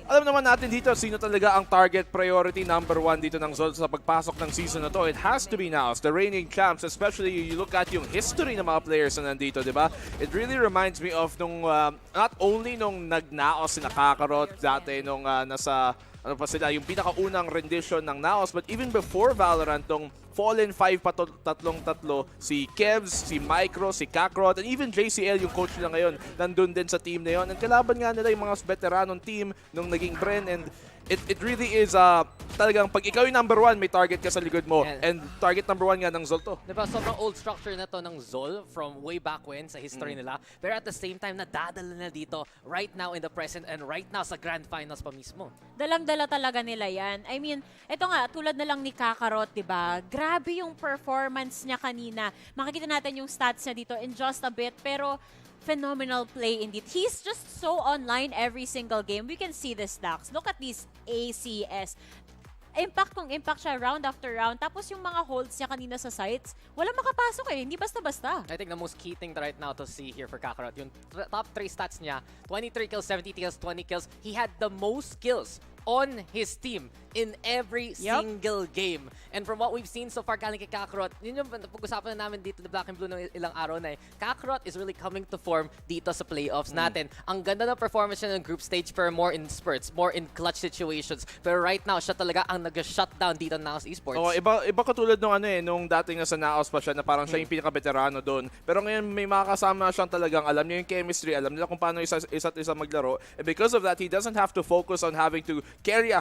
alam naman natin dito sino talaga ang target priority number 1 dito ng ZOL sa pagpasok ng season na to. It has to be NAOS, the reigning champs, especially you look at yung history ng mga players na nandito, di ba? It really reminds me of nung, not only nung nag-NAOS si Kakarot dati nung nasa, ano pa sila, yung pinakaunang rendition ng NAOS, but even before Valorant, nung Fallen 5 pa tatlong-tatlo, si Kevs, si Micro, si Kakarot, and even JCL, yung coach nila ngayon, nandun din sa team na yun. And kalaban nga nila yung mga veteranong team nung naging Bren, and it really is talagang pag ikaw yung number 1, may target ka sa likod mo. And target number 1 nga ng ZOL to. Diba, sobrang old structure na to ng ZOL from way back when sa history nila. Pero at the same time, nadadala na dito right now in the present and right now sa Grand Finals pa mismo. Dalang-dala talaga nila yan. I mean, ito nga, tulad na lang ni Kakarot, diba? Grabe yung performance niya kanina. Makikita natin yung stats niya dito in just a bit. Pero phenomenal play indeed. He's just so online every single game. We can see the stacks. Look at these ACS. Impact siya round after round. Tapos yung mga holds niya kanina sa sites, wala makapasok Hindi basta-basta. I think the most key thing right now to see here for Kakarot, yung top 3 stats niya, 23 kills, 70 kills, 20 kills. He had the most kills on his team in every single game. And from what we've seen so far galing kay Kakarot, yun yung pag-usapan na namin dito the Black and Blue ng ilang araw na Kakarot is really coming to form dito sa playoffs natin. Ang ganda ng performance niya ng group stage pero more in spurts, more in clutch situations. Pero right now, siya talaga ang nag-shutdown dito ng NAOS Esports. Iba katulad nung nung dating sa NAOS pa siya na parang siya yung pinaka-veterano doon. Pero ngayon may makakasama siyang talagang alam niya yung chemistry, alam nila kung paano isa't isa maglaro. And because of that, he doesn't have to focus on having to carry a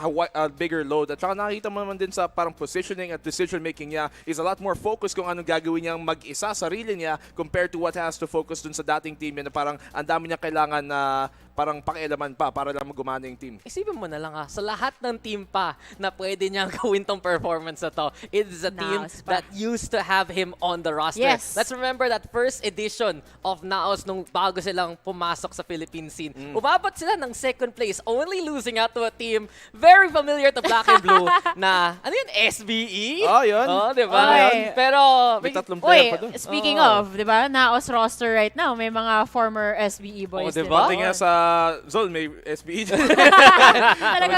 bigger load. At saka nakikita mo naman din sa parang positioning at decision-making niya is a lot more focused kung anong gagawin niyang mag-isa, sarili niya, compared to what has to focus dun sa dating team niya na parang ang dami niya kailangan na parang pakialaman pa para lang gumana yung team. Isipin mo na lang sa lahat ng team pa na pwede niyang gawin tong performance na to, it is a team that used to have him on the roster. Yes. Let's remember that first edition of NAOS nung bago silang pumasok sa Philippine scene. Umabot sila ng second place, only losing out to a team very familiar to Black and Blue na, ano yun, SBE? Yun. Diba? Pero, may tatlong player pa doon. Speaking of, diba, NAOS roster right now, may mga former SBE boys. Diba? Pati nga sa Zol, may SBE. Talaga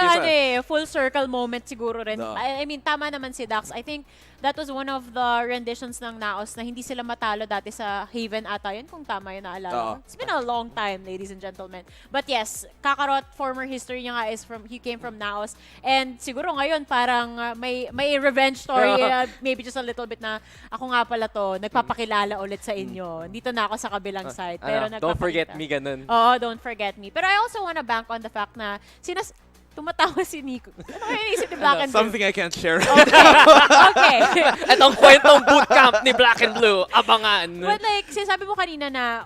full circle moment siguro rin. No. I mean, tama naman si Dax. I think that was one of the renditions ng NAOS na hindi sila matalo dati sa Haven ata yun, kung tama yun naalala ko. It's been a long time, ladies and gentlemen. But yes, Kakarot, former history niya nga is he came from NAOS. And siguro ngayon parang may revenge story, maybe just a little bit na ako nga pala to, nagpapakilala ulit sa inyo. Dito na ako sa kabilang side. Pero don't forget me, ganun. Oo, don't forget me. Pero I also wanna bank on the fact na tumatawa si Nico. Ano kaya inisip ni Black and Blue? Something I can't share. Okay. Itong kwentong bootcamp ni Black and Blue, abangan. But like, sinasabi mo kanina na,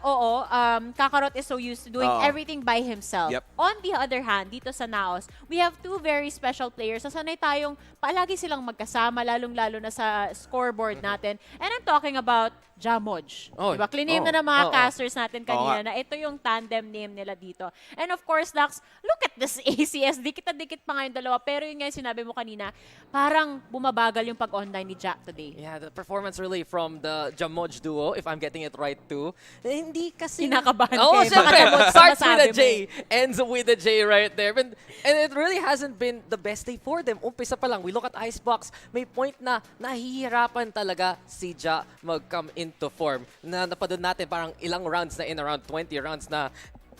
Kakarot is so used to doing everything by himself. Yep. On the other hand, dito sa NAOS, we have two very special players. Nasanay tayong palagi silang magkasama, lalong-lalo na sa scoreboard natin. And I'm talking about Jamoj. Diba? Cliname na ng mga casters natin kanina na ito yung tandem name nila dito. And of course, Dax, look at this ACS. Dikit-dikit pa nga yung dalawa. Pero yun nga yung sinabi mo kanina, parang bumabagal yung pag-online ni Jack today. Yeah, the performance really from the Jamoj duo, if I'm getting it right too. Hindi kasi... Kinakabahan Oo, syempre. Starts with a Masabi J, ends with a J right there. And it really hasn't been the best day for them. Umpisa pa lang, we look at Icebox, may point na nahihirapan talaga si Ja mag-come into form. Na napadun natin parang ilang rounds na in around 20 rounds na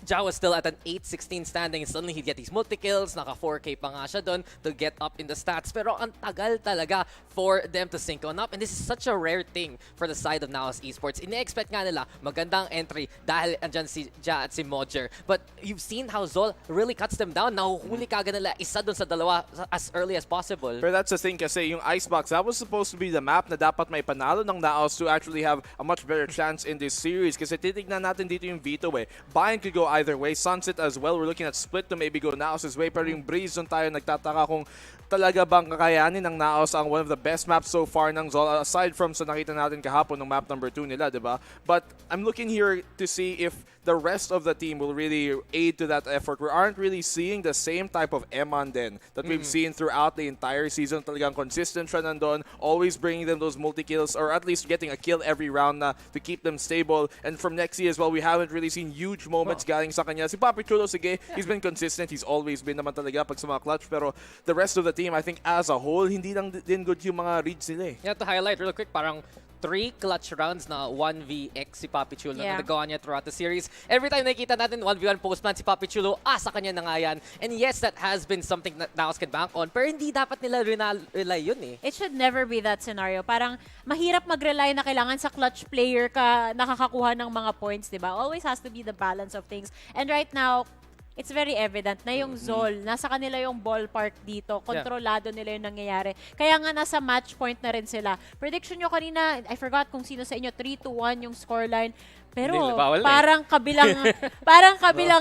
Ja was still at an 8-16 standing and suddenly he'd get these multi-kills, naka 4K pa nga siya doon to get up in the stats. Pero ang tagal talaga for them to sync on up and this is such a rare thing for the side of NAOS Esports. Ine-expect nga nila magandang entry dahil andyan si Ja at si Mojer. But you've seen how ZOL really cuts them down. Nahuhuli kagad nila isa doon sa dalawa as early as possible. But that's the thing kasi yung Icebox, that was supposed to be the map na dapat may panalo ng NAOS to actually have a much better chance in this series. Kasi titignan natin dito yung veto Bayan could go either way. Sunset as well. We're looking at Split to maybe go NAOS' way. Pero yung Breeze doon tayo nagtataka kung talaga bang kakayanin ng NAOS ang one of the best maps so far ng ZOL aside from sa nakita natin kahapon ng map number 2 nila, diba? But I'm looking here to see if the rest of the team will really aid to that effort. We aren't really seeing the same type of Eman then that we've seen throughout the entire season. Talagang consistent siya nandun, always bringing them those multi-kills or at least getting a kill every round na to keep them stable. And from Nexi as well, we haven't really seen huge moments galing sa kanya. Si Papi Chulo, sige, he's been consistent. He's always been naman talaga pag sa mga clutch. Pero the rest of the team, I think as a whole, hindi lang din good yung mga reads nila. Yeah, to highlight real quick, parang 3 clutch rounds na 1vx si Papi Chulo na nagawa niya throughout the series. Every time nakikita natin 1v1 postman si Papi Chulo, sa kanya na nga yan. And yes, that has been something that NAOS can bank on, pero hindi dapat nila rely yun eh. It should never be that scenario. Parang mahirap mag-rely na kailangan sa clutch player ka nakakakuha ng mga points, diba? Always has to be the balance of things. And right now, it's very evident na yung ZOL, nasa kanila yung ballpark dito. Kontrolado nila yung nangyayari. Kaya nga nasa match point na rin sila. Prediction nyo kanina, I forgot kung sino sa inyo, 3-1 yung scoreline. Pero parang kabilang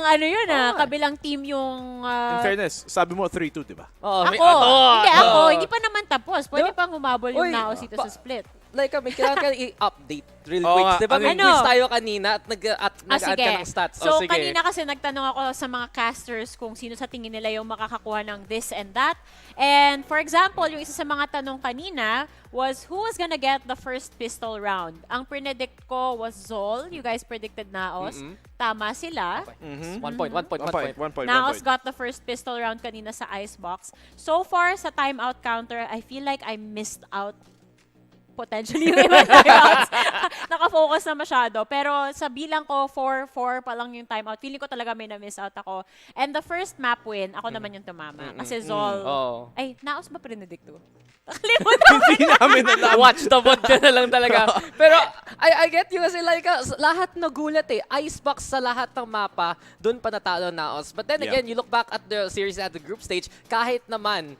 ano yun kabilang team yung... In fairness, sabi mo 3-2, diba? Hindi pa naman tapos. Pwede pang humabol yung NAOS dito sa split. Like, kailangan ka i-update real quick. Diba may quiz tayo kanina at nag-add ka ng stats. So, kanina kasi nagtanong ako sa mga casters kung sino sa tingin nila yung makakakuha ng this and that. And for example, yung isa sa mga tanong kanina was who was gonna get the first pistol round. Ang predict ko was ZOL. You guys predicted NAOS. Tama sila. 1 point. NAOS got the first pistol round kanina sa Icebox. So far, sa timeout counter, I feel like I missed out potentially yung ibang timeouts. Nakafocus na masyado. Pero sa bilang ko, 4 pa lang yung timeout. Feeling ko talaga may na-miss out ako. And the first map win, ako naman yung tumama. Kasi ZOL... Ay, NAOS ba predict to? Hindi namin alam. Watch the bot ka na lang talaga. Pero I get you kasi like lahat nagulat eh. Icebox sa lahat ng mapa, dun pa natalo NAOS. But then again, you look back at the series at the group stage, kahit naman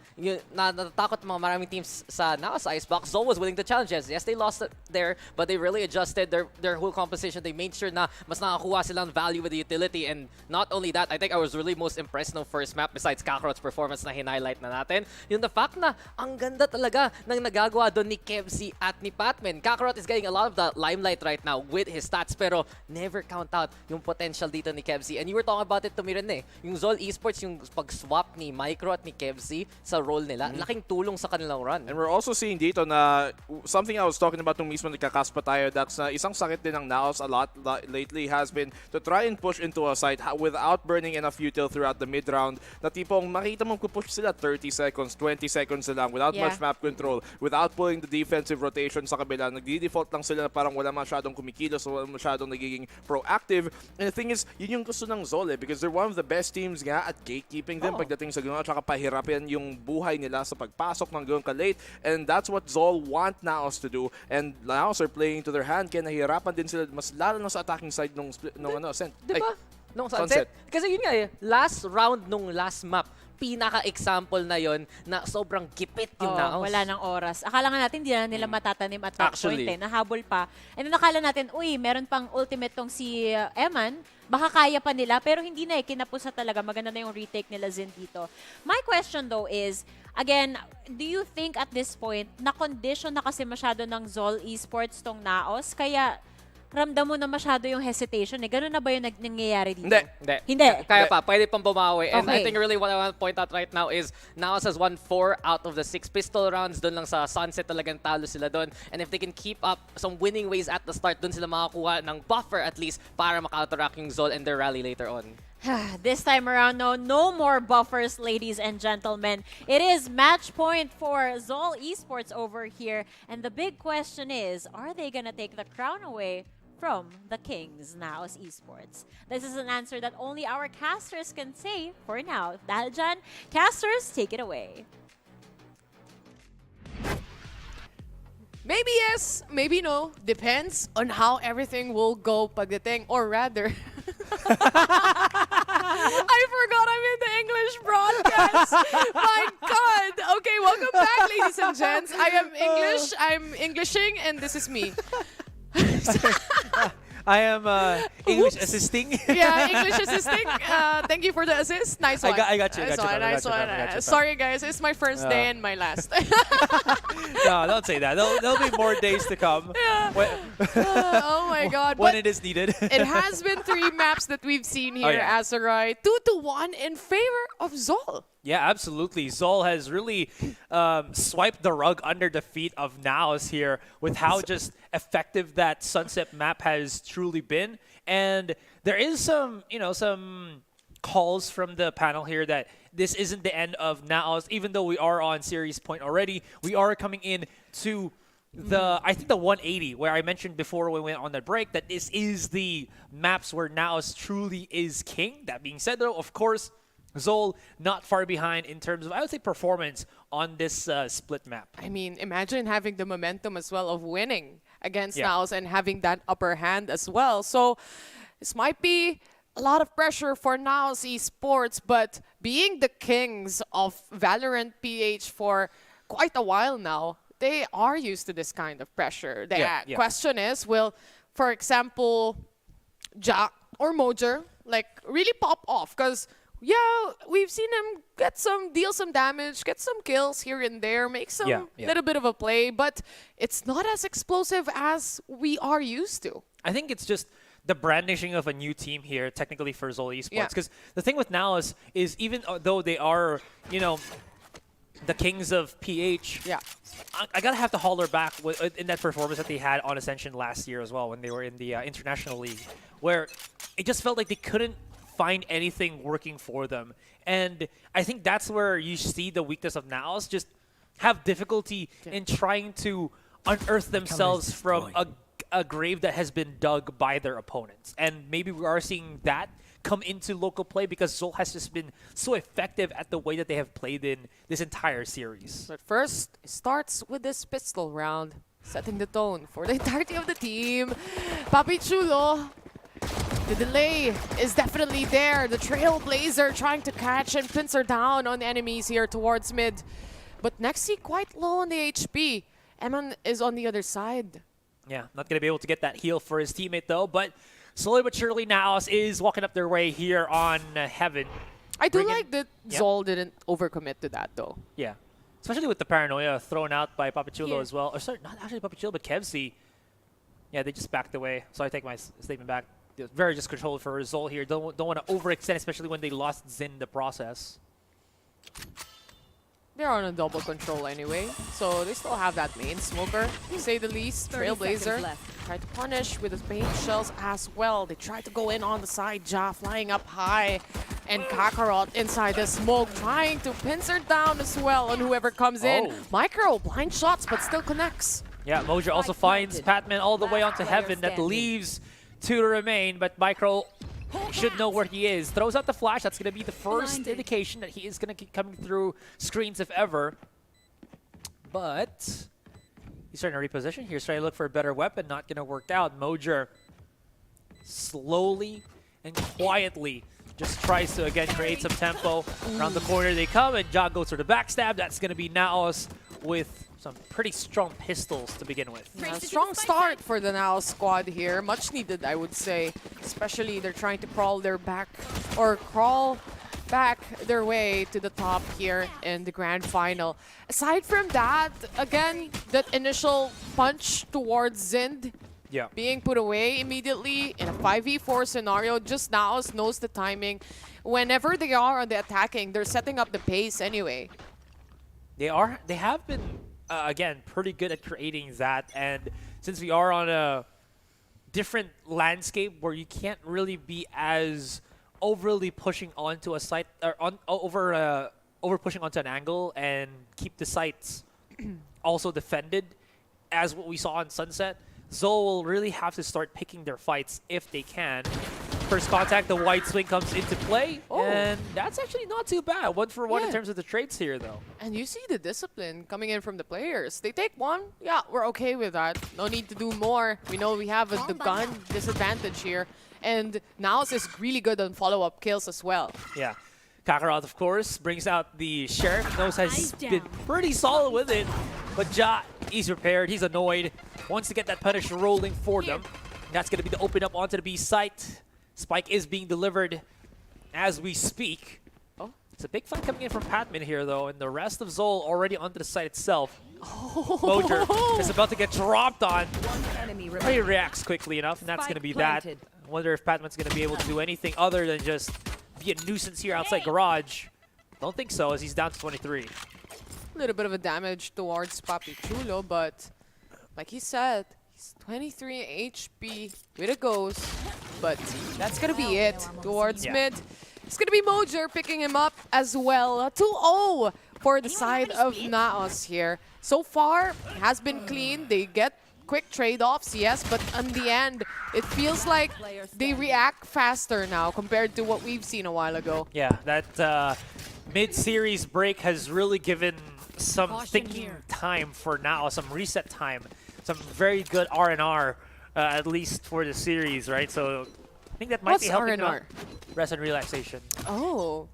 natatakot mga maraming teams sa NAOS Icebox, ZOL was willing to challenge. Yes, they lost it there, but they really adjusted their whole composition. They made sure na mas nakakuha silang value with the utility. And not only that, I think I was really most impressed no first map besides Kakarot's performance na hinighlight na natin. Yung the fact na ang ganda talaga ng nagagawa doon ni Kevzi at ni Patman. Kakarot is getting a lot of the limelight right now with his stats pero never count out yung potential dito ni Kevzi. And you were talking about it to me rin eh. Yung ZOL Esports, yung pag-swap ni Micro at ni Kevzi sa role nila, laking tulong sa kanilang run. And we're also seeing dito na something I was talking about nung mismo nagkakaspa tayo, Dax, na isang sakit din ng NAOS a lot lately has been to try and push into a site without burning enough util throughout the mid-round. Na tipong makita mo push sila 30 seconds, 20 seconds na lang without much map control, without pulling the defensive rotation sa kabila. Nagdi-default lang sila na parang wala masyadong kumikilos o wala masyadong nagiging proactive. And the thing is, yun yung gusto ng ZOL because they're one of the best teams nga at gatekeeping din pagdating sa gano'n at saka pahirapin yung buhay nila sa pagpasok ng gano'n ka-late. And that's what ZOL want NAOS to do. And NAOS are playing to their hand kaya nahihirapan din sila mas lalo na sa attacking side nung Ascent. Diba? Nung Sunset. Kasi yun nga last round nung last map, pinaka-example na yon na sobrang gipit yung NAOS. Wala ng oras. Akala nga natin hindi na nila matatanim at that point nahabol pa. And then nakala natin, uy, meron pang ultimate tong si Eman. Baka kaya pa nila, pero hindi na kinapusa talaga. Maganda na yung retake nila Zin dito. My question though is, again, do you think at this point, na-condition na kasi masyado ng ZOL Esports tong NAOS? Kaya ramdam mo na masyado yung hesitation. Ganun na ba yung nangyayari dito? Hindi. Kaya pa. Pwede pang bumawi. And I think really what I want to point out right now is NAOS has won 4 out of the 6 pistol rounds. Doon lang sa Sunset talagang talo sila doon. And if they can keep up some winning ways at the start, doon sila makakuha ng buffer at least para maka-counteract yung ZOL and their rally later on. This time around, no more buffers, ladies and gentlemen. It is match point for ZOL Esports over here. And the big question is, are they gonna take the crown away from the Kings NAOS Esports? This is an answer that only our casters can say for now. Dahil dyan, casters, take it away. Maybe yes, maybe no. Depends on how everything will go pagdating. Or rather, I forgot I'm in the English broadcast. My God. Okay, welcome back, ladies and gents. I am English. I'm Englishing, and this is me. I am English assisting. Yeah, English assisting. Thank you for the assist. Nice one. I got you. Nice one. Sorry, guys. It's my first day and my last. No, don't say that. There'll be more days to come. Yeah. Oh my God. When it is needed. It has been 3 maps that we've seen here, Asarai. 2-1 in favor of ZOL. Yeah, absolutely. ZOL has really swiped the rug under the feet of NAOS here with how just effective that Sunset map has truly been. And there is some calls from the panel here that this isn't the end of NAOS. Even though we are on series point already, we are coming in to I think the 180, where I mentioned before when we went on the break that this is the maps where NAOS truly is king. That being said, though, of course, ZOL not far behind in terms of, I would say, performance on this split map. I mean, imagine having the momentum as well of winning against NAOS and having that upper hand as well. So this might be a lot of pressure for NAOS Esports, but being the kings of VALORANT PH for quite a while now, they are used to this kind of pressure. The question is, will, for example, Jack or Mojer really pop off? Because we've seen him deal some damage, get some kills here and there, make some little bit of a play, but it's not as explosive as we are used to. I think it's just the brandishing of a new team here, technically, for ZOL Esports. Because the thing with NAOS is, even though they are, the kings of PH, I gotta have to holler back in that performance that they had on Ascension last year as well, when they were in the International League, where it just felt like they couldn't find anything working for them. And I think that's where you see the weakness of NAOS, just have difficulty in trying to unearth themselves from a grave that has been dug by their opponents. And maybe we are seeing that come into local play because ZOL has just been so effective at the way that they have played in this entire series. But first, it starts with this pistol round, setting the tone for the entirety of the team. Papi Chulo, the delay is definitely there. The Trailblazer trying to catch and pincer down on enemies here towards mid. But Nexi quite low on the HP. Eman is on the other side. Yeah, not going to be able to get that heal for his teammate though, but slowly but surely NAOS is walking up their way here on Heaven. I do like that ZOL didn't overcommit to that though. Yeah, especially with the paranoia thrown out by Papachulo as well. Or sorry, not actually Papachulo, but Kevzi. Yeah, they just backed away. So I take my statement back. Very just controlled for ZOL here. Don't want to overextend, especially when they lost Zin in the process. they're on a double control anyway. So they still have that main smoker, to say the least. 30 seconds Trailblazer left. tried to punish with his paint shells as well. They tried to go in on the side. Ja flying up high. And Kakarot inside the smoke, trying to pincer down as well on whoever comes in. Micro, blind shots, but still connects. Yeah, Mojo also finds Patman all the way onto Heaven. That leaves 2 to remain, but Micro should know where he is. Throws out the flash. That's going to be the first indication that he is going to keep coming through screens if ever. But he's trying to reposition here. He's trying to look for a better weapon. Not going to work out. Mojo slowly and quietly just tries to, again, create some tempo. Around the corner they come, and Ja goes for the backstab. That's going to be NAOS with some pretty strong pistols to begin with. Yeah, strong start for the NAOS squad here. Much needed, I would say. Especially they're trying to crawl back their way to the top here in the grand final. Aside from that, again, that initial punch towards Zind being put away immediately in a 5v4 scenario. Just NAOS knows the timing. Whenever they are on the attacking, they're setting up the pace anyway. They have been, again, pretty good at creating that. And since we are on a different landscape where you can't really be as overly pushing onto a site, or over pushing onto an angle and keep the sites also defended as what we saw on Sunset, ZOL will really have to start picking their fights if they can. First contact, the white swing comes into play, and that's actually not too bad. 1 for 1 in terms of the trades here, though. And you see the discipline coming in from the players. They take 1, yeah, we're okay with that. No need to do more. We know we have the gun disadvantage here. And NAOS is really good on follow-up kills as well. Yeah. Kakarot, of course, brings out the Sheriff. NAOS has been pretty solid with it. But Ja, he's prepared. He's annoyed. Wants to get that punish rolling for them. That's going to be the open up onto the B site. Spike is being delivered as we speak. Oh, it's a big fight coming in from Patman here, though, and the rest of ZOL already onto the site itself. Mojo is about to get dropped on. But he reacts quickly enough, and that's going to be that. I wonder if Patman's going to be able to do anything other than just be a nuisance here outside Garage. Don't think so, as he's down to 23. A little bit of a damage towards Papi Chulo, but like he said, he's 23 HP with a ghost. But that's going to be it towards mid. It's going to be Mojo picking him up as well. 2-0 for the side of NAOS here. So far, it has been clean. They get quick trade-offs, yes, but in the end, it feels like they react faster now compared to what we've seen a while ago. Yeah, that mid-series break has really given some thinking time for now, some reset time, some very good R&R, at least for the series, right? So I think that might be helping them out. Rest and relaxation. Oh,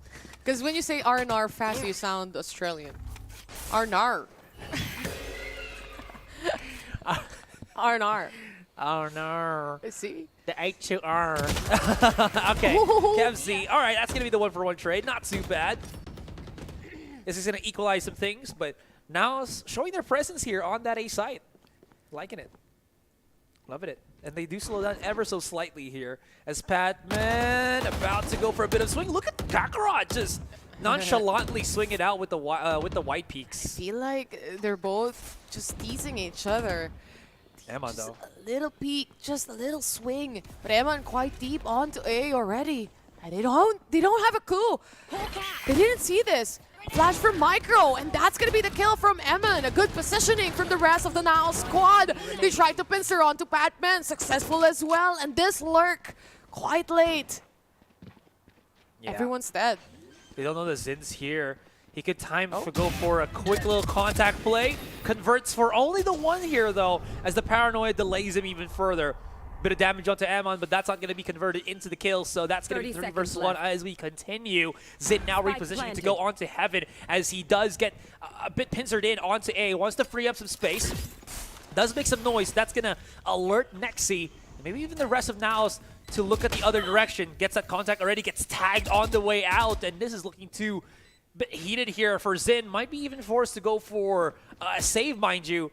because when you say R&R fast, you sound Australian. R&R. R&R. Oh no. See? The H2R. Okay, KFC. All right, that's going to be the 1-for-1 trade. Not too bad. This is going to equalize some things, but now showing their presence here on that A site. Liking it. Loving it. And they do slow down ever so slightly here as Patman about to go for a bit of swing. Look at Kakarot just nonchalantly swing it out with the white peaks. I feel like they're both just teasing each other. Emma, just though. a little peek, just a little swing. But Emma quite deep onto A already. And they don't have a clue. They didn't see this. Flash from Micro, and that's going to be the kill from Eman. A good positioning from the rest of the NAOS squad. They tried to pincer onto Patman, successful as well. And this lurk, quite late. Yeah. Everyone's dead. They don't know the Zin's here. He could time to go for a quick little contact play. Converts for only the 1 here, though, as the paranoia delays him even further. Bit of damage onto Amon, but that's not going to be converted into the kill, so that's going to be 3 versus 1 as we continue. Zin now repositioning to go onto Heaven as he does get a bit pincered in onto A. Wants to free up some space. Does make some noise. That's going to alert Nexi, maybe even the rest of NAOS, to look at the other direction. Gets that contact already, gets tagged on the way out, and this is looking too bit heated here for Zin. Might be even forced to go for a save, mind you,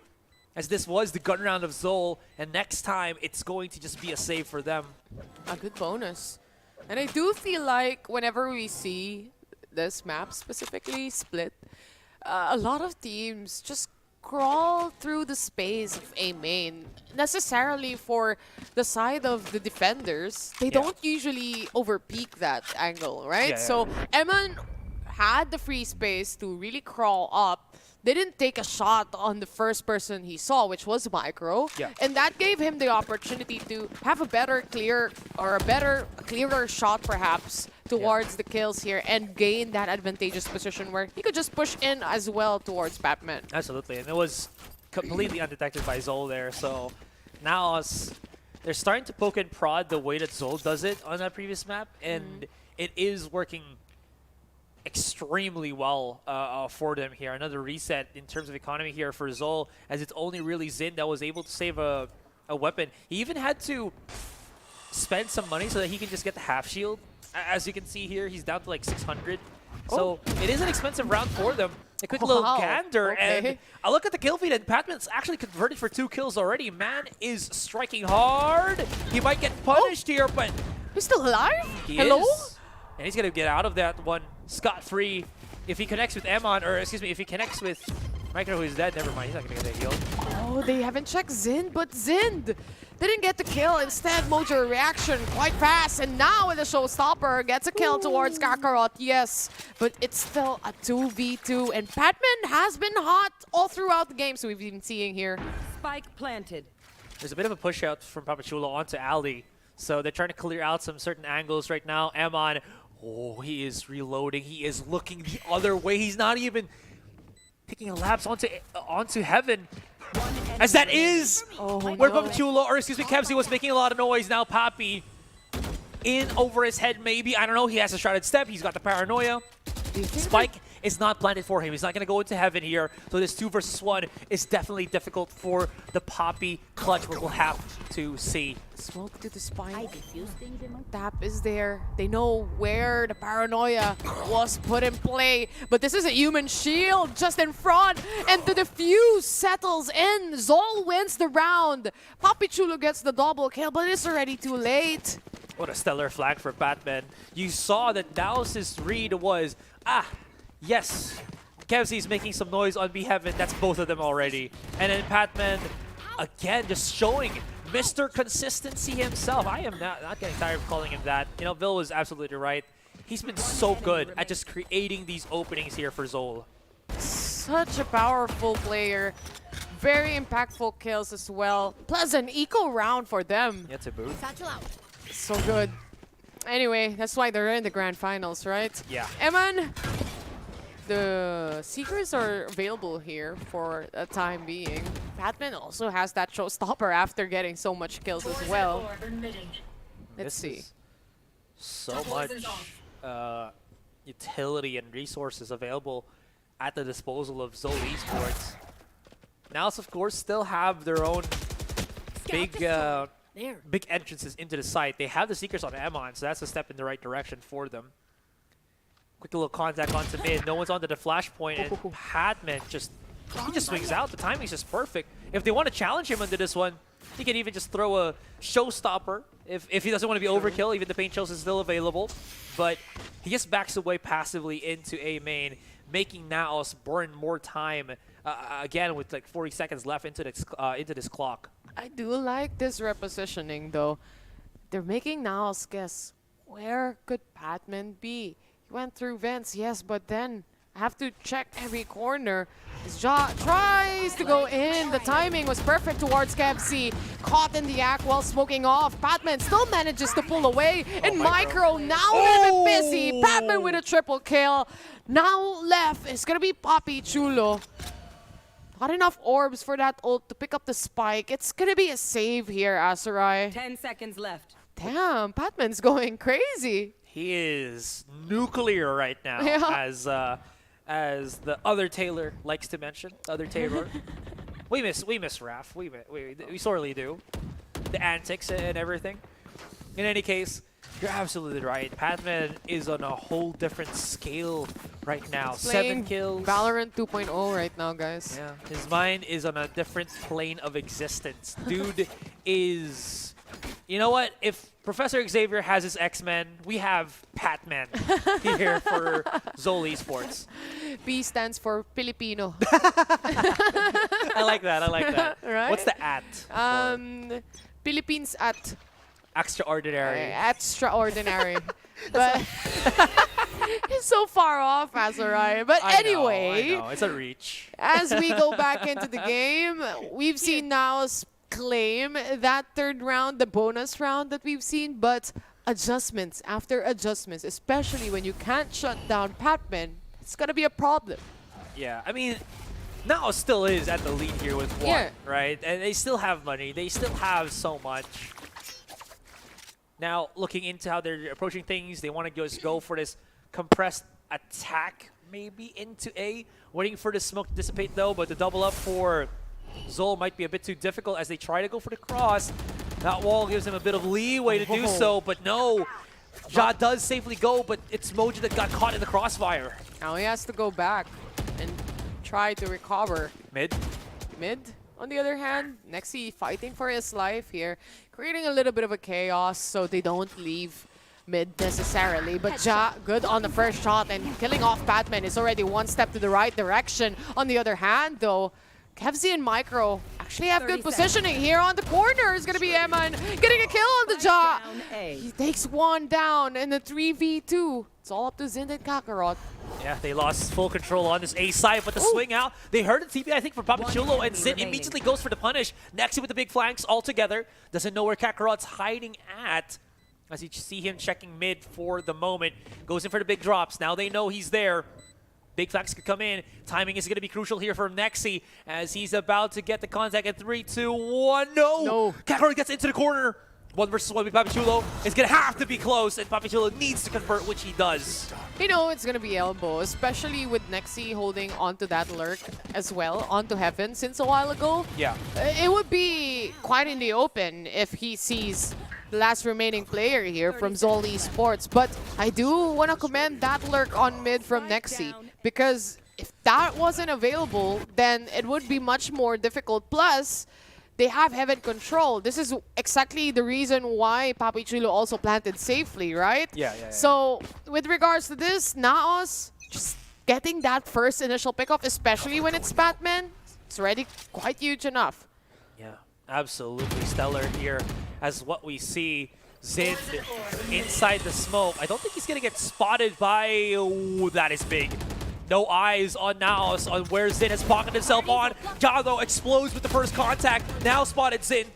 as this was the gun round of ZOL, and next time it's going to just be a save for them. A good bonus. And I do feel like whenever we see this map specifically split, a lot of teams just crawl through the space of A main. Necessarily for the side of the defenders, they don't usually overpeak that angle, right? So Eman had the free space to really crawl up. Didn't take a shot on the first person he saw, which was Micro. And that gave him the opportunity to have a better clearer shot perhaps towards the kills here and gain that advantageous position where he could just push in as well towards Batman. Absolutely, and it was completely undetected by ZOL there. So now they're starting to poke and prod the way that ZOL does it on that previous map, and it is working extremely well for them here. Another reset in terms of economy here for ZOL, as it's only really Zin that was able to save a weapon. He even had to spend some money so that he can just get the half shield. As you can see here, he's down to like 600. So it is an expensive round for them. A quick little gander, and a look at the kill feed, and Patman's actually converted for 2 kills already. Man is striking hard. He might get punished here, but he's still alive? He Hello? is. And he's going to get out of that one scot-free. If he connects with Emon, or excuse me, if he connects with Micro, who's dead, never mind, he's not going to get a heal. Oh, they haven't checked Zind, but Zind didn't get the kill. Instead, Mojo reaction quite fast, and now with the showstopper, gets a kill towards Kakarot, yes. But it's still a 2v2, and Patman has been hot all throughout the game, so we've been seeing here. Spike planted. There's a bit of a push out from Papachulo onto Ali. So they're trying to clear out some certain angles right now. Emon, oh, he is reloading. He is looking the other way. He's not even taking a lapse onto heaven. As that is where Papachulo, or excuse me, Kevsey was making a lot of noise. Now Papi in over his head maybe. I don't know. He has a shrouded step. He's got the paranoia. Spike is not planted for him. He's not going to go into heaven here. So this 2 versus 1 is definitely difficult for the Poppy clutch. We'll have to see. Smoke to the spine. Tap is there. They know where the paranoia was put in play. But this is a human shield just in front. And the defuse settles in. ZOL wins the round. Poppy Chulo gets the double kill, but it's already too late. What a stellar flag for Batman. You saw that NAOS' read was, yes, Kevsey's making some noise on B-Heaven. That's both of them already. And then Batman, again, just showing Mr. Consistency himself. I am not getting tired of calling him that. You know, Vil was absolutely right. He's been so good at just creating these openings here for ZOL. Such a powerful player. Very impactful kills as well. Plus an eco round for them. Yeah, to boot. So good. Anyway, that's why they're in the grand finals, right? Yeah. Eman, the secrets are available here for the time being. Batman also has that showstopper after getting so much kills as well. Let's see. So much utility and resources available at the disposal of ZOL Esports. NAOS, of course, still have their own big entrances into the site. They have the Seekers on Emon, so that's a step in the right direction for them. Quick little contact onto mid. No one's onto the flashpoint, and Patman just swings out. The timing's just perfect. If they want to challenge him into this one, he can even just throw a showstopper. If he doesn't want to be overkill, even the paint shells is still available. But he just backs away passively into A main, making NAOS burn more time. Again, with like 40 seconds left into this clock. I do like this repositioning, though. They're making NAOS guess, where could Patman be? He went through vents, yes, but then I have to check every corner. His jaw tries to go in. The timing was perfect towards Kevsey. Caught in the act while smoking off. Patman still manages to pull away. And Micro now a little bit busy. Patman with a triple kill. Now left is going to be Poppy Chulo. Not enough orbs for that ult to pick up the spike. It's going to be a save here, Asarai. 10 seconds left. Damn, Patman's going crazy. He is nuclear right now, as the other Taylor likes to mention. Other Taylor. we miss Raph. We sorely do. The antics and everything. In any case, you're absolutely right. Patman is on a whole different scale right now. 7 kills. VALORANT 2.0 right now, guys. Yeah, his mind is on a different plane of existence. Dude is You know what? If Professor Xavier has his X-Men, we have Patman here for ZOL Esports. P stands for Filipino. I like that. I like that. Right? What's the at? Philippines at Extraordinary. extraordinary. But it's so far off, Azariah. But anyway, I know. It's a reach. as we go back into the game, we've seen NAOS claim that third round, the bonus round that we've seen, but adjustments after adjustments, especially when you can't shut down Patman, it's gonna be a problem. Yeah, I mean, now still is at the lead here with one, Yeah. right? And they still have money. They still have so much. Now, looking into how they're approaching things, they want to just go for this compressed attack, maybe into A. Waiting for the smoke to dissipate, though, but the double up for ZOL might be a bit too difficult as they try to go for the cross. That wall gives him a bit of leeway to do so, but no. Ja does safely go, but it's Mojo that got caught in the crossfire. Now he has to go back and try to recover. Mid. Mid, on the other hand, Nexi fighting for his life here, creating a little bit of a chaos so they don't leave mid necessarily. But Ja, good on the first shot, and killing off Batman is already one step to the right direction. On the other hand, though, Kevzi and Micro actually have good positioning here on the corner. Is going to be Eman getting a kill on the Ja. He takes one down in the 3v2. It's all up to Zind and Kakarot. Yeah, they lost full control on this A side, but the swing out. They heard the TP, I think, from Papachulo, and Zin immediately goes for the punish. Nexi with the big flanks all together. Doesn't know where Kakarot's hiding at. As you see him checking mid for the moment. Goes in for the big drops. Now they know he's there. Big flanks could come in. Timing is going to be crucial here for Nexi as he's about to get the contact at 3, 2, 1. No! Kakarot gets into the corner. 1 versus 1 with Papachulo. It's going to have to be close, and Papachulo needs to convert, which he does. You know it's going to be elbow, especially with Nexi holding onto that lurk as well, onto Heaven since a while ago. Yeah. It would be quite in the open if he sees the last remaining player here from ZOL Esports. But I do want to commend that lurk on mid from Nexi, because if that wasn't available, then it would be much more difficult. Plus, they have Heaven control. This is exactly the reason why Papachulo also planted safely, right? Yeah. So, with regards to this, NAOS just getting that first initial pickoff, especially when it's Batman, it's already quite huge enough. Yeah, absolutely stellar here as what we see. Zin inside the smoke. I don't think he's going to get spotted by... Oh, that is big. No eyes on NAOS on where Zin has pocketed himself on. Jado explodes with the first contact. Now spotted Zin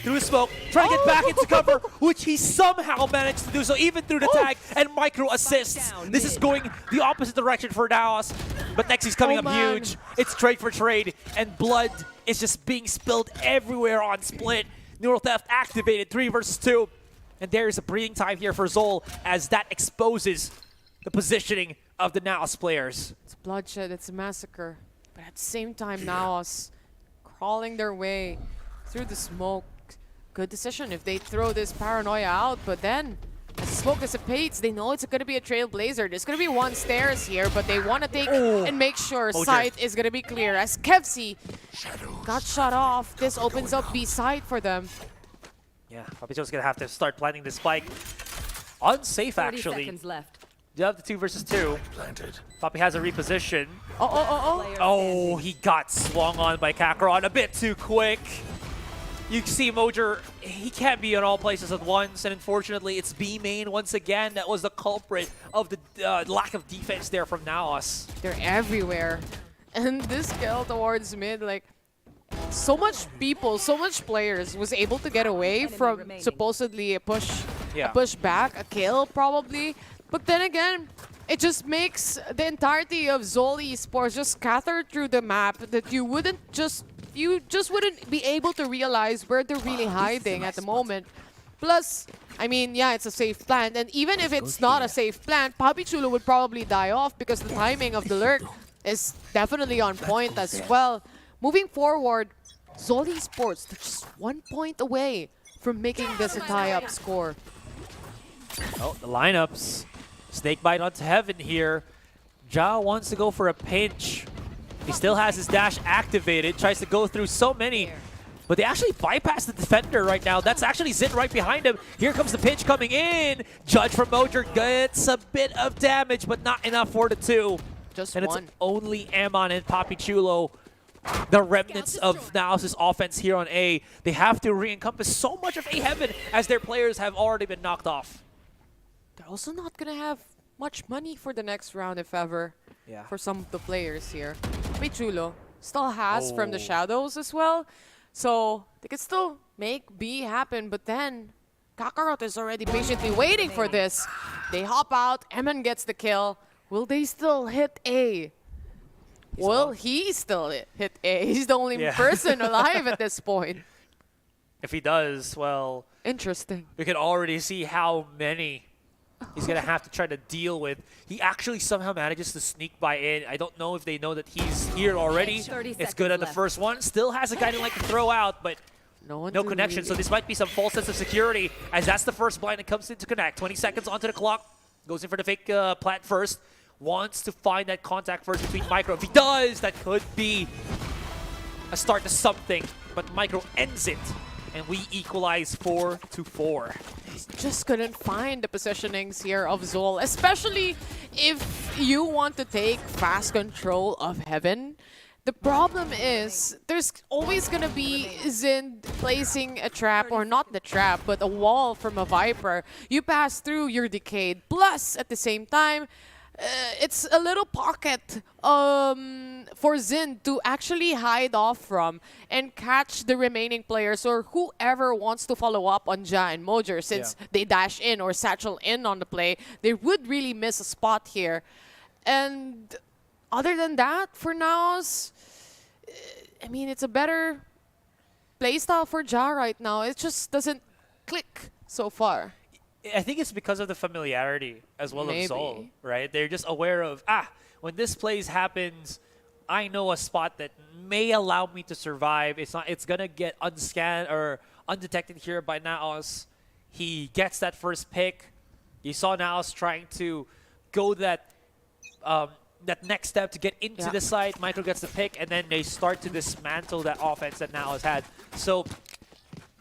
through the smoke, trying to get back into cover, which he somehow managed to do so, even through the tag, and Micro assists. This is going the opposite direction for NAOS, but Nexi's coming up huge. It's trade for trade, and blood is just being spilled everywhere on Split. Neural Theft activated, 3 versus 2. And there is a breathing time here for ZOL as that exposes the positioning of the NAOS players. It's bloodshed, it's a massacre. But at the same time, NAOS crawling their way through the smoke. Good decision if they throw this paranoia out, but then as the smoke dissipates, they know it's going to be a trailblazer. There's going to be one stairs here, but they want to take and make sure sight is going to be clear. As Kevzi got shut off, this opens up B side for them. Yeah, Papachulo's going to have to start planting the spike. Unsafe, actually. 30 seconds left. You have the 2 versus 2. Papi has a reposition. Oh. Oh, he got swung on by Kakarot a bit too quick. You can see Mojer, he can't be in all places at once, and unfortunately it's B main once again that was the culprit of the lack of defense there from NAOS. They're everywhere. And this kill towards mid, like, so much people, so much players was able to get away from supposedly a push back, a kill probably. But then again, it just makes the entirety of ZOL Esports just scattered through the map that you just wouldn't be able to realize where they're really hiding at the moment. Plus, I mean, yeah, it's a safe plant. And even if it's not a safe plant, Papachulo would probably die off because the timing of the lurk is definitely on point as well. Moving forward, ZOL Esports, they're just 1 point away from making this a tie-up score. Oh, the lineups. Snakebite onto Heaven here. Ja wants to go for a pinch. He still has his dash activated. Tries to go through so many but they actually bypass the defender right now. That's actually Zin right behind him. Here comes the pitch coming in. Judge from Mojer gets a bit of damage, but not enough for the 2. Just and one. It's only Amon and Papi Chulo, the remnants of NAOS' offense here on A. They have to re-encompass so much of A Heaven as their players have already been knocked off. They're also not going to have much money for the next round, if ever, for some of the players here. Pichulo still has from the shadows as well, so they can still make B happen, but then Kakarot is already patiently waiting for this. They hop out, Eman gets the kill. Will they still hit A? Will he still hit A? He's the only person alive at this point. If he does, well... Interesting. We can already see how many he's going to have to try to deal with. He actually somehow manages to sneak by in. I don't know if they know that he's here already. It's good at the first one. Still has a guiding light to throw out, but no connection. So this might be some false sense of security, as that's the first blind that comes in to connect. 20 seconds onto the clock. Goes in for the fake plant first. Wants to find that contact first between Micro. If he does, that could be a start to something. But Micro ends it, and we equalize 4-4. Just couldn't find the positionings here of ZOL, especially if you want to take fast control of Heaven. The problem is there's always going to be Zin placing a trap, or not the trap, but a wall from a Viper. You pass through, you're decayed. Plus, at the same time, it's a little pocket for Zin to actually hide off from and catch the remaining players, or whoever wants to follow up on Ja and Mojer, since they dash in or satchel in on the play. They would really miss a spot here. And other than that, for NAOS, I mean, it's a better playstyle for Ja right now. It just doesn't click so far. I think it's because of the familiarity as well of ZOL, right? They're just aware of, when this plays happens, I know a spot that may allow me to survive. It's gonna get unscanned or undetected here by NAOS. He gets that first pick. You saw NAOS trying to go that next step to get into the site. Micro gets the pick, and then they start to dismantle that offense that NAOS had. So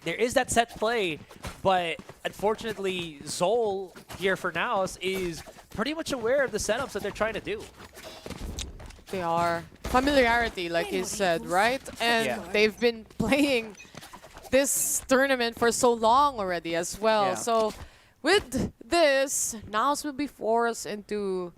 there is that set play, but unfortunately, ZOL here for NAOS is pretty much aware of the setups that they're trying to do. They are. Familiarity, like you said, right? And they've been playing this tournament for so long already as well. So with this, NAOS will be forced into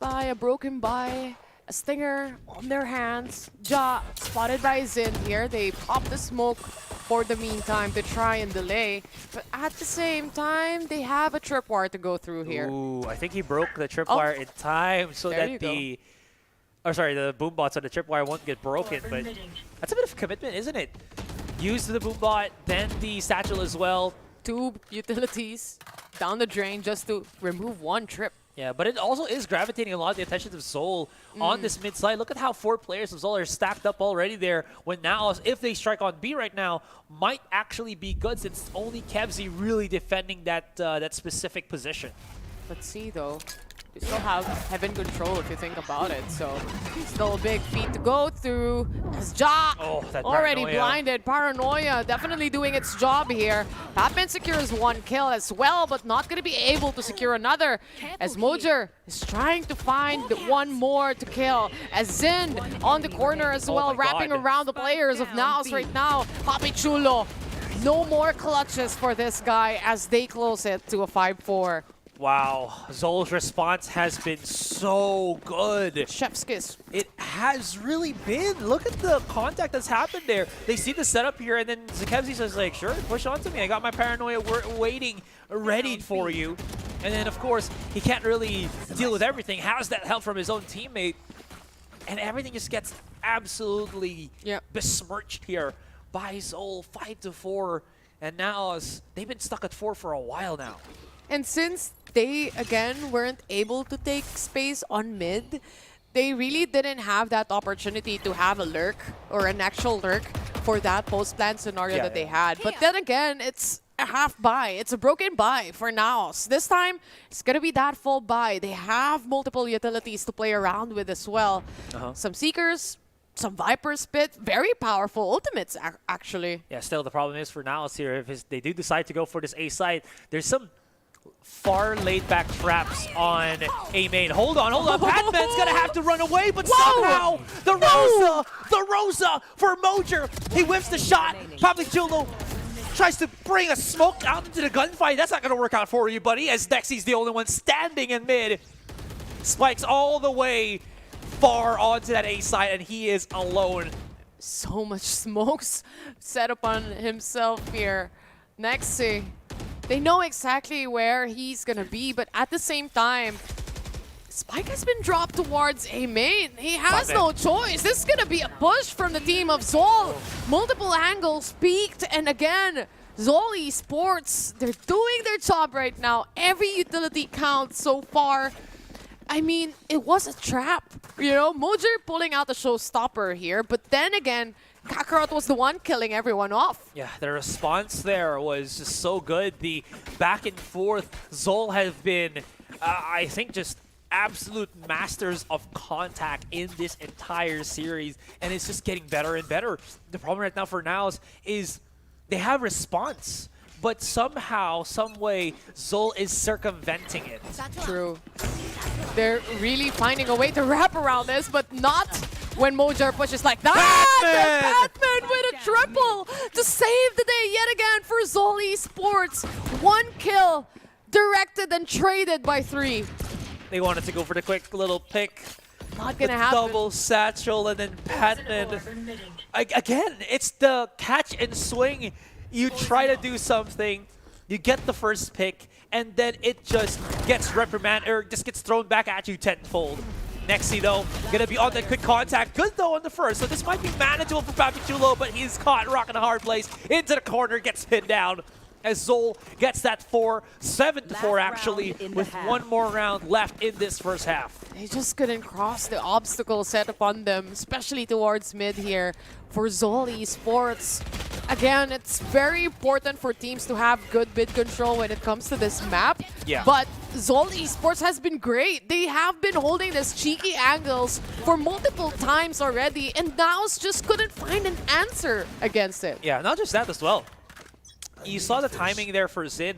a broken by, a stinger on their hands. Ja spotted by Zin here. They pop the smoke for the meantime to try and delay. But at the same time, they have a tripwire to go through here. Ooh, I think he broke the tripwire in time so that the boombots on the tripwire won't get broken. But that's a bit of a commitment, isn't it? Use the boombot, then the satchel as well. 2 utilities down the drain just to remove 1 trip. Yeah, but it also is gravitating a lot of the attention of ZOL on this mid side. Look at how 4 players of ZOL are stacked up already there. When now, if they strike on B right now, might actually be good, since only Kevzy really defending that that specific position. Let's see though. They still have Heaven control if you think about it, so still a big feat to go through. As Ja already blinded. Paranoia definitely doing its job here. Batman secures 1 kill as well, but not going to be able to secure another, as Mojer is trying to find 1 more to kill. As Zin on the corner as well, wrapping around the players of NAOS right now. Papi Chulo, no more clutches for this guy as they close it to a 5-4. Wow, ZOL's response has been so good. Chef's kiss. It has really been. Look at the contact that's happened there. They see the setup here, and then Zakevzi says, like, sure, push on to me. I got my paranoia waiting, ready for you. And then, of course, he can't really deal with everything. Has that help from his own teammate? And everything just gets absolutely besmirched here by ZOL. 5-4. And now they've been stuck at 4 for a while now. And since they, again, weren't able to take space on mid, they really didn't have that opportunity to have a lurk or an actual lurk for that post-plan scenario that they had. But then again, it's a half buy. It's a broken buy for NAOS. This time, it's going to be that full buy. They have multiple utilities to play around with as well. Some Seekers, some Viper Spit, very powerful ultimates actually. Yeah, still the problem is for NAOS here, if they do decide to go for this A side, there's some far laid back traps on A main. Hold on. Patman's gonna have to run away, but somehow the Rosa for Mojer. He whips the shot. Papichulo tries to bring a smoke out into the gunfight. That's not gonna work out for you, buddy, as Nexi's the only one standing in mid. Spikes all the way far onto that A side, and he is alone. So much smokes set upon himself here. Nexi, they know exactly where he's gonna be, but at the same time, Spike has been dropped towards A main. He has no choice. This is gonna be a push from the team of ZOL. Multiple angles peaked, and again, ZOL Esports, they're doing their job right now. Every utility counts so far. I mean, it was a trap. You know, Mojer pulling out the showstopper here, but then again, Kakarot was the one killing everyone off. Yeah, the response there was just so good. The back and forth, ZOL have been, I think, just absolute masters of contact in this entire series, and it's just getting better and better. The problem right now for NAOS is they have response, but somehow, some way, ZOL is circumventing it. True. They're really finding a way to wrap around this, but not when Mojer pushes like that. Batman with a triple to save the day yet again for ZOL Esports. 1 kill, directed and traded by 3. They wanted to go for the quick little pick. Not gonna happen. Double satchel, and then Patman. Again, it's the catch and swing. You try to do something, you get the first pick, and then it just gets reprimanded, or just gets thrown back at you tenfold. Nexi, though, gonna be on that quick contact. Good, though, on the first, so this might be manageable for Papichulo, but he's caught rocking a hard place. Into the corner, gets pinned down. As ZOL gets that 7-4 actually, with one more round left in this first half. They just couldn't cross the obstacle set upon them, especially towards mid here for ZOL Esports. Again, it's very important for teams to have good mid control when it comes to this map. Yeah. But ZOL Esports has been great. They have been holding these cheeky angles for multiple times already, and NAOS just couldn't find an answer against it. Yeah, not just that as well. You saw the timing there for Zin.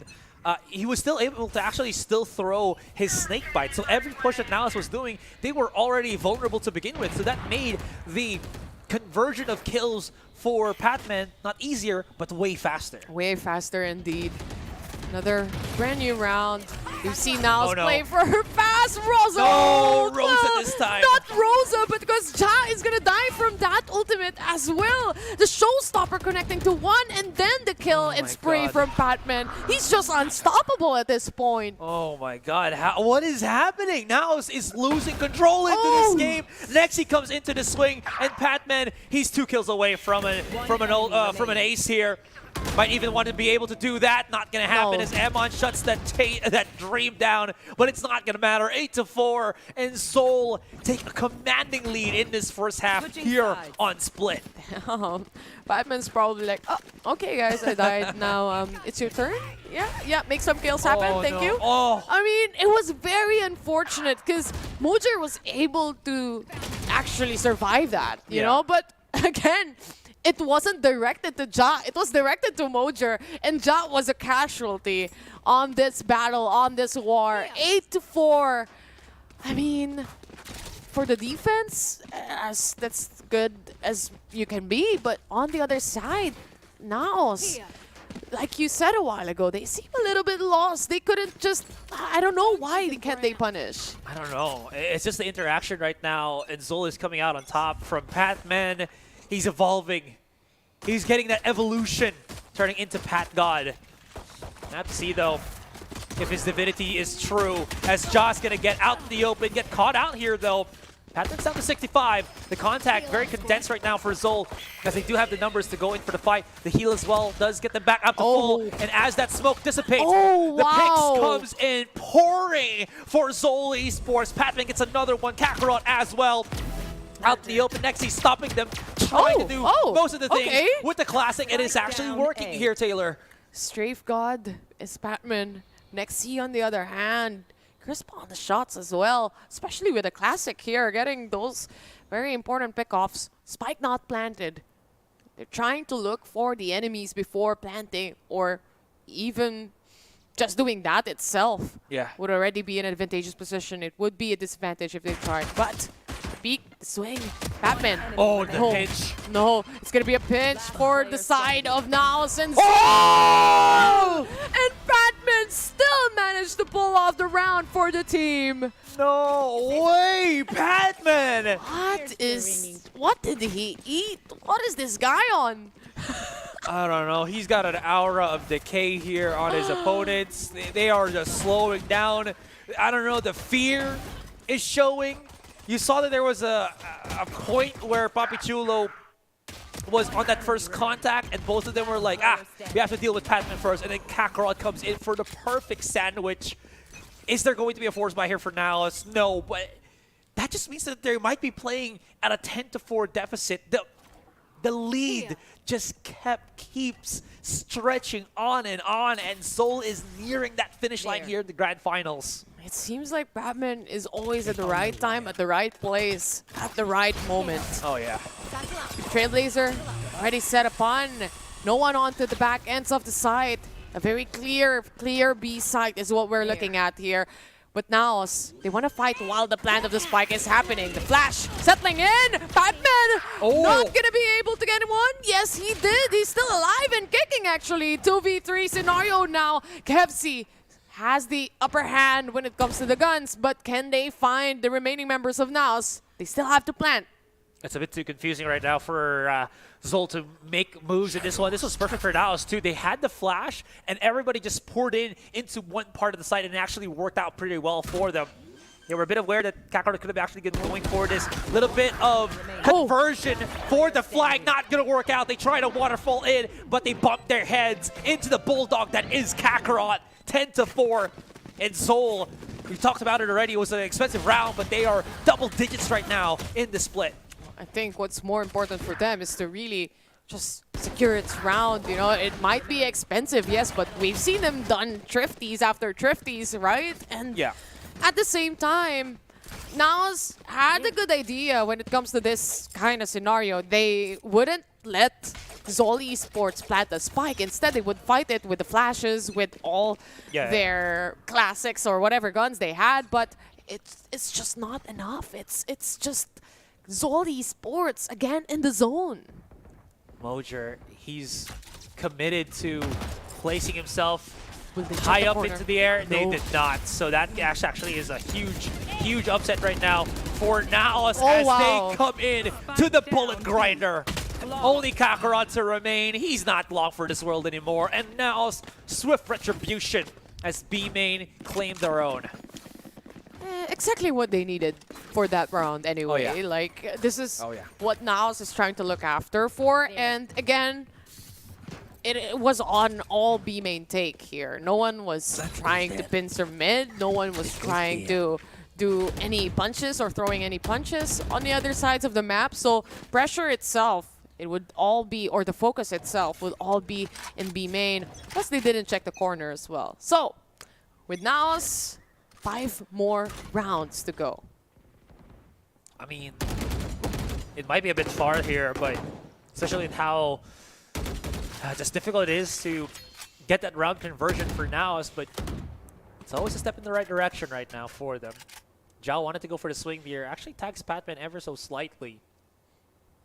He was still able to actually still throw his snake bite. So every push that NAOS was doing, they were already vulnerable to begin with. So that made the conversion of kills for Patman not easier, but way faster. Way faster indeed. Another brand new round. We've seen NAOS play for her fast Rosa. No, Rosa this time. Not Rosa, but because Ja is gonna die from that ultimate as well. The showstopper connecting to one, and then the kill and spray from Patman. He's just unstoppable at this point. Oh my god, what is happening? NAOS is losing control into this game. Nexi comes into the swing, and Patman, he's 2 kills away from an ace here. Might even want to be able to do that. Not going to happen as Amon shuts that dream down, but it's not going to matter. 8-4, and ZOL take a commanding lead in this first half here on Split. Batman's probably like, oh, okay guys, I died. Now it's your turn. Yeah, make some kills happen. Thank you. I mean, it was very unfortunate because Mojer was able to actually survive that, you know, but again, it wasn't directed to Ja. It was directed to Mojer, and Ja was a casualty on this battle, on this war. 8-4. I mean, for the defense, that's good as you can be. But on the other side, NAOS, like you said a while ago, they seem a little bit lost. They couldn't just, I don't know why can't they punish. I don't know. It's just the interaction right now, and ZOL is coming out on top from Patman. He's evolving. He's getting that evolution, turning into Pat God. Not to see, though, if his divinity is true, as Ja's going to get out in the open, get caught out here, though. Patman's down to 65. The contact very condensed right now for ZOL, because they do have the numbers to go in for the fight. The heal as well does get them back up to full, and as that smoke dissipates, the picks comes in pouring for ZOL Esports. Patman gets another one, Kakarot as well. Out in the open, Nexi stopping them, trying to do most of the things with the classic, and it's actually working here, Taylor. Strafe God is Patman. Nexi, on the other hand, crisp on the shots as well, especially with a classic here, getting those very important pickoffs. Spike not planted. They're trying to look for the enemies before planting, or even just doing that itself would already be an advantageous position. It would be a disadvantage if they tried, but peek, the swing, Batman. Oh, the pinch. No, it's gonna be a pinch for the side of NAOS and and Batman still managed to pull off the round for the team. No way, Batman! What did he eat? What is this guy on? I don't know. He's got an aura of decay here on his opponents. They are just slowing down. I don't know. The fear is showing. You saw that there was a point where Papi Chulo was on that first contact, and both of them were like, we have to deal with Batman first, and then Kakarot comes in for the perfect sandwich. Is there going to be a force buy here for NAOS? No, but that just means that they might be playing at a 10-4 deficit. The lead just keeps stretching on, and ZOL is nearing that finish line here in the grand finals. It seems like Batman is always at the right time, at the right place, at the right moment. Oh, yeah. Trailblazer already set upon. No one onto the back ends of the site. A very clear B site is what we're looking at here. But now, they want to fight while the plant of the spike is happening. The flash settling in. Batman not going to be able to get one. Yes, he did. He's still alive and kicking, actually. 2v3 scenario now. Kevsi has the upper hand when it comes to the guns, but can they find the remaining members of NAOS? They still have to plant. It's a bit too confusing right now for ZOL to make moves in this one. This was perfect for NAOS too. They had the flash, and everybody just poured into one part of the site, and it actually worked out pretty well for them. They were a bit aware that Kakarot could have actually been going for this little bit of conversion for the flag. Not going to work out. They try to waterfall in, but they bumped their heads into the bulldog that is Kakarot. 10-4, and ZOL, we talked about it already. It was an expensive round, but they are double digits right now in the split. I think what's more important for them is to really just secure its round. You know, it might be expensive, yes, but we've seen them done thrifties after thrifties, right? And at the same time, NAOS had a good idea when it comes to this kind of scenario. They wouldn't let ZOL Esports plant the spike. Instead, they would fight it with the flashes, with all their classics or whatever guns they had, but it's just not enough. It's just ZOL Esports again in the zone. Mojer, he's committed to placing himself high up into the air. They did not. So that actually is a huge upset right now for NAOS as they come in to the bullet grinder. Only Kakarot to remain. He's not long for this world anymore. And NAOS swift retribution as B main claim their own. Exactly what they needed for that round anyway. Like, this is what NAOS is trying to look after for. And again, it was on all B main take here. No one was trying to pincer mid. No one was trying to do any punches or throwing any punches on the other sides of the map. So pressure itself, it would all be, or the focus itself would all be in B main. Plus they didn't check the corner as well. So with NAOS, 5 more rounds to go. I mean, it might be a bit far here, but especially in how just difficult it is to get that round conversion for NAOS, but it's always a step in the right direction right now for them. Zhao wanted to go for the swing here. Actually tags Patman ever so slightly.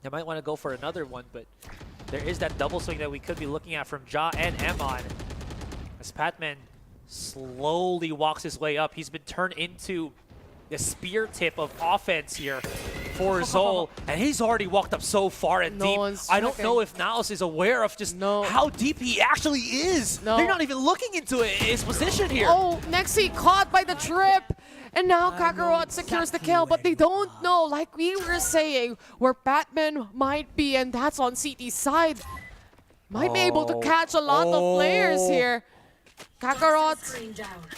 They might want to go for another one, but there is that double swing that we could be looking at from Ja and Emon. As Patman slowly walks his way up. He's been turned into the spear tip of offense here for ZOL, and he's already walked up so far and deep. I don't know if NAOS is aware of just how deep he actually is. They're not even looking into his position here. Oh, Nexi caught by the trip. And now Kakarot secures the kill, but they don't know, like we were saying, where Batman might be, and that's on CT's side. Might be able to catch a lot of players here. Kakarot,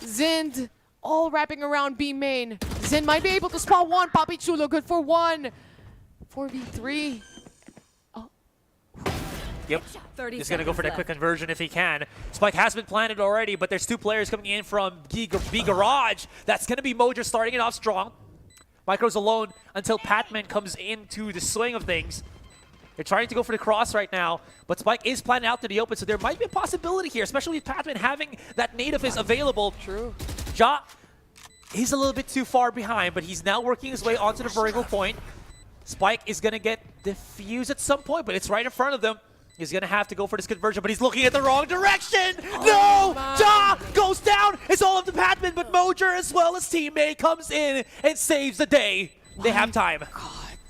Zind, all wrapping around B main. Zind might be able to spot one. Papi Chulo good for one. 4v3. Yep. 30 He's going to go for the seconds quick left. conversion if he can. Spike has been planted already, but there's two players coming in from B Garage. That's going to be Mojo starting it off strong. Micro's alone until Patman comes into the swing of things. They're trying to go for the cross right now, but Spike is planted out to the open, so there might be a possibility here, especially with Patman having that nade of his available. True. Ja, he's a little bit too far behind, but he's now working his way onto the vertical point. Spike is going to get defused at some point, but it's right in front of them. He's going to have to go for this conversion, but he's looking at the wrong direction. No! Ja goes down. It's all up to Patman, but Mojer as well as teammate comes in and saves the day. They have time.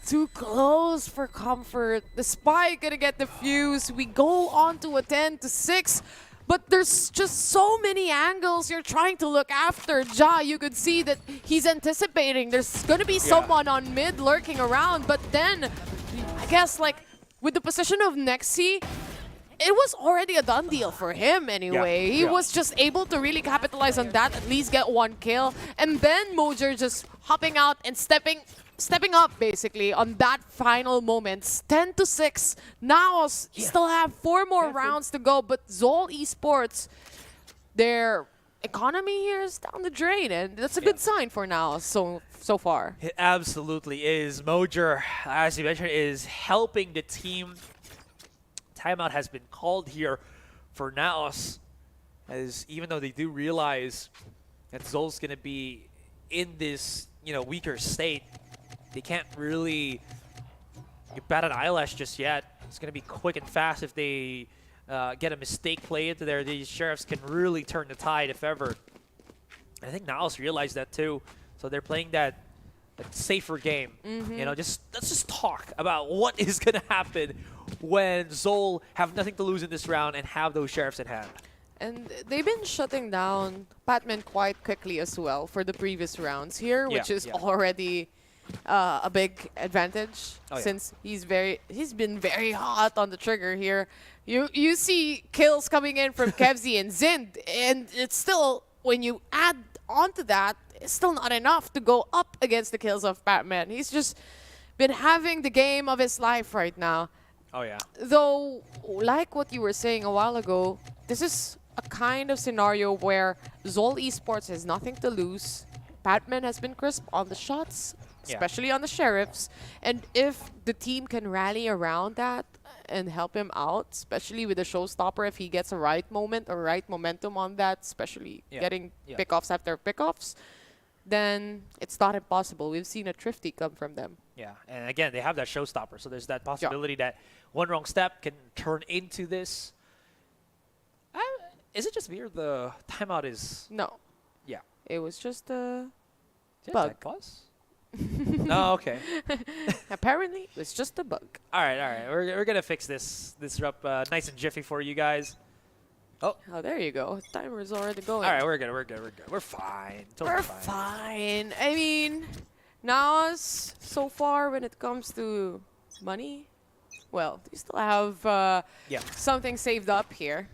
Too close for comfort. The Spike gonna get defused. We go on to a 10-6. But there's just so many angles you're trying to look after. Ja, you could see that he's anticipating. There's gonna be someone on mid lurking around. But then, I guess like with the position of Nexi, it was already a done deal for him anyway. He was just able to really capitalize on that, at least get one kill. And then Mojer just hopping out and stepping up basically on that final moments. 10-6. Now still have 4 more rounds to go, but ZOL Esports, their economy here is down the drain, and that's a good sign for now so far. It absolutely is. Mojer, as you mentioned, is helping the team. Timeout has been called here for NAOS, as even though they do realize that ZOL's going to be in this, weaker state, they can't really bat an eyelash just yet. It's going to be quick and fast if they get a mistake play into there. These Sheriffs can really turn the tide if ever. I think NAOS realized that too. So they're playing that safer game. Let's just talk about what is going to happen when ZOL have nothing to lose in this round and have those Sheriffs in hand. And they've been shutting down Patman quite quickly as well for the previous rounds here, which is already a big advantage since he's been very hot on the trigger here. You see kills coming in from Kevzi and Zind, and it's still, when you add onto that, it's still not enough to go up against the kills of Patman. He's just been having the game of his life right now. Oh yeah. Though, like what you were saying a while ago, this is a kind of scenario where ZOL Esports has nothing to lose. Patman has been crisp on the shots, especially on the Sheriffs. And if the team can rally around that and help him out, especially with the showstopper, if he gets a right moment or right momentum on that, especially getting pickoffs after pickoffs, then it's not impossible. We've seen a Thrifty come from them. Yeah, and again, they have that showstopper, so there's that possibility that one wrong step can turn into this. Is it just me or the timeout is... No. Yeah. It was just a bug. No, okay. Apparently, it was just a bug. All right. We're gonna fix this up nice and jiffy for you guys. Oh, there you go. Timer's already going. All right, we're good. We're fine. Totally We're fine. I mean, NAOS so far when it comes to money, well, they still have something saved up here.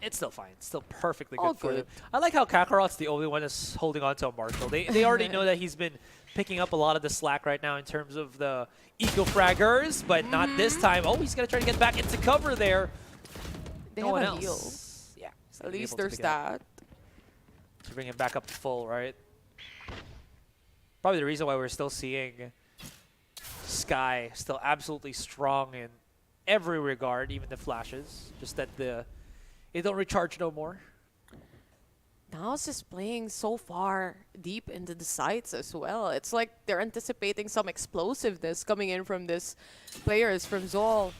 It's still fine. It's still perfectly All good for good. them. I like how Kakarot's the only one that's holding on to a Marshall. They already know that he's been picking up a lot of the slack right now in terms of the eco-fraggers, but not this time. Oh, he's going to try to get back into cover there. They no one have a else. heal. Yeah. At least there's that. To bring him back up to full, right? Probably the reason why we're still seeing Sky still absolutely strong in every regard, even the flashes. Just that they don't recharge no more. NAOS is playing so far deep into the sights as well. It's like they're anticipating some explosiveness coming in from these players from ZOL.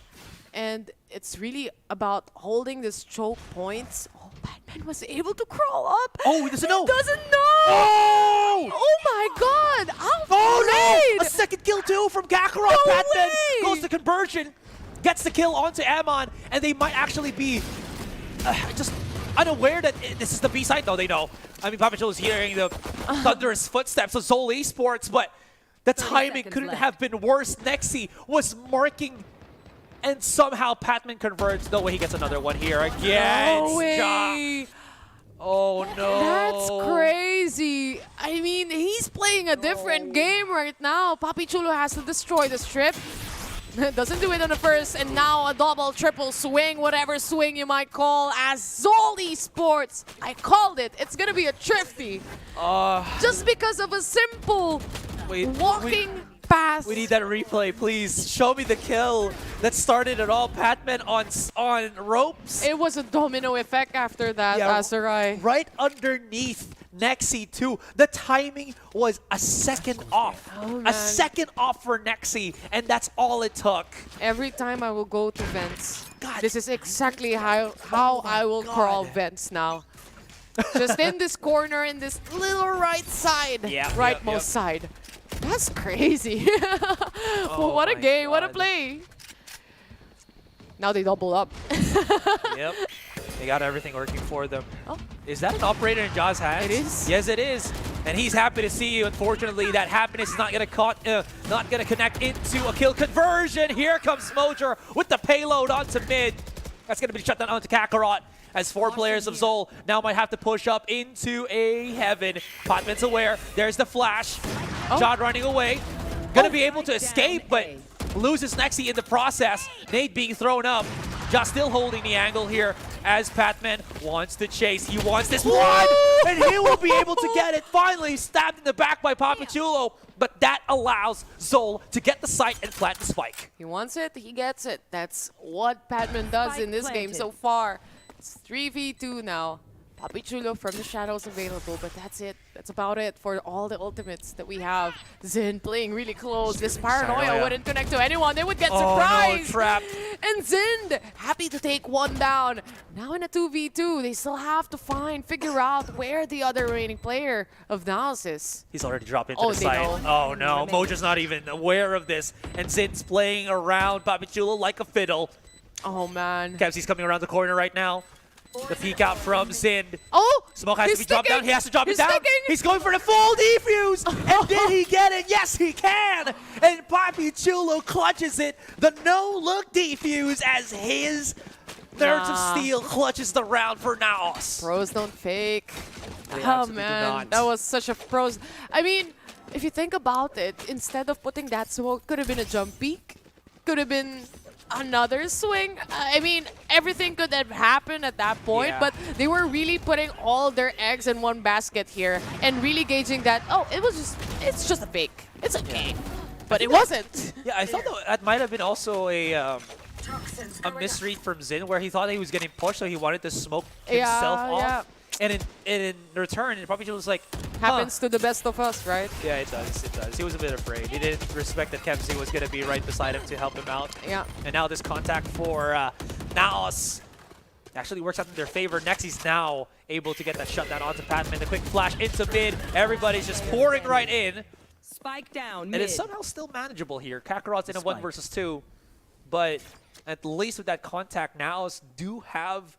And it's really about holding this choke points. Oh, Batman was able to crawl up. Oh, he doesn't know. Doesn't know. Oh my God. Oh no! A second kill too from Kakarot. No Batman way. goes to conversion, gets the kill onto Amon, and they might actually be just unaware that this is the B side. Though they know. I mean, Papa Joe is hearing the thunderous footsteps of ZOL Esports, but the timing couldn't have been worse. Nexi was marking. And somehow Patman converts. No way he gets another one here again. No way. Oh no. That's crazy. I mean, he's playing a different game right now. Papi Chulo has to destroy the strip. Doesn't do it on the first, and now a double, triple swing, whatever swing you might call, as ZOL Esports. I called it. It's gonna be a thrifty. Just because of a simple walking pass. We need that replay, please. Show me the kill that started it all. Patman on ropes. It was a domino effect after that, Azurai. Right underneath Nexi too. The timing was a second off. A second off for Nexi, and that's all it took. Every time I will go to vents, this is exactly how I will crawl vents now. Just in this corner, in this little right side, rightmost side. That's crazy. What a game, what a play. Now they double up. Yep. They got everything working for them. Oh. Is that an operator in Jaw's hands? It is. Yes, it is. And he's happy to see you. Unfortunately, that happiness is not gonna connect into a kill conversion. Here comes Smoger with the payload onto mid. That's gonna be shut down onto Kakarot, as 4 players of ZOL now might have to push up into a heaven. Potman's aware. There's the flash. Jod running away. Gonna be able to escape, but loses Nexi in the process. Nade being thrown up. Just still holding the angle here as Patman wants to chase. He wants this one, and he will be able to get it. Finally stabbed in the back by Papachulo, but that allows ZOL to get the site and plant the spike. He wants it, he gets it. That's what Patman does in this game so far. It's 3v2 now. Papachulo from the shadows available, but that's it. That's about it for all the ultimates that we have. Zin playing really close. This paranoia wouldn't connect to anyone. They would get surprised. No, trapped. And Zin happy to take one down. Now in a 2v2, they still have to figure out where the other remaining player of NAOS is. He's already dropped into the site. Oh no, Moja's not even aware of this. And Zin's playing around Papachulo like a fiddle. Oh man. Kevsy's coming around the corner right now. The peek out from Zin. Oh! Smoke has to be dropped down. He has to drop it down. Sticking. He's going for the full defuse. And did he get it? Yes, he can. And Papachulo clutches it. The no-look defuse as his Nerves of Steel clutches the round for NAOS. Pros don't fake. They Oh absolutely do man, not. that was such a pros. I mean, if you think about it, instead of putting that smoke, could have been a jump peek. Could have been another swing. I mean, everything could have happened at that point, but they were really putting all their eggs in one basket here and really gauging that, oh, it's just a fake. It's okay. But it wasn't. Yeah, I thought that might have been also a misread from Zin where he thought he was getting pushed, so he wanted to smoke himself off. Yeah. And in return, it probably was like, Happens to the best of us, right? Yeah, it does. It does. He was a bit afraid. He didn't respect that Kemsey was going to be right beside him to help him out. Yeah. And now this contact for NAOS actually works out in their favor. Nexi's now able to get that shutdown onto Patman. The quick flash into mid. Everybody's just pouring right in. Spike down And mid. it's somehow still manageable here. Kakarot's in a 1 versus 2. But at least with that contact, NAOS do have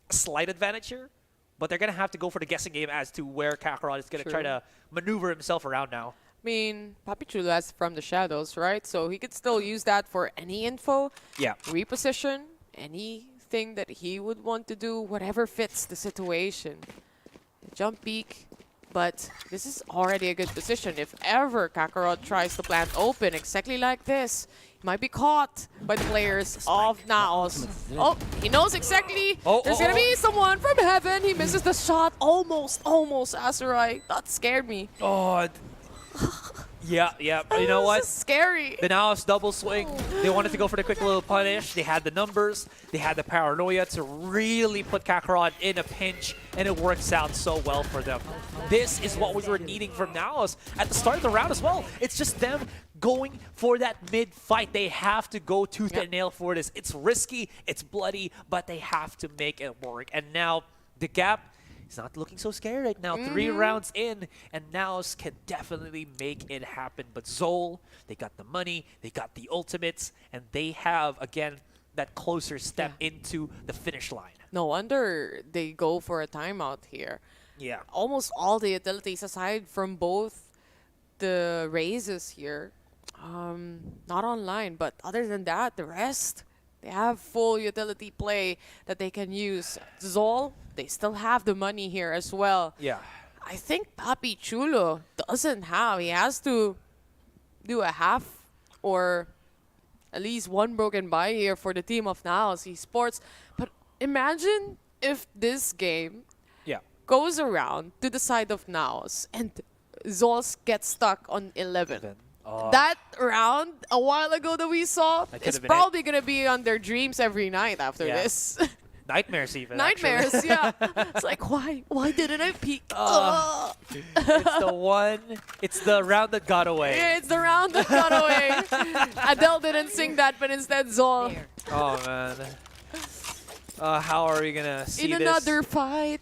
a slight advantage here. But they're going to have to go for the guessing game as to where Kakarot is going to try to maneuver himself around now. I mean, Papachulo has from the shadows, right? So he could still use that for any info. Yeah. Reposition, anything that he would want to do, whatever fits the situation. Jump peek, but this is already a good position. If ever Kakarot tries to plant open exactly like this, he might be caught by the players of NAOS. Oh, he knows exactly. There's gonna be someone from heaven. He misses the shot. Almost, Azurai. That scared me. Oh, yeah. You know what? Scary. The NAOS double swing. They wanted to go for the quick little punish. They had the numbers. They had the paranoia to really put Kakarot in a pinch, and it works out so well for them. This is what we were needing from NAOS at the start of the round as well. It's just them going for that mid fight. They have to go tooth and nail for this. It's risky, it's bloody, but they have to make it work. And now the gap is not looking so scary right now. 3 rounds in, and NAOS can definitely make it happen. But ZOL, they got the money, they got the ultimates, and they have, again, that closer step into the finish line. No wonder they go for a timeout here. Yeah. Almost all the utilities, aside from both the raises here, not online, but other than that, the rest, they have full utility play that they can use. ZOL, they still have the money here as well. Yeah. I think Papachulo doesn't have. He has to do a half or At least one broken bye here for the team of NAOS Esports. But imagine if this game goes around to the side of NAOS and ZOL gets stuck on 11. That round a while ago that we saw is probably going to be on their dreams every night after this. Nightmares even. Nightmares, actually. yeah. It's like, why didn't I peek? It's the round that got away. Yeah, it's the round that got away. Adele didn't sing that, but instead ZOL. Oh man. How are we gonna see In another fight.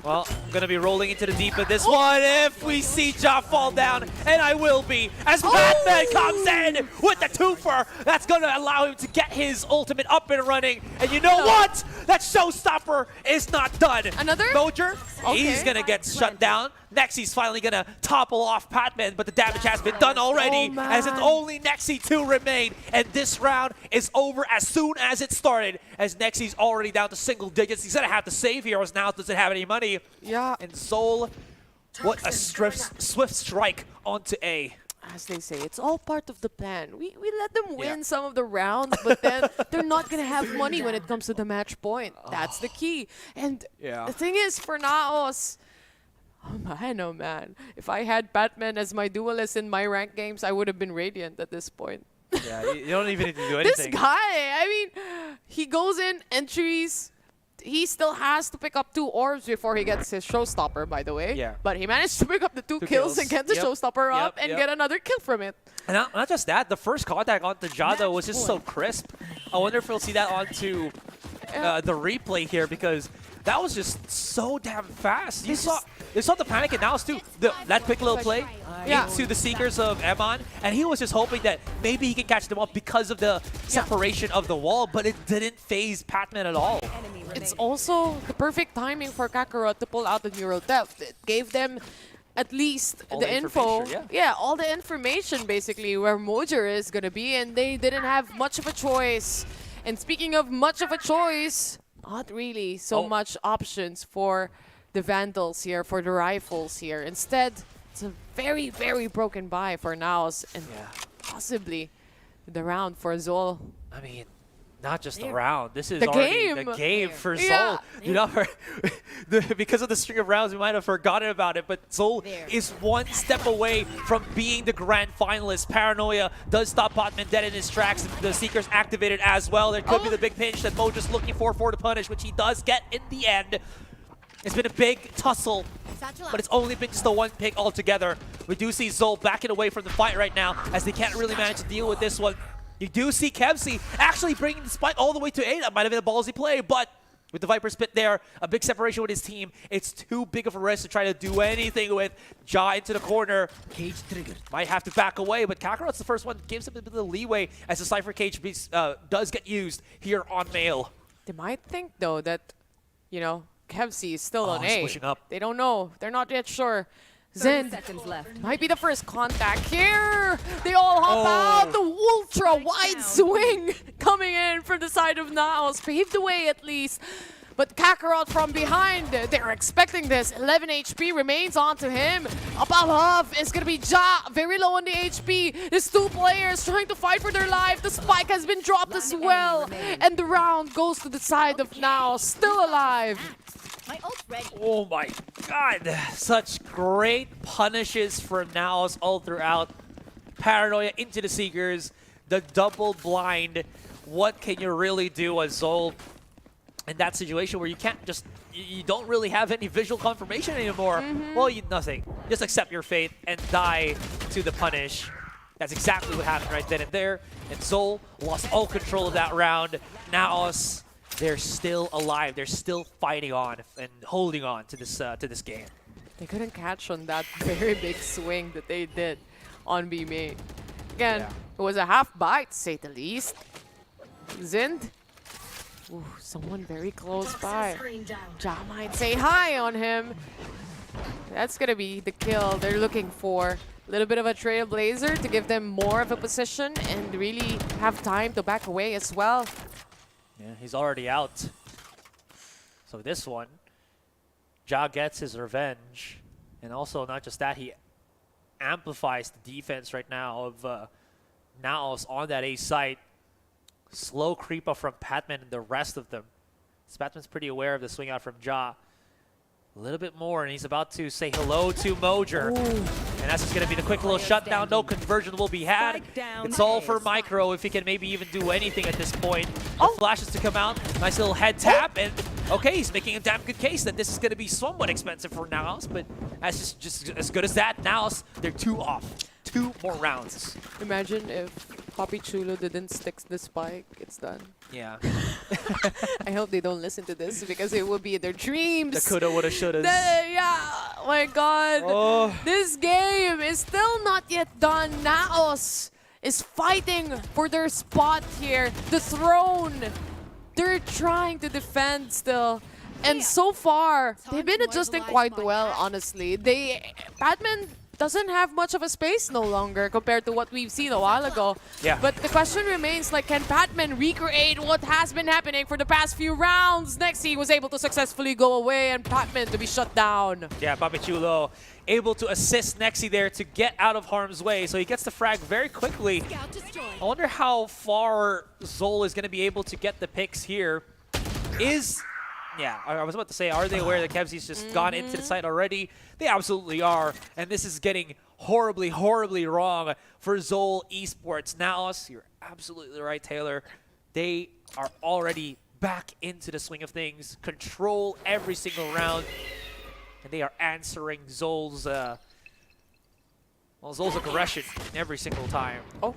Well, I'm gonna be rolling into the deep of this one if we see Ja fall down, and I will be, as Batman comes in with the twofer. That's gonna allow him to get his ultimate up and running. And you know what? That showstopper is not done. Another? Mojer, he's Okay. gonna get shut down. Nexi's finally gonna topple off Patman, but the damage has been done already, as it's only Nexi to remain. And this round is over as soon as it started, as Nexi's already down to single digits. He's gonna have to save here, as now doesn't have any money. Yeah. And ZOL, what a swift strike onto A. As they say, it's all part of the plan. We let them win some of the rounds, but then they're not going to have money when it comes to the match point. That's the key. And the thing is, for NAOS, oh man. If I had Batman as my duelist in my ranked games, I would have been Radiant at this point. Yeah, you don't even need to do anything. This guy, I mean, he goes in, entries. He still has to pick up 2 orbs before he gets his showstopper, by the way. Yeah. But he managed to pick up the 2 kills and get the showstopper up and get another kill from it. And not just that, the first contact onto Jado was just so crisp. I wonder if we'll see that onto the replay here, because that was just so damn fast. You saw the panic in NAOS too. That quick little play into the Seekers of Emon, and he was just hoping that maybe he could catch them up because of the separation of the wall, but it didn't phase Patman at all. It's also the perfect timing for Kakarot to pull out the neural depth. It gave them at least All the the info. information, Yeah, all the information basically where Mojer is going to be, and they didn't have much of a choice. And speaking of much of a choice, not really so much options for the Vandals here, for the rifles here. Instead, it's a very, very broken buy for NAOS and possibly the round for ZOL. I mean, not just the round. This is The already game. the game for Yeah. ZOL. You know, because of the string of rounds, we might have forgotten about it, but ZOL is one step away from being the grand finalist. Paranoia does stop Potman dead in his tracks. The Seekers activated as well. There could be the big pinch that Mo just looking for the punish, which he does get in the end. It's been a big tussle, but it's only been just the one pick altogether. We do see ZOL backing away from the fight right now, as they can't really manage to deal with this one. You do see Kevsey actually bringing the spike all the way to 8. That might have been a ballsy play, but with the Viper spit there, a big separation with his team. It's too big of a risk to try to do anything with. Ja into the corner. Cage triggered. Might have to back away, but Kakarot's the first one. Gives him a bit of leeway as the Cypher Cage does get used here on Mail. They might think, though, that, you know, Kevsey is still on he's A. pushing up. They don't know. They're not yet sure. 30 Zen seconds left. might be the first contact here. They all hop out. The ultra wide swing coming in from the side of NAOS. Paved the way at least. But Kakarot from behind, they're expecting this. 11 HP remains onto him. Up above is going to be Ja, very low on the HP. There's 2 players trying to fight for their life. The spike has been dropped as well. And the round goes to the side of NAOS, still alive. Oh my god, such great punishes for NAOS all throughout. Paranoia into the Seekers, the double blind. What can you really do as ZOL in that situation where you can't just, you don't really have any visual confirmation anymore? Well, nothing. Just accept your fate and die to the punish. That's exactly what happened right then and there. And ZOL lost all control of that round. NAOS, they're still alive. They're still fighting on and holding on to this game. They couldn't catch on that very big swing that they did on B-Main. Again, it was a half bite, to say the least. Zind. Ooh, someone very close by. Ja might say hi on him. That's going to be the kill they're looking for. A little bit of a trailblazer to give them more of a position and really have time to back away as well. Yeah, he's already out. So this one, Ja gets his revenge. And also, not just that, he amplifies the defense right now of NAOS on that A site. Slow creep up from Patman and the rest of them. Patman's pretty aware of the swing out from Ja. A little bit more, and he's about to say hello to Mojer. And that's just going to be the quick little shutdown. No conversion will be had. It's all for Micro if he can maybe even do anything at this point. The flashes to come out. Nice little head tap. And okay, he's making a damn good case that this is going to be somewhat expensive for NAOS, but that's just as good as that. NAOS, they're 2 off. 2 more rounds. Imagine if Papi Chulo didn't stick the spike. It's done. Yeah. I hope they don't listen to this because it will be in their dreams. The coulda, woulda, shouldas. Yeah. Oh my God. Oh. This game is still not yet done. NAOS is fighting for their spot here. The throne. They're trying to defend still. And so far, they've been adjusting quite well, honestly. Patman doesn't have much of a space no longer compared to what we've seen a while ago. Yeah. But the question remains, like, can Patman recreate what has been happening for the past few rounds? Nexi was able to successfully go away and Patman to be shut down. Yeah, Papi Chulo able to assist Nexi there to get out of harm's way. So he gets the frag very quickly. I wonder how far ZOL is going to be able to get the picks here. Yeah, I was about to say, are they aware that Kevzy's just gone into the site already? They absolutely are. And this is getting horribly, horribly wrong for ZOL Esports. NAOS, you're absolutely right, Taylor. They are already back into the swing of things, control every single round, and they are answering ZOL's ZOL's aggression every single time. Oh,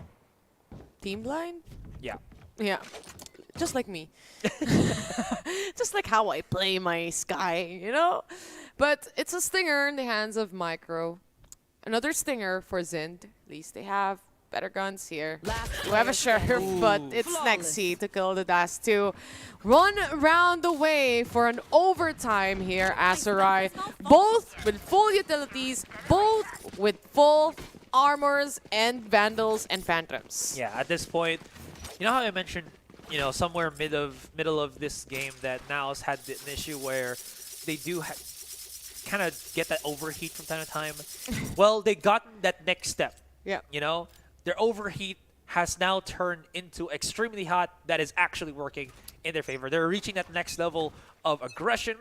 team blind? Yeah. Yeah, just like me. Just like how I play my Sky, you know? But it's a stinger in the hands of Micro. Another stinger for Zind. At least they have better guns here. We have a Sheriff, but it's Nexi to kill the Das 2. 1 round away for an overtime here, Azurai. Both with full utilities, both with full armors and Vandals and Phantoms. Yeah, at this point, you know how I mentioned, you know, somewhere middle of this game that NAOS had an issue where they do kind of get that overheat from time to time. Well, they gotten that next step. Yeah. You know, their overheat has now turned into extremely hot. That is actually working in their favor. They're reaching that next level of aggression,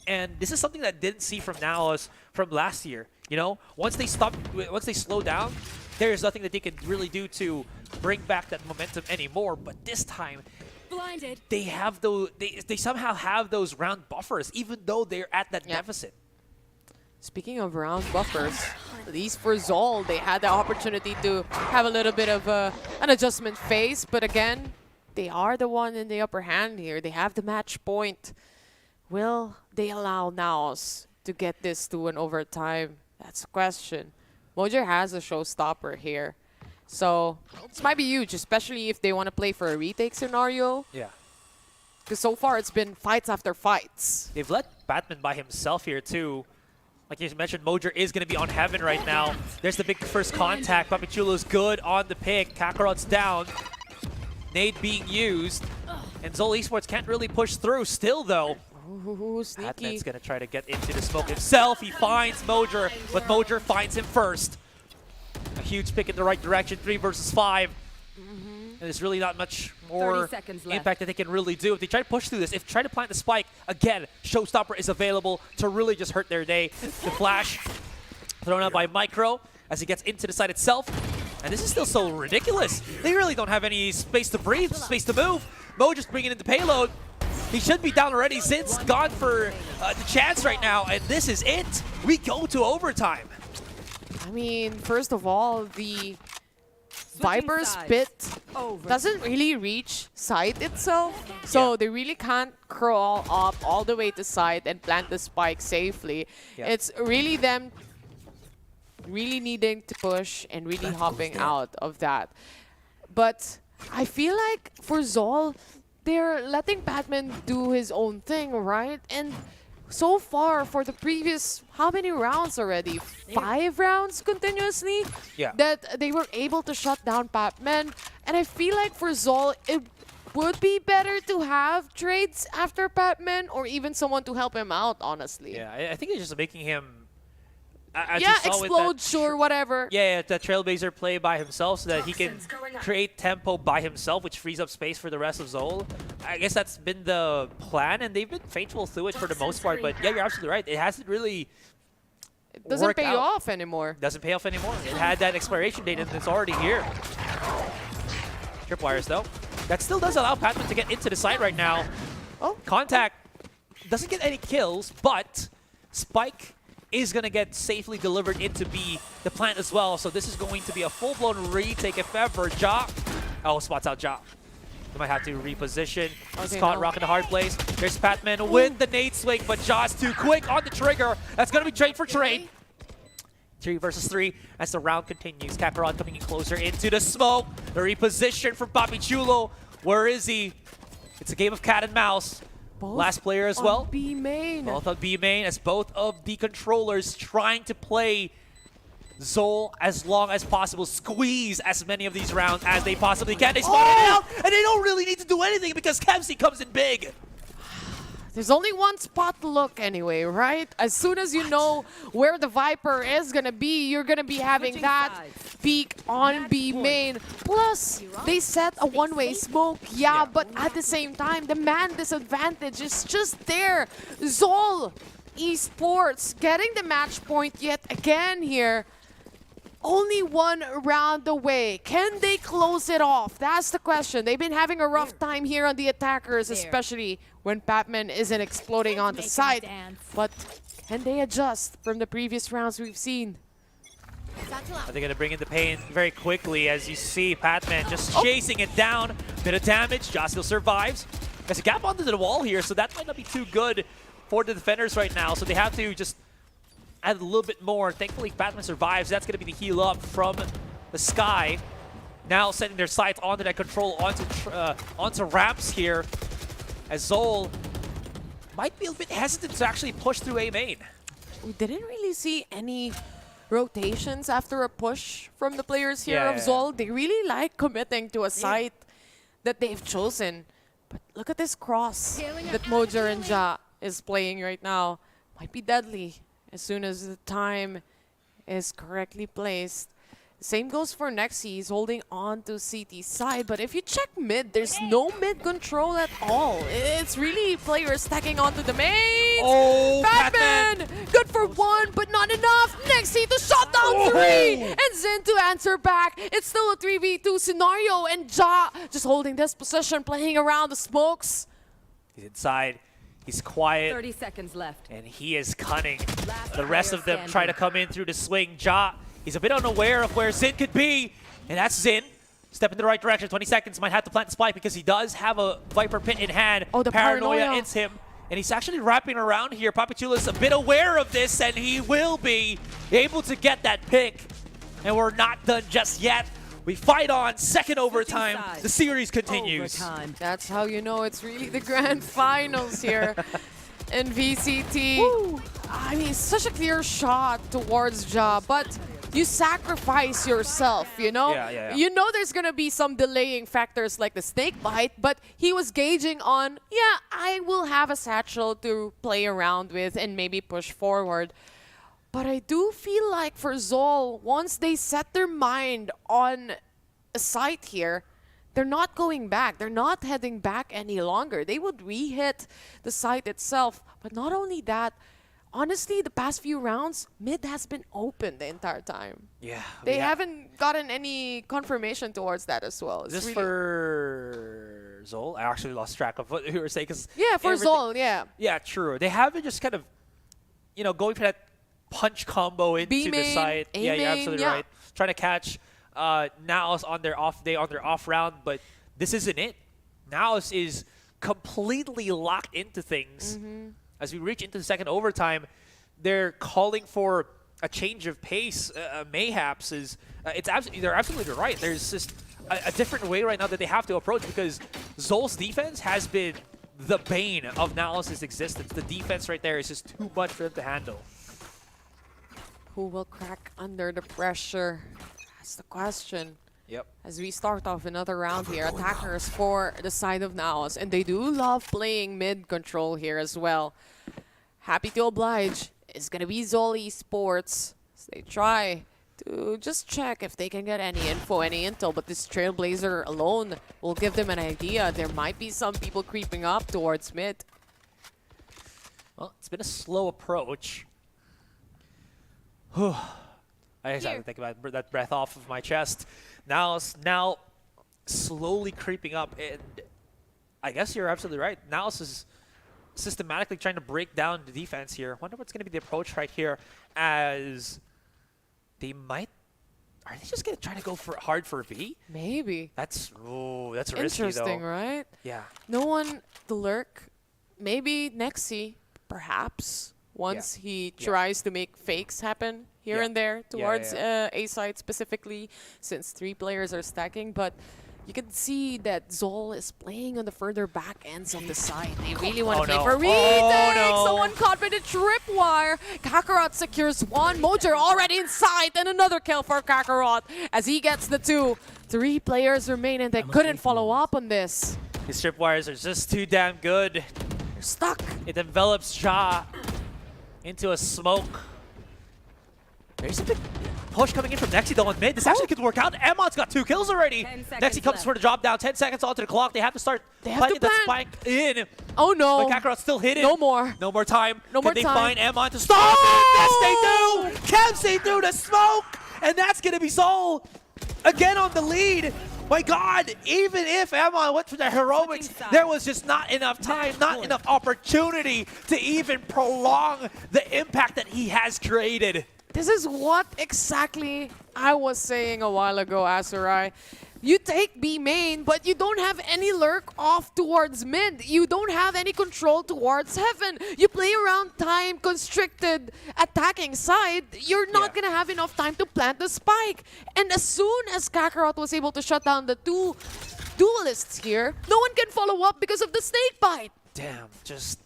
and this is something that didn't see from NAOS from last year. You know, once they slow down, there's nothing that they can really do to bring back that momentum anymore. But this time, they have those. They somehow have those round buffers, even though they're at that deficit. Speaking of round buffers, at least for ZOL, they had the opportunity to have a little bit of an adjustment phase. But again, they are the one in the upper hand here. They have the match point. Will they allow NAOS to get this to an overtime? That's a question. Mojer has a showstopper here. So this might be huge, especially if they want to play for a retake scenario. Yeah. Because so far it's been fights after fights. They've let Batman by himself here too. Like you mentioned, Mojer is going to be on heaven right now. There's the big first contact. Papi Chulo's good on the pick. Kakarot's down. Nade being used. And ZOL Esports can't really push through still, though. Ooh, sneaky. Batman's going to try to get into the smoke himself. He finds Mojer, but Mojer finds him first. A huge pick in the right direction, 3 versus 5. And there's really not much more impact that they can really do. If they try to push through this, if they try to plant the spike, again, Showstopper is available to really just hurt their day. The flash thrown out by Micro as he gets into the side itself. And this is still so ridiculous. They really don't have any space to breathe, space to move. Mo just bringing in the payload. He should be down already. Zin's gone for the chance right now, and this is it. We go to overtime. I mean, first of all, the Viper's pit doesn't really reach site itself, so they really can't crawl up all the way to site and plant the spike safely. It's really them really needing to push and really hopping out of that. But I feel like for ZOL, they're letting Batman do his own thing, right? And so far, for the previous, how many rounds already? 5 rounds continuously? Yeah. That they were able to shut down Batman. And I feel like for ZOL, it would be better to have trades after Batman or even someone to help him out, honestly. Yeah, I think they're just making him As yeah, you saw with explode, that sure, whatever. Yeah, the Trailblazer play by himself so that he can create tempo by himself, which frees up space for the rest of ZOL. I guess that's been the plan, and they've been faithful through it for the most part. But yeah, you're absolutely right. It hasn't really Doesn't worked pay out. off anymore. Doesn't pay off anymore. It had that expiration date, and it's already here. Tripwires, though. That still does allow Patman to get into the site right now. Oh. Contact doesn't get any kills, but Spike is going to get safely delivered into B, the plant as well. So this is going to be a full-blown retake if ever. Ja. Oh, spots out Ja. They might have to reposition. It's Okay, caught no. rock in the hard place. There's Patman with the nade swing, but Ja's too quick on the trigger. That's going to be trade for trade. 3 versus 3 as the round continues. Kakarot coming in closer into the smoke. The reposition from Papi Chulo. Where is he? It's a game of cat and mouse. Last player as well. B main. Both on B main as both of the controllers trying to play ZOL as long as possible. Squeeze as many of these rounds as they possibly can. They spot it out, and they don't really need to do anything because Kemsey comes in big. There's only one spot to look anyway, right? As soon as you know where the Viper is gonna be, you're gonna be having that peek on B main. Plus, they set a one-way smoke, yeah, but at the same time, the man disadvantage is just there. ZOL Esports getting the match point yet again here. Only one round away. Can they close it off? That's the question. They've been having a rough time here on the attackers, especially when Patman isn't exploding on the side. But can they adjust from the previous rounds we've seen? Are they going to bring in the pain very quickly as you see Patman just chasing it down. Bit of damage. Ja still survives. There's a gap onto the wall here, so that might not be too good for the defenders right now. So they have to just add a little bit more. Thankfully, Patman survives. That's going to be the heal up from the sky. Now setting their sights onto that control, onto ramps here. As ZOL might be a bit hesitant to actually push through A main. We didn't really see any rotations after a push from the players here of ZOL. They really like committing to a site that they've chosen. But look at this cross that Mojer and Ja is playing right now. Might be deadly as soon as the time is correctly placed. Same goes for Nexi. He's holding on to CT's side, but if you check mid, there's no mid control at all. It's really players stacking onto the main. Oh, Batman! Good for one, but not enough. Nexi to shut down 3! And Zin to answer back. It's still a 3v2 scenario, and Ja just holding this position, playing around the smokes. He's inside. He's quiet. 30 seconds left. And he is cunning. The rest of them try to come in through the swing. Ja, he's a bit unaware of where Zin could be. And that's Zin. Step in the right direction. 20 seconds. Might have to plant the spike because he does have a Viper Pit in hand. Oh, the Paranoia hits him. And he's actually wrapping around here. Papichula's a bit aware of this, and he will be able to get that pick. And we're not done just yet. We fight on. Second overtime. The series continues. Overtime. That's how you know it's really the grand finals here in VCT. Woo. I mean, such a clear shot towards Ja, but you sacrifice yourself, you know? You know there's going to be some delaying factors like the snake bite, but he was gauging on, yeah, I will have a satchel to play around with and maybe push forward. But I do feel like for ZOL, once they set their mind on a site here, they're not going back. They're not heading back any longer. They would re-hit the site itself. But not only that, honestly, the past few rounds, mid has been open the entire time. Yeah. They haven't gotten any confirmation towards that as well. Is this for ZOL? I actually lost track of what you were saying. Yeah, for ZOL, yeah. Yeah, true. They haven't just kind of, you know, going for that punch combo into the B-main, site. Yeah, you're A-main, absolutely yeah. right. Trying to catch NAOS on their off day, on their off round, but this isn't it. NAOS is completely locked into things. As we reach into the second overtime, they're calling for a change of pace. Mayhaps is they're absolutely right. There's just a different way right now that they have to approach because ZOL's defense has been the bane of NAOS' existence. The defense right there is just too much for them to handle. Who will crack under the pressure? That's the question. Yep. As we start off another round here, attackers for the side of NAOS, and they do love playing mid control here as well. Happy to oblige. It's gonna be ZOL Esports. They try to just check if they can get any info, any intel, but this Trailblazer alone will give them an idea. There might be some people creeping up towards mid. Well, it's been a slow approach. I just had to think about that breath off of my chest. Now slowly creeping up, and I guess you're absolutely right. NAOS is systematically trying to break down the defense here. Wonder what's going to be the approach right here, as they might. Are they just going to try to go hard for B? Maybe. That's risky though. Interesting, right? Yeah. No one to lurk. Maybe Nexi, perhaps, once he tries to make fakes happen here and there towards A side specifically, since 3 players are stacking. But you can see that ZOL is playing on the further back ends of the side. They really want to play for retake. Someone caught by the tripwire. Kakarot secures 1. Mojer already inside, and another kill for Kakarot as he gets the 2. 3 players remain, and they couldn't follow up on this. These tripwires are just too damn good. They're stuck. It envelops Ja into a smoke. There's a big push coming in from Nexi though on mid. This actually could work out. Emon's got 2 kills already. Nexi comes for the drop down. 10 seconds onto the clock. They have to start planting that spike in. Oh no. But Kakarot's still hidden. No more. No more time. No more Can time. they find Emon to stop it? Yes, they do! Kemsey through the smoke! And that's going to be ZOL again on the lead. My God, even if Emon went for the heroics, there was just not enough time, not enough opportunity to even prolong the impact that he has created. This is what exactly I was saying a while ago, Azurai. You take B main, but you don't have any lurk off towards mid. You don't have any control towards heaven. You play around time constricted attacking side. You're not going to have enough time to plant the spike. And as soon as Kakarot was able to shut down the 2 duelists here, no one can follow up because of the snake bite. Damn, just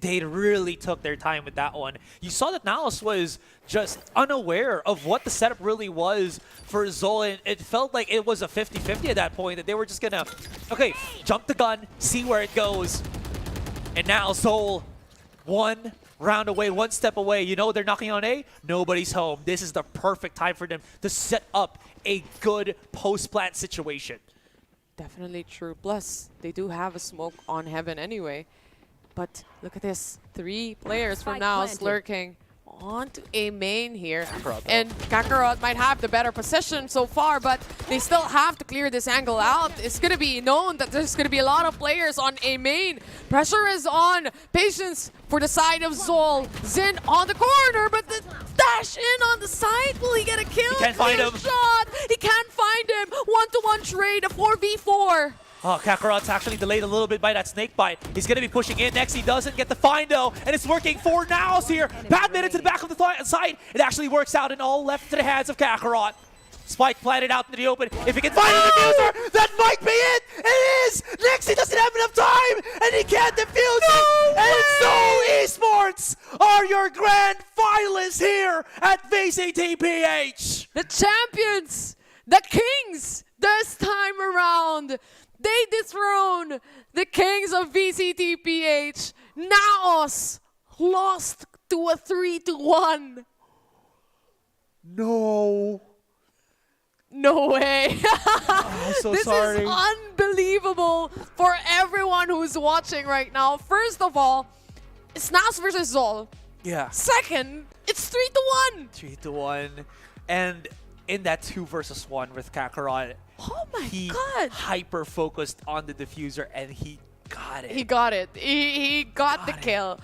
they really took their time with that one. You saw that NAOS was just unaware of what the setup really was for ZOL, and it felt like it was a 50-50 at that point, that they were just gonna, okay, jump the gun, see where it goes. And now ZOL, 1 round away, 1 step away. You know they're knocking on A, nobody's home. This is the perfect time for them to set up a good post-plant situation. Definitely true. Plus, they do have a smoke on heaven anyway. But look at this. 3 players from NAOS lurking onto A main here. And Kakarot might have the better position so far, but they still have to clear this angle out. It's going to be known that there's going to be a lot of players on A main. Pressure is on. Patience for the side of ZOL. Zin on the corner, but the dash in on the side. Will he get a kill? He can't find him. Shot. He can't find him. 1-to-1 trade, a 4v4. Oh, Kakarot's actually delayed a little bit by that snake bite. He's going to be pushing in. Next, he doesn't get the find, though, and it's working for NAOS here. Badminton to the back of the side. It actually works out and all left to the hands of Kakarot. Spike planted out into the open. If he can find a diffuser, that might be it! It is! Nexi doesn't have enough time, and he can't defuse it! And so Esports are your grand finalists here at VCTPH! The champions! The kings! This time around! They dethrone the kings of VCTPH. NAOS lost to a 3-1. No. No way. I'm so this sorry. Is unbelievable for everyone who's watching right now. First of all, it's NAOS versus ZOL. Yeah. Second, it's 3-1. 3-1. And in that 2 versus 1 with Kakarot, oh my he God, hyper-focused on the diffuser, and he got it. He got it. He got the kill.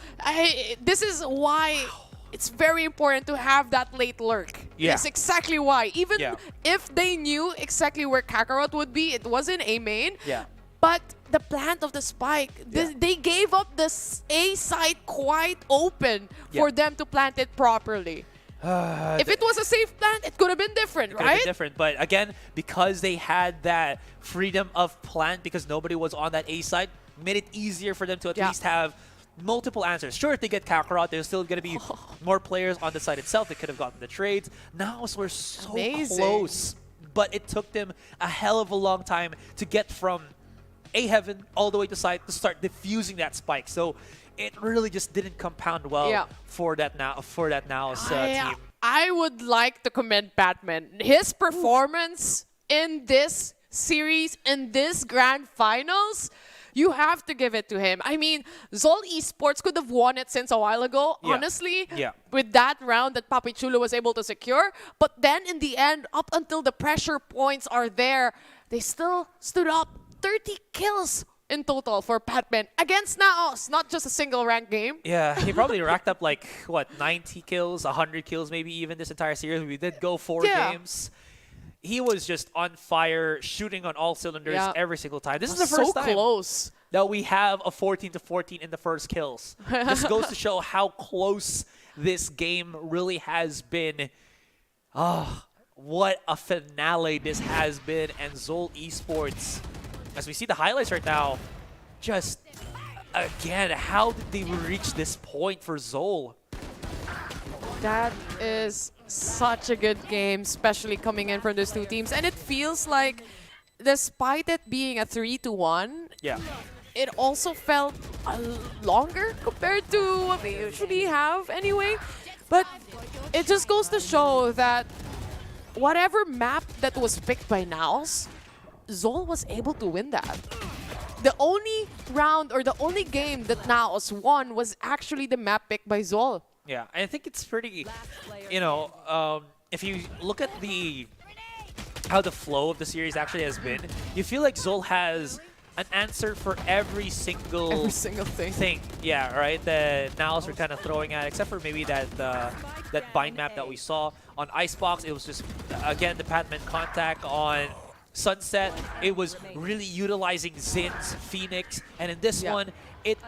This is why it's very important to have that late lurk. Yeah. That's exactly why. Even if they knew exactly where Kakarot would be, it wasn't A main. Yeah. But the plant of the spike, they gave up the A side quite open for them to plant it properly. If it was a safe plant, it could have been different, Could have been different, but again, because they had that freedom of plant, because nobody was on that A side, made it easier for them to at least have multiple answers. Sure, if they get Kakarot, there's still going to be more players on the side itself. They could have gotten the trades. NAOS were so close, but it took them a hell of a long time to get from A heaven all the way to side to start diffusing that spike. So it really just didn't compound well for that NAOS team. I would like to commend Batman. His performance in this series, in this grand finals, you have to give it to him. I mean, ZOL Esports could have won it since a while ago, honestly, with that round that Papi Chulo was able to secure. But then in the end, up until the pressure points are there, they still stood up. 30 kills in total for Batman against NAOS, not just a single rank game. Yeah, he probably racked up like, what, 90 kills, 100 kills maybe even this entire series. We did go 4 games. He was just on fire, shooting on all cylinders every single time. This is the first time close that we have a 14-14 in the first kills. This goes to show how close this game really has been. What a finale this has been. And ZOL Esports, as we see the highlights right now, just, again, how did they reach this point for ZOL? That is such a good game, especially coming in from these two teams. And it feels like, despite it being a 3-1, it also felt longer compared to what we usually have anyway. But it just goes to show that whatever map that was picked by NAOS, ZOL was able to win that. The only round or the only game that NAOS won was actually the map picked by ZOL. Yeah, I think it's pretty, you know, if you look at how the flow of the series actually has been, you feel like ZOL has an answer for every single thing. Yeah, right. The NAOS are kind of throwing at, except for maybe that bind map that we saw on Icebox. It was just again the Batman contact on Sunset. It was really utilizing Zin's Phoenix, and in this one, it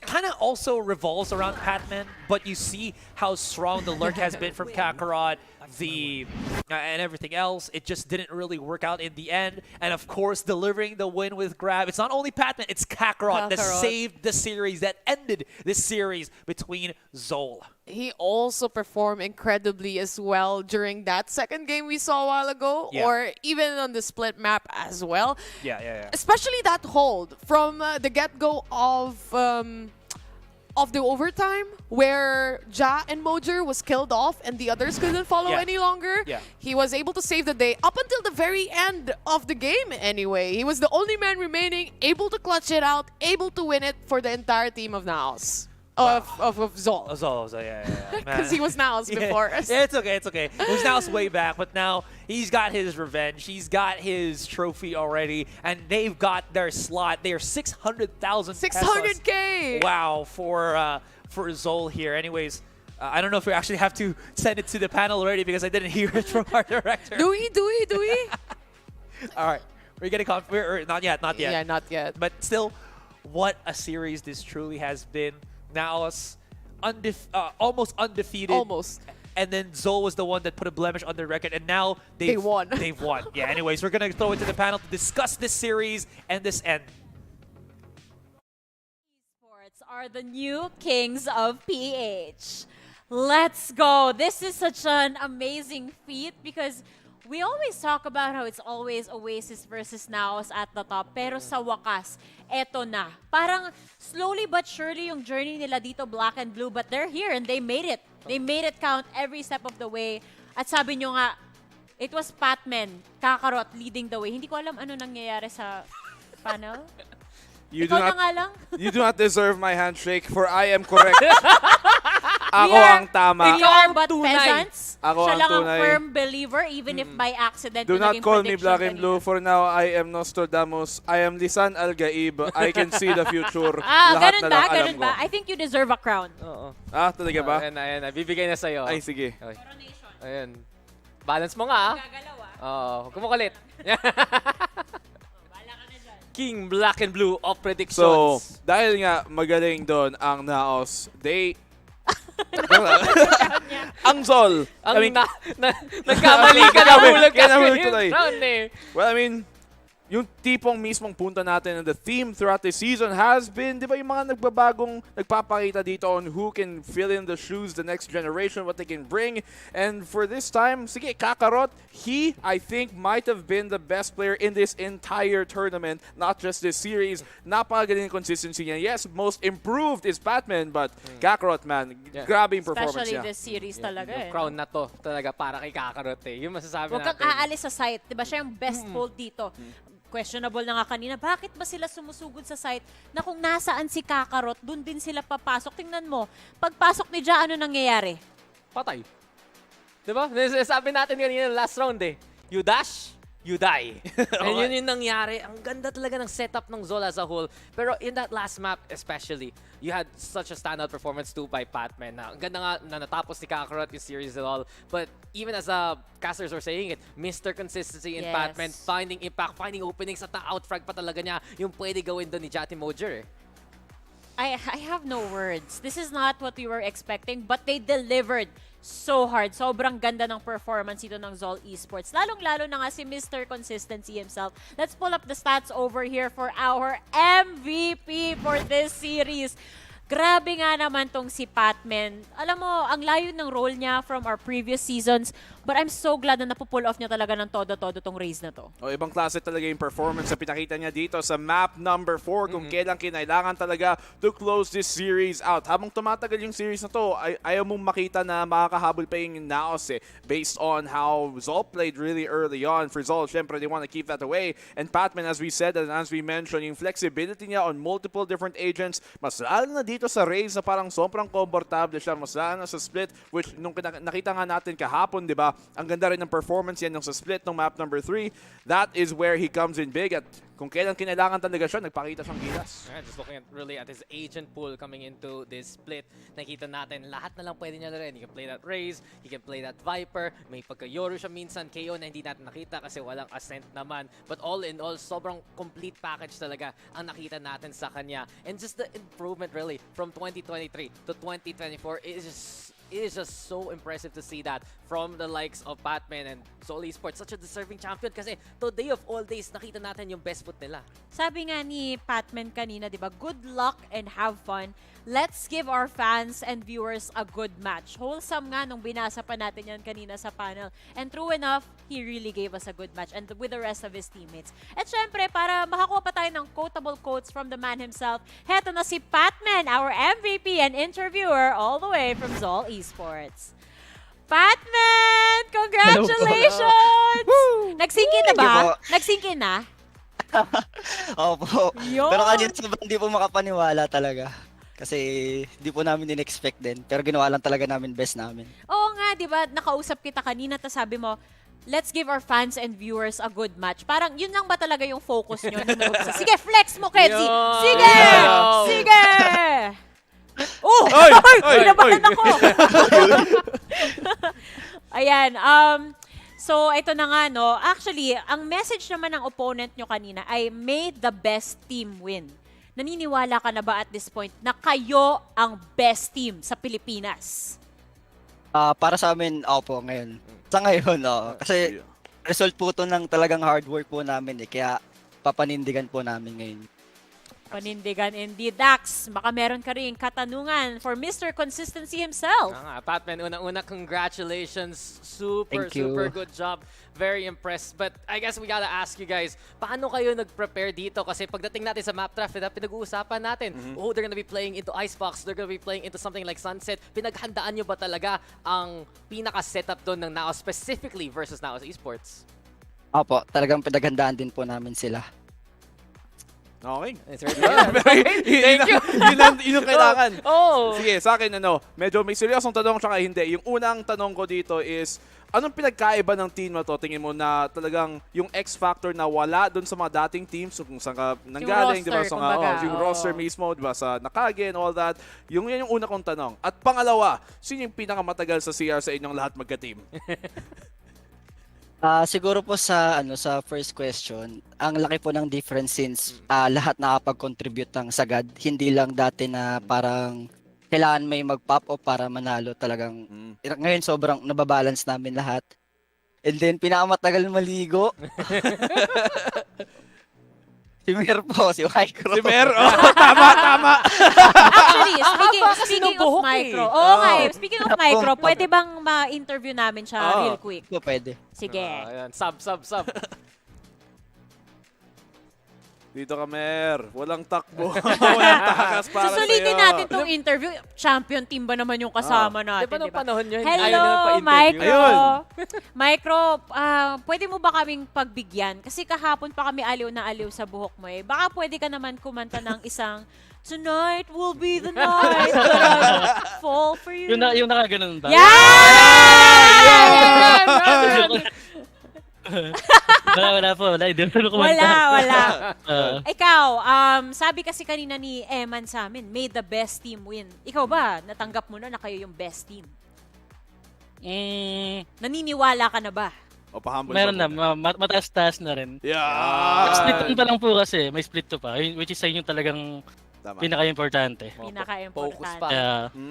kind of also revolves around Patman, but you see how strong the lurk has been from Kakarot, and everything else. It just didn't really work out in the end. And of course, delivering the win with grab. It's not only Patman, it's Kakarot that saved the series, that ended this series between ZOL. He also performed incredibly as well during that second game we saw a while ago, or even on the split map as well. Yeah. Especially that hold from the get-go of the overtime, where Ja and Mojer was killed off and the others couldn't follow any longer. He was able to save the day up until the very end of the game anyway. He was the only man remaining, able to clutch it out, able to win it for the entire team of NAOS. Of ZOL. ZOL, yeah. Because he was NAOS before. Yeah, it's okay. It was NAOS way back, but now he's got his revenge. He's got his trophy already, and they've got their slot. They are 600,000 600K! Wow, for ZOL here. Anyways, I don't know if we actually have to send it to the panel already because I didn't hear it from our director. Do we? All right. We're getting confident. Not yet. Yeah, not yet. But still, what a series this truly has been. NAOS almost undefeated. Almost. And then ZOL was the one that put a blemish on their record, and now they won. They've won. Yeah, anyways, we're going to throw it to the panel to discuss this series and this end. Esports are the new kings of PH. Let's go. This is such an amazing feat because we always talk about how it's always Oasis versus NAOS at the top. Pero sa wakas, eto na. Parang slowly but surely yung journey nila dito, black and blue, but they're here and they made it. They made it count every step of the way. At sabi nyo nga, it was Patman, Kakarot leading the way. Hindi ko alam ano nangyayari sa panel. You do not deserve my handshake, for I am correct. Ako ang tama. We are but peasants. Ako Siya ang lang ang tunay. firm believer, even if by accident Do yung not naging call me prediction black and kanina. blue, for now I am Nostradamus. I am Lisan Al-Gaib. I can see the future. Ganun Lahat na lang alam Ganun ko. ba? I think you deserve a crown. Oo. Talaga ba? Ayan na. Bibigay na sa'yo. Ay, sige. Okay. Ayan. Balance mo nga, Oo. Kumukulit. King Black and Blue of predictions. So, dahil nga magaling doon ang NAOS, ang ZOL. Nagkamali ka na. Well, I mean, yung tipong mismong punta natin and the theme throughout the season has been, di ba, yung mga nagbabagong nagpapakita dito on who can fill in the shoes, the next generation, what they can bring. And for this time, sige, Kakarot, he, I think, might have been the best player in this entire tournament, not just this series. Napakagaling consistency niya. Yes, most improved is Batman, but Kakarot, man, grabe yung performance Especially niya. this series talaga Yung eh. crown na to talaga para kay Kakarot eh. Yung masasabi Huwag kang natin. aalis sa site. Diba siya yung best hold dito. Questionable na nga kanina. Bakit ba sila sumusugod sa site na kung nasaan si Kakarot, dun din sila papasok? Tingnan mo, pagpasok ni Ja, ano nangyayari? Patay. Diba? Sabi natin kanina last round eh. You dash, you die. And yun yung nangyari. Ang ganda talaga ng setup ng ZOL as a whole. Pero in that last map especially, you had such a standout performance too by Patman. Na, ang ganda nga na natapos ni Kakarot yung series and all. But even as casters were saying it, Mr. Consistency in Patman, finding impact, finding openings at na-outfrag pa talaga niya yung pwede gawin doon ni Jati Mojer eh. I have no words. This is not what we were expecting, but they delivered so hard. Sobrang ganda ng performance ito ng ZOL Esports. Lalong-lalo na nga si Mr. Consistency himself. Let's pull up the stats over here for our MVP for this series. Grabe nga naman tong si Patman. Alam mo, ang layo ng role niya from our previous seasons, but I'm so glad na napupull off niya talaga ng todo-todo tong race na to. O, ibang klase talaga yung performance na pinakita niya dito sa map number 4 kung kailan kinailangan talaga to close this series out. Habang tumatagal yung series na to, ayaw mong makita na makakahabol pa yung NAOS eh, based on how ZOL played really early on. For ZOL, syempre, they want to keep that away. And Patman, as we said and as we mentioned, yung flexibility niya on multiple different agents, mas lalo na dito sa race na parang sobrang komportable siya, mas lalo na sa split, which nung nakita nga natin kahapon, di ba, ang ganda rin ng performance yan yung sa split ng map number 3. That is where he comes in big at kung kailan kinailangan talaga siya, nagpakita siyang gilas. Yeah, just looking at his agent pool coming into this split, nakita natin lahat na lang pwede niya rin. He can play that Raze, he can play that Viper, may pagka-Yoru siya minsan, KO na hindi natin nakita kasi walang Ascent naman. But all in all, sobrang complete package talaga ang nakita natin sa kanya. And just the improvement really from 2023 to 2024 it is just so impressive to see that from the likes of Patman and ZOL Esports. Such a deserving champion kasi today of all days, nakita natin yung best foot nila. Sabi nga ni Patman kanina, di ba, good luck and have fun. Let's give our fans and viewers a good match. Wholesome nga nung binasa pa natin yan kanina sa panel. And true enough, he really gave us a good match and with the rest of his teammates. At syempre, para makakuha pa tayo ng quotable quotes from the man himself, heto na si Patman, our MVP and interviewer all the way from ZOL Esports. Patman! Congratulations! Nag-sync in na ba? Nag-sync in na? Opo. Yun! Pero kanina sobrang hindi po makapaniwala talaga. Kasi di po namin in-expect din. Pero ginawa lang talaga namin best namin. Oo nga, di ba? Nakausap kita kanina, tapos sabi mo, let's give our fans and viewers a good match. Parang yun lang ba talaga yung focus nyo? Sige, flex mo, Kevzi! Sige! Sige! Oh! Kinabahan ako! Ayan, so ito na nga, no? Actually, ang message naman ng opponent nyo kanina ay may the best team win. Naniniwala ka na ba at this point na kayo ang best team sa Pilipinas? Para sa amin, opo, ngayon. Sa ngayon, kasi result po ito ng talagang hard work po namin eh. Kaya papanindigan po namin ngayon. Panindigan indeed. Dax, baka meron ka rin katanungan for Mr. Consistency himself. Patman, unang-una, congratulations. Super Thank you. super good job. Very impressed. But I guess we gotta ask you guys, paano kayo nag-prepare dito? Kasi pagdating natin sa map draft, pinag-uusapan natin, oh, they're gonna be playing into Icebox, they're gonna be playing into something like Sunset. Pinaghandaan nyo ba talaga ang pinaka-setup doon ng NAOS, specifically versus NAOS Esports? Opo, talagang pinaghandaan din po namin sila. Okay. Thank you. Yun ang kailangan. Oh. Sige, sa akin, medyo may seryosong tanong tsaka hindi. Yung unang tanong ko dito is, anong pinagkaiba ng team na to? Tingin mo na talagang yung X-factor na wala doon sa mga dating teams, kung saan ka nanggaling, di ba? So, yung roster mismo, di ba? Sa Nakage and all that. Yan yung una kong tanong. At pangalawa, sino yung pinakamatagal sa CR sa inyong lahat magka-team? Siguro po sa first question, ang laki po ng difference since lahat nakapag-contribute ng sagad. Hindi lang dati na parang kailangan may mag-pop up para manalo talagang. Ngayon sobrang nababalance namin lahat. And then pinakamatagal maligo. Si Mer po, si Micro. Si Mer, tama. Actually, speaking of buhok Micro. eh. Oo nga eh. Speaking of Micro, pwede bang ma-interview namin siya real quick? Po, pwede. Sige. Ayan, sub. Dito ka, Mer. Walang takbo. Walang takas para Susulitin sa'yo. natin tong interview. Champion team ba naman yung kasama natin, Di ba nung diba? panahon yun, Hello, ayaw nila pa-interview? Micro. Ayun. Micro, pwede mo ba kaming pagbigyan? Kasi kahapon pa kami aliw na aliw sa buhok mo eh. Baka pwede ka naman kumanta ng isang Tonight will be the night that I fall for you. Yung nakaganon ba? Wala po. Wala. Hindi ko kumanta. Wala. Ikaw, sabi kasi kanina ni Eman sa amin, may the best team win. Ikaw ba, natanggap mo na kayo yung best team? Naniniwala ka na ba? O, pahambol Meron pa na. Mataas-taas na rin. Yeah! Split pa lang po kasi. May split to pa. Which is sa inyo talagang pinaka-importante. Pinaka-importante.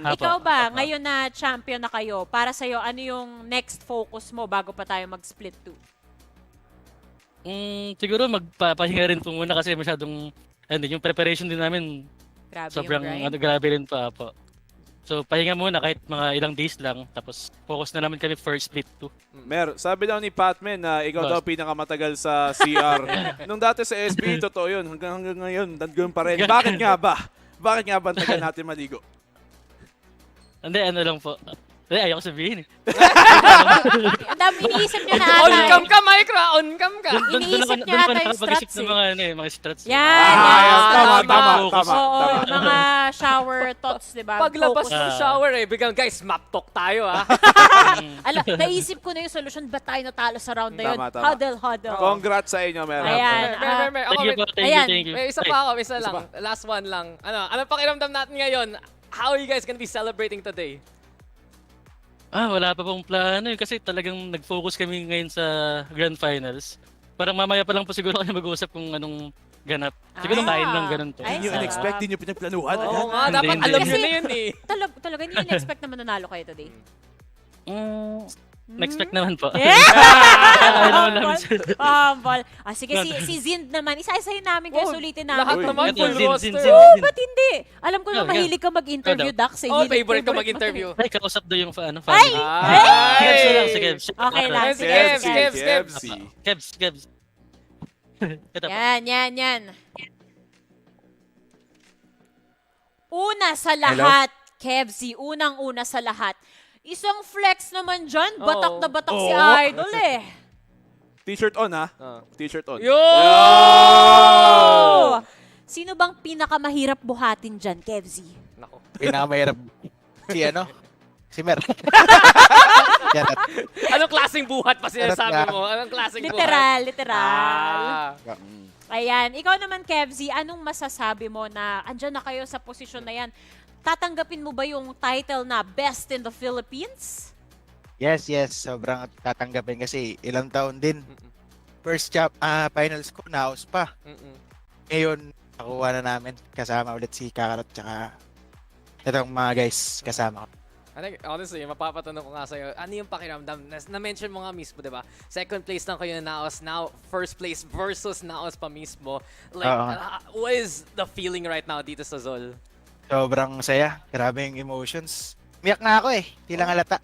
Apo. Ikaw ba, ngayon na champion na kayo, para sa'yo, ano yung next focus mo bago pa tayo mag-split 2? Siguro magpapahinga rin po muna kasi masyadong yung preparation din namin Grabe sobrang yung grind. grabe rin pa po. So pahinga muna kahit mga ilang days lang tapos focus na namin kami first split 2. Mer, sabi daw ni Patman na ikaw daw pinakamatagal sa CR. Nung dati sa SB, totoo yun. Hanggang ngayon, nandun pa rin. Bakit nga ba? Bakit nga ba ang tagal natin maligo? Hindi, ano lang po. Ayoko sabihin eh. Ang dami iniisip niya na ata. On-cam ka, Micro! On-cam ka! Iniisip niya ata yung strats ng mga strats. Yan! Tama. Oo, mga shower thoughts, di ba? Paglabas ng shower biglang, guys, map talk tayo Naisip ko na yung solution, ba't tayo natalo sa round na yun? Tama. Huddle. Congrats sa inyo, Mer. Ayan. Thank you. May isa pa ako, isa lang. Last one lang. Ano pakiramdam natin ngayon? How are you guys gonna be celebrating today? Wala pa pong plano kasi talagang nag-focus kami ngayon sa Grand Finals. Parang mamaya pa lang po siguro kami mag-uusap kung anong ganap. Siguro kain lang ganun po. Hindi nyo in-expect, hindi nyo pinagplanuhan. Oo nga, dapat alam nyo na yun eh. Talaga hindi nyo in-expect na mananalo kayo today? Expect naman po. Humble. Sige, si Zind naman. Isa-isahin namin kayo, sulitin namin. Lahat naman full roster. Ba't hindi? Alam ko na mahilig ka mag-interview, Dax. Favorite ka mag-interview. Ay, kausap daw yung family. Kebs na lang, si Kebs. Okay lang, si Kebs. Yan. Una sa lahat, Kevzi, unang-una sa lahat. Isang flex naman dyan. Batak na batak si Idol eh. T-shirt on ha? T-shirt on. Yo! Sino bang pinakamahirap buhatin dyan, Kevzi? Nako. Pinakamahirap si Mer. Anong klaseng buhat pa sinasabi mo? Anong klaseng buhat? Literal. Ayan. Ikaw naman, Kevzi, anong masasabi mo na andyan na kayo sa posisyon na yan? Tatanggapin mo ba yung title na Best in the Philippines? Yes. Sobrang tatanggapin kasi ilang taon din. First finals ko, NAOS pa. Ngayon, nakuha na namin. Kasama ulit si Kakarot tsaka itong mga guys kasama ko. Honestly, mapapatanong ko nga sa'yo, ano yung pakiramdam? Na-mention mo nga mismo, di ba? Second place lang kayo na NAOS, now first place versus NAOS pa mismo. Like, what is the feeling right now dito sa ZOL? Sobrang saya. Grabe yung emotions. Umiyak na ako eh. Di lang halata.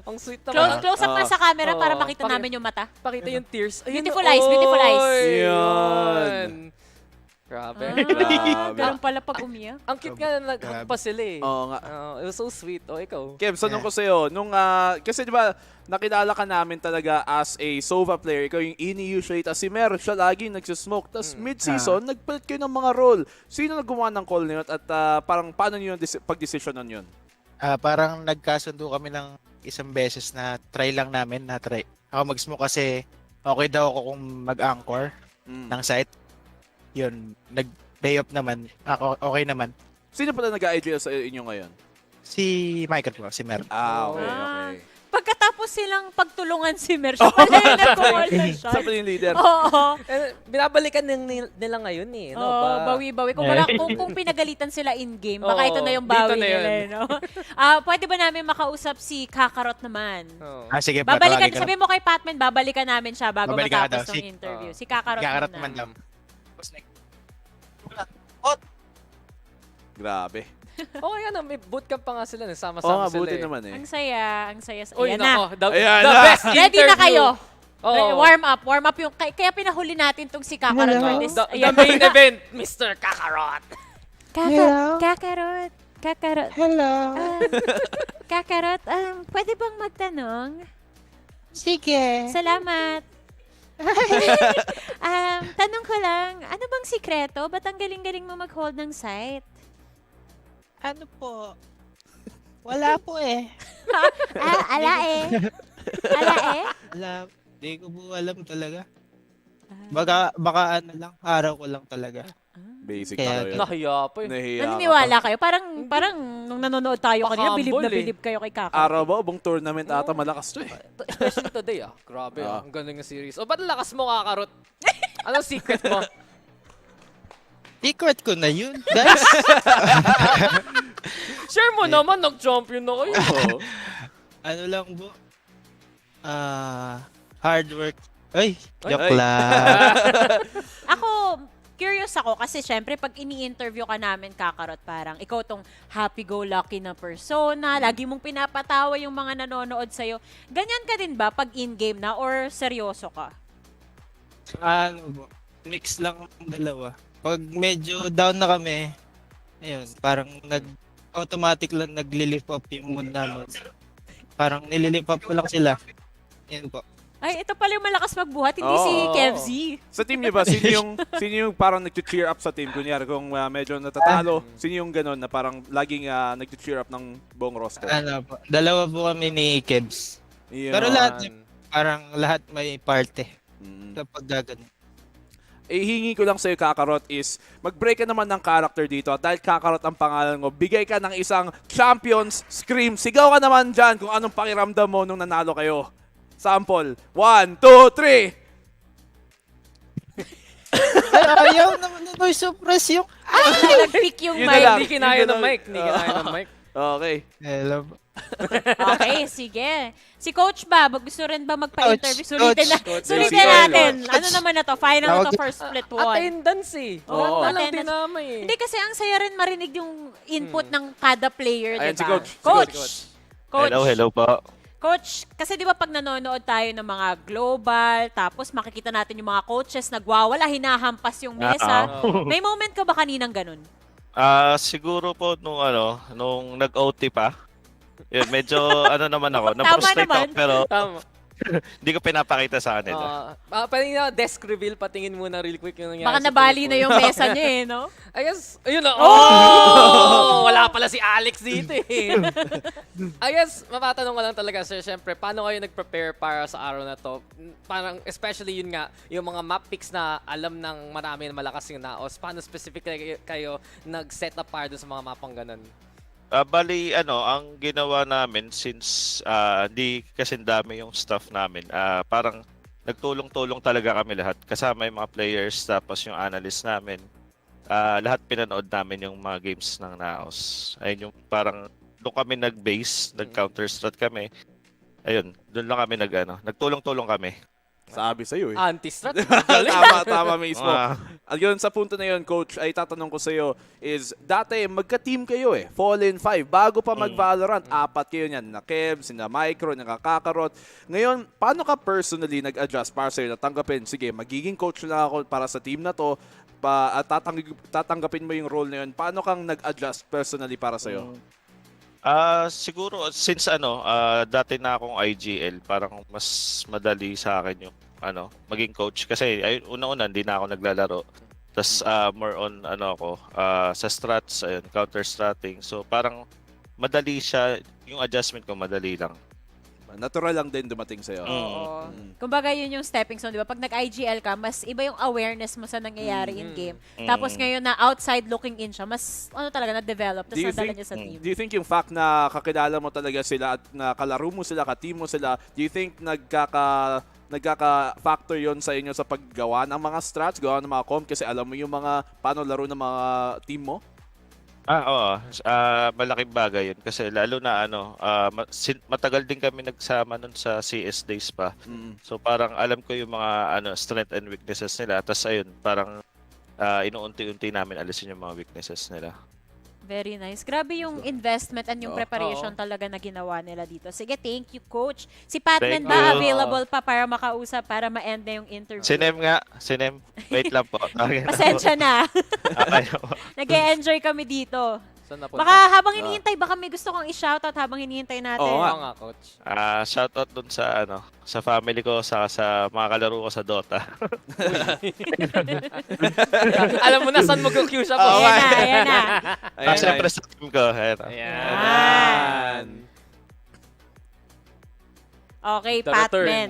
Ang sweet naman. Close up nga sa camera para makita namin yung mata. Pakita yung tears. Beautiful eyes. Yun. Grabe. Ganun pala pag umiyak. Ang cute nga na nag-hug pa sila eh. Oo nga. It was so sweet. Ikaw. Kev, tanong ko sa'yo, kasi di ba, nakilala ka namin talaga as a Sova player, ikaw yung ini-usually, tapos si Mer, siya lagi nagsismoke, tapos mid-season, nagpalit kayo ng mga role. Sino naggumawa ng call na yun at parang paano nyo yung pag-desisyonan yun? Parang nagkasundo kami ng isang beses na try lang namin na try. Ako mag-smoke kasi okay daw ako kung mag-anchor ng site. Yun, nag-day off naman. Ako, okay naman. Sino pala nag-IGL sa inyo ngayon? Si Michael po, si Mer. Okay. Pagkatapos silang pagtulungan si Mer, siya pala yung nag-call na siya. Siya pala yung leader. Oo. Binabalikan nila ngayon eh. Bawi-bawi. Kung pinagalitan sila in-game, baka ito na yung bawi nila. No? Pwede ba namin makausap si Kakarot naman? Sige, babalikan, sabi mo kay Patman, babalikan namin siya bago babalikan matapos ng interview. Si Kakarot naman daw. Grabe. Okay na, may bootcamp pa nga sila. Oo Sama-sama nga, sila buti eh. naman eh. Ang saya, ang saya. Uy, Ayan nako, na. Ayan the na. best Ready na interview. kayo. Oo. Warm up yung, kaya pinahuli natin tong si Kakarot for this. The main event, Mr. Kakarot. Kakarot. Kakarot. Hello. Kakarot, pwede bang magtanong? Sige. Salamat. Tanong ko lang, ano bang sikreto? Ba't ang galing-galing mo mag-hold ng site? Ano po? Wala po eh. Ala eh. Ala eh? Wala. Hindi ko po alam talaga. Baka ano lang, araw ko lang talaga. Basic Kaya talaga yun. Nahiya pa eh. Nahiya ka Naniniwala pa. kayo? Parang nung nanonood tayo kanina, bilib na Humble eh. bilib kayo kay Kakarot. Araw ba? Buong tournament ata malakas to eh. Especially today Grabe ang galing ng series. O ba't lakas mo, Kakarot? Anong secret mo? Secret ko na yun, guys. Share mo naman, nag-champion na kayo. Ano lang po? Hard work. Ay, joke Ay. lang. Ako, curious ako kasi syempre pag ini-interview ka namin, Kakarot, parang ikaw tong happy-go-lucky na persona, lagi mong pinapatawa yung mga nanonood sa'yo. Ganyan ka din ba pag in-game na or seryoso ka? Ano po? Mix lang ang dalawa. Pag medyo down na kami, ayun, parang automatic lang nagli-lift up yung mood namin. Parang nililift up ko lang sila. Yan po. Ay, ito pala yung malakas magbuhat, hindi si Kevz. Sa team niyo ba, sino yung parang nag-cheer up sa team? Kunyari, kung medyo natatalo, sino yung gano'n na parang laging nag-cheer up ng buong roster? Ano po? Dalawa po kami ni Kevz. Pero lahat, parang lahat may parte. Kapag gagano. Hingi ko lang sa'yo, Kakarot, is mag-break ka naman ng character dito. At dahil Kakarot ang pangalan mo, bigay ka ng isang Champions Scream. Sigaw ka naman dyan kung anong pakiramdam mo nung nanalo kayo. Sample. 1, 2, 3. Ayaw naman na noise suppress yung... Nag-pick yung Yun mic. na lang. Hindi kinaya ng mic. Hindi kinaya ng mic. Okay. Hello. Okay, sige. Si Coach ba, gusto rin ba magpa-interview? Coach. Sulitin natin. Ano naman na to? Final na to for split 1. Attendance eh. Oo. Walang dinamay eh. Hindi kasi ang saya rin marinig yung input ng kada player, Ayan, diba? si Coach. Coach. Hello po. Coach, kasi di ba pag nanonood tayo ng mga global, tapos makikita natin yung mga coaches nagwawala, hinahampas yung mesa. May moment ka ba kaninang ganun? Siguro po nung nag-OT pa. Yun, medyo naman ako, Tama na-frustrate naman. ako pero Tama. hindi ko pinapakita sa kanila. Pwede na desk reveal, patingin muna real quick yung nangyari. Baka sa nabali table. na yung mesa niya eh, no? I guess, ayun na. Oh! Wala pala si Alex dito eh. I guess, mapatanong ko lang talaga, sir, syempre, paano kayo nag-prepare para sa araw na to? Parang, especially yun nga, yung mga map picks na alam ng marami na malakas yung NAOS, paano specific kayo nag-set up para sa mga mapang ganun? Bali, ang ginawa namin since di kasi dami yung staff namin, parang nagtulong-tulong talaga kami lahat. Kasama yung mga players, tapos yung analyst namin. Lahat pinanood namin yung mga games ng NAOS. Ayun yung parang, doon kami nag-base, nag-counter-strat kami. Ayun, doon lang kami nagtulong-tulong kami. Sabi sa'yo eh. Anti-strat. Tama mismo. At yun, sa punto na yun, Coach, ay tatanong ko sa'yo is, dati magka-team kayo eh, Fallen 5. Bago pa mag-Valorant, 4 kayo niyan. Na Kev, sina Micro, na Kakarot. Ngayon, paano ka personally nag-adjust para sa'yo natanggapin? Sige, magiging coach na ako para sa team na to, at tatanggapin mo yung role na yun. Paano kang nag-adjust personally para sa'yo? Siguro since dati na akong IGL, parang mas madali sa akin yung maging coach kasi una-una hindi na ako naglalaro. Tas more on sa strats, counter stratting. So parang madali siya, yung adjustment ko madali lang. Natural lang din dumating sa'yo. Oo. Kumbaga yun yung stepping stone, di ba? Pag nag-IGL ka, mas iba yung awareness mo sa nangyayari in-game. Tapos ngayon na outside looking in siya, mas talaga na-develop, tapos nadala niya sa team. Do you think yung fact na kakilala mo talaga sila at nakalaro mo sila, ka-team mo sila, do you think nagkaka-factor yon sa inyo sa paggawa ng mga strats, gawa ng mga comp kasi alam mo yung mga paano laro ng mga team mo? Oo. Malaking bagay yun. Kasi lalo na matagal din kami nagsama nun sa CS days pa. So parang alam ko yung mga strength and weaknesses nila. Tapos ayun, parang inuunti-unti namin alisin yung mga weaknesses nila. Very nice. Grabe yung investment and yung preparation talaga na ginawa nila dito. Sige, thank you, Coach. Si Patman Thank ba you. available pa para makausap, para ma-end na yung interview? Sinem nga. Sinem. Wait lang po. Pasensya na. Okay po. Nag-e-enjoy kami dito. Saan napunta? Baka habang hinihintay, baka may gusto kong i-shoutout habang hinihintay natin. Oo nga, Coach. Shoutout dun sa sa family ko sa mga kalaro ko sa Dota. Alam mo na saan mo cue siya po. Ayan na. Siyempre sa team ko. Ayan. Okay, The Patman. return.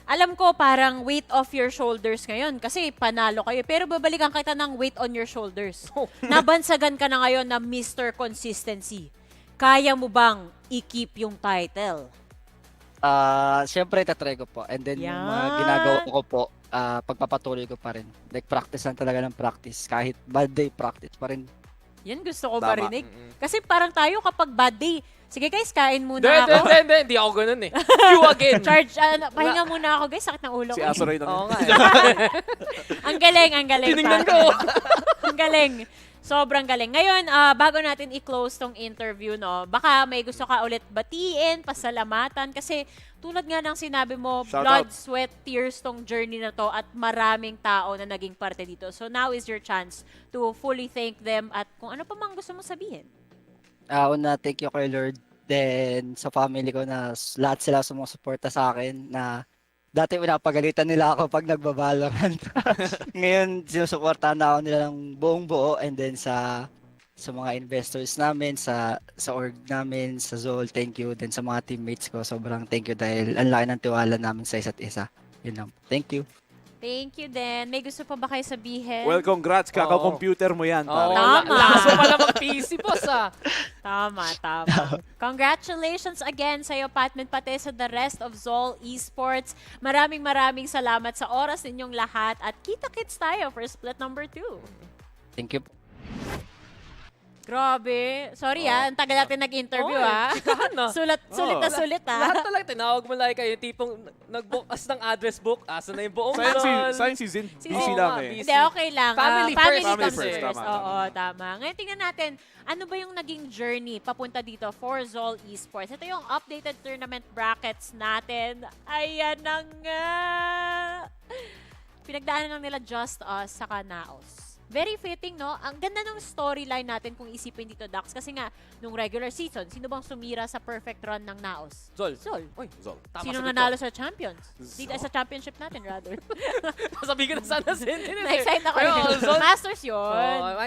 Alam ko parang weight off your shoulders ngayon kasi panalo kayo. Pero babalikan kita ng weight on your shoulders. Nabansagan ka na ngayon na Mr. Consistency. Kaya mo bang i-keep yung title? Siyempre tatry ko po. And then yung mga Yan. ginagawa ko po, pagpapatuloy ko pa rin. Like practice lang talaga ng practice. Kahit bad day, practice pa rin. Yan gusto ko Tama. marinig. Kasi parang tayo kapag bad day, sige guys, kain muna ako. Hindi ako ganun eh. You again. Charge, pahinga muna ako guys, sakit ng ulo ko. Si Asoray na. Oo nga. Ang galing. Tinignan Pat. ko. Ang galing. Sobrang galing. Ngayon, bago natin i-close tong interview, no, baka may gusto ka ulit batiin, pasalamatan, kasi tulad nga ng sinabi mo, Shout blood, out. sweat, tears tong journey na to at maraming tao na naging parte dito. So now is your chance to fully thank them at kung ano pa mang gusto mong sabihin. Una, thank you kay Lord. Then, sa family ko na lahat sila sumusuporta sa akin na dati pinapagalitan nila ako pag nagbabalorant. Ngayon, sinusuportahan na ako nila ng buong buo. And then sa mga investors namin, sa org namin, sa ZOL, thank you. Then sa mga teammates ko, sobrang thank you dahil ang laki ng tiwala namin sa isa't isa. Yun lang. Thank you. Thank you din. May gusto pa ba kayo sabihin? Well, congrats. Kaka-computer mo yan, pare. Tama. Lakas mo pala mag-PC, boss ah. Tama. Congratulations again sa iyo, Patman, pati sa the rest of ZOL Esports. Maraming salamat sa oras ninyong lahat at kita-kits tayo for split number 2. Thank you. Grabe. Sorry ang tagal natin nag-interview Chikahan na. Sulit Lahat talaga, tinawag mo like kayo, tipong nag-book as ng address book, asa na yung buong Sayang si Zin. Busy lang eh. Hindi, okay lang. Family comes first. first. Tama. Oo, tama. Ngayon tingnan natin, ano ba yung naging journey papunta dito for ZOL Esports? Ito yung updated tournament brackets natin. Ayan na nga. Pinagdaanan lang nila Just Us sa NAOS. Very fitting, no? Ang ganda ng storyline natin kung isipin dito, Dax. Kasi nga, nung regular season, sino bang sumira sa perfect run ng NAOS? ZOL. Uy, ZOL. Tama sino sagot nanalo ko. sa champions? Dito sa championship natin, rather. Sabi ko na sana sentence. Na-excite ako. Pero ZOL, Masters yun.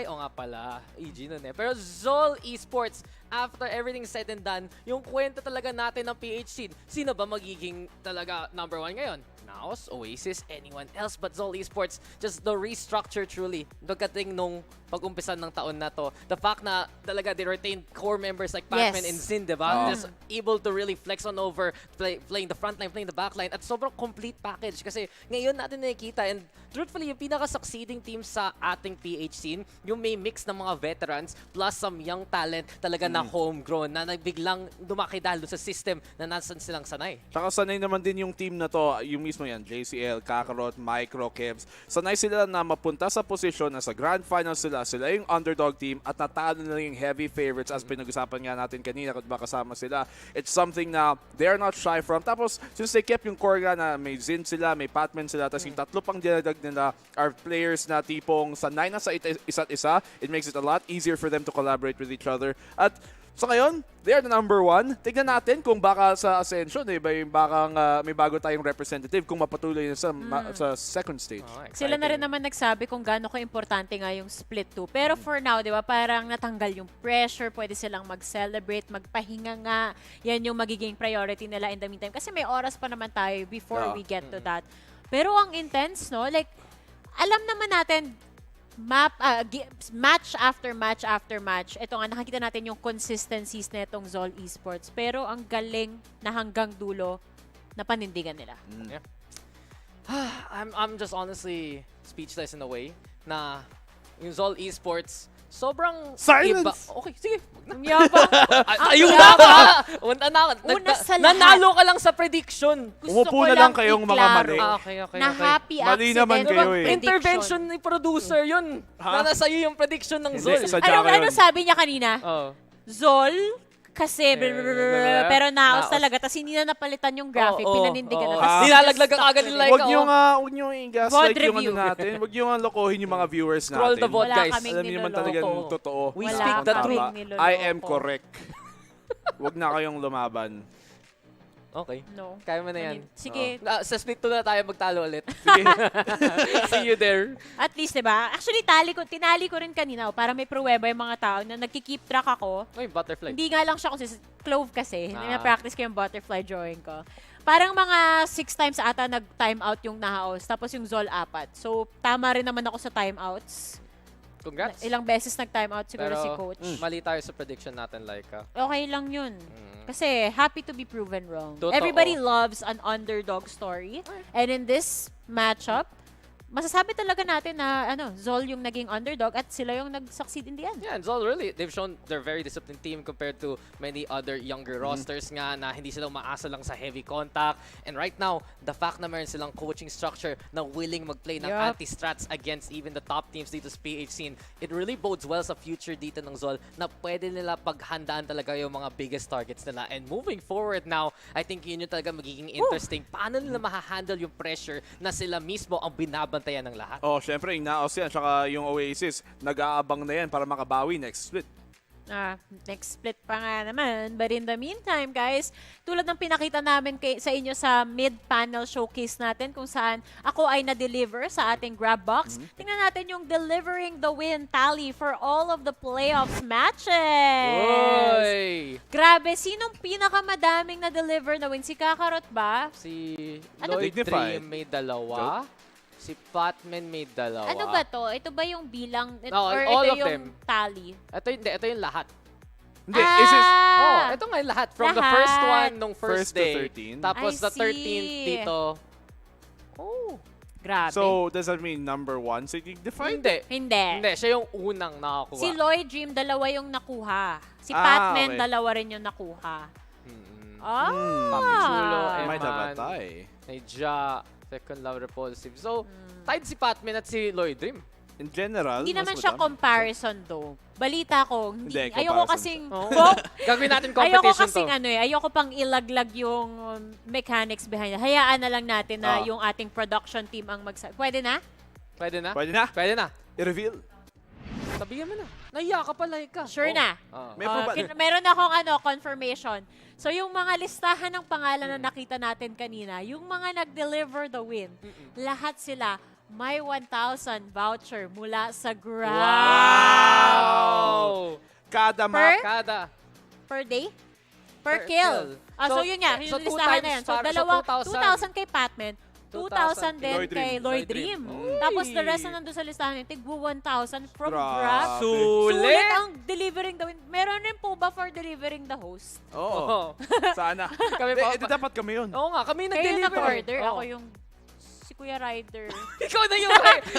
Oo nga pala. EG nun eh. Pero ZOL Esports, after everything said and done, yung kwento talaga natin ng PH scene, sino ba magiging talaga number 1 ngayon? NAOS, Oasis, anyone else but ZOL Esports. Just the restructure truly. Pagdating nung pag-umpisan ng taon na to, the fact na talaga they retained core members like Pacman and Zin, diba? Just able to really flex on over, playing the front line, playing the back line, at sobrang complete package. Kasi ngayon natin nakikita, and truthfully, yung pinaka-succeeding team sa ating PH scene, yung may mix ng mga veterans plus some young talent talaga na homegrown, na nagbiglang dumaki dahil sa system na nasan silang sanay. Tsaka sanay naman din yung team na to, yung mismo yan, JCL, Kakarot, Micro, Kebs. Sanay sila na mapunta sa posisyon na sa Grand Final sila yung underdog team at natalo na yung heavy favorites as pinag-usapan nga natin kanina kung ba kasama sila. It's something na they are not shy from. Tapos, since they kept yung core nga na may Zin sila, may Patman sila, tapos yung tatlo pang dinadag nila are players na tipong sanay na sa isa't isa. It makes it a lot easier for them to collaborate with each other. At so ngayon, they are the number 1. Tignan natin kung baka sa Ascension, may bago tayong representative kung mapatuloy na sa second stage. Sila na rin naman nagsabi kung gaano ka-importante nga yung split 2. Pero for now, di ba, parang natanggal yung pressure, pwede silang mag-celebrate, magpahinga nga. Yan yung magiging priority nila in the meantime. Kasi may oras pa naman tayo before we get to that. Pero ang intense, no? Like, alam naman natin, match after match after match. Ito nga, nakikita natin yung consistencies na itong ZOL Esports. Pero ang galing na hanggang dulo na panindigan nila. Yeah. I'm just honestly speechless in a way na yung ZOL Esports sobrang Silence! iba. Okay, sige. Ang yabang. Ayun na ka! Una sa lahat. Nanalo ka lang sa prediction. Umupo na lang kayong mga mali. Okay. Na happy Mali accident. naman kayo eh. Intervention ni producer yun. Na nasa iyo yung prediction ng Hindi, Zol. sadya ka Ano yun. sabi niya kanina? Oh. Zol, kasi pero Naos. naos talaga. Tapos hindi na napalitan yung graphic. Pinanindigan na. Tapos Nilalaglag ang agad nila. Huwag nyo i-gaslight VOD yung ano review. natin. Huwag nyo lokohin yung mga viewers natin. Scroll the vote, Wala guys. kaming Alam niyo naman talagang totoo. We Wala speak the kaming truth. niloloko. I am correct. Huwag na kayong lumaban. Okay. No. Kaya mo na yan. Sige. Sa split 2 na tayo magtalo ulit. Sige. See you there. At least, diba? Actually, tinali ko rin kanina para may pruweba yung mga tao na nagki-keep track ako. Ay, butterfly. Hindi nga lang siya kasi clove kasi. Na-practice ko yung butterfly drawing ko. Parang mga 6 times ata nag-time out yung NAOS. Tapos yung ZOL 4. So, tama rin naman ako sa timeouts. Congrats. Ilang beses nag-time out siguro Pero, si coach. mali tayo sa prediction natin, Laika. Okay lang yun. Kasi happy to be proven wrong. Totoo. Everybody loves an underdog story. And in this matchup, masasabi talaga natin na ZOL yung naging underdog at sila yung nag-succeed in the end. Yeah, and ZOL really, they've shown they're very disciplined team compared to many other younger rosters nga na hindi sila umaasa lang sa heavy contact. And right now, the fact na meron silang coaching structure na willing mag-play ng anti-strats against even the top teams dito sa PH scene, it really bodes well sa future dito ng ZOL na pwede nila paghandaan talaga yung mga biggest targets nila. And moving forward now, I think yun yung talaga magiging interesting. Paano nila mahahandle yung pressure na sila mismo ang binabantayan ng lahat? Oh, syempre, yung NAOS yan, tsaka yung Oasis, nag-aabang na yan para makabawi next split. Next split pa nga naman. But in the meantime, guys, tulad ng pinakita namin sa inyo sa mid-panel showcase natin kung saan ako ay na-deliver sa ating grab box. Tingnan natin yung delivering the win tally for all of the playoffs matches. Oy! Grabe, sinong pinakamadaming na-deliver na win? Si Kakarot ba? Si Ano Lloyd Dignified. Dream may dalawa. Si Patman may dalawa. Ano ba to? Ito ba yung bilang? No, or all ito of yung them. tally? Ito yung lahat. Hindi, is this... Oh, ito nga yung lahat. From the first one nung first to day. 13? Tapos I the see. 13th dito. Oh. Grabe. So, does that mean number 1 si Geek Fam? Hindi. Hindi. Hindi, siya yung unang nakakuha. Si Lloyd Dream, dalawa yung nakuha. Si Ah, Patman, okay. dalawa rin yung nakuha. Papichulo, May Eman, nabatay. Naija, Second Love Repulsive. So, tied si Patman at si Lloyd Dream. In general, Hindi mas naman siya madami. comparison though. Balita ko, Hindi, ayoko comparison kasing Gagawin natin ayoko competition kasing to. ayoko pang ilaglag yung mechanics behind it. Hayaan na lang natin na Ah. yung ating production team ang Pwede na? Pwede na? Pwede na? Pwede na. I-reveal. Sabihan mo na. Nahiya ka pala, Laika. Sure na. May pa ba? Meron akong confirmation. So yung mga listahan ng pangalan na nakita natin kanina, yung mga nag-deliver the win, lahat sila may 1,000 voucher mula sa Grab. Wow! Kada Per? Kada. Per day? Per kill. So yun nga, yung so two listahan na times yan. So para- dalawa, so 2,000 kay Patman, 2,000 din Lloyd kay Dream. Lloyd Dream. Tapos the rest na nandun sa listahan, tigwo 1,000 from Grabe. Grab. Sulit! ang delivering the win. Meron rin po ba for delivering the host? Oo. Sana. Kami Edi dapat kami yun. Oo nga, kami Kayo nag-deliver. nag-order, Oo. ako yung si Kuya Ryder. Ikaw na yung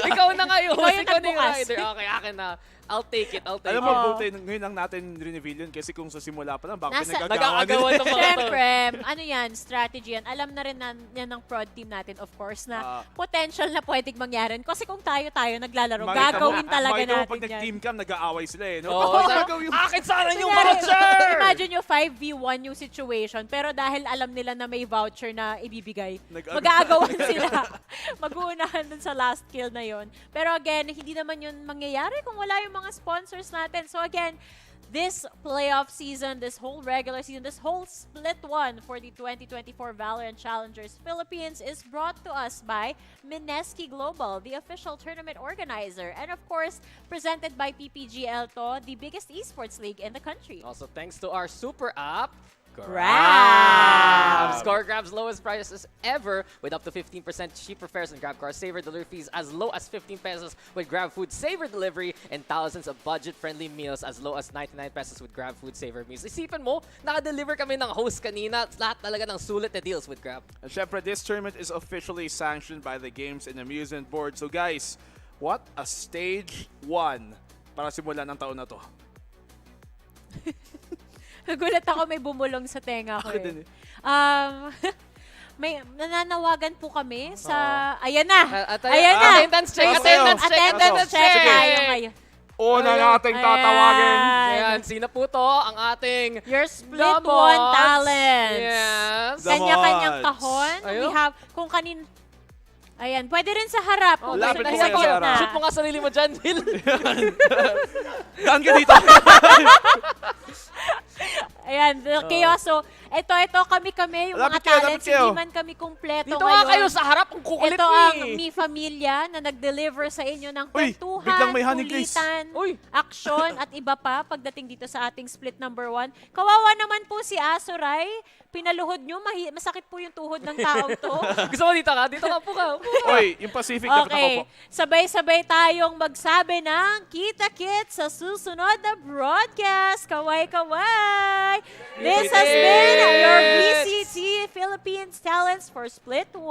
ikaw na ngayon. Ikaw yung Ikaw na yung nagbukas. rider. Okay, akin na. I'll take it. Alam mo, buti ngayon lang natin reveal yun kasi kung sa simula pa lang, baka nag-aagawan ng mga to. Siyempre, ano yan, strategy yan. Alam na rin yan ng prod team natin, of course, na potential na pwedeng mangyari. Kasi kung tayo naglalaro, gagawin talaga natin natin pag yan. nag-team cam, nag-aaway sila eh. No? Oo, akin sana yung voucher! Imagine nyo, 5v1 yung situation, pero dahil alam nila na may voucher na ibibigay, mag-aagawan sila. Mag-uunahan dun sa last kill na yon. Pero again, hindi naman yun mangyayari kung wala yung mga sponsors natin. So again, this playoff season, this whole regular season, this whole split one for the 2024 VALORANT Challengers Philippines is brought to us by Mineski Global, the official tournament organizer. And of course, presented by PPGL to, the biggest esports league in the country. Also, thanks to our super app, Grab! Score Grab's lowest prices ever with up to 15% cheaper fares and Grab Car Saver delivery fees as low as 15 pesos with Grab Food Saver delivery and thousands of budget-friendly meals as low as 99 pesos with Grab Food Saver meals. Isipin mo, naka-deliver kami ng host kanina. Lahat talaga ng sulit na deals with Grab. And syempre, this tournament is officially sanctioned by the Games and Amusement Board. So guys, what a stage 1 para simulan ng taon na to? Nagulat ako may bumulong sa tenga ko Ako din eh. May nananawagan po kami sa... Ayan na! Ayan na! Attendance check! Attendance check! Attendance check tayo ngayon. Una nating tatawagin. Ayan, sino po to? Ang ating Your split Damots. one talents. Yes. Kanya-kanyang Damots. kahon. Ayun. We have, kung kanin... Ayan, pwede rin sa harap. Oh, Kung lapit gusto po sa kayo sa gitna. harap. Shoot mo nga sarili mo dyan, Will. Gaan ka dito. Ayan, Keyoso. Ito, kami, yung Lapit mga kayo, talents, lapit kayo. hindi man kami kumpleto Dito ngayon. nga kayo sa harap, ang kukulit Ito mo ang eh. Mi Familia na nag-deliver sa inyo ng Uy, kwentuhan, biglang may honey glaze. kulitan, Uy. aksyon, at iba pa pagdating dito sa ating split number 1. Kawawa naman po si Asuray. Pinaluhod nyo, masakit po yung tuhod ng tao to. Gusto mo dito ka? Dito ka po ka. Oy, yung Pacific na Okay, sabay-sabay tayong magsabi ng kita-kit sa susunod na broadcast. Kaway-kaway! This has been your VCT Philippines Talents for Split 1.